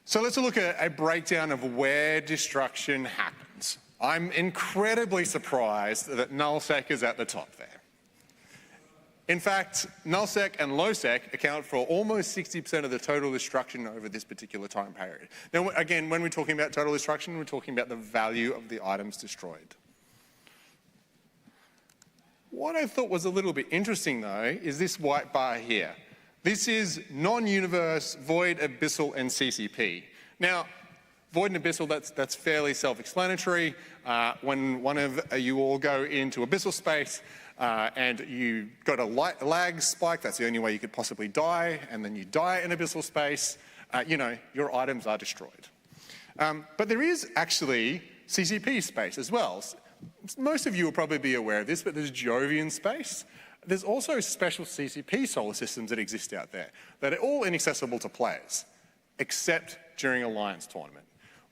So let's look at a breakdown of where destruction happens. I'm incredibly surprised that nullsec is at the top there. In fact, nullsec and lowsec account for almost 60% of the total destruction over this particular time period. Now, again, when we're talking about total destruction, we're talking about the value of the items destroyed. What I thought was a little bit interesting, though, is this white bar here. This is non-universe, void, abyssal, and CCP. Now, void and abyssal, that's fairly self-explanatory. When one of you all go into abyssal space and you got a lag spike, that's the only way you could possibly die, and then you die in abyssal space, you know, your items are destroyed. But there is actually CCP space as well. Most of you will probably be aware of this, but there's Jovian space. There's also special CCP solar systems that exist out there that are all inaccessible to players, except during Alliance tournament.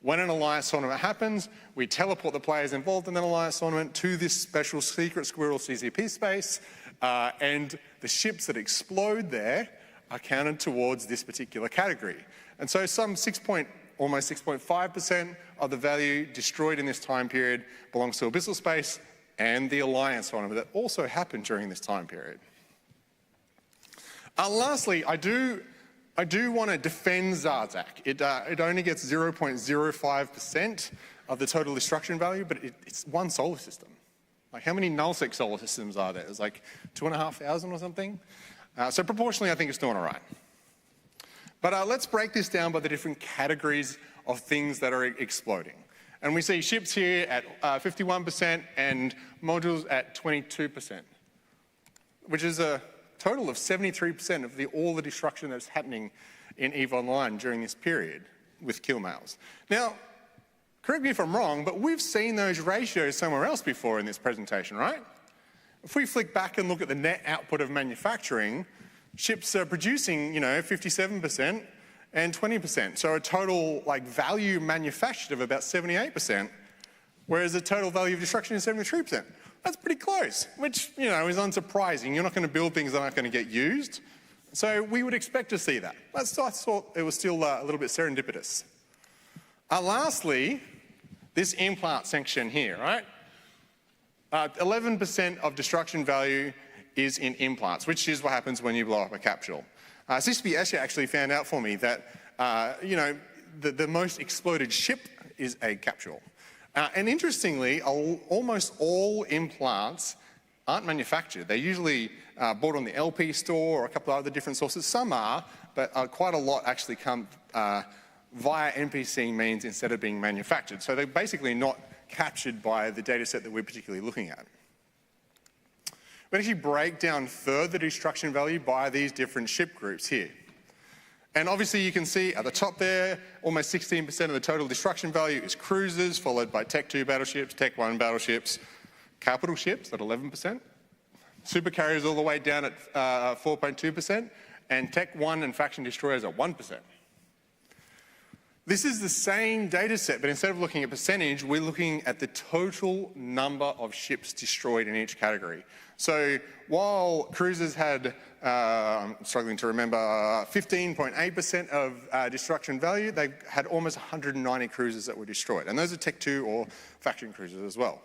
When an Alliance tournament happens, we teleport the players involved in that Alliance tournament to this special secret squirrel CCP space, and the ships that explode there are counted towards this particular category. And so some almost 6.5% of the value destroyed in this time period belongs to abyssal space and the Alliance tournament that also happened during this time period. Lastly, I do want to defend Zarzak. It only gets 0.05% of the total destruction value, but it's one solar system. Like, how many nullsec solar systems are there? There's like 2,500 or something. So proportionally, I think it's doing all right. But let's break this down by the different categories of things that are exploding. And we see ships here at 51% and modules at 22%, which is a total of 73% of all the destruction that's happening in EVE Online during this period with kill mails. Now, correct me if I'm wrong, but we've seen those ratios somewhere else before in this presentation, right? If we flick back and look at the net output of manufacturing, ships are producing, 57% and 20%. So a total value manufactured of about 78%, whereas the total value of destruction is 73%. That's pretty close, which, is unsurprising. You're not going to build things that aren't going to get used. So we would expect to see that. I thought it was still a little bit serendipitous. Lastly, this implant section here, right? 11% of destruction value is in implants, which is what happens when you blow up a capsule. CCP Escher actually found out for me that, the most exploded ship is a capsule. And interestingly, almost all implants aren't manufactured. They're usually bought on the LP store or a couple of other different sources. Some are, but quite a lot actually come via NPC means instead of being manufactured. So they're basically not captured by the data set that we're particularly looking at. We actually break down further destruction value by these different ship groups here. And obviously you can see at the top there, almost 16% of the total destruction value is cruisers, followed by Tech 2 battleships, Tech 1 battleships, capital ships at 11%, supercarriers all the way down at 4.2%, and Tech 1 and faction destroyers at 1%. This is the same data set, but instead of looking at percentage, we're looking at the total number of ships destroyed in each category. So while cruisers had, I'm struggling to remember, 15.8% of destruction value, they had almost 190 cruisers that were destroyed. And those are Tech 2 or faction cruisers as well.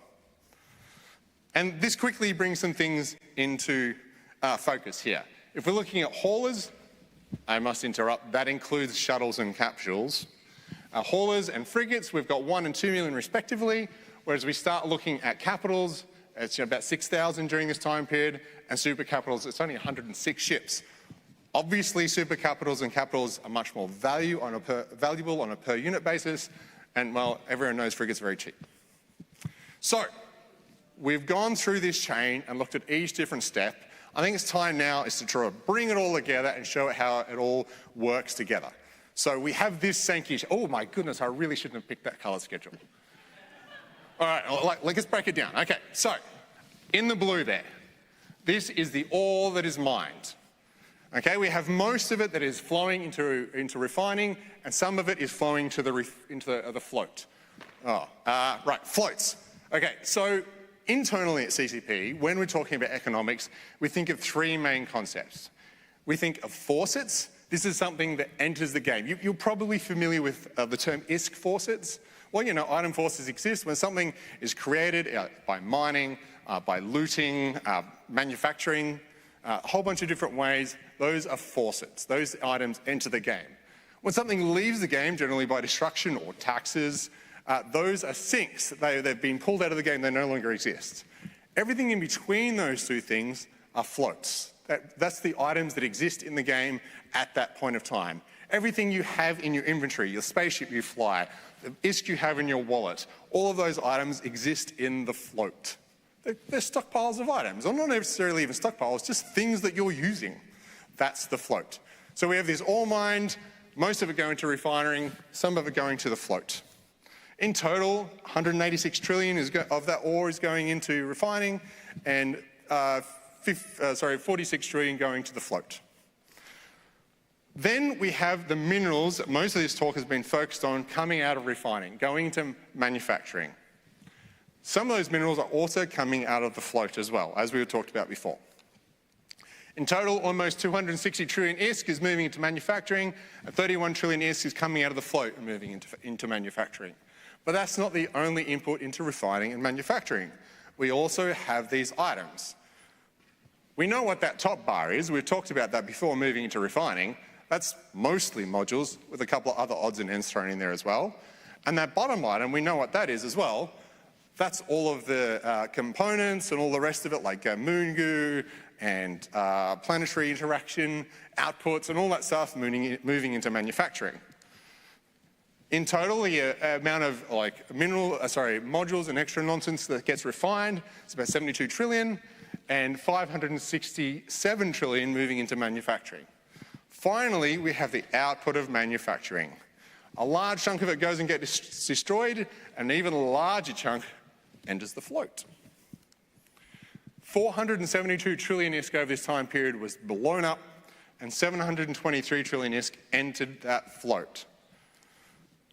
And this quickly brings some things into focus here. If we're looking at haulers, I must interrupt, that includes shuttles and capsules. Haulers and frigates, we've got 1 and 2 million respectively, whereas we start looking at capitals, it's about 6,000 during this time period, and super capitals, it's only 106 ships. Obviously, super capitals and capitals are much more valuable on a per unit basis, and well, everyone knows frigates are very cheap. So, we've gone through this chain and looked at each different step. I think it's time now is to try to bring it all together and show how it all works together. So we have this Sankey, oh my goodness, I really shouldn't have picked that color schedule. All right, let's break it down. Okay, so in the blue there, this is the ore that is mined. Okay, we have most of it that is flowing into refining, and some of it is flowing to the float. Right, floats. Okay, so internally at CCP, when we're talking about economics, we think of 3 main concepts. We think of faucets. This is something that enters the game. You're probably familiar with the term ISK faucets. Well, item forces exist when something is created by mining, by looting, manufacturing, a whole bunch of different ways. Those are faucets. Those items enter the game. When something leaves the game, generally by destruction or taxes, those are sinks. They've been pulled out of the game. They no longer exist. Everything in between those two things are floats. That's the items that exist in the game at that point of time. Everything you have in your inventory, your spaceship you fly, the ISK you have in your wallet, all of those items exist in the float. They're stockpiles of items, or not necessarily even stockpiles, just things that you're using. That's the float. So we have this all mined, most of it going to refining, some of it going to the float. In total, 186 trillion of that ore is going into refining, and 46 trillion going to the float. Then we have the minerals that most of this talk has been focused on coming out of refining, going into manufacturing. Some of those minerals are also coming out of the float as well, as we talked about before. In total, almost 260 trillion ISK is moving into manufacturing, and 31 trillion ISK is coming out of the float and moving into manufacturing. But that's not the only input into refining and manufacturing. We also have these items. We know what that top bar is. We've talked about that before moving into refining. That's mostly modules with a couple of other odds and ends thrown in there as well. And that bottom item, we know what that is as well. That's all of the components and all the rest of it, like moon goo and planetary interaction, outputs, and all that stuff moving into manufacturing. In total, the amount of modules and extra nonsense that gets refined is about 72 trillion, and 567 trillion moving into manufacturing. Finally, we have the output of manufacturing. A large chunk of it goes and gets destroyed, and an even larger chunk enters the float. 472 trillion ISK over this time period was blown up, and 723 trillion ISK entered that float.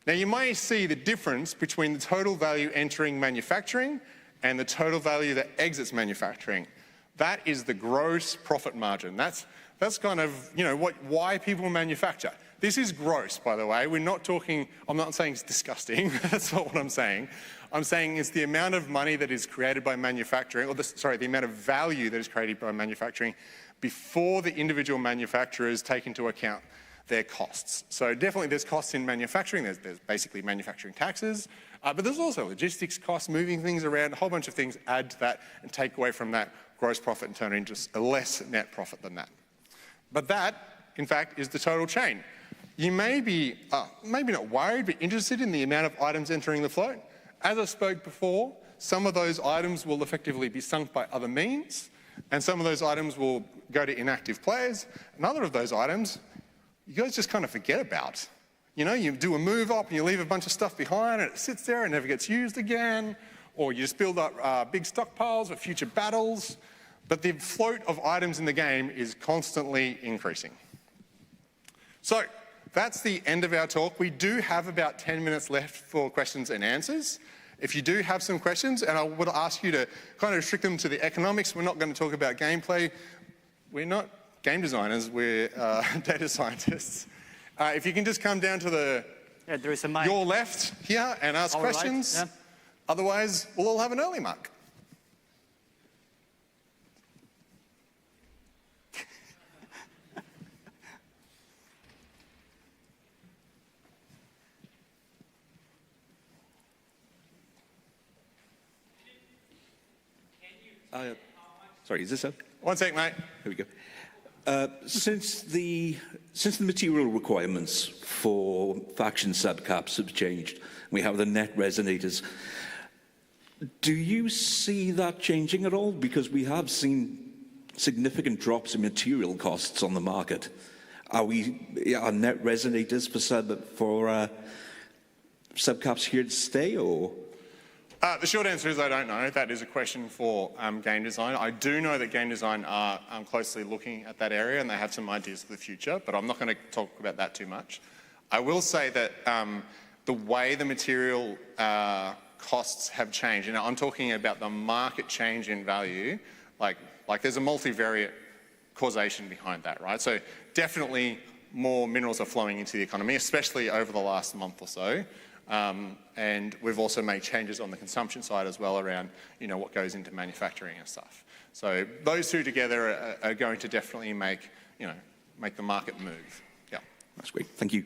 Now, you may see the difference between the total value entering manufacturing and the total value that exits manufacturing. That is the gross profit margin. That's kind of, why people manufacture. This is gross, by the way. We're not talking, I'm not saying it's disgusting. That's not what I'm saying. I'm saying it's the amount of money that is created by manufacturing, or the amount of value that is created by manufacturing before the individual manufacturers take into account their costs. So definitely there's costs in manufacturing. There's basically manufacturing taxes, but there's also logistics costs, moving things around, a whole bunch of things add to that and take away from that gross profit and turn it into a less net profit than that. But that, in fact, is the total chain. You may be, maybe not worried, but interested in the amount of items entering the float. As I spoke before, some of those items will effectively be sunk by other means, and some of those items will go to inactive players, and other of those items you guys just kind of forget about. You do a move up and you leave a bunch of stuff behind and it sits there and never gets used again, or you just build up big stockpiles for future battles. But the float of items in the game is constantly increasing. So that's the end of our talk. We do have about 10 minutes left for questions and answers. If you do have some questions, and I would ask you to kind of restrict them to the economics. We're not going to talk about gameplay. We're not game designers, we're data scientists. If you can just come down to there is a mic. Your left here and ask questions. Right. Yeah. Otherwise, we'll all have an early mark. Sorry, is this up? 1 sec, mate. Here we go. Since the material requirements for faction subcaps have changed, we have the net resonators. Do you see that changing at all? Because we have seen significant drops in material costs on the market. Are net resonators for subcaps here to stay, or? The short answer is I don't know. That is a question for game design. I do know that game design are closely looking at that area and they have some ideas for the future, but I'm not going to talk about that too much. I will say that the way the material costs have changed, I'm talking about the market change in value, like there's a multivariate causation behind that, right? So definitely more minerals are flowing into the economy, especially over the last month or so. And we've also made changes on the consumption side as well around, what goes into manufacturing and stuff. So those two together are going to definitely make the market move. Yeah. That's great. Thank you.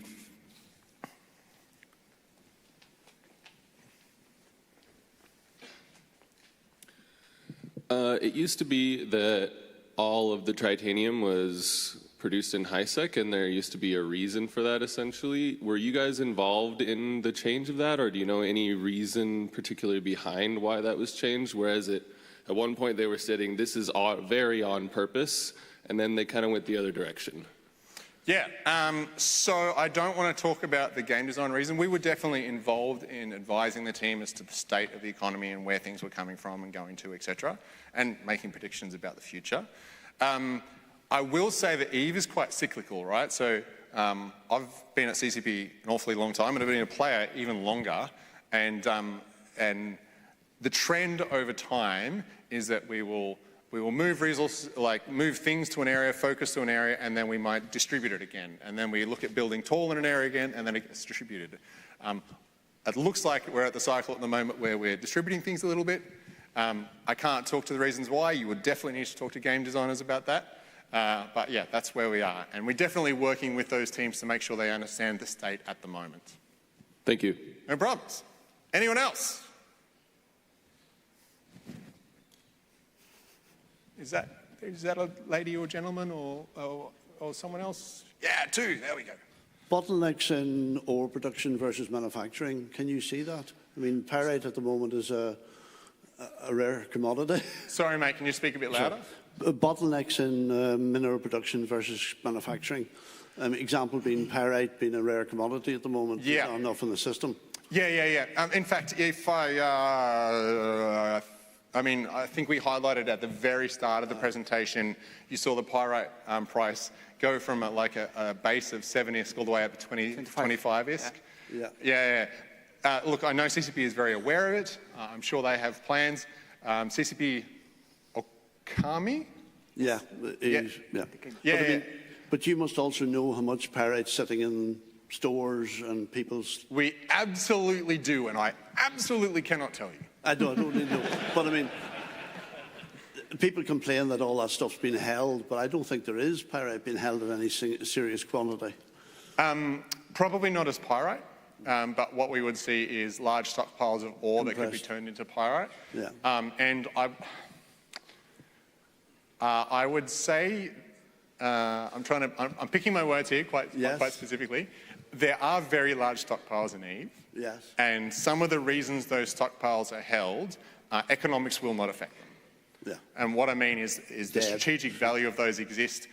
It used to be that all of the titanium was produced in HiSec, and there used to be a reason for that, essentially. Were you guys involved in the change of that, or do you know any reason particularly behind why that was changed? Whereas at one point they were stating this is very on purpose, and then they kind of went the other direction. Yeah, so I don't want to talk about the game design reason. We were definitely involved in advising the team as to the state of the economy and where things were coming from and going to, etc., and making predictions about the future. I will say that EVE is quite cyclical, right? So I've been at CCP an awfully long time, and I've been a player even longer. And the trend over time is that we will move resources, like move things to an area, focus to an area, and then we might distribute it again. And then we look at building tall in an area again, and then it gets distributed. It looks like we're at the cycle at the moment where we're distributing things a little bit. I can't talk to the reasons why. You would definitely need to talk to game designers about that. But yeah, that's where we are. And we're definitely working with those teams to make sure they understand the state at the moment. Thank you. No problems. Anyone else? Is that a lady or gentleman or someone else? Yeah, two. There we go. Bottlenecks in ore production versus manufacturing. Can you see that? I mean, pyrite at the moment is a rare commodity. Sorry, mate. Can you speak a bit louder? Bottlenecks in mineral production versus manufacturing. Example being pyrite being a rare commodity at the moment. Yeah. Enough in the system. Yeah. In fact, if I think we highlighted at the very start of the presentation, you saw the pyrite price go from a base of 7 ISK all the way up to 25 ISK. Yeah. Look, I know CCP is very aware of it. I'm sure they have plans. CCP Okami? Yeah. But you must also know how much pyrite's sitting in stores and people's... We absolutely do, and I absolutely cannot tell you. I don't really know. But I mean, people complain that all that stuff's been held, but I don't think there is pyrite being held in any serious quantity. Probably not as pyrite, but what we would see is large stockpiles of ore that could be turned into pyrite. Yeah. And I would say, I'm picking my words here quite specifically. There are very large stockpiles in EVE. Yes. And some of the reasons those stockpiles are held, economics will not affect them. Yeah. And what I mean is the strategic value of those exist.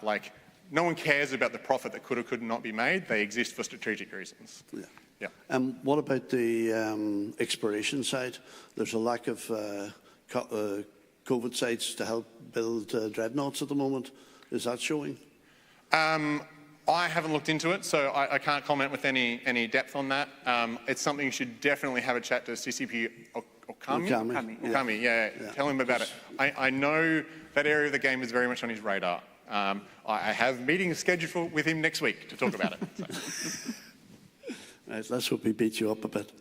Like, no one cares about the profit that could or could not be made. They exist for strategic reasons. Yeah. What about the exploration side? There's a lack of COVID sites to help build dreadnoughts at the moment. Is that showing? I haven't looked into it, so I can't comment with any depth on that. It's something you should definitely have a chat to CCP Okami. Yeah. Tell him about it. I know that area of the game is very much on his radar. I have meetings scheduled with him next week to talk about it. So. Right, let's hope he beats you up a bit.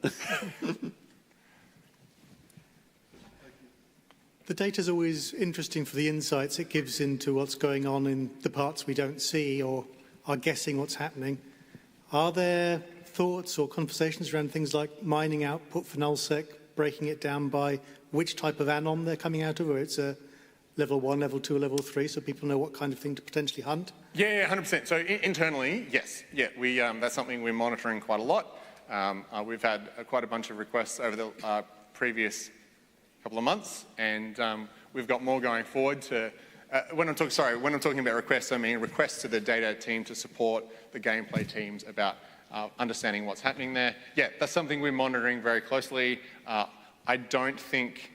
The data is always interesting for the insights it gives into what's going on in the parts we don't see or are guessing what's happening. Are there thoughts or conversations around things like mining output for nullsec, breaking it down by which type of anom they're coming out of, or it's a level 1, level 2, level 3, so people know what kind of thing to potentially hunt? Yeah, 100%. So internally, yes. Yeah, that's something we're monitoring quite a lot. We've had quite a bunch of requests over the previous couple of months, and we've got more going forward to... when I'm talking about requests, I mean requests to the data team to support the gameplay teams about understanding what's happening there. Yeah, that's something we're monitoring very closely. I don't think...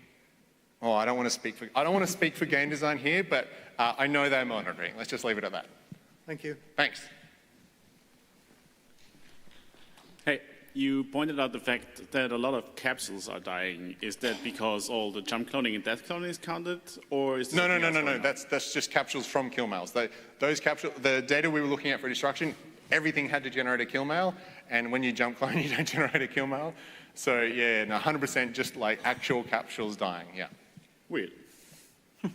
Oh, I don't want to speak for game design here, but I know they're monitoring. Let's just leave it at that. Thank you. Thanks. Hey, you pointed out the fact that a lot of capsules are dying. Is that because all the jump cloning and death cloning is counted, or is No. That's just capsules from kill mails. Those capsules, the data we were looking at for destruction, everything had to generate a kill mail, and when you jump clone, you don't generate a kill mail. So yeah, 100% just like actual capsules dying. Yeah. Weird. I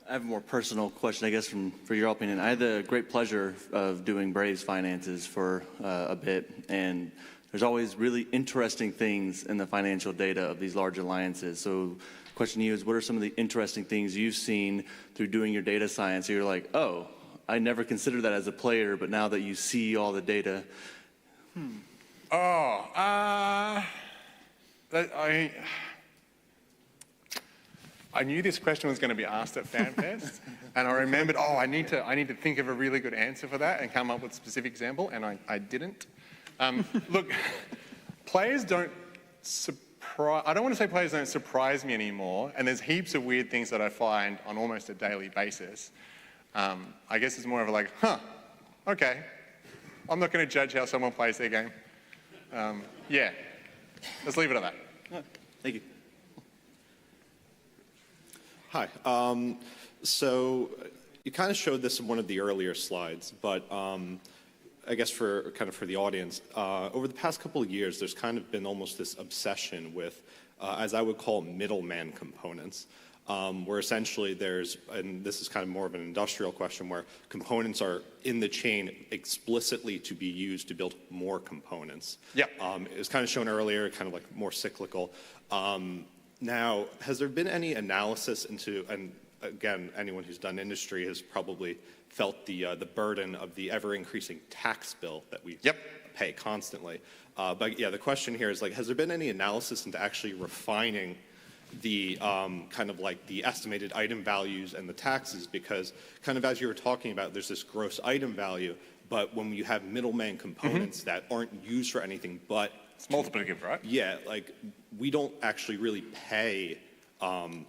have a more personal question, I guess, for your opinion. I had the great pleasure of doing Brave's finances for a bit, and there's always really interesting things in the financial data of these large alliances. So the question to you is, what are some of the interesting things you've seen through doing your data science? You're like, oh, I never considered that as a player, but now that you see all the data. I knew this question was going to be asked at FanFest, and I remembered, I need to think of a really good answer for that and come up with a specific example, and I didn't. Look, players don't surprise. I don't want to say players don't surprise me anymore, and there's heaps of weird things that I find on almost a daily basis. I guess it's more of a like, okay. I'm not going to judge how someone plays their game. Yeah, let's leave it at that. Thank you. Hi. So you kind of showed this in one of the earlier slides, but I guess for the audience, over the past couple of years, there's kind of been almost this obsession with, as I would call, middleman components. Where essentially there's, and this is kind of more of an industrial question, where components are in the chain explicitly to be used to build more components. Yeah. It was kind of shown earlier, kind of like more cyclical. Now, has there been any analysis into, and again, anyone who's done industry has probably felt the burden of the ever-increasing tax bill that we pay constantly. But yeah, the question here is, like, has there been any analysis into actually refining the kind of like the estimated item values and the taxes? Because kind of as you were talking about, there's this gross item value, but when you have middleman components that aren't used for anything but it's multiplicative, right? Yeah, like we don't actually really pay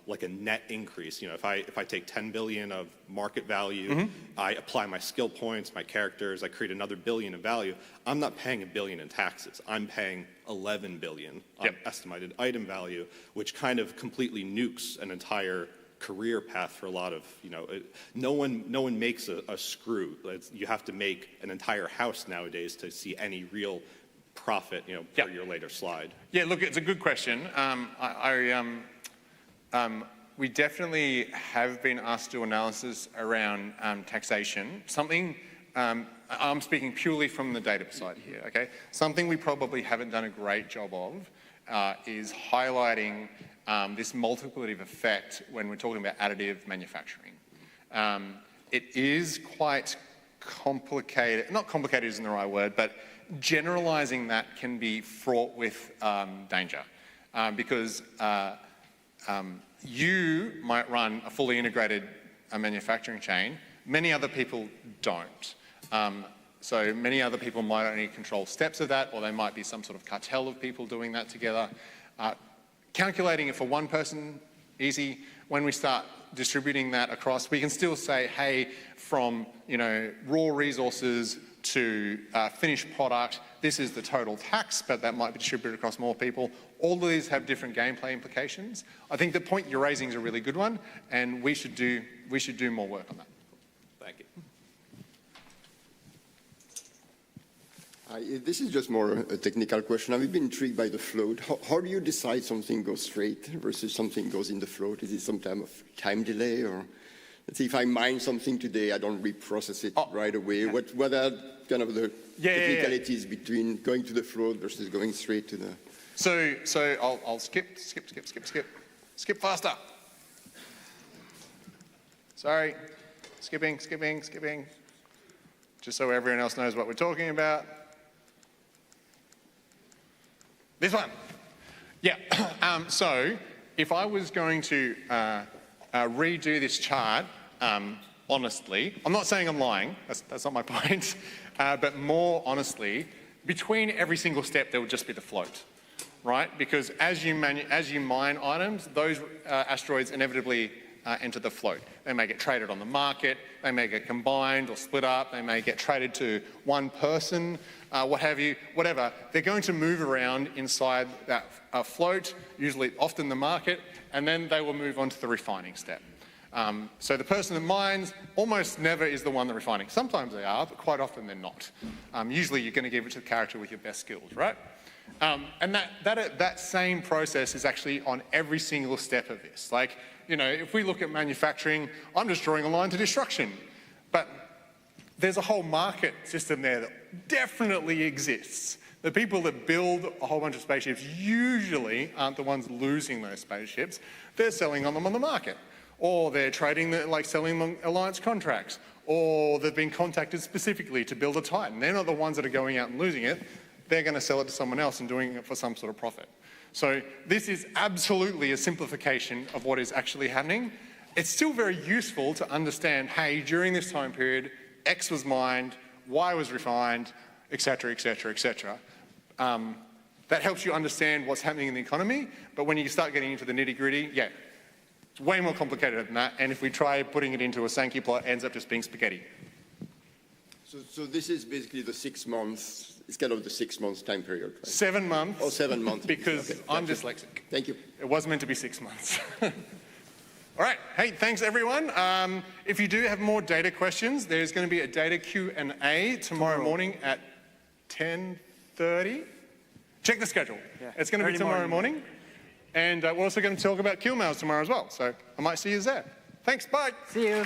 like a net increase. You know, if I take 10 billion of market value, I apply my skill points, my characters, I create another billion of value, I'm not paying $1 billion in taxes. I'm paying 11 billion on estimated item value, which kind of completely nukes an entire career path for a lot of, you know, no one makes a screw. You have to make an entire house nowadays to see any real profit, you know, per your later slide. Yeah, look, it's a good question. We definitely have been asked to do analysis around taxation. Something, I'm speaking purely from the data side here, okay? Something we probably haven't done a great job of is highlighting this multiplicative effect when we're talking about additive manufacturing. It is quite complicated, not complicated isn't the right word, but generalizing that can be fraught with danger because you might run a fully integrated manufacturing chain. Many other people don't. So many other people might only control steps of that, or there might be some sort of cartel of people doing that together. Calculating it for one person, easy. When we start distributing that across, we can still say, hey, from raw resources to finished product, this is the total tax, but that might be distributed across more people. All of these have different gameplay implications. I think the point you're raising is a really good one, and we should do more work on that. Thank you. This is just more a technical question. I've been intrigued by the float. How do you decide something goes straight versus something goes in the float? Is it some type of time delay, or let's say if I mine something today, I don't reprocess it right away. Yeah. What are kind of the technicalities between going to the float versus going straight to the? So I'll skip faster. Sorry, skipping. Just so everyone else knows what we're talking about. This one. Yeah, so if I was going to redo this chart, honestly, I'm not saying I'm lying, that's not my point, but more honestly, between every single step there would just be the float, right? Because as you mine items, those asteroids inevitably enter the float. They may get traded on the market, they may get combined or split up, they may get traded to one person, what have you, whatever. They're going to move around inside that float, usually often the market, and then they will move on to the refining step. So the person that mines almost never is the one that refining. Sometimes they are, but quite often they're not. Usually you're going to give it to the character with your best skills, right? And that same process is actually on every single step of this. Like, if we look at manufacturing, I'm just drawing a line to destruction. But there's a whole market system there that definitely exists The people that build a whole bunch of spaceships usually aren't the ones losing those spaceships. They're selling them on the market, or they're trading, selling them alliance contracts, or they've been contacted specifically to build a Titan. They're not the ones that are going out and losing it. They're going to sell it to someone else and doing it for some sort of profit. So this is absolutely a simplification of what is actually happening. It's still very useful to understand, hey, during this time period, X was mined, Y was refined, etc., etc., etc. That helps you understand what's happening in the economy, but when you start getting into the nitty-gritty, yeah, it's way more complicated than that, and if we try putting it into a Sankey plot, it ends up just being spaghetti. So this is basically the 6 months, it's kind of the 6 months time period, right? 7 months. Oh, 7 months. Because okay, I'm dyslexic. Thank you. It was meant to be 6 months. All right, hey, thanks everyone. If you do have more data questions, there's going to be a data Q&A tomorrow morning at 10:30. Check the schedule. Yeah. It's going to be tomorrow morning. And we're also going to talk about kill mails tomorrow as well. So I might see you there. Thanks, bye. See you.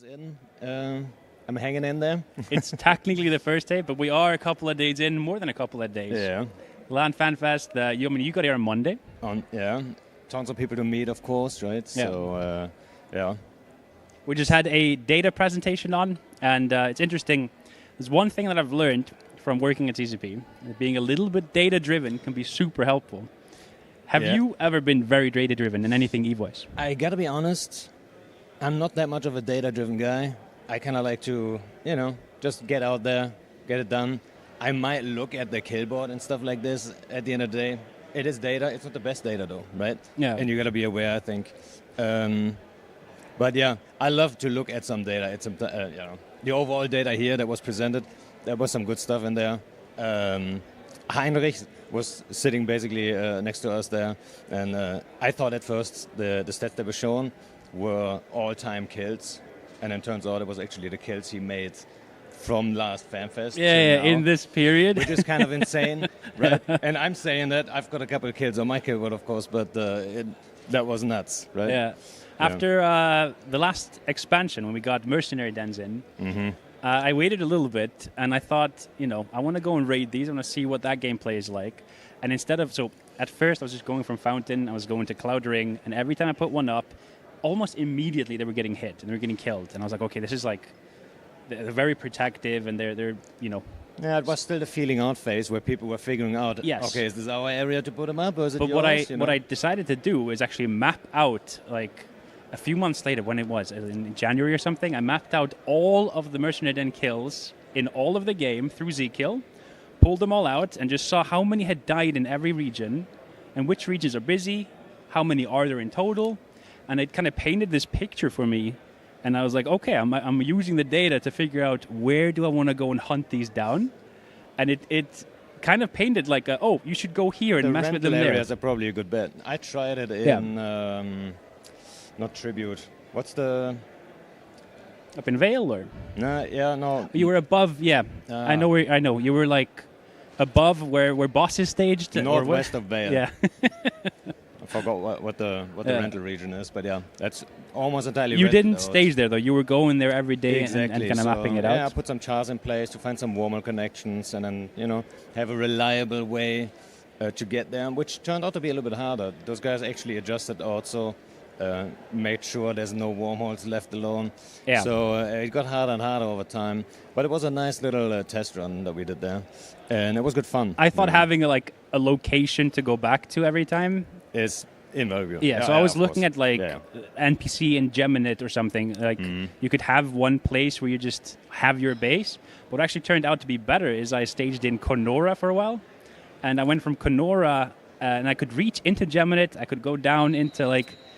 In. I'm hanging in there. It's technically the first day, but we are a couple of days in, more than a couple of days. Yeah. Land Fanfest, you got here on Monday. Yeah. Tons of people to meet, of course, right? Yeah. So, yeah. We just had a data presentation on, and it's interesting. There's one thing that I've learned from working at CCP, being a little bit data-driven can be super helpful. Have you ever been very data-driven in anything EVE-wise? I gotta be honest, I'm not that much of a data-driven guy. I kind of like to, just get out there, get it done. I might look at the kill board and stuff like this. At the end of the day, it is data. It's not the best data, though, right? Yeah. And you got to be aware, I think. But yeah, I love to look at some data. It's the overall data here that was presented. There was some good stuff in there. Heinrich was sitting basically next to us there, and I thought at first the stats that were shown were all-time kills. And it turns out it was actually the kills he made from last Fanfest. Yeah, in this period. Which is kind of insane, right? And I'm saying that I've got a couple of kills on my killboard, of course, but that was nuts, right? Yeah. After the last expansion, when we got Mercenary Dens in, I waited a little bit, and I thought, I want to go and raid these. I want to see what that gameplay is like. And at first I was just going from Fountain, I was going to Cloud Ring, and every time I put one up, almost immediately they were getting hit and they were getting killed, and I was like, okay, this is like they're very protective, and they're Yeah, it was still the feeling out phase where people were figuring out, okay, is this our area to put them up, or is it yours? What I decided to do is actually map out, like a few months later, when it was in January or something, I mapped out all of the Mercenary Den kills in all of the game through Zkill, pulled them all out, and just saw how many had died in every region, and which regions are busy, how many are there in total. And it kind of painted this picture for me, and I was like, okay, I'm using the data to figure out where do I want to go and hunt these down, and it kind of painted like, you should go here and mess with them there. The areas are probably a good bet. I tried it in, not Tribute. What's the... Up in Vale, or? No. You were above, I know. You were like above where Boss is staged. Northwest of Vale. Yeah. I forgot what the rental region is, but yeah, that's almost entirely You rented, didn't stage there, though. You were going there every day and kind of mapping it out. Yeah, I put some chars in place to find some warmer connections, and then, have a reliable way to get there, which turned out to be a little bit harder. Those guys actually adjusted also, made sure there's no wormholes left alone. Yeah. So it got harder and harder over time, but it was a nice little test run that we did there, and it was good fun. I thought having a location to go back to every time is invaluable. Yeah, so I was looking at NPC in Geminate or something. You could have one place where you just have your base. What actually turned out to be better is I staged in Conora for a while, and I went from Conora and I could reach into Geminate. I could go down into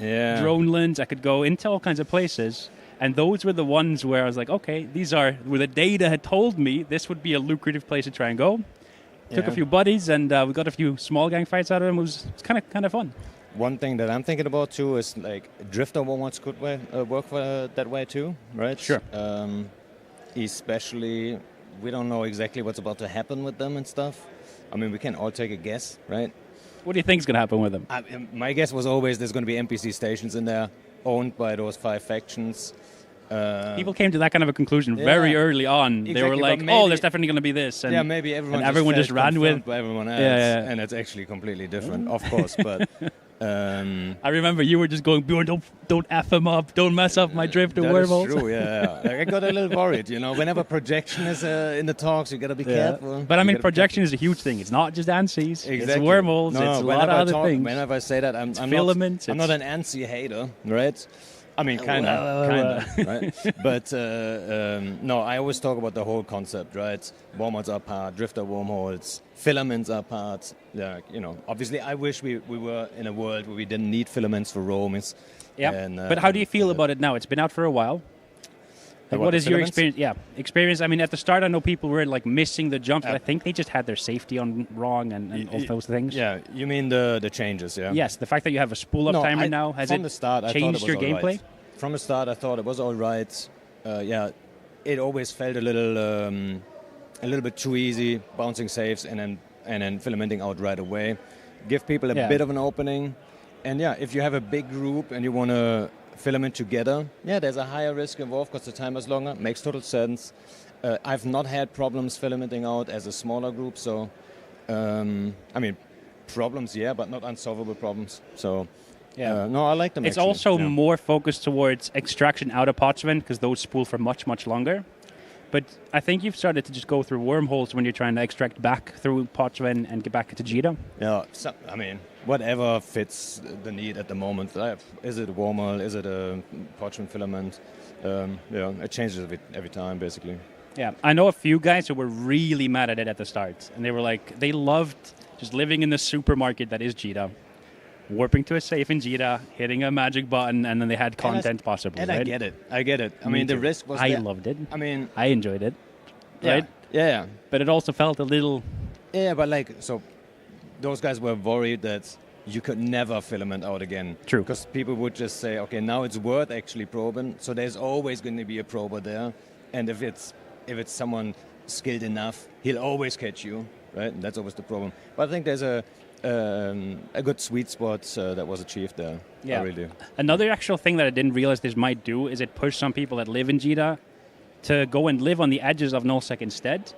Dronelands. I could go into all kinds of places. And those were the ones where I was like, okay, these are where the data had told me this would be a lucrative place to try and go. Took a few buddies, and we got a few small gang fights out of them. It was kind of fun. one thing that I'm thinking about too is like drifter warm-ups could work that way too, right? Sure. Especially, we don't know exactly what's about to happen with them and stuff. I mean, we can all take a guess, right? What do you think is going to happen with them? My guess was always there's going to be NPC stations in there owned by those 5 factions. People came to that kind of a conclusion very early on. Exactly, they were like, "Oh, there's definitely going to be this." And maybe everyone. And everyone just ran with. By everyone else, and it's actually completely different, of course. But I remember you were just going, "Bjorn, don't f him up, don't mess up my drifter wormholes." That is true. Yeah, I got a little worried. Whenever projection is in the talks, you got to be careful. But I mean, projection is a huge thing. It's not just ANSYs. Exactly. It's wormholes. It's a lot of other things. Whenever I say that, I'm filaments. I'm not an ANSY hater, right? I mean, kind of, right? But no, I always talk about the whole concept, right? Wormholes are part, drifter wormholes, filaments are part. Yeah, obviously, I wish we were in a world where we didn't need filaments for roamings. Yeah. But how do you feel about it now? It's been out for a while. Like, what is your experience? Yeah, experience. I mean, at the start, I know people were like missing the jumps, but I think they just had their safety on wrong and all those things. Yeah, you mean the changes? Yeah. Yes, the fact that you have a spool up timer now has from the start, changed your gameplay? Right. From the start, I thought it was all right. It always felt a little bit too easy, bouncing saves and then filamenting out right away. Give people a bit of an opening, and if you have a big group and you want to filament together, there's a higher risk involved because the time is longer. Makes total sense. I've not had problems filamenting out as a smaller group, so I mean, problems, but not unsolvable problems. So. No, I like them. It's also more focused towards extraction out of Potsdam because those spool for much, much longer. But I think you've started to just go through wormholes when you're trying to extract back through Potsdam and get back to Keacte. Yeah, I mean, whatever fits the need at the moment. Is it a wormhole? Is it a Potsdam filament? It changes every time, basically. Yeah, I know a few guys who were really mad at it at the start. And they were like, they loved just living in the supermarket that is Keacte. Warping to a safe in Keacte, hitting a magic button, and then they had content possible. And right? I get it. I mean, the risk was I there. loved it. I mean, I enjoyed it. Right? Yeah. But it also felt a little... Yeah, but so those guys were worried that you could never filament out again. True. Because people would just say, okay, now it's worth actually probing, so there's always going to be a prober there. And if it's someone skilled enough, he'll always catch you, right? And that's always the problem. But I think there's a good sweet spot that was achieved there. Yeah. I really do. Another actual thing that I didn't realize this might do is it push some people that live in Keacte to go and live on the edges of nullsec instead.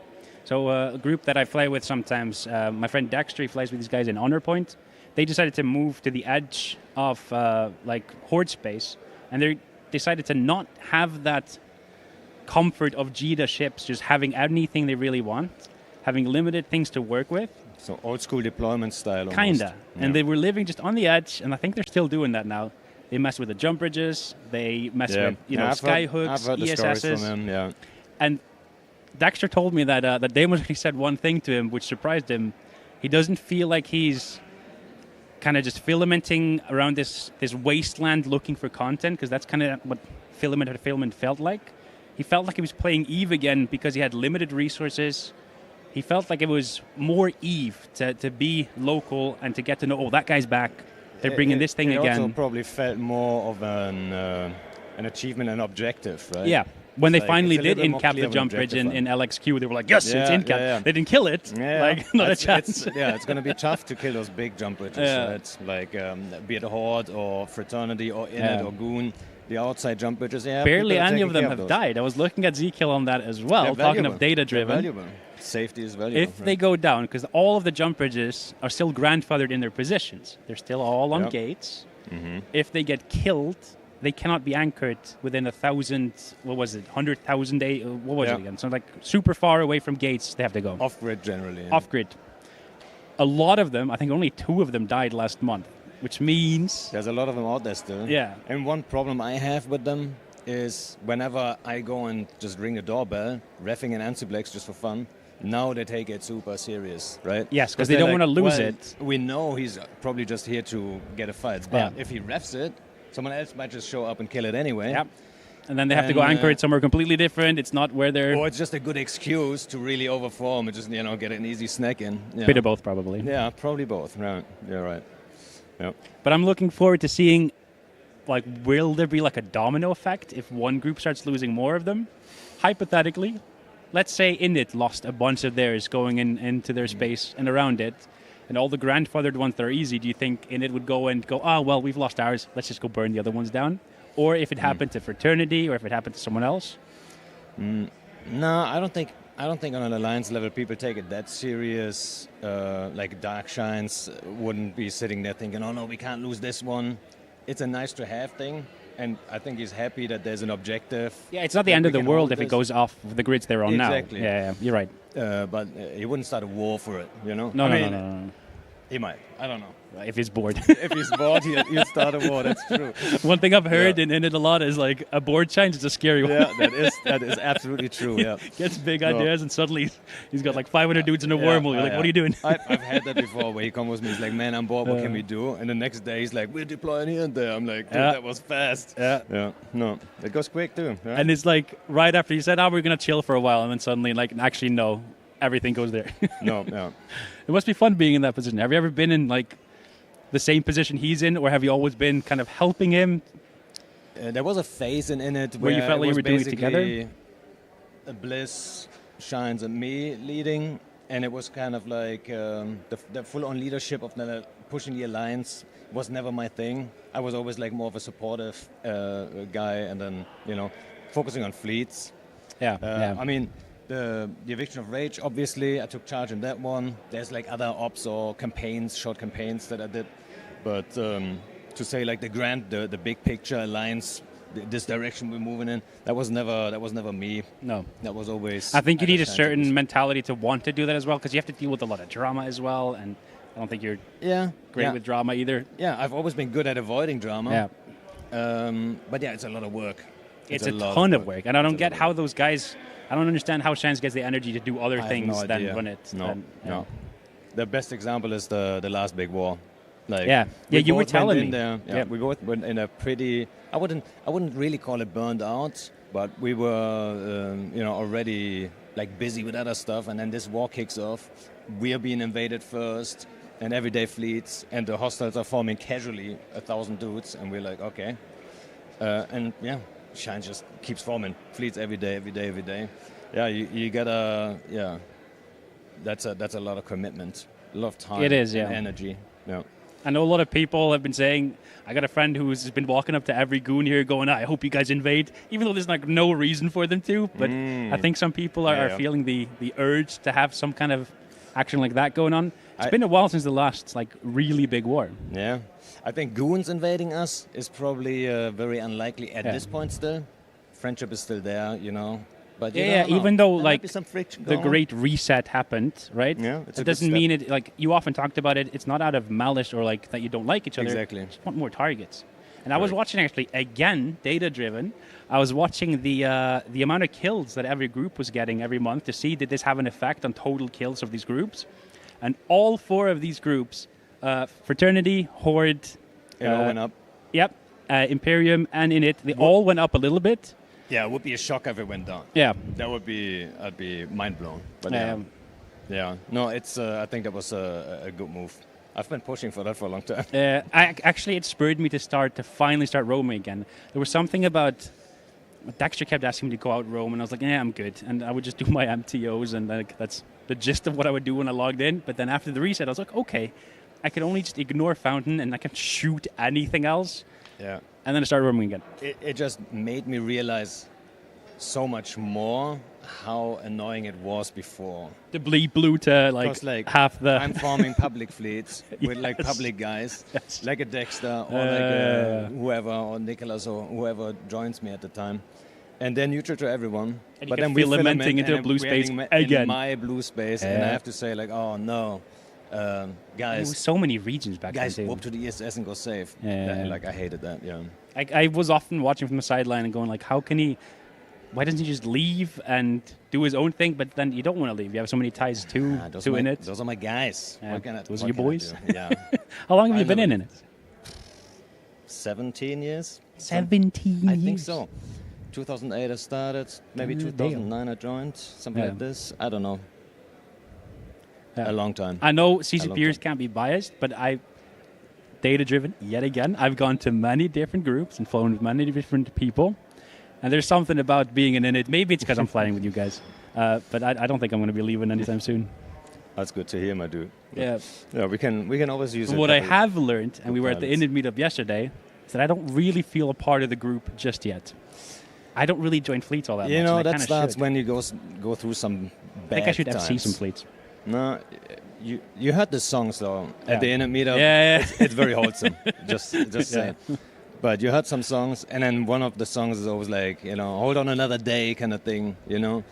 So a group that I fly with sometimes, my friend Dexter, he flies with these guys in Honor Point. They decided to move to the edge of Horde space, and they decided to not have that comfort of Keacte ships just having anything they really want, having limited things to work with. So old school deployment style almost. Kinda. Yeah. And they were living just on the edge, and I think they're still doing that now. They mess with the jump bridges, they mess with skyhooks, I've heard the stories from them, And Dexter told me that that Damon actually said one thing to him which surprised him. He doesn't feel like he's kind of just filamenting around this wasteland looking for content, because that's kind of what filament felt like. He felt like he was playing EVE again because he had limited resources. He felt like it was more EVE to be local and to get to know, that guy's back. They're bringing this thing again. It also probably felt more of an achievement and objective, right? Yeah. When they finally did in-cap the jump bridge in LXQ, they were like, yes, it's in-cap. Yeah. They didn't kill it. Yeah. Not a chance. It's going to be tough to kill those big jump bridges. Right? Like, be it Horde or Fraternity or Init or Goon. The outside jump bridges, barely any of them have died. I was looking at Z-Kill on that as well, talking of data-driven. Safety is valuable. If they go down, because all of the jump bridges are still grandfathered in their positions. They're still all on gates. Mm-hmm. If they get killed, they cannot be anchored within 1,000, 100,000 days, what was it again? So like super far away from gates, they have to go. Off-grid generally. Yeah. Off-grid. A lot of them, I think only 2 of them died last month, which means... There's a lot of them out there still. Yeah. And one problem I have with them is whenever I go and just ring the doorbell, reffing an Ansiblex just for fun, now they take it super serious, right? Yes, because they don't want to lose it. We know he's probably just here to get a fight, but if he refs it, someone else might just show up and kill it anyway. Yep. And then they have to go anchor it somewhere completely different. It's not where they're... Or it's just a good excuse to really overform and just, get an easy snack in. Bit of both, probably. Yeah, probably both. Right. Yeah, right. Yeah. But I'm looking forward to seeing, like, will there be like a domino effect if one group starts losing more of them? Hypothetically, let's say Init lost a bunch of theirs going into their space and around it, and all the grandfathered ones that are easy, do you think Init would go, well, we've lost ours, let's just go burn the other ones down? Or if it happened to Fraternity, or if it happened to someone else? No, I don't think on an alliance level people take it that serious. Like Dark Shines wouldn't be sitting there thinking, oh no, we can't lose this one. It's a nice to have thing, and I think he's happy that there's an objective. Yeah, it's not the end of the world if it goes off the grids they're on now. Exactly. Yeah, you're right. But he wouldn't start a war for it, you know? No. He might. I don't know. If he's bored. If he's bored, he'll start a war. That's true. One thing I've heard in it a lot is like a board change is a scary one. Yeah, that is absolutely true. Yeah, gets big ideas and suddenly he's got like 500 dudes in a wormhole. You're like, what are you doing? I've had that before where he comes with me. He's like, man, I'm bored. What can we do? And the next day he's like, we're deploying here and there. I'm like, dude, that was fast. Yeah. No, it goes quick too. Yeah? And it's like right after you said, we're gonna chill for a while, and then suddenly like actually no, everything goes there. No. It must be fun being in that position. Have you ever been in like the same position he's in, or have you always been kind of helping him? There was a phase in it where you felt like you were doing it together. Bliss, Shines, and me leading, and it was kind of like the full-on leadership of pushing the alliance was never my thing. I was always like more of a supportive guy, and then focusing on fleets. Yeah. I mean, the Eviction of Rage, obviously, I took charge in that one. There's like other ops or campaigns, short campaigns that I did. But to say like the big picture alliance, this direction we're moving in, that was never me. No, that was always. I think you need a certain mentality to want to do that as well, because you have to deal with a lot of drama as well, and I don't think you're great with drama either. Yeah, I've always been good at avoiding drama. Yeah, but yeah, it's a lot of work. It's a ton of work, and I don't get how those guys. I don't understand how Shines gets the energy to do other things than run it. No. The best example is the last big war. Like, you were telling me. Yeah, we both went in a pretty. I wouldn't really call it burned out, but we were already like busy with other stuff, and then this war kicks off. We are being invaded first, and everyday fleets, and the hostiles are forming casually 1,000 dudes, and we're like, okay, Shine just keeps forming fleets every day. Yeah, you gotta. Yeah, that's a lot of commitment, a lot of time. It is, and energy. Yeah. I know a lot of people have been saying. I got a friend who's been walking up to every goon here, going, "I hope you guys invade," even though there's like no reason for them to. But I think some people are feeling the urge to have some kind of action like that going on. It's been a while since the last like really big war. Yeah. I think goons invading us is probably very unlikely at this point still. Friendship is still there, But even though there like some friction the Great Reset happened, right? Yeah, it doesn't mean it like you often talked about it. It's not out of malice or like that you don't like each other. Exactly. You just want more targets. And I was watching actually again, data driven. I was watching the amount of kills that every group was getting every month to see did this have an effect on total kills of these groups, and all 4 of these groups. Fraternity, Horde, it all went up. Yep, Imperium and Init, they all went up a little bit. Yeah, it would be a shock if it went down. Yeah, I'd be mind blown. But no, it's. I think that was a good move. I've been pushing for that for a long time. Actually, it spurred me to finally start roaming again. There was something about Dexter kept asking me to go out roam, and I was like, I'm good, and I would just do my MTOs, and like that's the gist of what I would do when I logged in. But then after the reset, I was like, okay. I could only just ignore Fountain, and I can shoot anything else. Yeah. And then I started roaming again. It just made me realize so much more how annoying it was before. The bleed blue to like half the... I'm forming public fleets with like public guys, like a Dexter or like whoever, or Nicholas or whoever joins me at the time. And they're neutral to everyone. And but then we lamenting into a blue space again. In my blue space, and I have to say like, oh no. Guys, there were so many regions back then. Guys, walk to the ESS and go save. Like I hated that. Yeah, I was often watching from the sideline and going like, why doesn't he just leave and do his own thing? But then you don't want to leave. You have so many ties to Init. Those are my guys. Those are your boys. Yeah. How long have you been in it? 17 years. 17 years. I think so. 2008 I started. Maybe 2009 I joined. Something like this. I don't know. A long time. I know CCPers can't be biased, but data-driven yet again. I've gone to many different groups and flown with many different people. And there's something about being in it. Maybe it's because I'm flying with you guys. But I don't think I'm going to be leaving anytime soon. That's good to hear, my dude. Yeah. Yeah, we can always use it. What I have learned, and we were at the Init meetup yesterday, is that I don't really feel a part of the group just yet. I don't really join fleets all that much. You know, that starts should. when you go through some bad I think I should times. FC some fleets. No, you heard the songs though at the Init meetup. Yeah. It's very wholesome. just saying. But you heard some songs, and then one of the songs is always like, you know, hold on another day kind of thing, you know.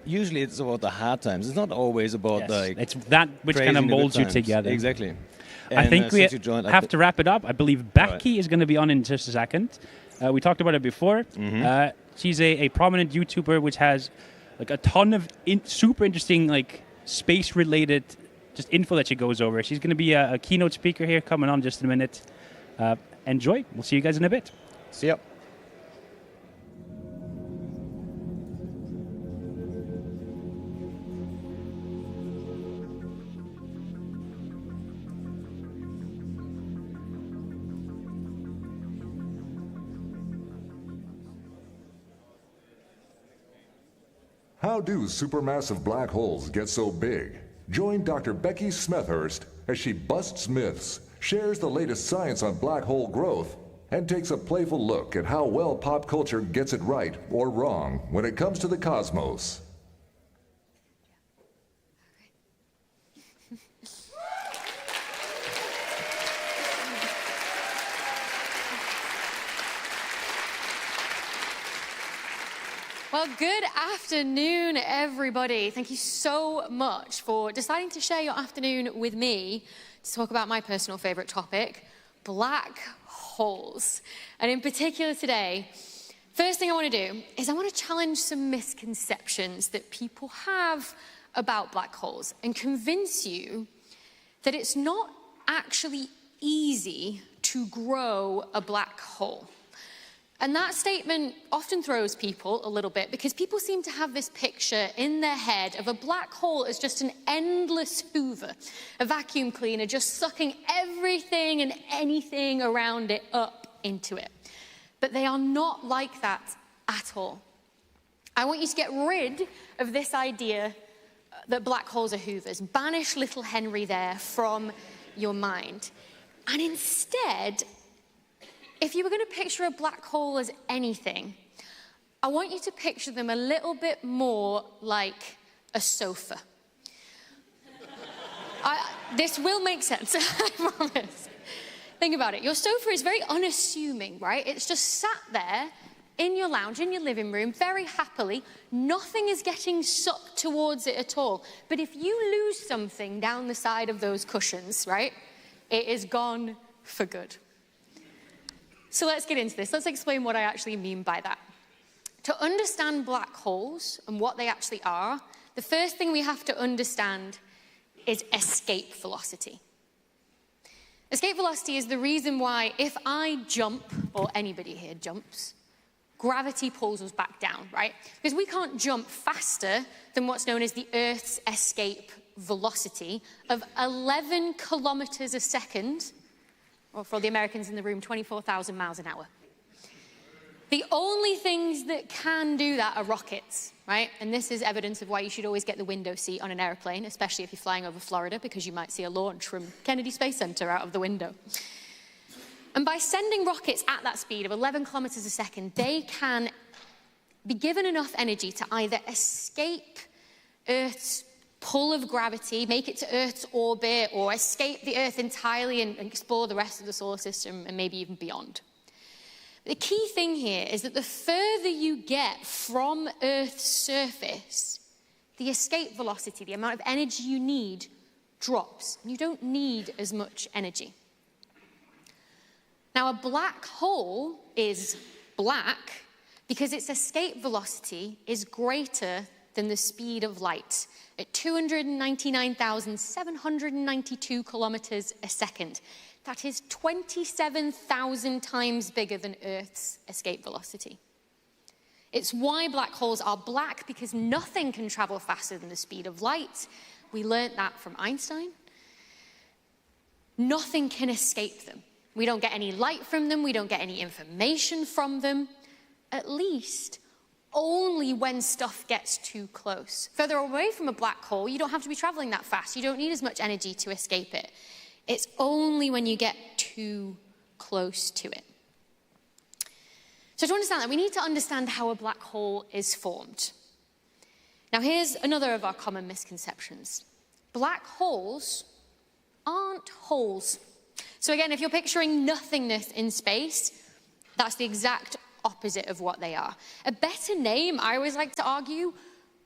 Usually it's about the hard times. It's not always about like... It's that which kind of molds you together. Exactly. I think we joined, have to wrap it up. I believe Becky is going to be on in just a second. We talked about it before. Mm-hmm. She's a prominent YouTuber which has like a ton of super interesting like space-related just info that she goes over. She's going to be a keynote speaker here coming on just in a minute. Enjoy. We'll see you guys in a bit. See ya. How do supermassive black holes get so big? Join Dr. Becky Smethurst as she busts myths, shares the latest science on black hole growth, and takes a playful look at how well pop culture gets it right or wrong when it comes to the cosmos. Well, good afternoon, everybody. Thank you so much for deciding to share your afternoon with me to talk about my personal favorite topic, black holes. And in particular today, first thing I want to do is I want to challenge some misconceptions that people have about black holes and convince you that it's not actually easy to grow a black hole. And that statement often throws people a little bit because people seem to have this picture in their head of a black hole as just an endless hoover, a vacuum cleaner just sucking everything and anything around it up into it. But they are not like that at all. I want you to get rid of this idea that black holes are hoovers. Banish little Henry there from your mind. And instead, if you were going to picture a black hole as anything, I want you to picture them a little bit more like a sofa. This will make sense, I promise. Think about it. Your sofa is very unassuming, right? It's just sat there in your lounge, in your living room, very happily. Nothing is getting sucked towards it at all. But if you lose something down the side of those cushions, right, it is gone for good. So let's get into this. Let's explain what I actually mean by that. To understand black holes and what they actually are, the first thing we have to understand is escape velocity. Escape velocity is the reason why if I jump, or anybody here jumps, gravity pulls us back down, right? Because we can't jump faster than what's known as the Earth's escape velocity of 11 kilometers a second, or for the Americans in the room, 24,000 miles an hour. The only things that can do that are rockets, right? And this is evidence of why you should always get the window seat on an airplane, especially if you're flying over Florida, because you might see a launch from Kennedy Space Center out of the window. And by sending rockets at that speed of 11 kilometers a second, they can be given enough energy to either escape Earth's pull of gravity, make it to Earth's orbit, or escape the Earth entirely and explore the rest of the solar system and maybe even beyond. The key thing here is that the further you get from Earth's surface, the escape velocity, the amount of energy you need, drops. You don't need as much energy. Now, a black hole is black because its escape velocity is greater than the speed of light at 299,792 kilometers a second. That is 27,000 times bigger than Earth's escape velocity. It's why black holes are black, because nothing can travel faster than the speed of light. We learned that from Einstein. Nothing can escape them. We don't get any light from them. We don't get any information from them. At least only when stuff gets too close. Further away from a black hole, you don't have to be traveling that fast. You don't need as much energy to escape it. It's only when you get too close to it. So to understand that, we need to understand how a black hole is formed. Now here's another of our common misconceptions. Black holes aren't holes. So again, if you're picturing nothingness in space, that's the exact opposite of what they are. A better name, I always like to argue,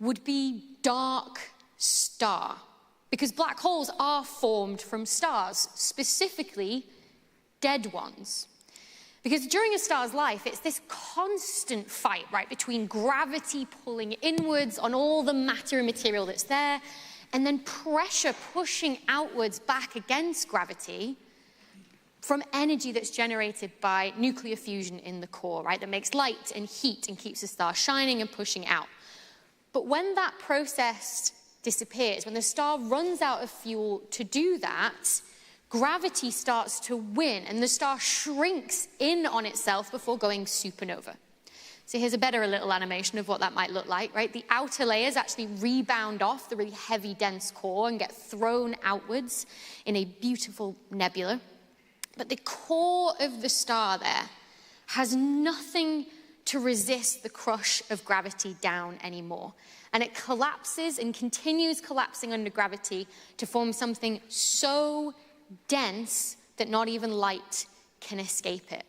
would be dark star. Because black holes are formed from stars, specifically dead ones. Because during a star's life, it's this constant fight, right, between gravity pulling inwards on all the matter and material that's there, and then pressure pushing outwards back against gravity from energy that's generated by nuclear fusion in the core, right, that makes light and heat and keeps the star shining and pushing out. But when that process disappears, when the star runs out of fuel to do that, gravity starts to win and the star shrinks in on itself before going supernova. So here's a better little animation of what that might look like, right? The outer layers actually rebound off the really heavy, dense core and get thrown outwards in a beautiful nebula. But the core of the star there has nothing to resist the crush of gravity down anymore. And it collapses and continues collapsing under gravity to form something so dense that not even light can escape it.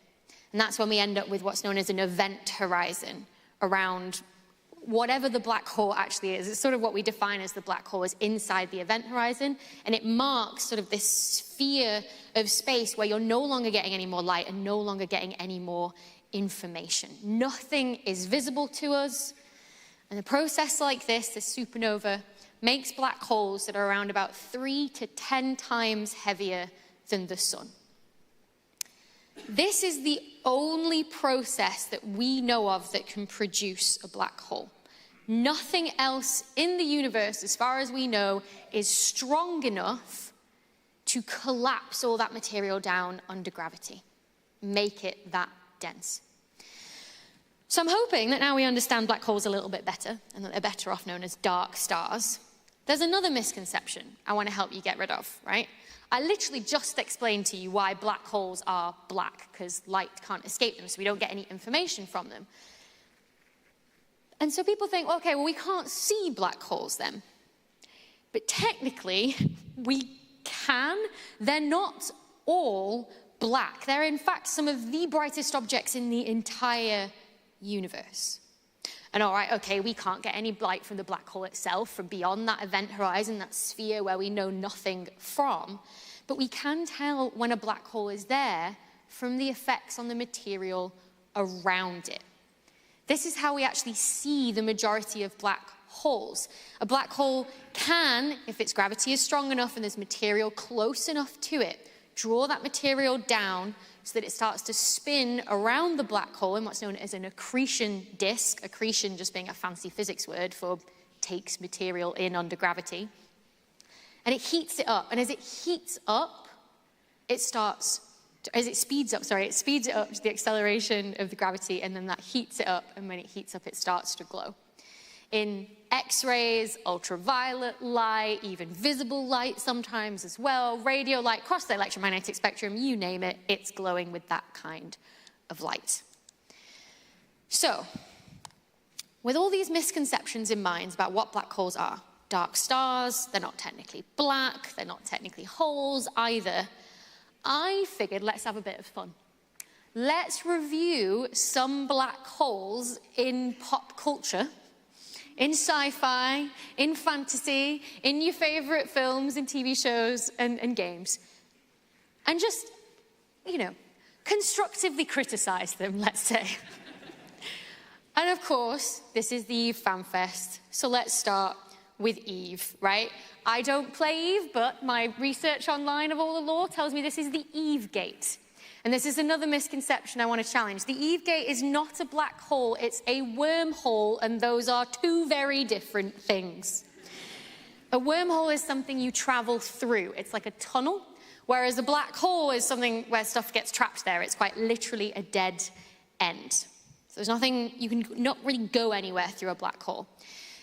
And that's when we end up with what's known as an event horizon around whatever the black hole actually is. It's sort of what we define as the black hole is inside the event horizon, and it marks sort of this sphere of space where you're no longer getting any more light and no longer getting any more information. Nothing is visible to us, and a process like this supernova, makes black holes that are around about 3 to 10 times heavier than the sun. This is the only process that we know of that can produce a black hole. Nothing else in the universe, as far as we know, is strong enough to collapse all that material down under gravity, make it that dense. So I'm hoping that now we understand black holes a little bit better, and that they're better off known as dark stars. There's another misconception I want to help you get rid of, right? I literally just explained to you why black holes are black, because light can't escape them, so we don't get any information from them. And so people think, okay, well, we can't see black holes then. But technically, we can. They're not all black. They're, in fact, some of the brightest objects in the entire universe. And all right, okay, we can't get any light from the black hole itself, from beyond that event horizon, that sphere where we know nothing from. But we can tell when a black hole is there from the effects on the material around it. This is how we actually see the majority of black holes. A black hole can, if its gravity is strong enough and there's material close enough to it, draw that material down so that it starts to spin around the black hole in what's known as an accretion disk, accretion just being a fancy physics word for takes material in under gravity. And it heats it up. And as it heats up, it speeds it up to the acceleration of the gravity, and then that heats it up, and when it heats up, it starts to glow. In X-rays, ultraviolet light, even visible light sometimes as well, radio light, across the electromagnetic spectrum, you name it, it's glowing with that kind of light. So, with all these misconceptions in mind about what black holes are, dark stars, they're not technically black, they're not technically holes either, I figured let's have a bit of fun. Let's review some black holes in pop culture, in sci-fi, in fantasy, in your favorite films and TV shows and games. And just, constructively criticize them, let's say. And of course, this is the EVE Fanfest, so let's start with EVE, right? I don't play EVE, but my research online of all the lore tells me this is the EVE gate. And this is another misconception I want to challenge. The EVE gate is not a black hole, it's a wormhole, and those are two very different things. A wormhole is something you travel through. It's like a tunnel Whereas a black hole is something where stuff gets trapped there. It's quite literally a dead end. So there's nothing, you can not really go anywhere through a black hole.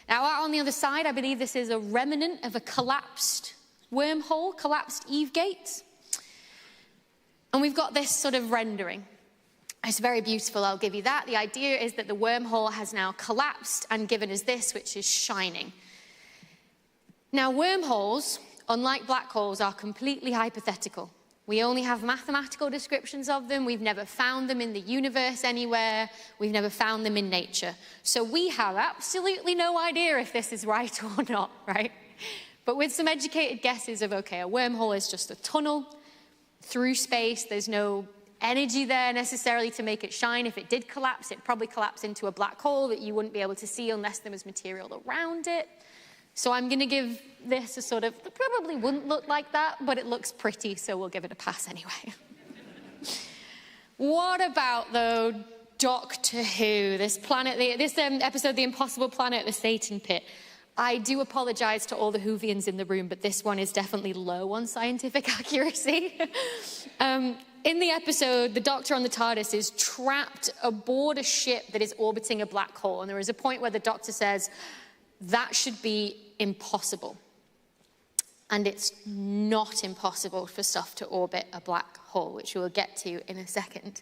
Now, out on the other side, I believe this is a remnant of a collapsed wormhole, collapsed EVEgate. And we've got this sort of rendering. It's very beautiful, I'll give you that. The idea is that the wormhole has now collapsed and given us this, which is shining. Now, wormholes, unlike black holes, are completely hypothetical. We only have mathematical descriptions of them. We've never found them in the universe anywhere. We've never found them in nature. So we have absolutely no idea if this is right or not, right? But with some educated guesses of, okay, a wormhole is just a tunnel through space. There's no energy there necessarily to make it shine. If it did collapse, it'd probably collapse into a black hole that you wouldn't be able to see unless there was material around it. So I'm going to give this a sort of, it probably wouldn't look like that, but it looks pretty, so we'll give it a pass anyway. What about, though, Doctor Who? This planet, this episode, The Impossible Planet, the Satan Pit. I do apologize to all the Whovians in the room, but this one is definitely low on scientific accuracy. In the episode, the Doctor on the TARDIS is trapped aboard a ship that is orbiting a black hole, and there is a point where the Doctor says, that should be impossible. And it's not impossible for stuff to orbit a black hole, which we'll get to in a second.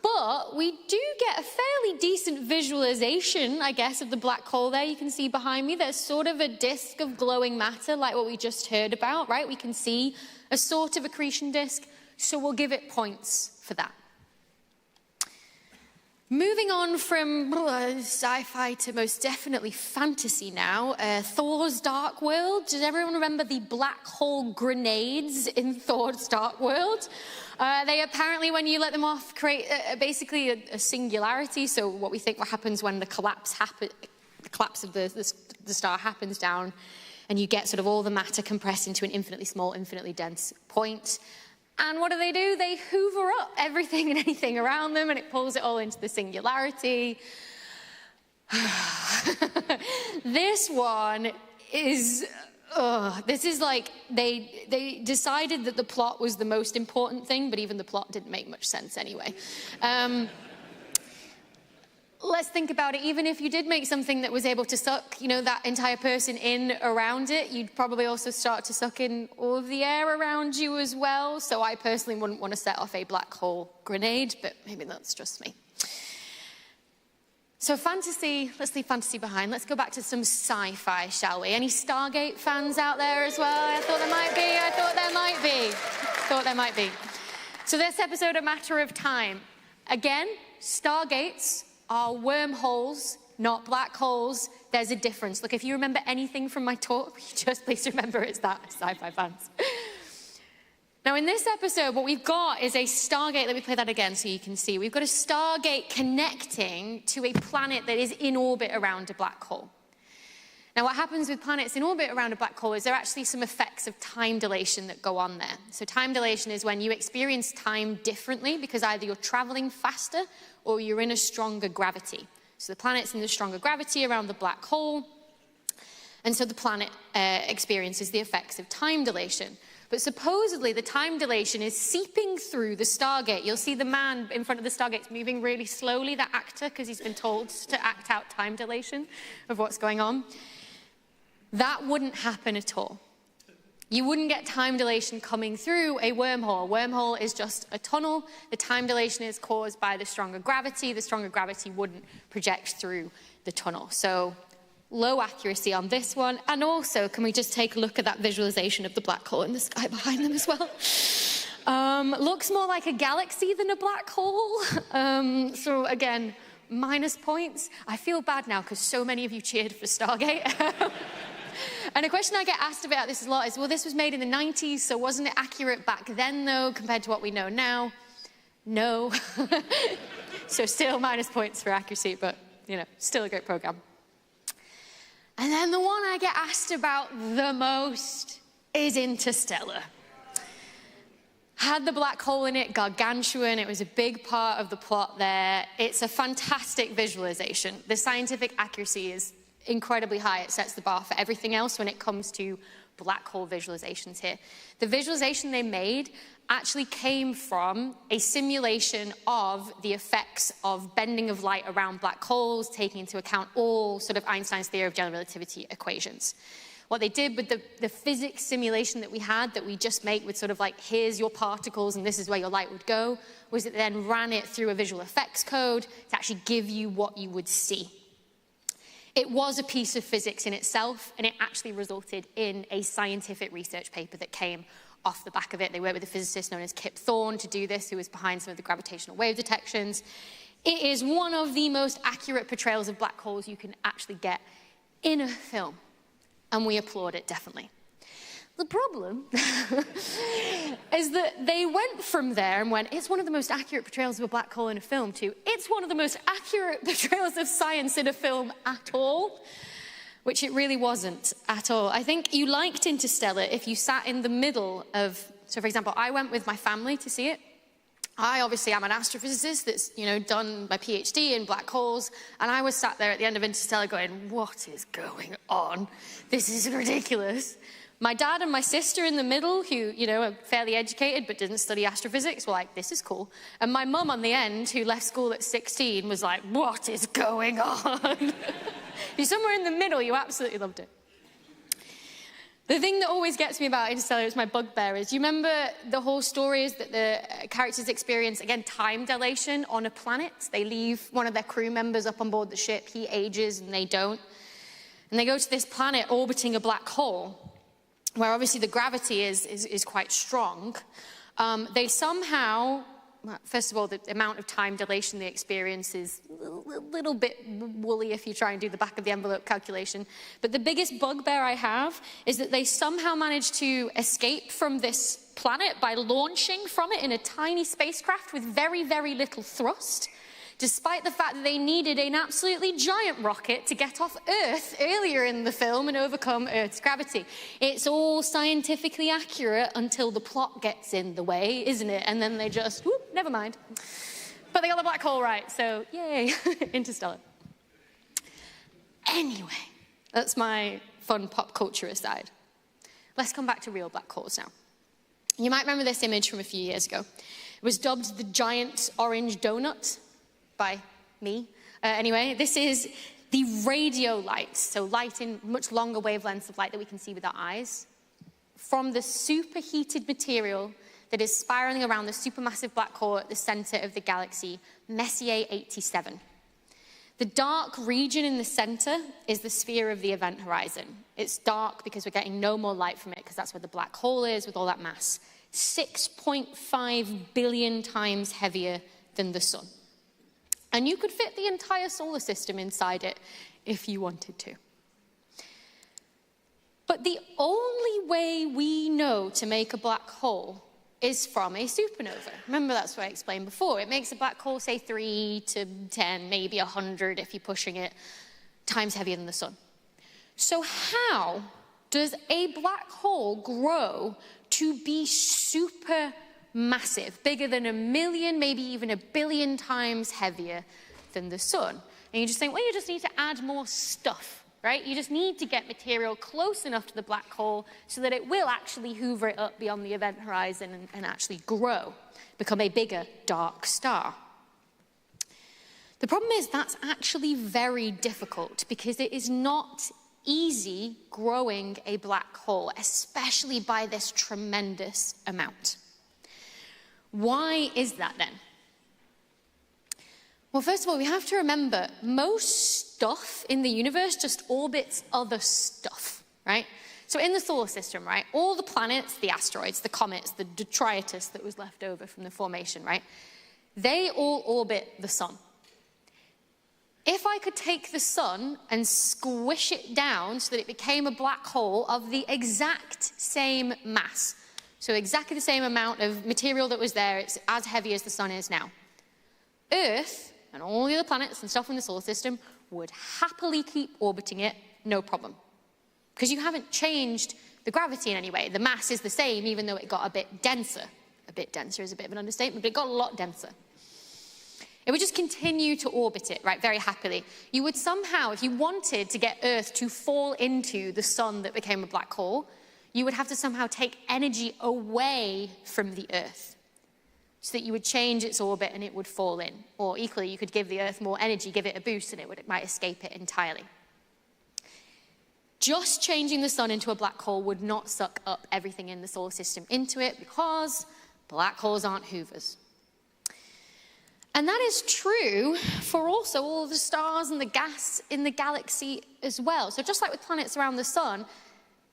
But we do get a fairly decent visualization, I guess, of the black hole there. You can see behind me, there's sort of a disk of glowing matter, like what we just heard about, right? We can see a sort of accretion disk, so we'll give it points for that. Moving on from sci-fi to most definitely fantasy now, Thor's Dark World. Does everyone remember the black hole grenades in Thor's Dark World? They apparently, when you let them off, create basically a singularity. So what we think what happens when the collapse of the star happens down, and you get sort of all the matter compressed into an infinitely small, infinitely dense point. And what do? They hoover up everything and anything around them, and it pulls it all into the singularity. This one is, this is like, they decided that the plot was the most important thing, but even the plot didn't make much sense anyway. Let's think about it. Even if you did make something that was able to suck, that entire person in around it, you'd probably also start to suck in all of the air around you as well. So I personally wouldn't want to set off a black hole grenade, but maybe that's just me. So fantasy, let's leave fantasy behind. Let's go back to some sci-fi, shall we? Any Stargate fans out there as well? I thought there might be. So this episode, A Matter of Time. Again, Stargates are wormholes, not black holes. There's a difference. Look, if you remember anything from my talk, just please remember it's that, sci-fi fans. Now, in this episode, what we've got is a Stargate. Let me play that again so you can see. We've got a Stargate connecting to a planet that is in orbit around a black hole. Now, what happens with planets in orbit around a black hole is there are actually some effects of time dilation that go on there. So time dilation is when you experience time differently because either you're traveling faster or you're in a stronger gravity. So the planet's in the stronger gravity around the black hole, and so the planet experiences the effects of time dilation. But supposedly the time dilation is seeping through the Stargate. You'll see the man in front of the Stargate's moving really slowly, that actor, because he's been told to act out time dilation of what's going on. That wouldn't happen at all. You wouldn't get time dilation coming through a wormhole. A wormhole is just a tunnel. The time dilation is caused by the stronger gravity. The stronger gravity wouldn't project through the tunnel. So low accuracy on this one. And also, can we just take a look at that visualization of the black hole in the sky behind them as well? Looks more like a galaxy than a black hole. So again, minus points. I feel bad now because so many of you cheered for Stargate. And a question I get asked about this a lot is, well, this was made in the 90s, so wasn't it accurate back then, though, compared to what we know now? No. So still minus points for accuracy, but, still a great program. And then the one I get asked about the most is Interstellar. Had the black hole in it, gargantuan. It was a big part of the plot there. It's a fantastic visualization. The scientific accuracy is incredibly high. It sets the bar for everything else when it comes to black hole visualizations here. The visualization they made actually came from a simulation of the effects of bending of light around black holes, taking into account all sort of Einstein's theory of general relativity equations. What they did with the physics simulation that we had, that we just make with sort of like, here's your particles and this is where your light would go, was it then ran it through a visual effects code to actually give you what you would see. It was a piece of physics in itself, and it actually resulted in a scientific research paper that came off the back of it. They worked with a physicist known as Kip Thorne to do this, who was behind some of the gravitational wave detections. It is one of the most accurate portrayals of black holes you can actually get in a film, and we applaud it, definitely. The problem is that they went from there and went, it's one of the most accurate portrayals of a black hole in a film, to it's one of the most accurate portrayals of science in a film at all, which it really wasn't at all. I think you liked Interstellar if you sat in the middle of, so for example, I went with my family to see it. I obviously am an astrophysicist that's, you know, done my PhD in black holes, and I was sat there at the end of Interstellar going, what is going on? This is ridiculous. My dad and my sister in the middle, who, you know, are fairly educated but didn't study astrophysics, were like, this is cool. And my mum on the end, who left school at 16, was like, what is going on? If you're somewhere in the middle, you absolutely loved it. The thing that always gets me about Interstellar is my bugbear is, you remember the whole story is that the characters experience, again, time dilation on a planet. They leave one of their crew members up on board the ship, he ages and they don't. And they go to this planet orbiting a black hole, where obviously the gravity is quite strong. They somehow, well, first of all, the amount of time dilation they experience is a little bit woolly if you try and do the back of the envelope calculation. But the biggest bugbear I have is that they somehow managed to escape from this planet by launching from it in a tiny spacecraft with very, very little thrust, despite the fact that they needed an absolutely giant rocket to get off Earth earlier in the film and overcome Earth's gravity. It's all scientifically accurate until the plot gets in the way, isn't it? And then they just, whoop, never mind. But they got the black hole right, so yay, Interstellar. Anyway, that's my fun pop culture aside. Let's come back to real black holes now. You might remember this image from a few years ago. It was dubbed the giant orange donut by me. Anyway, this is the radio light, so light in much longer wavelengths of light that we can see with our eyes, from the superheated material that is spiraling around the supermassive black hole at the center of the galaxy, Messier 87. The dark region in the center is the sphere of the event horizon. It's dark because we're getting no more light from it, because that's where the black hole is with all that mass. 6.5 billion times heavier than the sun. And you could fit the entire solar system inside it if you wanted to. But the only way we know to make a black hole is from a supernova. Remember, that's what I explained before. It makes a black hole, say, 3 to 10, maybe 100 if you're pushing it, times heavier than the sun. So how does a black hole grow to be super massive, bigger than 1 million, maybe even 1 billion times heavier than the sun? And you just think, well, you just need to add more stuff, right? You just need to get material close enough to the black hole so that it will actually hoover it up beyond the event horizon and actually grow, become a bigger dark star. The problem is that's actually very difficult, because it is not easy growing a black hole, especially by this tremendous amount. Why is that then? Well, first of all, we have to remember most stuff in the universe just orbits other stuff, right? So in the solar system, right, all the planets, the asteroids, the comets, the detritus that was left over from the formation, right, they all orbit the sun. If I could take the sun and squish it down so that it became a black hole of the exact same mass, so exactly the same amount of material that was there, it's as heavy as the sun is now, Earth and all the other planets and stuff in the solar system would happily keep orbiting it, no problem. Because you haven't changed the gravity in any way. The mass is the same, even though it got a bit denser. A bit denser is a bit of an understatement, but it got a lot denser. It would just continue to orbit it, right, very happily. You would somehow, if you wanted to get Earth to fall into the sun that became a black hole, you would have to somehow take energy away from the Earth so that you would change its orbit and it would fall in. Or equally, you could give the Earth more energy, give it a boost, and it might escape it entirely. Just changing the sun into a black hole would not suck up everything in the solar system into it because black holes aren't hoovers. And that is true for also all of the stars and the gas in the galaxy as well. So just like with planets around the sun,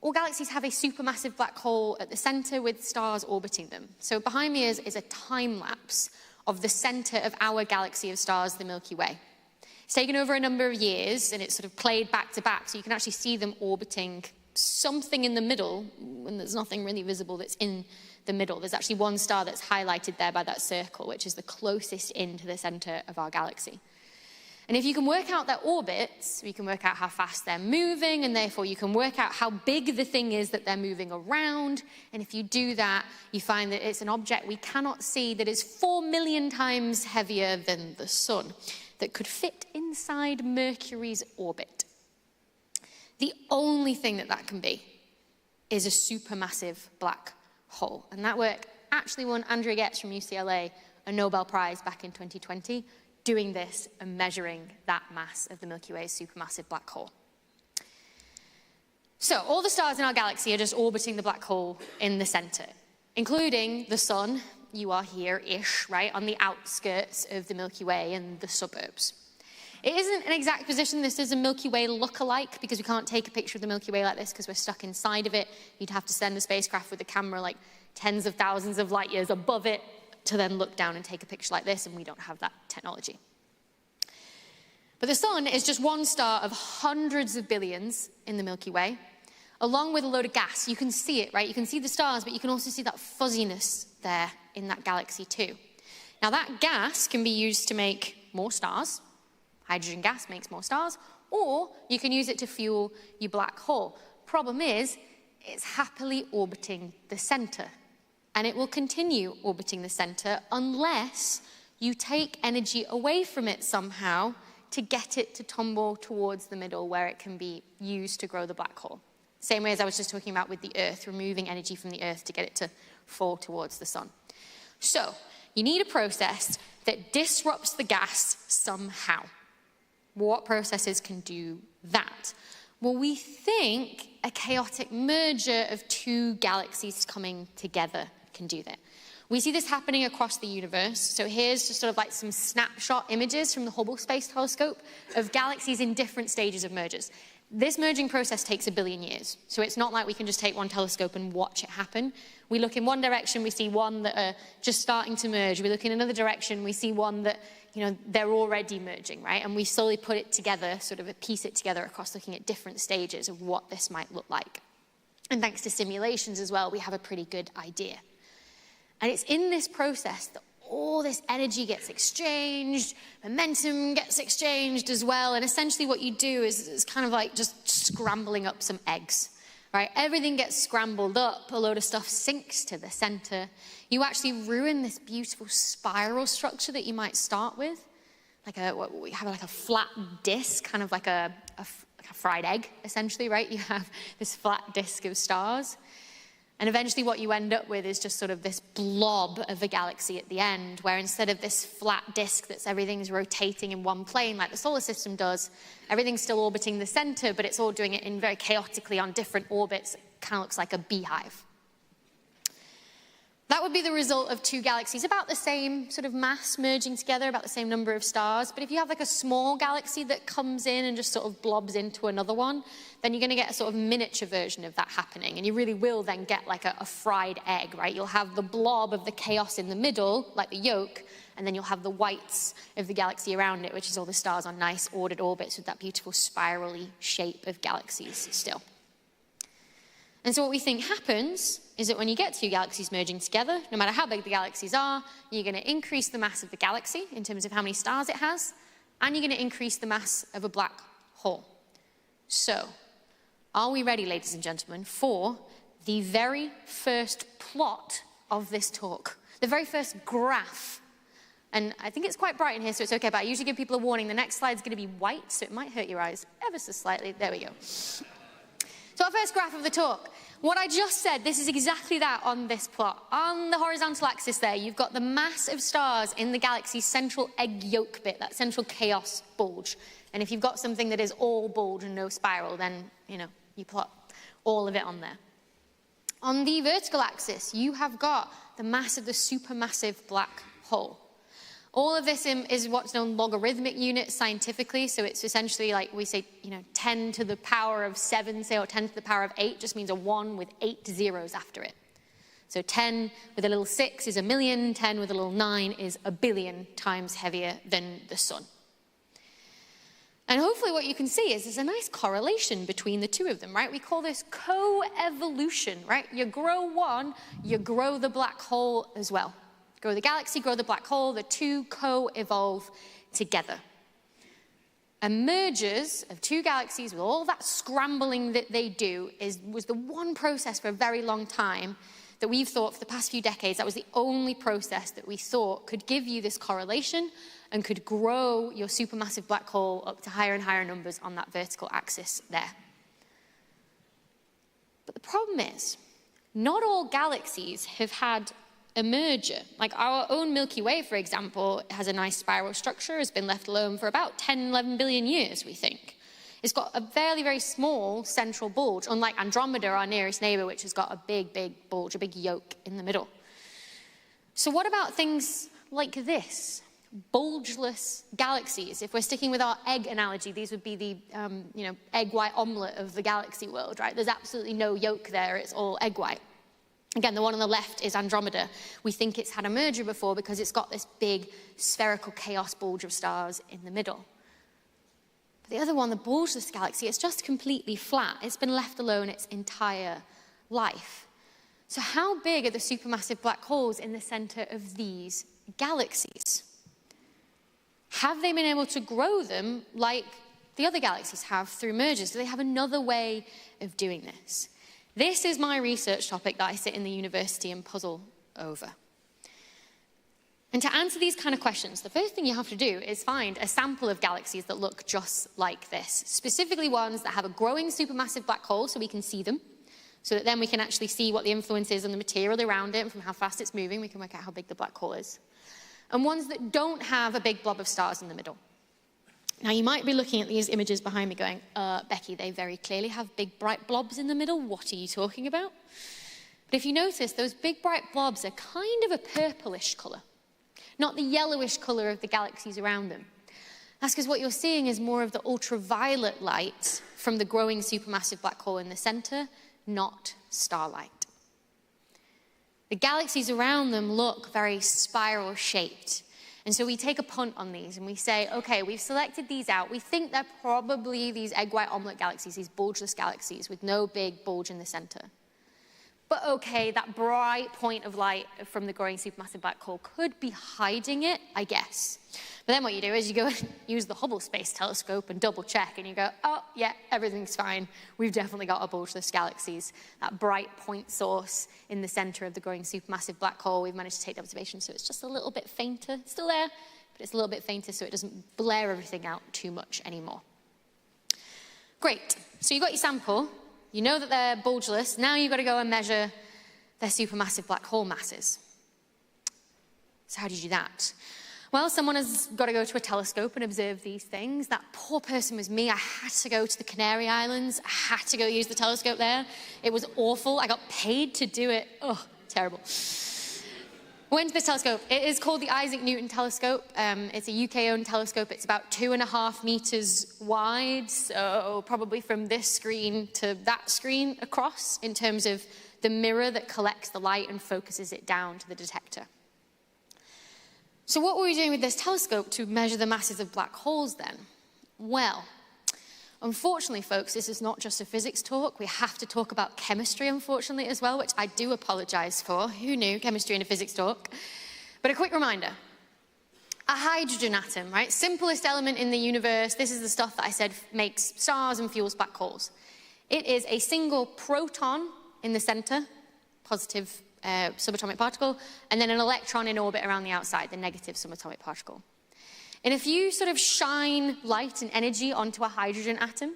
all galaxies have a supermassive black hole at the center with stars orbiting them. So behind me is a time lapse of the center of our galaxy of stars, the Milky Way. It's taken over a number of years, and it's sort of played back to back, so you can actually see them orbiting something in the middle, when there's nothing really visible that's in the middle. There's actually one star that's highlighted there by that circle, which is the closest in to the center of our galaxy. And if you can work out their orbits, you can work out how fast they're moving, and therefore you can work out how big the thing is that they're moving around. And if you do that, you find that it's an object we cannot see that is 4 million times heavier than the sun, that could fit inside Mercury's orbit. The only thing that can be is a supermassive black hole. And that work actually won Andrea Goetz from UCLA a Nobel Prize back in 2020, doing this and measuring that mass of the Milky Way's supermassive black hole. So all the stars in our galaxy are just orbiting the black hole in the center, including the sun. You are here-ish, right, on the outskirts of the Milky Way and the suburbs. It isn't an exact position. This is a Milky Way look-alike, because we can't take a picture of the Milky Way like this because we're stuck inside of it. You'd have to send a spacecraft with a camera like tens of thousands of light years above it to then look down and take a picture like this, and we don't have that technology. But the sun is just one star of hundreds of billions in the Milky Way, along with a load of gas. You can see it, right? You can see the stars, but you can also see that fuzziness there in that galaxy too. Now that gas can be used to make more stars. Hydrogen gas makes more stars, or you can use it to fuel your black hole. Problem is, it's happily orbiting the center, and it will continue orbiting the center unless you take energy away from it somehow to get it to tumble towards the middle where it can be used to grow the black hole. Same way as I was just talking about with the Earth, removing energy from the Earth to get it to fall towards the sun. So, you need a process that disrupts the gas somehow. What processes can do that? Well, we think a chaotic merger of two galaxies coming together can do that. We see this happening across the universe. So here's just sort of like some snapshot images from the Hubble Space Telescope of galaxies in different stages of mergers. This merging process takes 1 billion years. So it's not like we can just take one telescope and watch it happen. We look in one direction, we see one that are just starting to merge. We look in another direction, we see one that, they're already merging, right? And we slowly put it together, sort of piece it together across looking at different stages of what this might look like. And thanks to simulations as well, we have a pretty good idea. And it's in this process that all this energy gets exchanged, momentum gets exchanged as well, and essentially what you do is kind of like just scrambling up some eggs, right? Everything gets scrambled up, a load of stuff sinks to the center. You actually ruin this beautiful spiral structure that you might start with, we have like a flat disc, kind of like a fried egg, essentially, right? You have this flat disc of stars. And eventually what you end up with is just sort of this blob of a galaxy at the end, where instead of this flat disk that's everything's rotating in one plane like the solar system does, everything's still orbiting the center, but it's all doing it in very chaotically on different orbits. It kind of looks like a beehive. That would be the result of two galaxies, about the same sort of mass merging together, about the same number of stars. But if you have like a small galaxy that comes in and just sort of blobs into another one, then you're going to get a sort of miniature version of that happening. And you really will then get like a fried egg, right? You'll have the blob of the chaos in the middle, like the yolk, and then you'll have the whites of the galaxy around it, which is all the stars on nice ordered orbits with that beautiful spirally shape of galaxies still. And so what we think happens is that when you get two galaxies merging together, no matter how big the galaxies are, you're going to increase the mass of the galaxy in terms of how many stars it has, and you're going to increase the mass of a black hole. So, are we ready, ladies and gentlemen, for the very first plot of this talk, the very first graph And I think it's quite bright in here, so it's okay, but I usually give people a warning. The next slide's going to be white, so it might hurt your eyes ever so slightly. There we go. So our first graph of the talk. What I just said, this is exactly that on this plot. On the horizontal axis there, you've got the mass of stars in the galaxy's central egg yolk bit, that central chaos bulge. And if you've got something that is all bulge and no spiral, then, you plot all of it on there. On the vertical axis, you have got the mass of the supermassive black hole. All of this is what's known logarithmic units scientifically, so it's essentially like we say, 10 to the power of 7, say, or 10 to the power of 8 just means a 1 with 8 zeros after it. So 10 with a little 6 is 1,000,000, 10 with a little 9 is 1,000,000,000 times heavier than the sun. And hopefully what you can see is there's a nice correlation between the two of them, right? We call this co-evolution, right? You grow one, you grow the black hole as well. Grow the galaxy, grow the black hole, the two co-evolve together. And mergers of two galaxies with all that scrambling that they do was the one process for a very long time that we've thought for the past few decades, that was the only process that we thought could give you this correlation and could grow your supermassive black hole up to higher and higher numbers on that vertical axis there. But the problem is, not all galaxies have had a merger. Like our own Milky Way, for example, has a nice spiral structure, has been left alone for about 10, 11 billion years, we think. It's got a very, very small central bulge, unlike Andromeda, our nearest neighbor, which has got a big, big bulge, a big yolk in the middle. So what about things like this? Bulgeless galaxies. If we're sticking with our egg analogy, these would be the egg white omelette of the galaxy world, right? There's absolutely no yolk there, it's all egg white. Again, the one on the left is Andromeda. We think it's had a merger before because it's got this big spherical chaos bulge of stars in the middle. But the other one, the bulgeless galaxy, it's just completely flat. It's been left alone its entire life. So how big are the supermassive black holes in the center of these galaxies? Have they been able to grow them like the other galaxies have through mergers? Do they have another way of doing this? This is my research topic that I sit in the university and puzzle over. And to answer these kind of questions, the first thing you have to do is find a sample of galaxies that look just like this, specifically ones that have a growing supermassive black hole so we can see them, so that then we can actually see what the influence is on the material around it, and from how fast it's moving, we can work out how big the black hole is. And ones that don't have a big blob of stars in the middle. Now, you might be looking at these images behind me going, Becky, they very clearly have big, bright blobs in the middle. What are you talking about? But if you notice, those big, bright blobs are kind of a purplish color, not the yellowish color of the galaxies around them. That's because what you're seeing is more of the ultraviolet light from the growing supermassive black hole in the center, not starlight. The galaxies around them look very spiral-shaped. And so we take a punt on these and we say, okay, we've selected these out. We think they're probably these egg white omelette galaxies, these bulgeless galaxies with no big bulge in the center. But okay, that bright point of light from the growing supermassive black hole could be hiding it, I guess. But then what you do is you go and use the Hubble Space Telescope and double check, and you go, oh, yeah, everything's fine. We've definitely got a bulgeless galaxies. That bright point source in the center of the growing supermassive black hole, we've managed to take the observation, so it's just a little bit fainter. It's still there, but it's a little bit fainter so it doesn't blare everything out too much anymore. Great. So you've got your sample. You know that they're bulgeless. Now you've got to go and measure their supermassive black hole masses. So how do you do that? Well, someone has got to go to a telescope and observe these things. That poor person was me. I had to go to the Canary Islands. I had to go use the telescope there. It was awful. I got paid to do it. Oh, terrible. Went to this telescope. It is called the Isaac Newton Telescope. It's a UK-owned telescope. It's about 2.5 meters wide, so probably from this screen to that screen across in terms of the mirror that collects the light and focuses it down to the detector. So what were we doing with this telescope to measure the masses of black holes then? Well, unfortunately, folks, this is not just a physics talk. We have to talk about chemistry, unfortunately, as well, which I do apologize for. Who knew chemistry in a physics talk? But a quick reminder. A hydrogen atom, right? Simplest element in the universe. This is the stuff that I said makes stars and fuels black holes. It is a single proton in the center, positive subatomic particle, and then an electron in orbit around the outside, the negative subatomic particle. And if you sort of shine light and energy onto a hydrogen atom,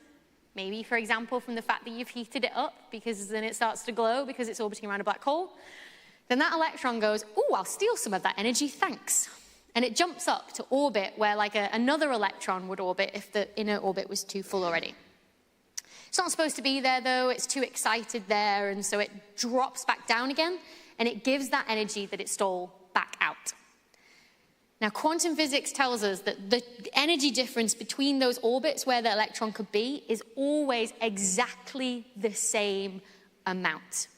maybe, for example, from the fact that you've heated it up, because then it starts to glow because it's orbiting around a black hole, then that electron goes, "Ooh, I'll steal some of that energy, thanks." And it jumps up to orbit where like another electron would orbit if the inner orbit was too full already. It's not supposed to be there, though. It's too excited there, and so it drops back down again, and it gives that energy that it stole back out. Now, quantum physics tells us that the energy difference between those orbits where the electron could be is always exactly the same amount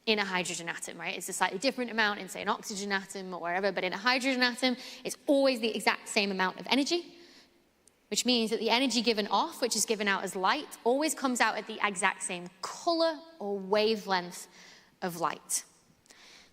in a hydrogen atom, right? It's a slightly different amount in, say, an oxygen atom or wherever, but in a hydrogen atom, it's always the exact same amount of energy, which means that the energy given off, which is given out as light, always comes out at the exact same color or wavelength of light.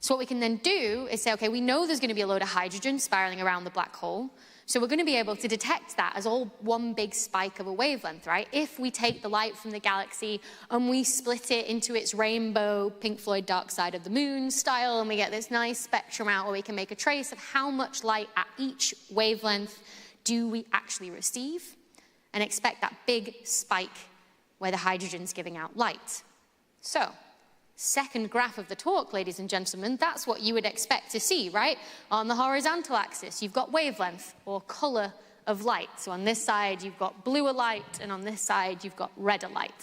So what we can then do is say, okay, we know there's going to be a load of hydrogen spiraling around the black hole, so we're going to be able to detect that as all one big spike of a wavelength, right? If we take the light from the galaxy and we split it into its rainbow Pink Floyd Dark Side of the Moon style, and we get this nice spectrum out where we can make a trace of how much light at each wavelength do we actually receive, and expect that big spike where the hydrogen's giving out light. So, second graph of the talk, ladies and gentlemen, that's what you would expect to see, right? On the horizontal axis, you've got wavelength, or color of light. So on this side, you've got bluer light, and on this side, you've got redder light.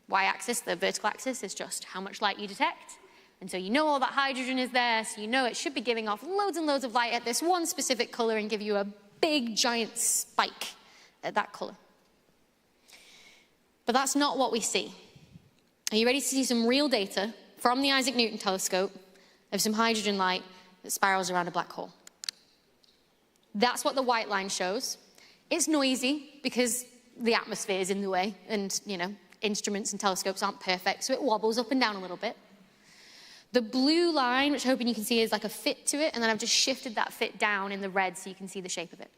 Y-axis, the vertical axis, is just how much light you detect. And so you know all that hydrogen is there, so you know it should be giving off loads and loads of light at this one specific color and give you a big, giant spike at that color. But that's not what we see. Are you ready to see some real data from the Isaac Newton telescope of some hydrogen light that spirals around a black hole? That's what the white line shows. It's noisy because the atmosphere is in the way, and, you know, instruments and telescopes aren't perfect, so it wobbles up and down a little bit. The blue line, which I'm hoping you can see, is like a fit to it, and then I've just shifted that fit down in the red so you can see the shape of it.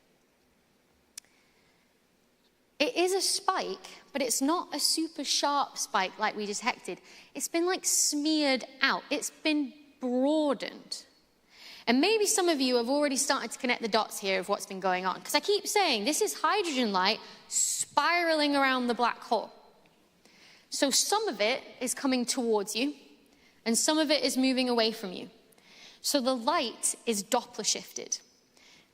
It is a spike, but it's not a super sharp spike like we detected. It's been like smeared out. It's been broadened. And maybe some of you have already started to connect the dots here of what's been going on, because I keep saying this is hydrogen light spiraling around the black hole. So some of it is coming towards you, and some of it is moving away from you. So the light is Doppler shifted.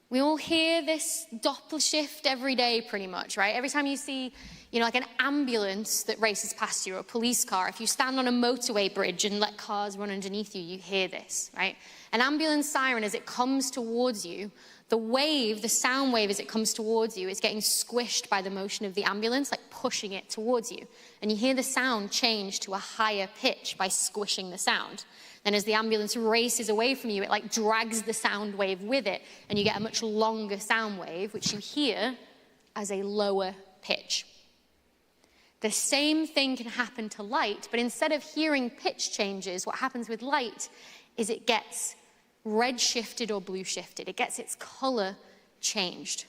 We all hear this Doppler shift every day pretty much, right? Every time you see, you know, like an ambulance that races past you, or a police car, if you stand on a motorway bridge and let cars run underneath you, you hear this, right? An ambulance siren, as it comes towards you, the wave, the sound wave as it comes towards you, is getting squished by the motion of the ambulance, like pushing it towards you. And you hear the sound change to a higher pitch by squishing the sound. And as the ambulance races away from you, it like drags the sound wave with it, and you get a much longer sound wave, which you hear as a lower pitch. The same thing can happen to light, but instead of hearing pitch changes, what happens with light is it gets red shifted or blue shifted. It gets its color changed.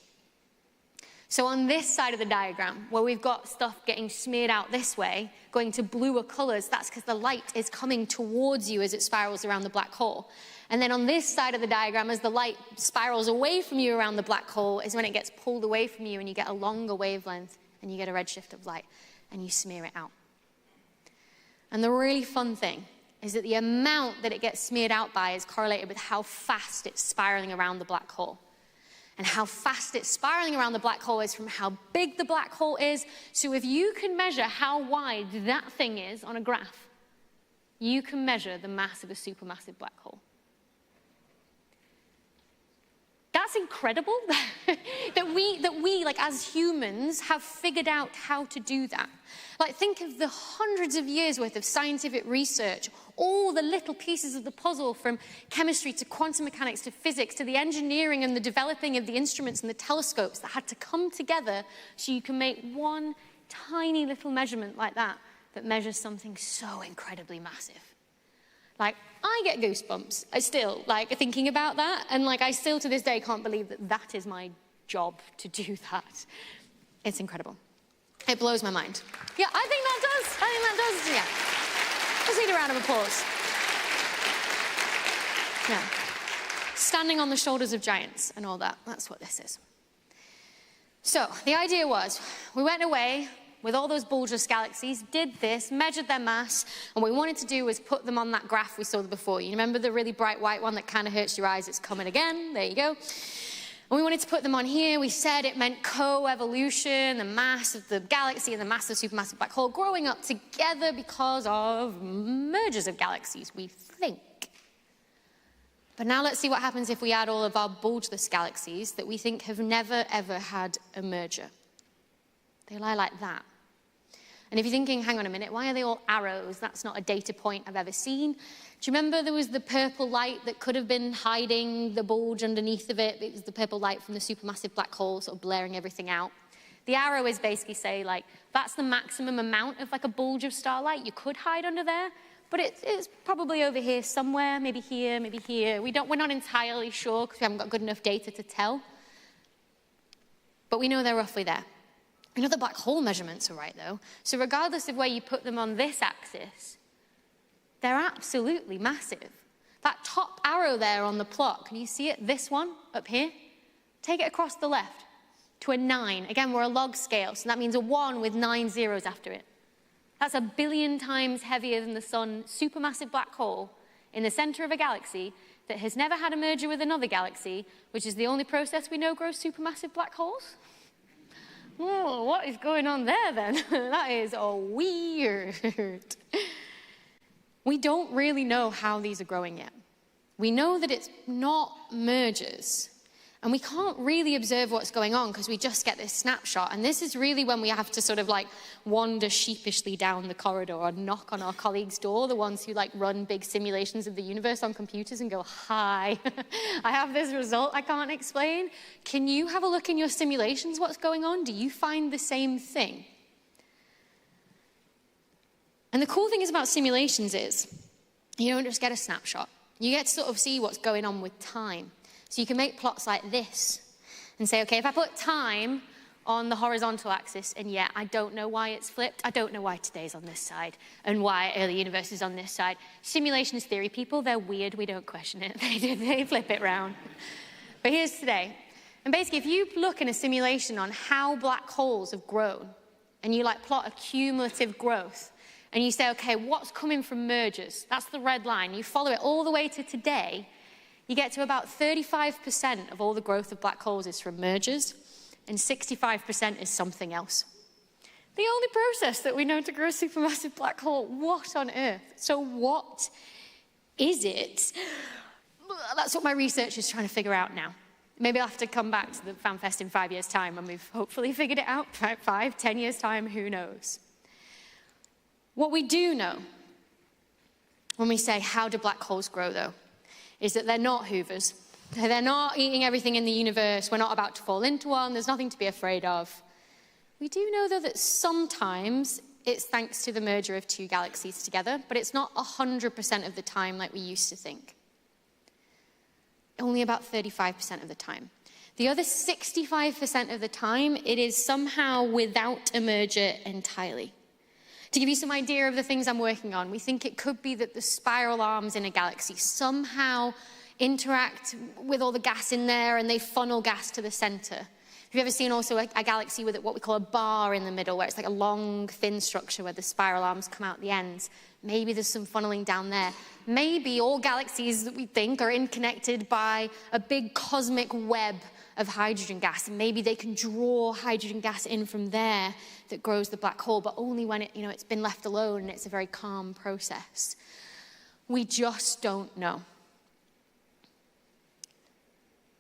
So on this side of the diagram, where we've got stuff getting smeared out this way, going to bluer colors, that's because the light is coming towards you as it spirals around the black hole. And then on this side of the diagram, as the light spirals away from you around the black hole, is when it gets pulled away from you and you get a longer wavelength and you get a redshift of light and you smear it out. And the really fun thing is that the amount that it gets smeared out by is correlated with how fast it's spiraling around the black hole. And how fast it's spiraling around the black hole is from how big the black hole is. So if you can measure how wide that thing is on a graph, you can measure the mass of a supermassive black hole. That's incredible that we, like as humans, have figured out how to do that. Like, think of the hundreds of years worth of scientific research, all the little pieces of the puzzle, from chemistry to quantum mechanics to physics to the engineering and the developing of the instruments and the telescopes that had to come together so you can make one tiny little measurement like that measures something so incredibly massive. Like, I get goosebumps. I still, like, thinking about that, and, like, I still to this day can't believe that that is my job to do that. It's incredible. It blows my mind. Yeah, I think that does, yeah. Let's need a round of applause. Yeah. Standing on the shoulders of giants and all that. That's what this is. So the idea was, we went away with all those bulbous galaxies, did this, measured their mass, and what we wanted to do was put them on that graph we saw before. You remember the really bright white one that kind of hurts your eyes? It's coming again. There you go. And we wanted to put them on here. We said it meant co-evolution, the mass of the galaxy and the mass of the supermassive black hole growing up together because of mergers of galaxies, we think. But now let's see what happens if we add all of our bulgeless galaxies that we think have never, ever had a merger. They lie like that. And if you're thinking, hang on a minute, why are they all arrows? That's not a data point I've ever seen. Do you remember there was the purple light that could have been hiding the bulge underneath of it? It was the purple light from the supermassive black hole sort of blaring everything out. The arrow is basically say, like, that's the maximum amount of like a bulge of starlight you could hide under there. But it's probably over here somewhere, maybe here, maybe here. We're not entirely sure because we haven't got good enough data to tell. But we know they're roughly there. We know the black hole measurements are right, though. So regardless of where you put them on this axis, they're absolutely massive. That top arrow there on the plot, can you see it? This one up here? Take it across the left to a 9. Again, we're a log scale, so that means a 1 with 9 zeros after it. That's 1 billion times heavier than the sun, supermassive black hole in the center of a galaxy that has never had a merger with another galaxy, which is the only process we know grows supermassive black holes. Oh, what is going on there then? That is weird. We don't really know how these are growing yet. We know that it's not mergers. And we can't really observe what's going on because we just get this snapshot. And this is really when we have to sort of like wander sheepishly down the corridor or knock on our colleagues' door, the ones who like run big simulations of the universe on computers and go, hi, I have this result I can't explain. Can you have a look in your simulations what's going on? Do you find the same thing? And the cool thing is about simulations is you don't just get a snapshot. You get to sort of see what's going on with time. So you can make plots like this and say, okay, if I put time on the horizontal axis, and yeah, I don't know why it's flipped. I don't know why today's on this side and why early universe is on this side. Simulations theory people, they're weird. We don't question it. They flip it round. But here's today. And basically, if you look in a simulation on how black holes have grown, and you like plot a cumulative growth, and you say, okay, what's coming from mergers? That's the red line. You follow it all the way to today, you get to about 35% of all the growth of black holes is from mergers, and 65% is something else. The only process that we know to grow a supermassive black hole, what on earth? So what is it? That's what my research is trying to figure out now. Maybe I'll have to come back to the Fanfest in 5 years' time when we've hopefully figured it out. 5, 10 years' time, who knows? What we do know, when we say, how do black holes grow, though, is that they're not hoovers. They're not eating everything in the universe. We're not about to fall into one. There's nothing to be afraid of. We do know, though, that sometimes it's thanks to the merger of two galaxies together, but it's not 100% of the time like we used to think. Only about 35% of the time. The other 65% of the time, it is somehow without a merger entirely. To give you some idea of the things I'm working on, we think it could be that the spiral arms in a galaxy somehow interact with all the gas in there and they funnel gas to the center. Have you ever seen also a galaxy with what we call a bar in the middle, where it's like a long, thin structure where the spiral arms come out the ends? Maybe there's some funneling down there. Maybe all galaxies that we think are interconnected by a big cosmic web of hydrogen gas, and maybe they can draw hydrogen gas in from there that grows the black hole, but only when it's been left alone and it's a very calm process. We just don't know.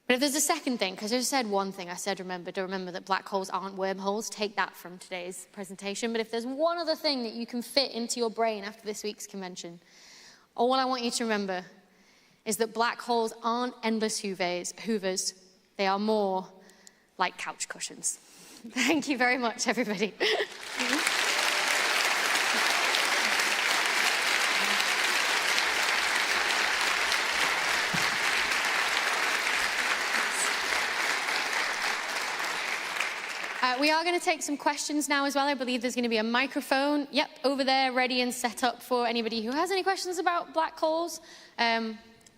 But if there's a second thing, because I just said one thing, I said remember that black holes aren't wormholes. Take that from today's presentation. But if there's one other thing that you can fit into your brain after this week's convention, all I want you to remember is that black holes aren't endless hoovers. They are more like couch cushions. Thank you very much, everybody. We are going to take some questions now as well. I believe there's going to be a microphone, over there, ready and set up for anybody who has any questions about black holes.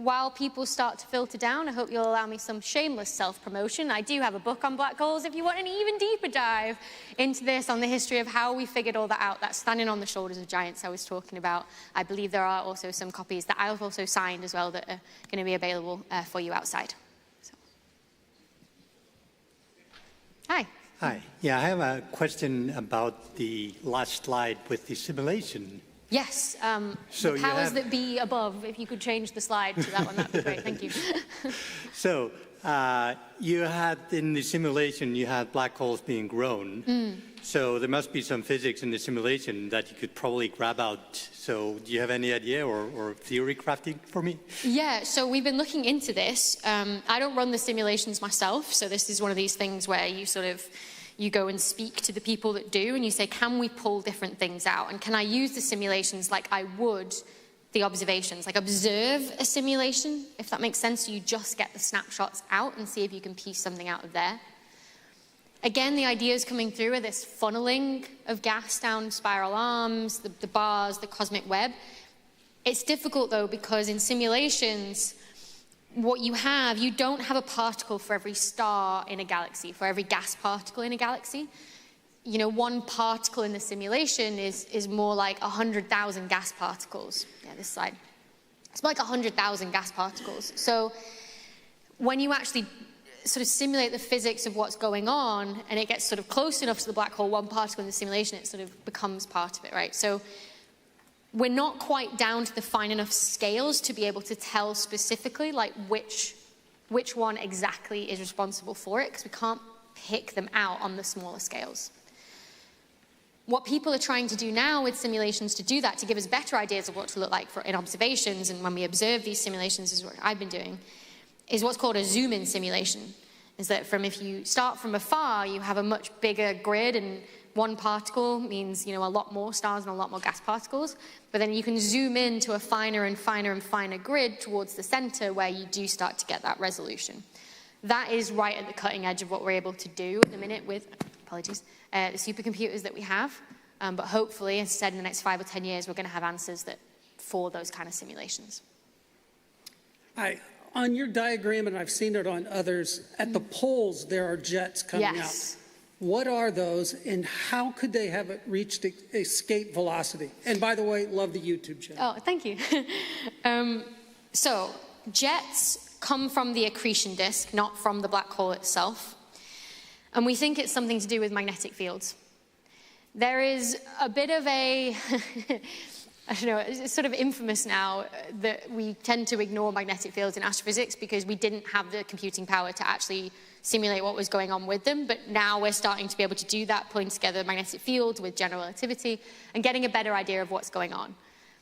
while people start to filter down, I hope you'll allow me some shameless self-promotion. I do have a book on black holes if you want an even deeper dive into this, on the history of how we figured all that out. That's Standing on the Shoulders of Giants I was talking about. I believe there are also some copies that I've also signed as well that are going to be available for you outside. So. Hi. Hi. Yeah, I have a question about the last slide with the simulation. Yes, So the you powers have- that be above, if you could change the slide to that one, that'd be great, thank you. So you had, in the simulation, you had black holes being grown. So there must be some physics in the simulation that you could probably grab out. So do you have any idea or theory crafting for me? Yeah, so we've been looking into this. I don't run the simulations myself, so this is one of these things where you go and speak to the people that do, and you say, can we pull different things out? And can I use the simulations like I would the observations? Like observe a simulation, if that makes sense. So you just get the snapshots out and see if you can piece something out of there. Again, the ideas coming through are this funneling of gas down spiral arms, the bars, the cosmic web. It's difficult though, because in simulations, what you don't have a particle for every star in a galaxy, for every gas particle in a galaxy. You know, one particle in the simulation is more like 100,000 gas particles. Yeah, this side. It's more like 100,000 gas particles. So when you actually sort of simulate the physics of what's going on, and it gets sort of close enough to the black hole, one particle in the simulation, it sort of becomes part of it, right? So we're not quite down to the fine enough scales to be able to tell specifically like which one exactly is responsible for it, because we can't pick them out on the smaller scales. What people are trying to do now with simulations to do that, to give us better ideas of what to look like in observations, and when we observe these simulations, is what I've been doing, is what's called a zoom-in simulation. Is that if you start from afar, you have a much bigger grid, and one particle means, you know, a lot more stars and a lot more gas particles. But then you can zoom in to a finer and finer and finer grid towards the center, where you do start to get that resolution. That is right at the cutting edge of what we're able to do at the minute with, apologies, the supercomputers that we have. But hopefully, as I said, in the next 5 or 10 years, we're going to have answers for those kind of simulations. On your diagram, and I've seen it on others, at the poles there are jets coming Yes. out. What are those, and how could they have reached escape velocity? And by the way, love the YouTube channel. Oh, thank you. So jets come from the accretion disk, not from the black hole itself. And we think it's something to do with magnetic fields. There is a bit of a, I don't know, it's sort of infamous now that we tend to ignore magnetic fields in astrophysics because we didn't have the computing power to actually simulate what was going on with them. But now we're starting to be able to do that, pulling together magnetic fields with general relativity and getting a better idea of what's going on.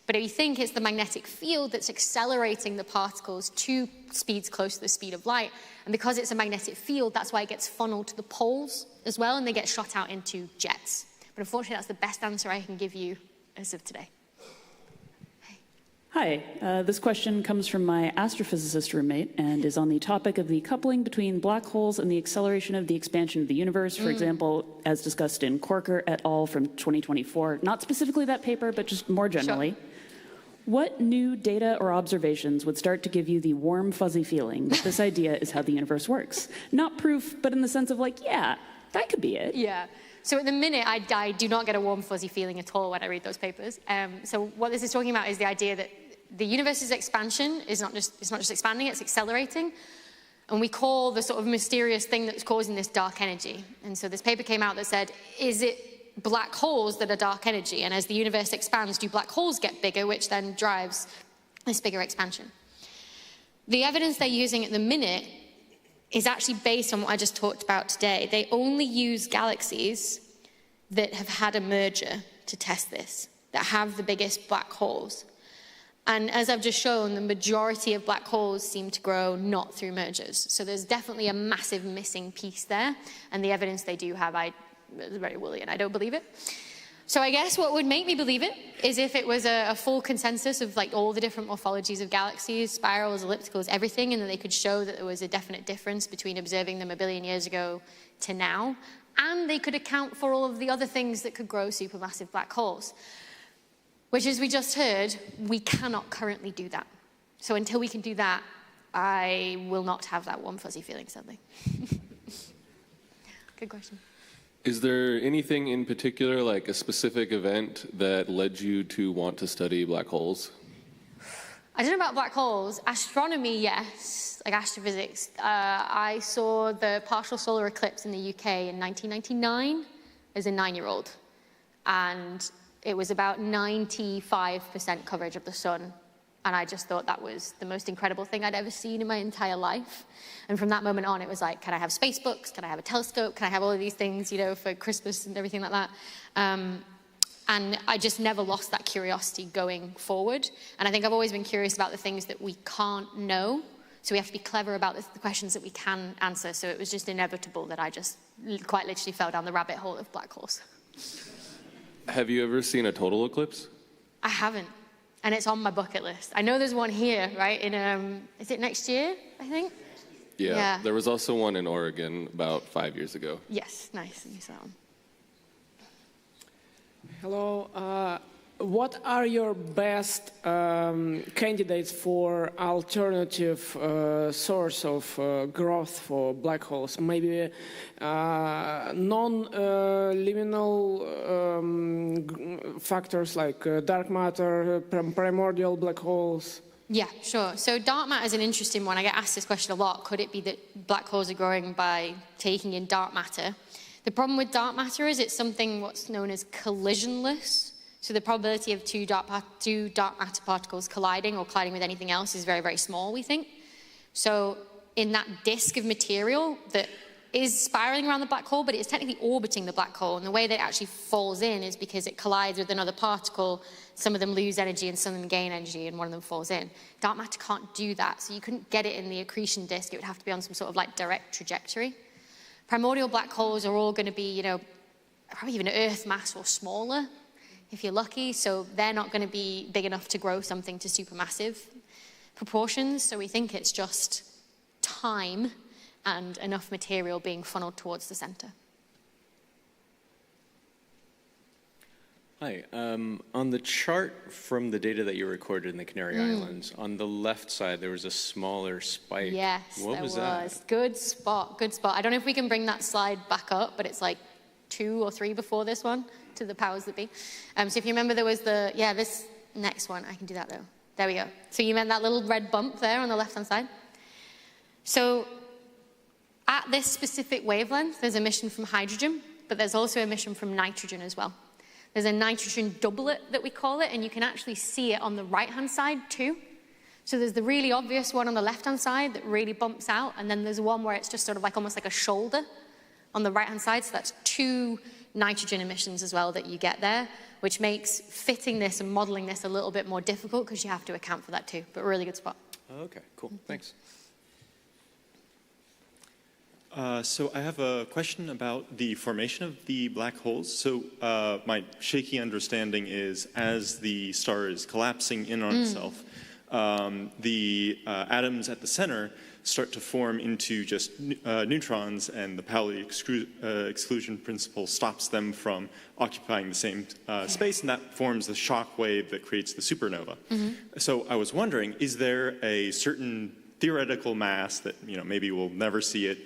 But if you think it's the magnetic field that's accelerating the particles to speeds close to the speed of light, and because it's a magnetic field, that's why it gets funneled to the poles as well, and they get shot out into jets. But unfortunately, that's the best answer I can give you as of today. Hi, this question comes from my astrophysicist roommate and is on the topic of the coupling between black holes and the acceleration of the expansion of the universe, for example, as discussed in Corker et al. From 2024. Not specifically that paper, but just more generally. Sure. What new data or observations would start to give you the warm, fuzzy feeling that this idea is how the universe works? Not proof, but in the sense of like, yeah, that could be it. Yeah. So at the minute, I do not get a warm, fuzzy feeling at all when I read those papers. So what this is talking about is the idea that the universe's expansion is not just expanding, it's accelerating. And we call the sort of mysterious thing that's causing this dark energy. And so this paper came out that said, is it black holes that are dark energy? And as the universe expands, do black holes get bigger, which then drives this bigger expansion? The evidence they're using at the minute is actually based on what I just talked about today. They only use galaxies that have had a merger to test this, that have the biggest black holes. And as I've just shown, the majority of black holes seem to grow not through mergers. So there's definitely a massive missing piece there. And the evidence they do have, is very woolly, and I don't believe it. So I guess what would make me believe it is if it was a full consensus of like all the different morphologies of galaxies, spirals, ellipticals, everything, and that they could show that there was a definite difference between observing them 1 billion years ago to now. And they could account for all of the other things that could grow supermassive black holes. Which, as we just heard, we cannot currently do that. So until we can do that, I will not have that warm, fuzzy feeling, sadly. Good question. Is there anything in particular, like a specific event, that led you to want to study black holes? I don't know about black holes. Astronomy, yes, like astrophysics. I saw the partial solar eclipse in the UK in 1999 as a 9-year-old. And it was about 95% coverage of the sun. And I just thought that was the most incredible thing I'd ever seen in my entire life. And from that moment on, it was like, can I have space books? Can I have a telescope? Can I have all of these things, you know, for Christmas and everything like that? And I just never lost that curiosity going forward. And I think I've always been curious about the things that we can't know. So we have to be clever about the questions that we can answer. So it was just inevitable that I just quite literally fell down the rabbit hole of black holes. Have you ever seen a total eclipse? I haven't. And it's on my bucket list. I know there's one here, right? In is it next year, I think? Yeah. There was also one in Oregon about 5 years ago. Yes, nice. You saw that one. Hello. What are your best candidates for alternative source of growth for black holes? Maybe non-liminal factors like dark matter, primordial black holes? Yeah, sure. So dark matter is an interesting one. I get asked this question a lot. Could it be that black holes are growing by taking in dark matter? The problem with dark matter is it's something what's known as collisionless. So the probability of two dark matter particles colliding or colliding with anything else is very, very small, we think. So in that disk of material that is spiraling around the black hole, but it is technically orbiting the black hole, and the way that it actually falls in is because it collides with another particle. Some of them lose energy and some of them gain energy, and one of them falls in. Dark matter can't do that, so you couldn't get it in the accretion disk. It would have to be on some sort of like direct trajectory. Primordial black holes are all going to be, you know, probably even Earth mass or smaller, if you're lucky, so they're not going to be big enough to grow something to supermassive proportions, so we think it's just time and enough material being funneled towards the center. Hi. On the chart from the data that you recorded in the Canary Islands, on the left side there was a smaller spike. Yes, what was that? Good spot, good spot. I don't know if we can bring that slide back up, but it's like 2 or 3 before this one, to the powers that be. So if you remember, there was this next one. I can do that though. There we go. So you meant that little red bump there on the left-hand side? So at this specific wavelength, there's emission from hydrogen, but there's also emission from nitrogen as well. There's a nitrogen doublet that we call it, and you can actually see it on the right-hand side too. So there's the really obvious one on the left-hand side that really bumps out, and then there's one where it's just sort of like almost like a shoulder on the right-hand side. So that's 2 nitrogen emissions as well that you get there, which makes fitting this and modeling this a little bit more difficult because you have to account for that too, but really good spot. Okay, cool, thanks. So I have a question about the formation of the black holes. So my shaky understanding is as the star is collapsing in on itself, the atoms at the center start to form into just neutrons, and the Pauli exclusion principle stops them from occupying the same space, and that forms the shock wave that creates the supernova. So I was wondering, is there a certain theoretical mass that, you know, maybe we'll never see it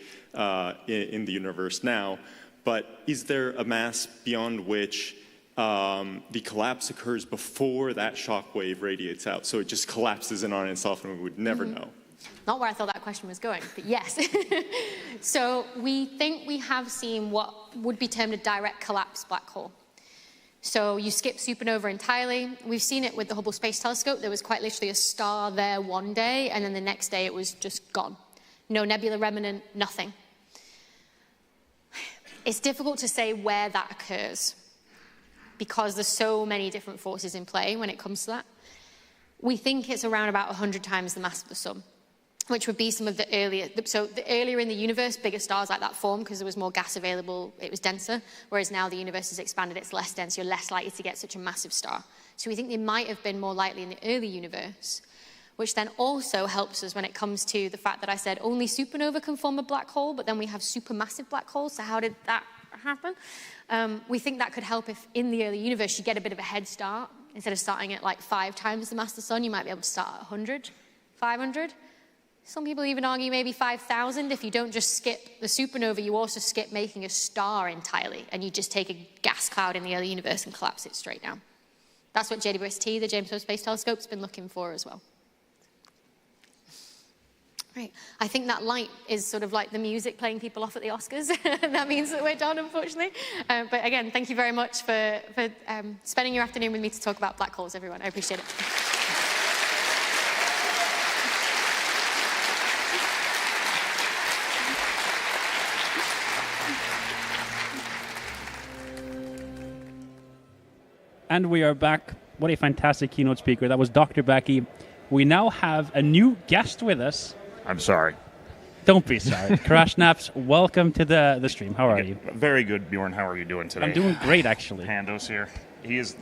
in the universe now, but is there a mass beyond which the collapse occurs before that shock wave radiates out, so it just collapses in on itself and we would never know? Not where I thought that question was going, but yes. So we think we have seen what would be termed a direct collapse black hole. So you skip supernova entirely. We've seen it with the Hubble Space Telescope. There was quite literally a star there one day, and then the next day it was just gone. No nebula remnant, nothing. It's difficult to say where that occurs because there's so many different forces in play when it comes to that. We think it's around about 100 times the mass of the sun, which would be some of the earlier, so the earlier in the universe, bigger stars like that formed because there was more gas available, it was denser, whereas now the universe has expanded, it's less dense, you're less likely to get such a massive star. So we think they might have been more likely in the early universe, which then also helps us when it comes to the fact that I said only supernova can form a black hole, but then we have supermassive black holes, so how did that happen? We think that could help if in the early universe you get a bit of a head start. Instead of starting at like 5 times the mass of the sun, you might be able to start at 100. 500? Some people even argue maybe 5,000. If you don't just skip the supernova, you also skip making a star entirely, and you just take a gas cloud in the early universe and collapse it straight down. That's what JWST, the James Webb Space Telescope, has been looking for as well. Right. I think that light is sort of like the music playing people off at the Oscars. That means that we're done, unfortunately. But again, thank you very much for spending your afternoon with me to talk about black holes, everyone. I appreciate it. And we are back. What a fantastic keynote speaker. That was Dr. Becky. We now have a new guest with us. I'm sorry. Don't be sorry. Crash Naps, welcome to the stream. How are you? Very good, Bjorn. How are you doing today? I'm doing great, actually. Pando's here. He is,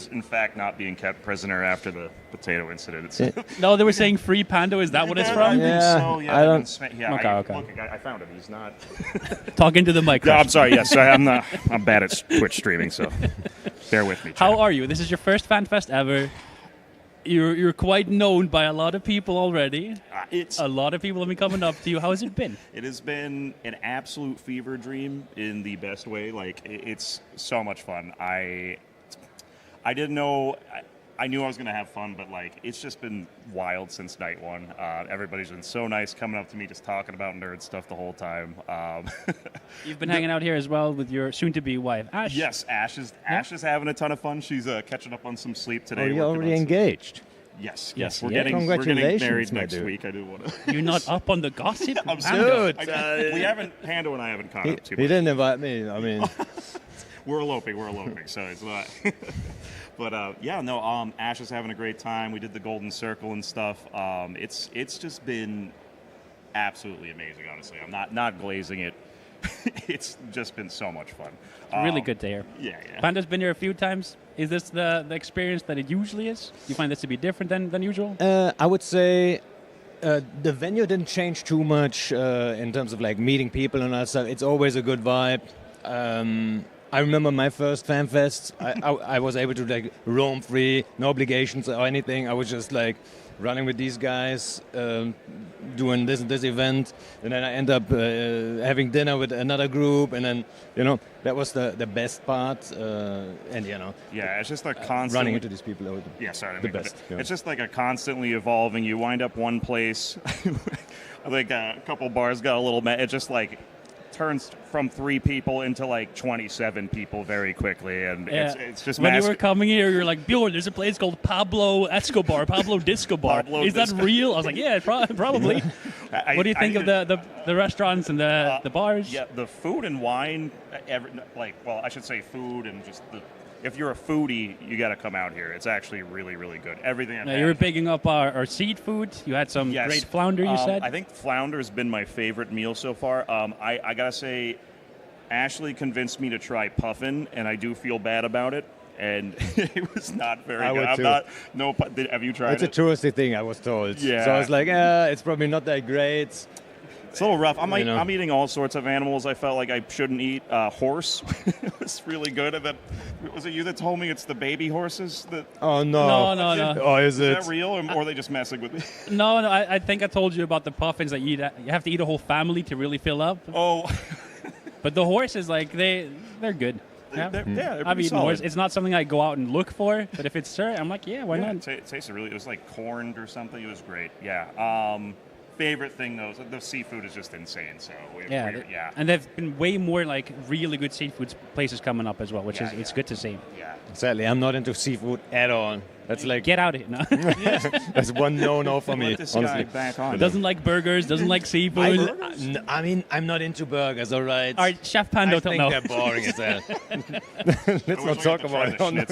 in fact, not being kept prisoner after the potato incident. No, they were saying free Pando. Is that what it's from? I think so. Yeah, I don't. Okay. Okay. Look, I found him. He's not. Talking to the mic. No, I'm sorry. Yes, I'm bad at Twitch streaming, so bear with me. How are you? This is your first FanFest ever. You're quite known by a lot of people already. A lot of people have been coming up to you. How has it been? It has been an absolute fever dream in the best way. Like, it's so much fun. I didn't know. I knew I was going to have fun, but like, it's just been wild since night one. Everybody's been so nice coming up to me, just talking about nerd stuff the whole time. You've been hanging out here as well with your soon-to-be wife, Ash. Yes, Ash is having a ton of fun. She's catching up on some sleep today. Oh, you're already engaged? Yes. Yes. We're getting married next week. I do want to. You're not up on the gossip? I'm sorry. we haven't. Pando and I haven't caught up too much. He didn't invite me. I mean, we're eloping, so it's not. But Ash is having a great time. We did the Golden Circle and stuff. It's just been absolutely amazing, honestly. I'm not glazing it. It's just been so much fun. Really good to hear. Yeah. Panda's been here a few times. Is this the experience that it usually is? Do you find this to be different than usual? I would say the venue didn't change too much in terms of like meeting people and all that stuff. It's always a good vibe. I remember my first FanFest. I was able to like roam free, no obligations or anything. I was just like running with these guys, doing this event, and then I end up having dinner with another group, and then that was the best part. Yeah, it's just a constant running into these people. The best. Yeah. It's just like a constantly evolving. You wind up one place, like a couple bars got a little. It's just like turns from 3 people into like 27 people very quickly, and it's just when you were coming here, you're like, Bjorn, there's a place called Pablo Disco Bar. Is that real? I was like, yeah, probably. What do you think of the restaurants and the bars? Yeah, the food and wine. I should say food and just if you're a foodie, you got to come out here. It's actually really, really good. Everything I've had. You were bigging up our seafood. You had some great flounder, you said? I think flounder has been my favorite meal so far. I got to say, Ashley convinced me to try puffin, and I do feel bad about it. And it was not very good. Have you tried it? It's a touristy thing, I was told. Yeah. So I was like, it's probably not that great. It's a little rough. I'm eating all sorts of animals I felt like I shouldn't eat. Horse was really good. And then, was it you that told me it's the baby horses? Oh, no. No. Oh, is that real, or are they just messing with me? No, I think I told you about the puffins that you have to eat a whole family to really fill up. Oh. But the horses, like, they're good. They're I've eaten solid. horse. It's not something I go out and look for, but if it's served, I'm like, why not? It tasted really. It was like corned or something. It was great. Yeah. Favorite thing though, the seafood is just insane. So and there've been way more like really good seafood places coming up as well, which is it's good to see. Yeah. Sadly, I'm not into seafood at all. That's like get out of here. No. That's one no for me. This honestly. guy back on. Doesn't like burgers. Doesn't like seafood. I mean, I'm not into burgers. All right. All right, Chef Pando. I think they're boring as hell. Let's not talk about it. Oh, no,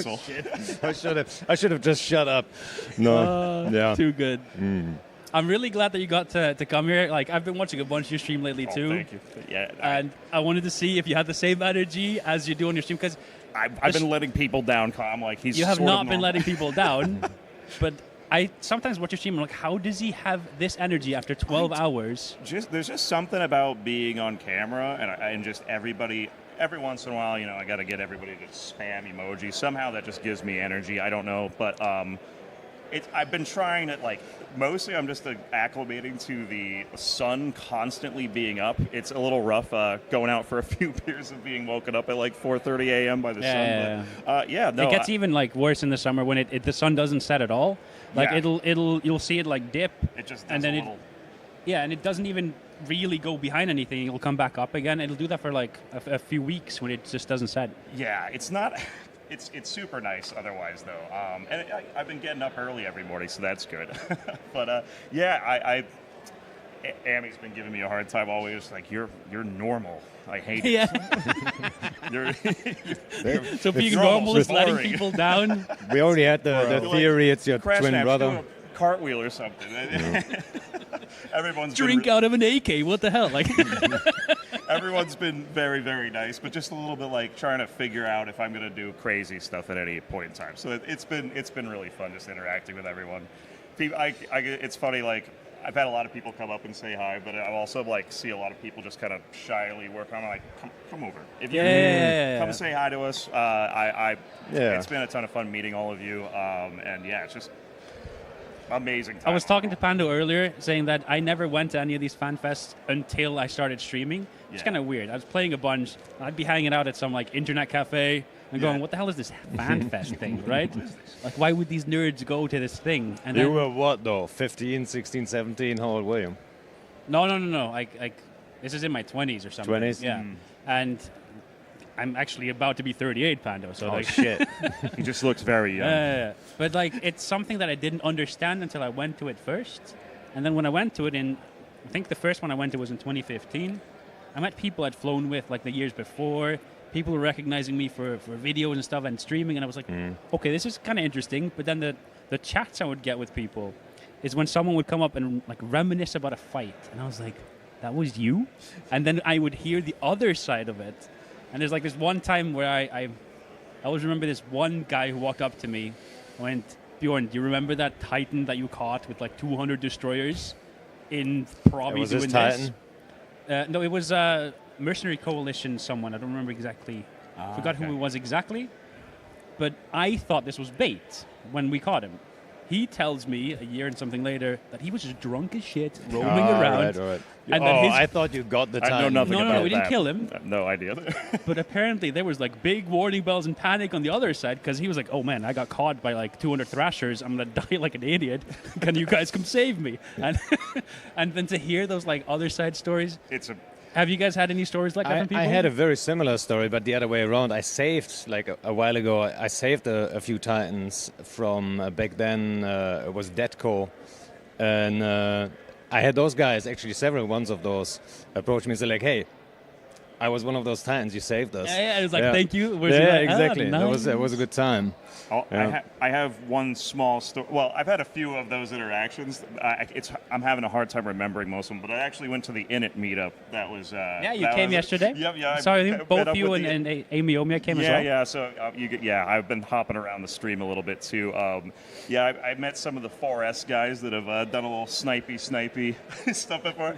I should have just shut up. No. Too good. I'm really glad that you got to come here. Like, I've been watching a bunch of your stream lately too. Thank you. Yeah. And I wanted to see if you had the same energy as you do on your stream, because I've been letting people down. I'm like, you have not been letting people down, but I sometimes watch your stream and I'm like, how does he have this energy after 12 hours? There's just something about being on camera and just everybody. Every once in a while, I got to get everybody to spam emojis. Somehow that just gives me energy. I don't know, but I've been trying to, like, mostly I'm just acclimating to the sun constantly being up. It's a little rough going out for a few beers and being woken up at like 4:30 a.m. by the sun. But, no. It gets even like worse in the summer when the sun doesn't set at all. Like you'll see it like dip. It just does and then a little. And it doesn't even really go behind anything. It'll come back up again. It'll do that for like a few weeks when it just doesn't set. Yeah, it's not. It's super nice otherwise, though. And I've been getting up early every morning, so that's good. But, Ami's been giving me a hard time always. Like, you're normal. I hate it. So being normal is letting people down. We already had the theory it's your twin brother. Do a cartwheel or something. Everyone's drink out of an AK. What the hell? Like. Everyone's been very, very nice, but just a little bit like trying to figure out if I'm going to do crazy stuff at any point in time. So it's been really fun just interacting with everyone. It's funny, like I've had a lot of people come up and say hi, but I also like see a lot of people just kind of shyly work on. I'm like, come over. If you come say hi to us. It's been a ton of fun meeting all of you, and it's just. Amazing time. I was talking to Pando earlier, saying that I never went to any of these FanFests until I started streaming. It's kind of weird. I was playing a bunch. I'd be hanging out at some like internet cafe and going, "What the hell is this FanFest thing?" Right? Like, why would these nerds go to this thing? And you were what though? 15, 16, 17? How old were you? No. Like this is in my 20s or something. 20s? Yeah. And I'm actually about to be 38, Pando. So shit. He just looks very young. But like, it's something that I didn't understand until I went to it first. And then when I went to it I think the first one I went to was in 2015. I met people I'd flown with like the years before. People were recognizing me for videos and stuff and streaming. And I was like, okay, this is kind of interesting. But then the chats I would get with people is when someone would come up and like reminisce about a fight. And I was like, that was you? And then I would hear the other side of it. And there's like this one time where I always remember this one guy who walked up to me and went, "Bjorn, do you remember that Titan that you caught with like 200 destroyers in Proby was doing this Titan? No, it was Mercenary Coalition someone. I don't remember exactly. Forgot who it was exactly. But I thought this was bait when we caught him. He tells me a year and something later that he was just drunk as shit, roaming around. Right. And I thought you got the time. I know nothing about that. No, we didn't kill him. I have no idea. But apparently there was like big warning bells and panic on the other side because he was like, "Oh man, I got caught by like 200 thrashers. I'm gonna die like an idiot. Can you guys come save me?" And then to hear those like other side stories. Have you guys had any stories like that from people? I had a very similar story, but the other way around. I saved, like a while ago, I saved a few Titans from back then, it was Detco. And I had those guys, actually several ones of those, approach me and say like, "Hey, I was one of those Titans, you saved us." Yeah, it was like, "Thank you." Exactly. Nice. That was a good time. I have one small story. Well, I've had a few of those interactions. I'm having a hard time remembering most of them, but I actually went to the Init meetup. That was you came yesterday. Yep. Sorry, both you and Amy Omia came as well. Yeah. So I've been hopping around the stream a little bit too. I met some of the 4S guys that have done a little snipey stuff before.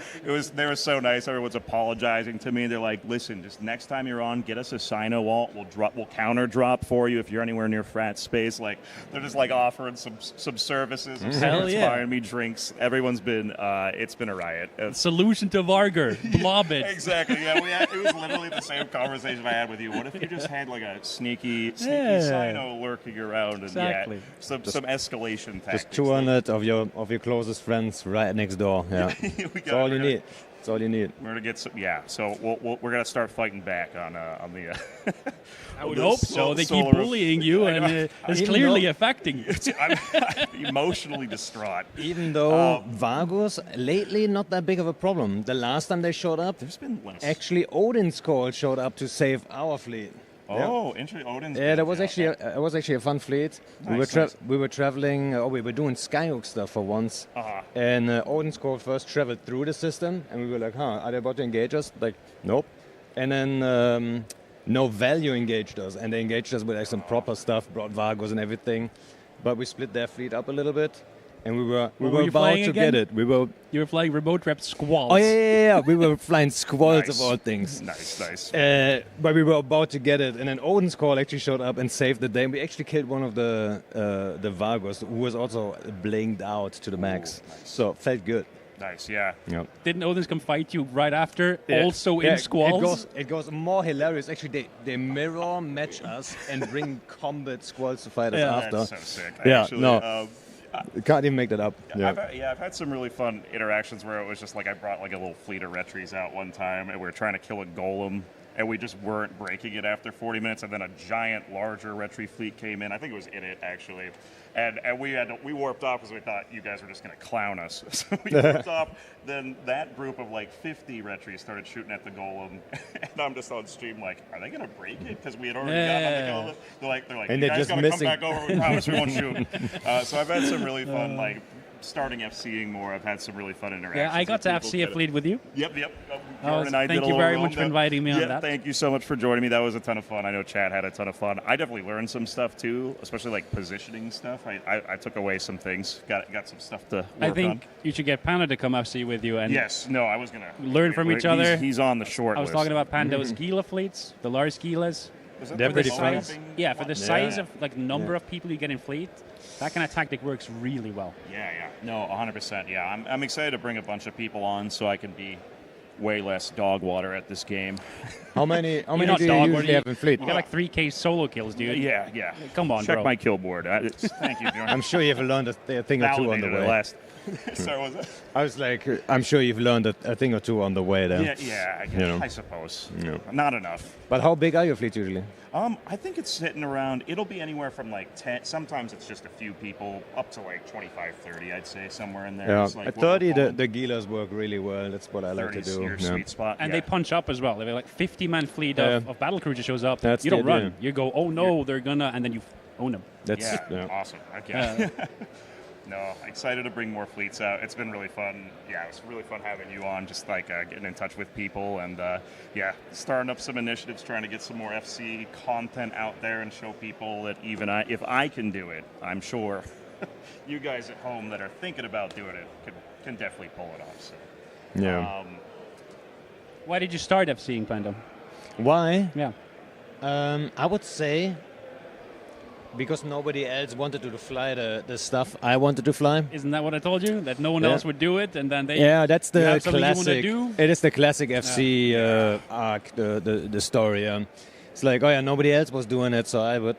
They were so nice. Everyone's apologizing to me. They're like, "Listen, just next time you're on, get us a Sino wall. We'll counter drop for you if you're anywhere near frat space." Like they're just like offering some services, inspiring me drinks. Everyone's been it's been a riot. Solution to Vargar, blob it. Exactly. Yeah, it was literally the same conversation I had with you. What if you just had like a sneaky Sino lurking around and some escalation tactics. Just 200 of your closest friends right next door. Yeah, that's all you need. That's all you need. We're gonna get some. Yeah, so we're gonna start fighting back on the. I would hope so. They keep bullying you, and it's clearly affecting you. I'm emotionally distraught. Even though Vargos lately not that big of a problem. The last time they showed up, there's been less. Actually, Odin's Call showed up to save our fleet. Oh, interesting. Odin's. Yeah, that was actually a fun fleet. Nice, we were traveling. We were doing Skyhook stuff for once. And Odin's Call first traveled through the system, and we were like, "Are they about to engage us?" Like, nope. And then no value engaged us, and they engaged us with like some proper stuff, brought Vargos and everything. But we split their fleet up a little bit. and we were What were you about flying to again? get it. You were flying remote rep Squalls. Oh yeah. We were flying Squalls Nice. of all things. Nice. But we were about to get it, and then Odin's Call actually showed up and saved the day. And we actually killed one of the Vargos, who was also blinged out to the max. So felt good. Nice, yeah. Yep. Didn't Odins come fight you right after? Yeah. Also Yeah, in Squalls? It goes more hilarious. Actually, they mirror match us and bring combat Squalls to fight us Yeah, after. that's so sick. You can't even make that up. I've had some really fun interactions where it was just like I brought like a little fleet of Retries out one time, and we were trying to kill a golem, and we just weren't breaking it after 40 minutes, and then a giant, larger Retrie fleet came in. I think it was in it actually, and we warped off because we thought you guys were just going to clown us. So we warped off. Then that group of like 50 Retries started shooting at the golem, and I'm just on stream like, are they going to break it? Because we had already gotten on the golem. They're like, And you they're guys just got to come missing. back over. We promise we won't shoot. So I've had some really fun like. Starting FCing more, I've had some really fun interactions. Yeah, I got to with people FC a that- fleet with you. Yep. Oh, And I did thank a you little very roam much for down. inviting me on Yeah, that. thank you so much for joining me. That was a ton of fun. I know Chad had a ton of fun. I definitely learned some stuff too, especially like positioning stuff. I took away some things. Got some stuff to work I think on. you should get Panda to come FC with you and Yes. No, I was gonna learn from each other. He's on the short I was list. talking about Pando's Gila fleets, the Lars Gilas. They're For pretty the fun. size, yeah, for the size of like number of people you get in fleet, that kind of tactic works really well. Yeah. No, 100%. Yeah, I'm excited to bring a bunch of people on so I can be way less dog water at this game. How many You're not do you dog usually water, have in fleet? You got like 3K solo kills, dude. Yeah. Come on, Check bro. my kill board. Thank you, Bjorn. I'm sure you've learned a thing or two on the Validated at way. last. Sorry, what was that? I was like, I'm sure you've learned a thing or two on the way there. Yeah, I suppose. Yeah. Not enough. But how big are your fleets usually? I think it's sitting around, it'll be anywhere from like 10, sometimes it's just a few people, up to like 25, 30, I'd say, somewhere in there. Yeah, It's like at what we're 30, calling the Gilas work really well. That's what I like to 30's do. your sweet spot. And yeah. they punch up as well. They have like 50-man fleet of battle cruiser shows up. That's you don't the run. idea. You go, oh no, they're gonna, and then you own them. That's Awesome. Okay. No, excited to bring more fleets out. It's been really fun. Yeah, it's really fun having you on, just like getting in touch with people and starting up some initiatives, trying to get some more FC content out there and show people that even if I can do it, I'm sure you guys at home that are thinking about doing it can definitely pull it off. So, Yeah. Why did you start FCing, Panda? Why? Yeah. I would say because nobody else wanted to fly the stuff I wanted to fly. Isn't that what I told you? That no one else would do it, and then they that's you the have something classic. you want to do? It is the classic FC arc, the story. It's like, oh yeah, nobody else was doing it, so I would.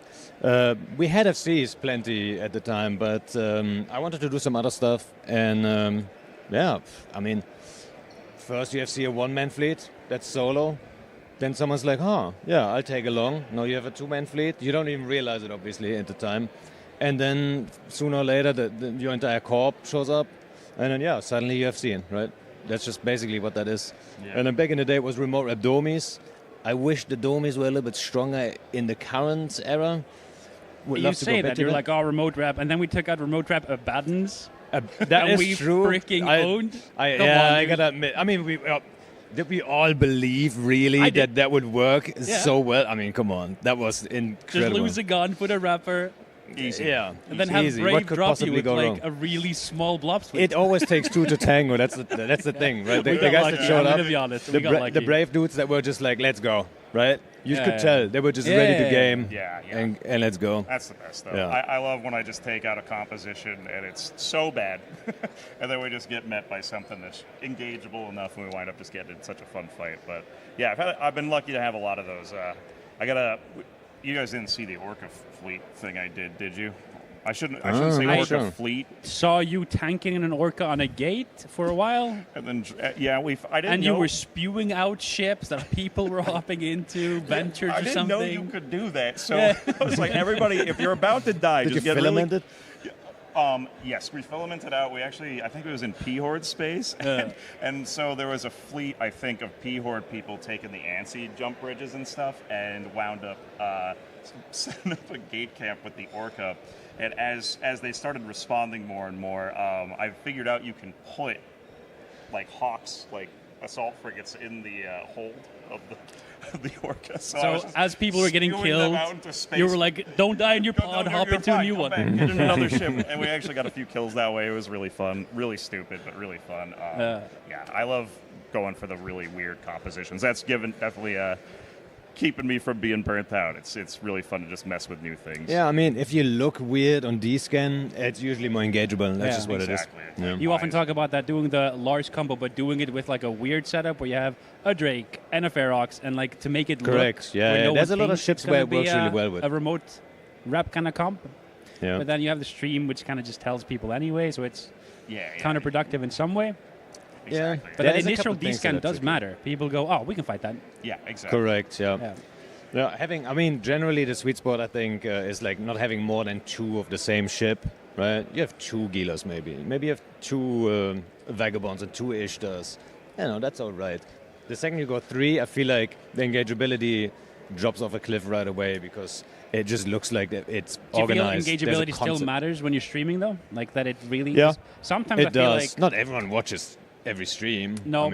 We had FCs plenty at the time, but I wanted to do some other stuff, and I mean, first you FC a one-man fleet that's solo. Then someone's like, I'll take along. Now you have a two-man fleet. You don't even realize it, obviously, at the time. And then sooner or later, your entire corp shows up. And then, suddenly you have seen, right? That's just basically what that is. Yeah. And then back in the day, it was remote rep domies. I wish the domies were a little bit stronger in the current era. Would You love to go say back that, to you're like, remote rep, and then we took out remote rep Abaddons. that and is we true. freaking owned. Come on, I dude. gotta admit. I mean, did we all believe really that would work so well? I mean, come on, that was Just incredible. lose a gun, put a rapper. Easy. Yeah, And then have easy. Brave What could drop you possibly with go like wrong? a really small blob suite. It always takes two to tango. That's the thing, right? We The got guys lucky. that showed I'm up, gonna be honest, we the, got lucky. the brave dudes that were just like, let's go, right? You Yeah, could yeah. tell they were just Yeah, ready yeah, to yeah. game, Yeah. And let's go. That's the best, though. Yeah. I love when I just take out a composition and it's so bad, and then we just get met by something that's engageable enough, and we wind up just getting in such a fun fight. But yeah, I've been lucky to have a lot of those. You guys didn't see the Orca fleet thing I did you? I shouldn't say Orca sure. fleet. Saw you tanking an orca on a gate for a while. And then I didn't. And know, you were spewing out ships that people were hopping into, ventures I or didn't something. know you could do that. So Yeah. I was like, everybody, if you're about to die, Did just you get really. filament it? Yes, we filamented out. I think it was in P-Horde space. Yeah. And so there was a fleet, I think, of P-Horde people taking the ANSI jump bridges and stuff and wound up setting up a gate camp with the Orca. And as they started responding more and more, I figured out you can put like hawks, like assault frigates in the hold of the Orca. So as people were getting killed, you were like, "Don't die in your pod, hop into a new one." Get in another ship, and we actually got a few kills that way. It was really fun, really stupid, but really fun. Yeah, I love going for the really weird compositions. That's definitely keeping me from being burnt out. It's really fun to just mess with new things. Yeah, I mean, if you look weird on D-scan, it's usually more engageable, and that's just what it is. Yeah. You often talk about that, doing the large combo, but doing it with like a weird setup where you have a Drake and a Ferox, and like to make it correct. Look Yeah, no there's a one lot of thinks ships it's where it gonna works be really well with. a remote rep kind of comp. Yeah. But then you have the stream, which kind of just tells people anyway, so it's counterproductive in some way. Yeah, but that initial D-scan does matter. People go, "Oh, we can fight that." Yeah, exactly. Correct. Yeah. Generally the sweet spot I think is like not having more than 2 of the same ship, right? You have 2 Gilas maybe you have 2 Vagabonds and 2 Ishtas. That's all right. The second you go 3, I feel like the engageability drops off a cliff right away because it just looks like it's organized. Do you feel engageability still matters when you're streaming though? Like that it really is? Sometimes it I feel does. like Not everyone watches every stream. No,